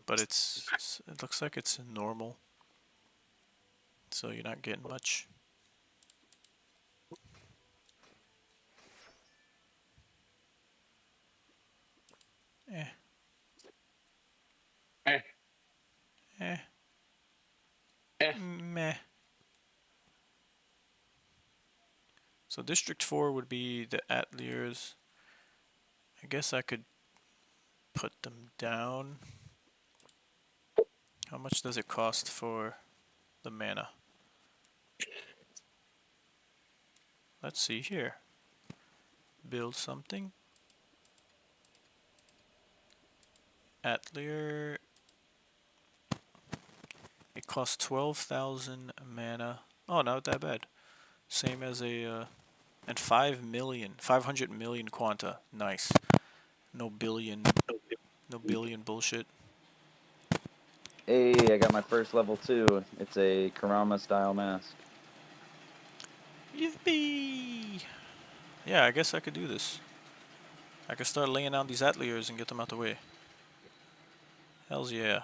Speaker 1: But it looks like it's normal. So you're not getting much. Eh.
Speaker 6: Eh.
Speaker 1: Eh.
Speaker 6: Eh.
Speaker 1: Meh. So District 4 would be the Ateliers. I guess I could put them down. How much does it cost for the mana? let's see here. Build something. Atelier. It costs 12,000 mana. Oh, not that bad. Same as a, and 500 million quanta. Nice. No billion bullshit.
Speaker 2: Hey, I got my first level 2. It's a Karama style mask.
Speaker 1: Yippee! Yeah, I guess I could do this. I could start laying down these ateliers and get them out the way. Hells yeah.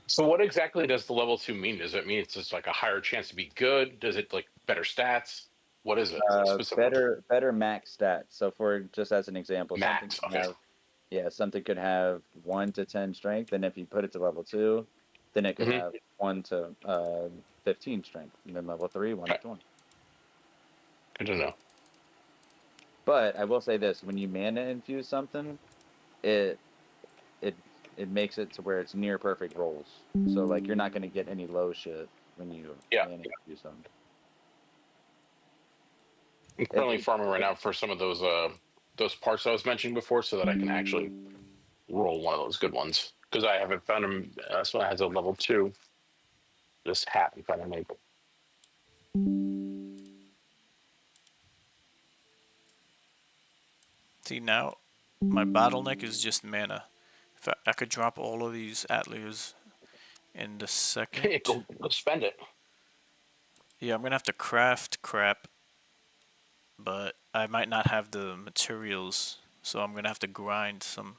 Speaker 6: So what exactly does the level 2 mean? Does it mean it's just like a higher chance to be good? Does it like better stats? What is it specifically?
Speaker 2: Better max stats. So for just as an example,
Speaker 6: Max,
Speaker 2: something
Speaker 6: okay.
Speaker 2: have, yeah, something could have 1 to 10 strength, and if you put it to level 2, then it could have 1 to 15 strength, and then level 3, 1 to 20.
Speaker 6: I don't know.
Speaker 2: But I will say this: when you mana infuse something, it makes it to where it's near perfect rolls. So like you're not going to get any low shit when you mana infuse something.
Speaker 6: I'm currently farming right now for some of those parts I was mentioning before, so that I can actually roll one of those good ones. Because I haven't found them. This one has a level 2. Just happy if I don't make it.
Speaker 1: See, now my bottleneck is just mana. If I could drop all of these ateliers in the second.
Speaker 6: Go spend it.
Speaker 1: Yeah, I'm gonna have to craft crap, but I might not have the materials, so I'm gonna have to grind some.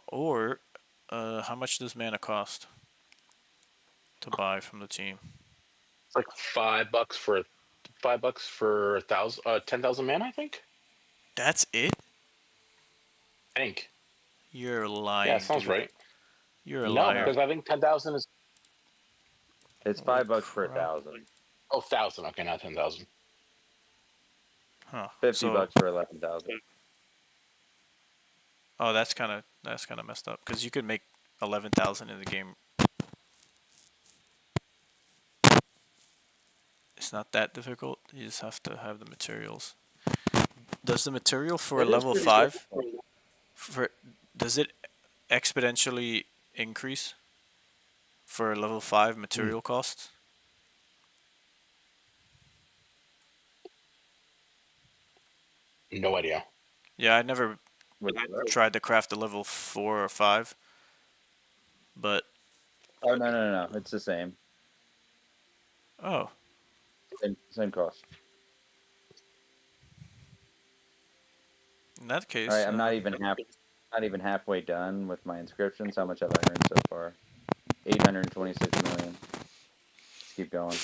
Speaker 1: Or how much does mana cost to buy from the team?
Speaker 6: It's like $5 for $5 for 10,000 mana, I think.
Speaker 1: That's it?
Speaker 6: I think.
Speaker 1: You're lying.
Speaker 6: Yeah, sounds
Speaker 1: dude.
Speaker 6: right.
Speaker 1: You're a
Speaker 6: No,
Speaker 1: liar.
Speaker 6: because I think 10,000 is.
Speaker 2: It's
Speaker 1: Holy
Speaker 2: $5 for
Speaker 1: crap.
Speaker 2: 1,000.
Speaker 6: Oh, 1,000. Okay, not 10,000.
Speaker 1: Huh.
Speaker 2: $50 for 11,000.
Speaker 1: Oh, that's kind of messed up because you could make 11,000 in the game. It's not that difficult. You just have to have the materials. Does the material for a level 5 does it exponentially increase for a level 5 material costs?
Speaker 6: No idea.
Speaker 1: Yeah, I never tried to craft a level 4 or 5, but
Speaker 2: Oh no! It's the same.
Speaker 1: oh,
Speaker 2: Same cost.
Speaker 1: in that case,
Speaker 2: All right, I'm not even halfway done with my inscriptions. How much have I earned so far? 826 million. Let's keep going.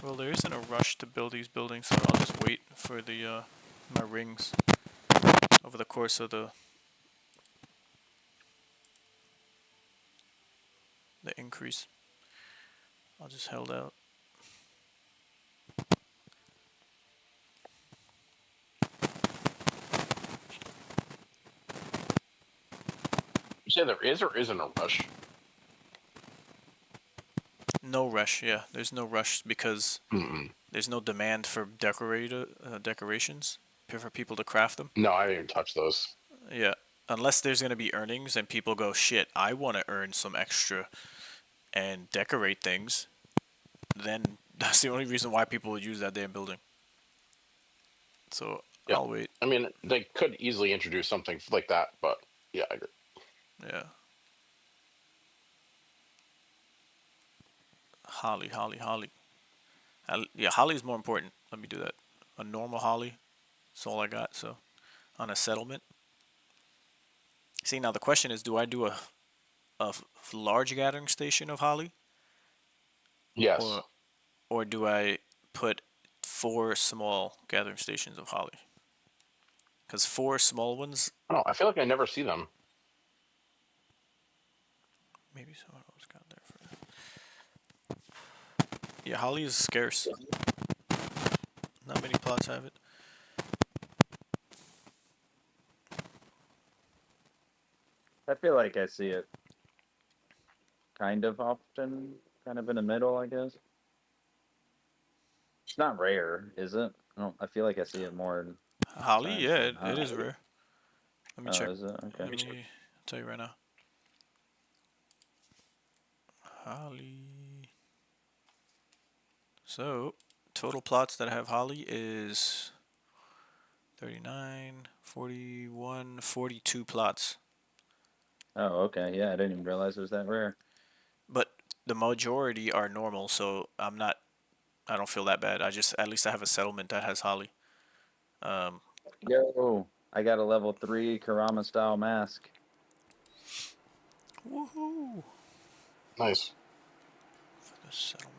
Speaker 1: well, there isn't a rush to build these buildings, so I'll just wait for the my rings over the course of the increase. I'll just held out.
Speaker 6: You say there is or isn't a rush?
Speaker 1: No rush, yeah. There's no rush because there's no demand for decorations for people to craft them.
Speaker 6: No, I didn't even touch those.
Speaker 1: Yeah, unless there's gonna be earnings and people go, shit, I want to earn some extra and decorate things. Then that's the only reason why people would use that damn building. So
Speaker 6: Yeah.
Speaker 1: I'll wait.
Speaker 6: I mean, they could easily introduce something like that, but yeah, I agree.
Speaker 1: Yeah. Holly, holly, holly. Yeah, holly is more important. Let me do that. A normal holly. That's all I got. So on a settlement. See, now the question is, do I do a large gathering station of holly,
Speaker 6: Yes.
Speaker 1: or do I put 4 small gathering stations of holly? Because 4 small ones,
Speaker 6: I don't know. I feel like I never see them.
Speaker 1: maybe someone else got there for. Yeah, holly is scarce. Not many plots have it.
Speaker 2: I feel like I see it kind of often, kind of in the middle, I guess. It's not rare, is it? I feel like I see it more in
Speaker 1: Holly,
Speaker 2: times
Speaker 1: yeah,
Speaker 2: than
Speaker 1: it
Speaker 2: not.
Speaker 1: is rare. Let me
Speaker 2: Oh,
Speaker 1: check.
Speaker 2: is it? Okay.
Speaker 1: Let me tell you right now. Holly. So, total plots that have holly is 39, 41, 42 plots.
Speaker 2: Oh, okay. Yeah, I didn't even realize it was that rare.
Speaker 1: But the majority are normal, so I don't feel that bad. At least I have a settlement that has holly.
Speaker 2: Yo, I got a level 3 Karama style mask.
Speaker 1: Woohoo!
Speaker 6: Nice.
Speaker 1: For the settlement.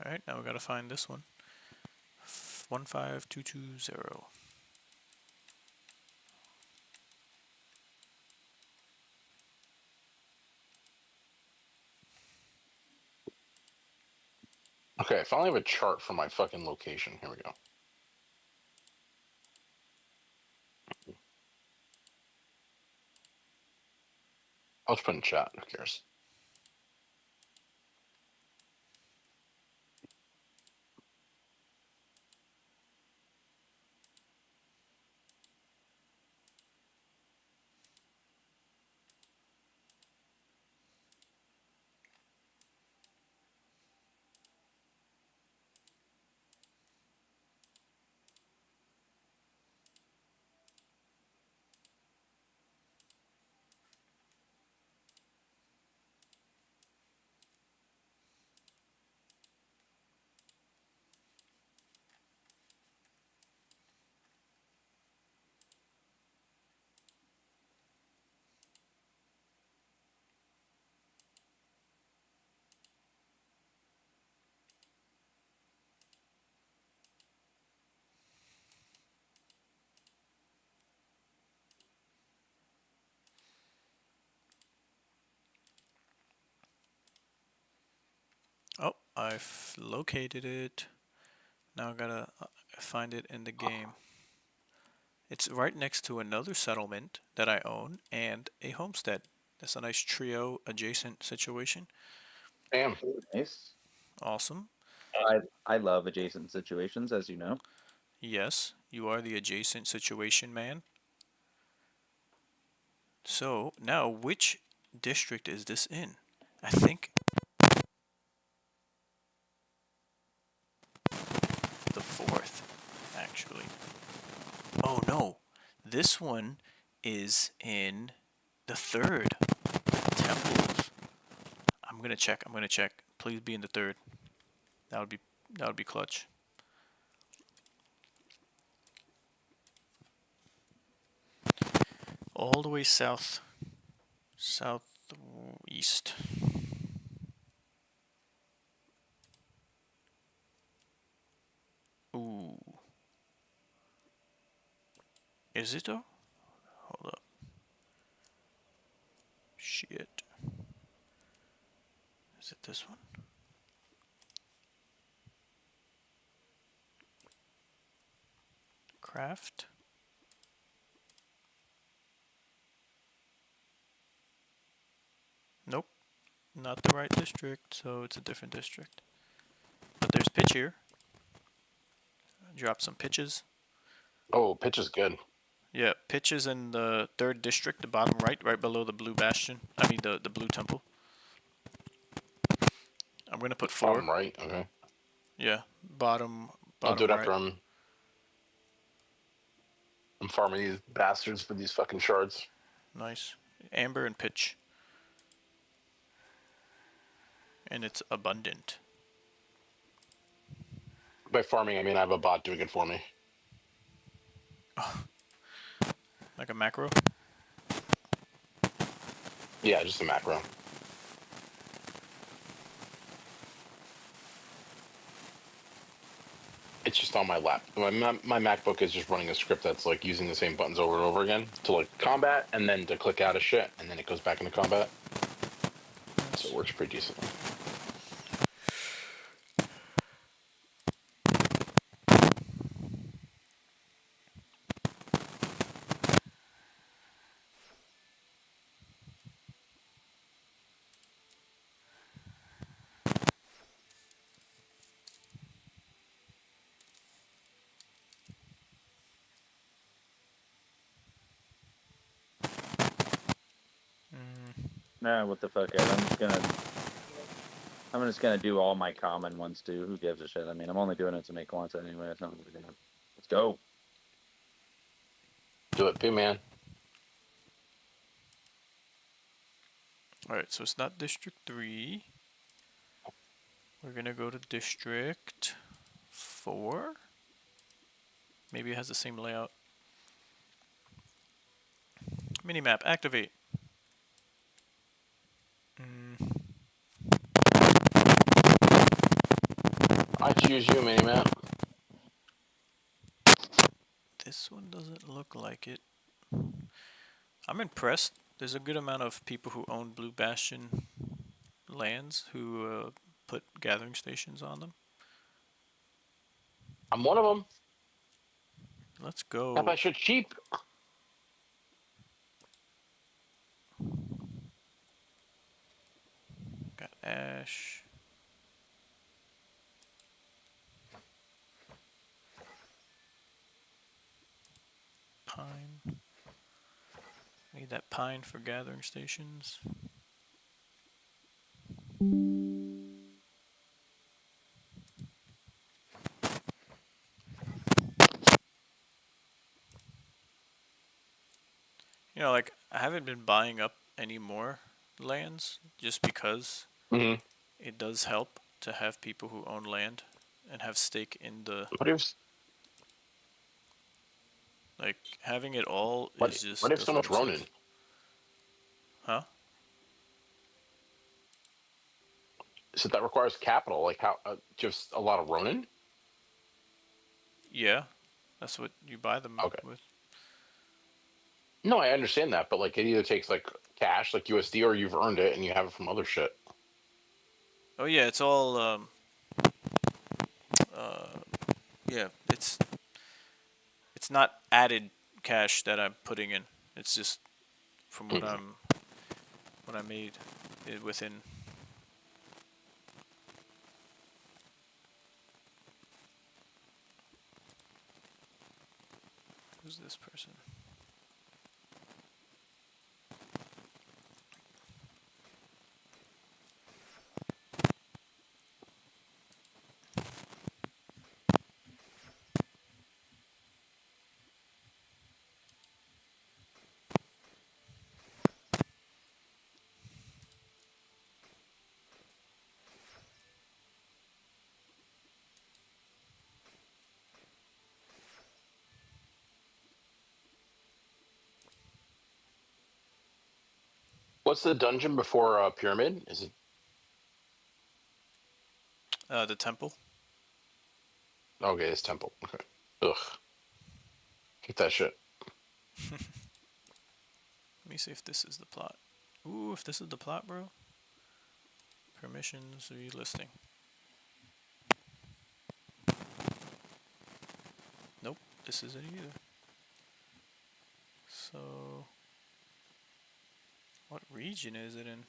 Speaker 1: Alright, now we gotta find this one. 15220.
Speaker 6: Okay, I finally have a chart for my fucking location. Here we go. I'll just put in chat. Who cares?
Speaker 1: Oh, I've located it. Now I gotta find it in the game. It's right next to another settlement that I own and a homestead. That's a nice trio adjacent situation.
Speaker 6: Damn.
Speaker 2: Nice.
Speaker 1: Awesome.
Speaker 2: I love adjacent situations, as you know.
Speaker 1: Yes, you are the adjacent situation man. So, now which district is this in? I think the 4th, actually. Oh no, this one is in the 3rd. Temples. I'm gonna check. Please be in the 3rd. That would be clutch. All the way south, southeast. Ooh, is it though? Hold up. Shit. Is it this one? Craft. Nope, not the right district, so it's a different district. But there's pitch here. Drop some pitches.
Speaker 6: Oh, pitch is good.
Speaker 1: Yeah, pitch is in the 3rd district, the bottom right, right below the blue bastion. I mean the blue temple. I'm gonna put 4.
Speaker 6: Bottom right. Okay.
Speaker 1: Yeah, bottom
Speaker 6: I'll do it
Speaker 1: right.
Speaker 6: after I'm farming these bastards for these fucking shards.
Speaker 1: Nice. Amber and pitch. And it's abundant.
Speaker 6: By farming, I mean I have a bot doing it for me.
Speaker 1: Like a macro?
Speaker 6: Yeah, just a macro. It's just on my lap. My MacBook is just running a script that's like using the same buttons over and over again to like combat and then to click out of shit and then it goes back into combat. So it works pretty decently.
Speaker 2: Nah, what the fuck, Ed? I'm just gonna do all my common ones too. Who gives a shit? I mean, I'm only doing it to make content anyway. It's not really gonna. Let's go.
Speaker 6: Do it, B-man.
Speaker 1: Alright, so it's not District 3. We're gonna go to District 4. Maybe it has the same layout. Minimap, activate.
Speaker 6: I choose you, Minimap.
Speaker 1: This one doesn't look like it. I'm impressed. There's a good amount of people who own Blue Bastion lands who put gathering stations on them.
Speaker 6: I'm one of them.
Speaker 1: Let's go.
Speaker 6: How about shit cheap?
Speaker 1: Got ash. Pine. Need that pine for gathering stations. You know, like, I haven't been buying up any more lands just because it does help to have people who own land and have stake in the...
Speaker 6: What if?
Speaker 1: Like, having it all is just...
Speaker 6: What if so much
Speaker 1: doesn't make
Speaker 6: Ronin?
Speaker 1: sense. Huh?
Speaker 6: So that requires capital. Like how? Just a lot of Ronin?
Speaker 1: Yeah. That's what you buy them with.
Speaker 6: No, I understand that, but like it either takes like cash, like USD, or you've earned it and you have it from other shit.
Speaker 1: Oh yeah, it's all yeah, it's not added cash that I'm putting in. It's just from what I made it within. Who's this person?
Speaker 6: What's the dungeon before Pyramid? Is it
Speaker 1: The temple.
Speaker 6: okay? It's Temple. Okay. Ugh. Hate that shit.
Speaker 1: Let me see if this is the plot. Ooh, if this is the plot, bro. Permissions, relisting. Nope, this isn't either. So, what region is it in?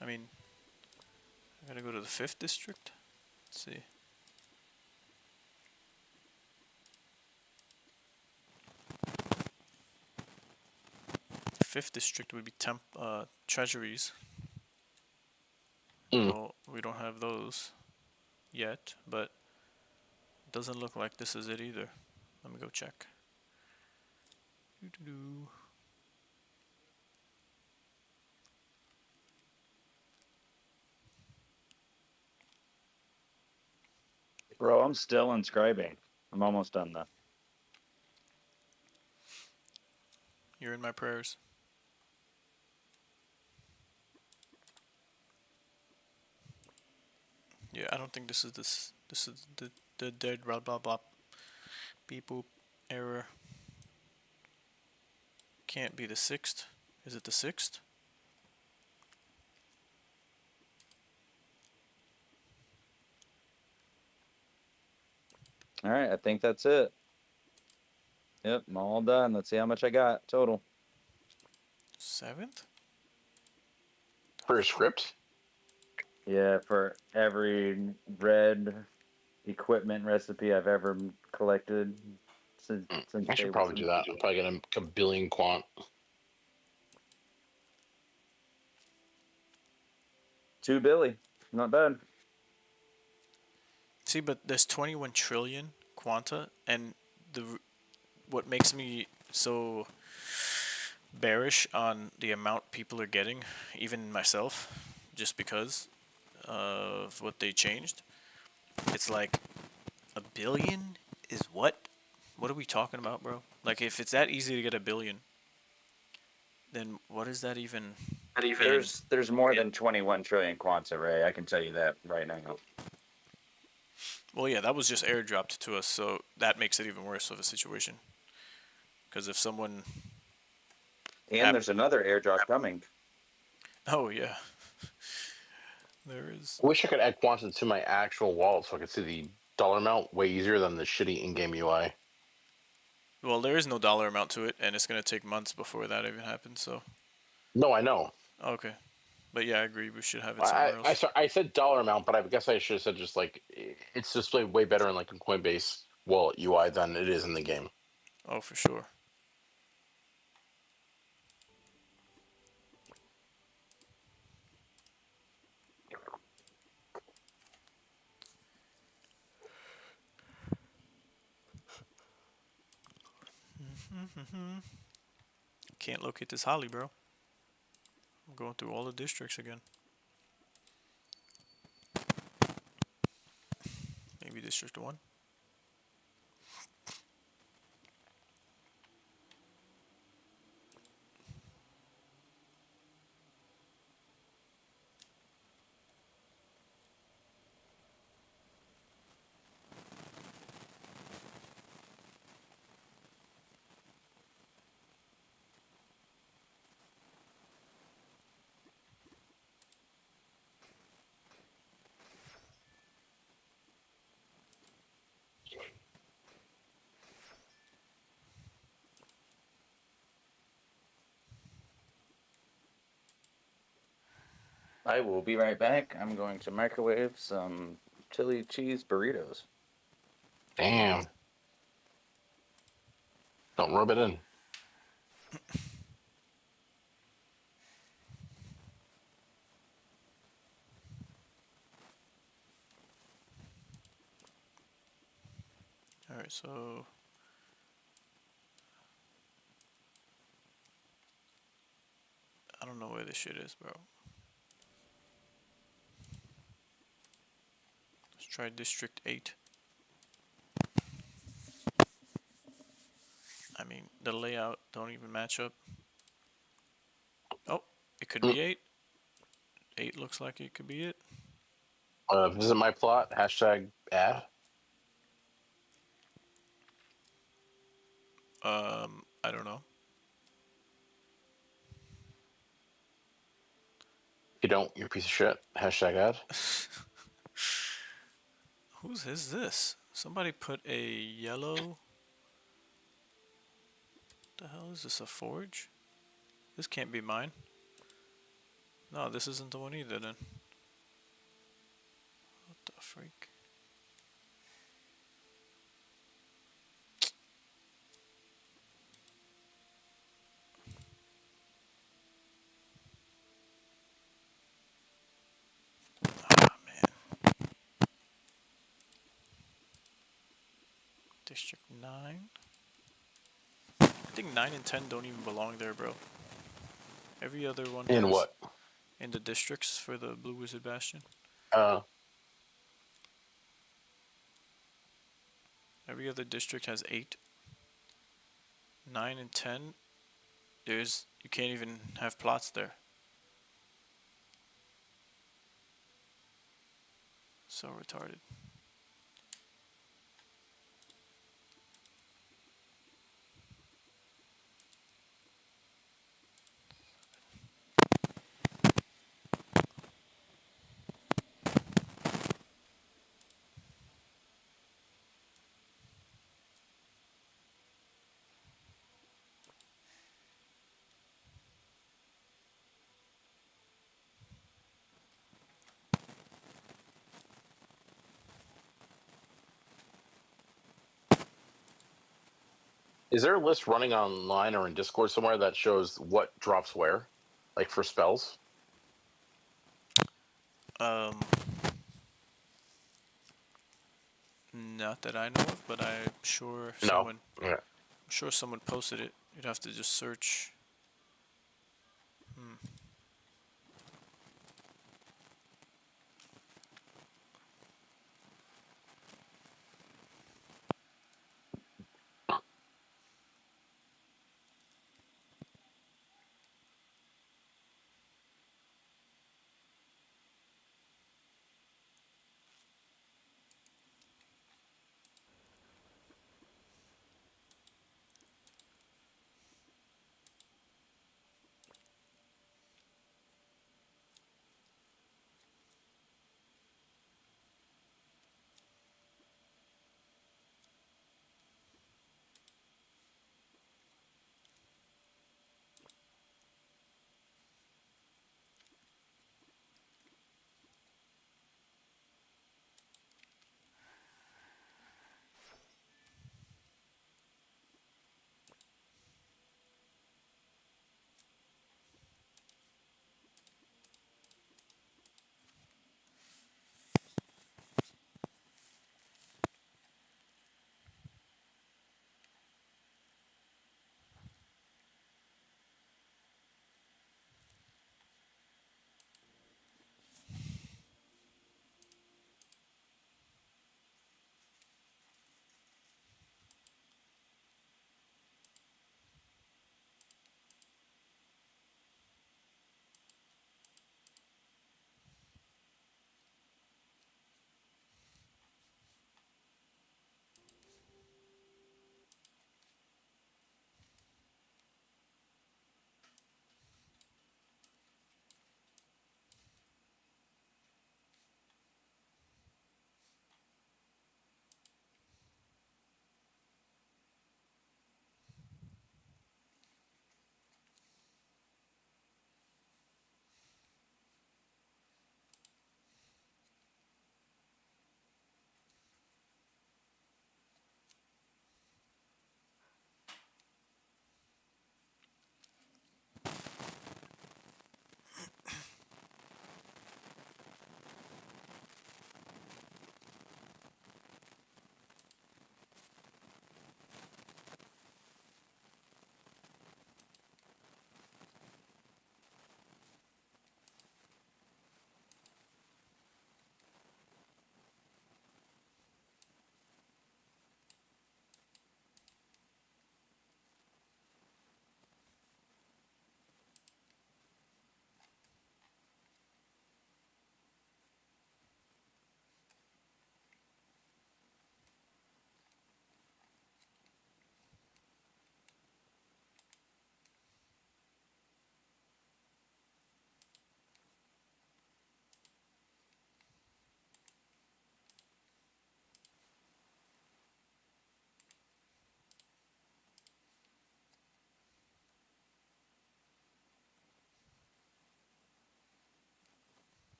Speaker 1: I mean, I gotta go to the 5th district? Let's see. Fifth district would be treasuries. Well, we don't have those yet, but it doesn't look like this is it either. Let me go check. Doo-doo-doo.
Speaker 2: Bro, I'm still inscribing. I'm almost done though.
Speaker 1: You're in my prayers. Yeah, I don't think this is this. This is the dead blah blah blah beep boop error. Can't be the 6th. Is it the 6th?
Speaker 2: All right, I think that's it. Yep, I'm all done. Let's see how much I got total.
Speaker 1: 7th?
Speaker 6: For your script?
Speaker 2: Yeah, for every red equipment recipe I've ever collected since
Speaker 6: I should probably do that. I'll probably get a billion quant.
Speaker 2: 2 billy. Not bad.
Speaker 1: See, but there's 21 trillion quanta, and what makes me so bearish on the amount people are getting, even myself, just because of what they changed. It's like a billion is what? What are we talking about, bro? Like, if it's that easy to get a billion, then what is that even?
Speaker 2: There's more than 21 trillion quants array. I can tell you that right now.
Speaker 1: Well, yeah, that was just airdropped to us, so that makes it even worse of a situation. Because if someone...
Speaker 2: And there's another airdrop coming.
Speaker 1: Oh, yeah. There is.
Speaker 6: I wish I could add quantity to my actual wallet so I could see the dollar amount way easier than the shitty in-game UI.
Speaker 1: Well, there is no dollar amount to it, and it's going to take months before that even happens, so...
Speaker 6: No, I know.
Speaker 1: Okay. But yeah, I agree. We should have it somewhere else.
Speaker 6: I said dollar amount, but I guess I should have said just like it's displayed way better in like a Coinbase wallet UI than it is in the game.
Speaker 1: Oh, for sure. Can't locate this holly, bro. I'm going through all the districts again. Maybe District 1.
Speaker 2: I will be right back. I'm going to microwave some chili cheese burritos.
Speaker 6: Damn. Don't rub it in.
Speaker 1: Alright, so... I don't know where this shit is, bro. Let's try District 8. I mean, the layout don't even match up. Oh, it could be 8. 8 looks like it could be it.
Speaker 6: Visit my plot, hashtag ad.
Speaker 1: I don't know.
Speaker 6: you don't, you're a piece of shit. Hashtag ad.
Speaker 1: Whose is this? Somebody put a yellow. The hell is this? A forge? This can't be mine. No, this isn't the one either then. What the freak? Ah, man. District 9? I think 9 and 10 don't even belong there, bro. Every other one
Speaker 6: In
Speaker 1: has
Speaker 6: what?
Speaker 1: in the districts for the Blue Wiz Bastion. Every other district has 8. 9 and 10, you can't even have plots there. So retarded.
Speaker 6: Is there a list running online or in Discord somewhere that shows what drops where, like for spells?
Speaker 1: Not that I know of, but I'm sure
Speaker 6: No.
Speaker 1: someone.
Speaker 6: Yeah.
Speaker 1: I'm sure someone posted it. You'd have to just search.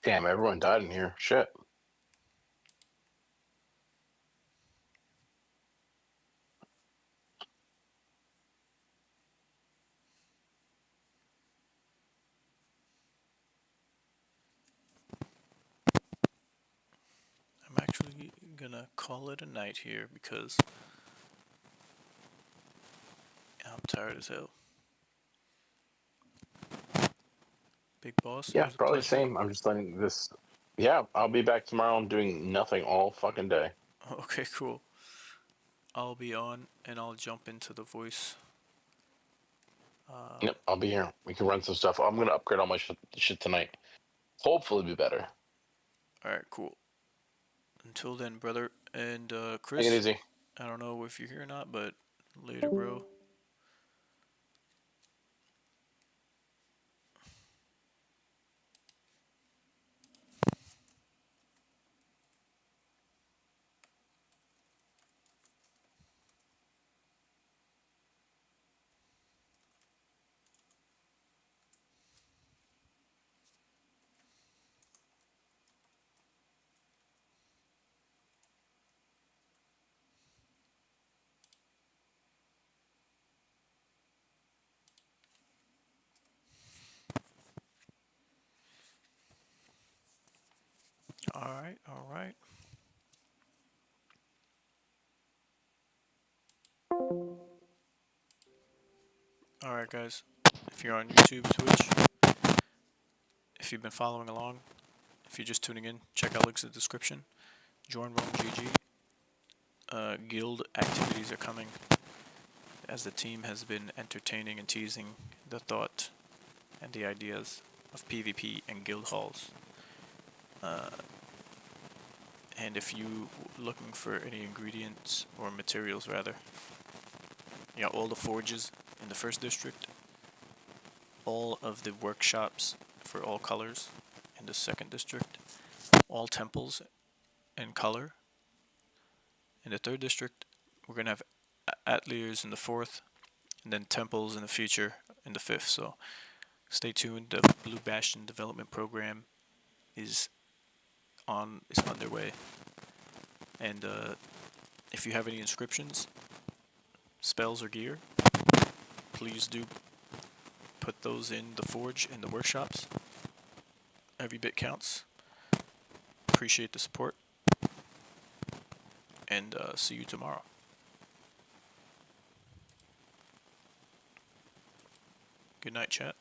Speaker 6: Damn, everyone died in here. Shit.
Speaker 1: I'm actually gonna call it a night here because I'm tired as hell. Big boss, it
Speaker 6: Yeah,
Speaker 1: was a
Speaker 6: probably
Speaker 1: pleasure.
Speaker 6: same. I'm just letting this. Yeah, I'll be back tomorrow. I'm doing nothing all fucking day.
Speaker 1: Okay, cool. I'll be on and I'll jump into the voice.
Speaker 6: Yep, I'll be here. We can run some stuff. I'm gonna upgrade all my shit tonight. Hopefully, be better.
Speaker 1: Alright, cool. Until then, brother. And
Speaker 6: Take it
Speaker 1: Chris,
Speaker 6: easy.
Speaker 1: I don't know if you're here or not, but later, bro. Alright, alright. Alright, guys. If you're on YouTube, Twitch, if you've been following along, if you're just tuning in, check out links in the description. Join Rome GG. Guild activities are coming as the team has been entertaining and teasing the thought and the ideas of PvP and guild halls. And if you looking for any ingredients or materials rather, you know, all the forges in the first district, all of the workshops for all colors in the second district, all temples in color in the third district. We're gonna have ateliers in the fourth, and then temples in the future in the fifth. So stay tuned. The Blue Bastion development program is underway, and if you have any inscriptions, spells, or gear, please do put those in the forge and the workshops. Every bit counts. Appreciate the support, and see you tomorrow. Good night, chat.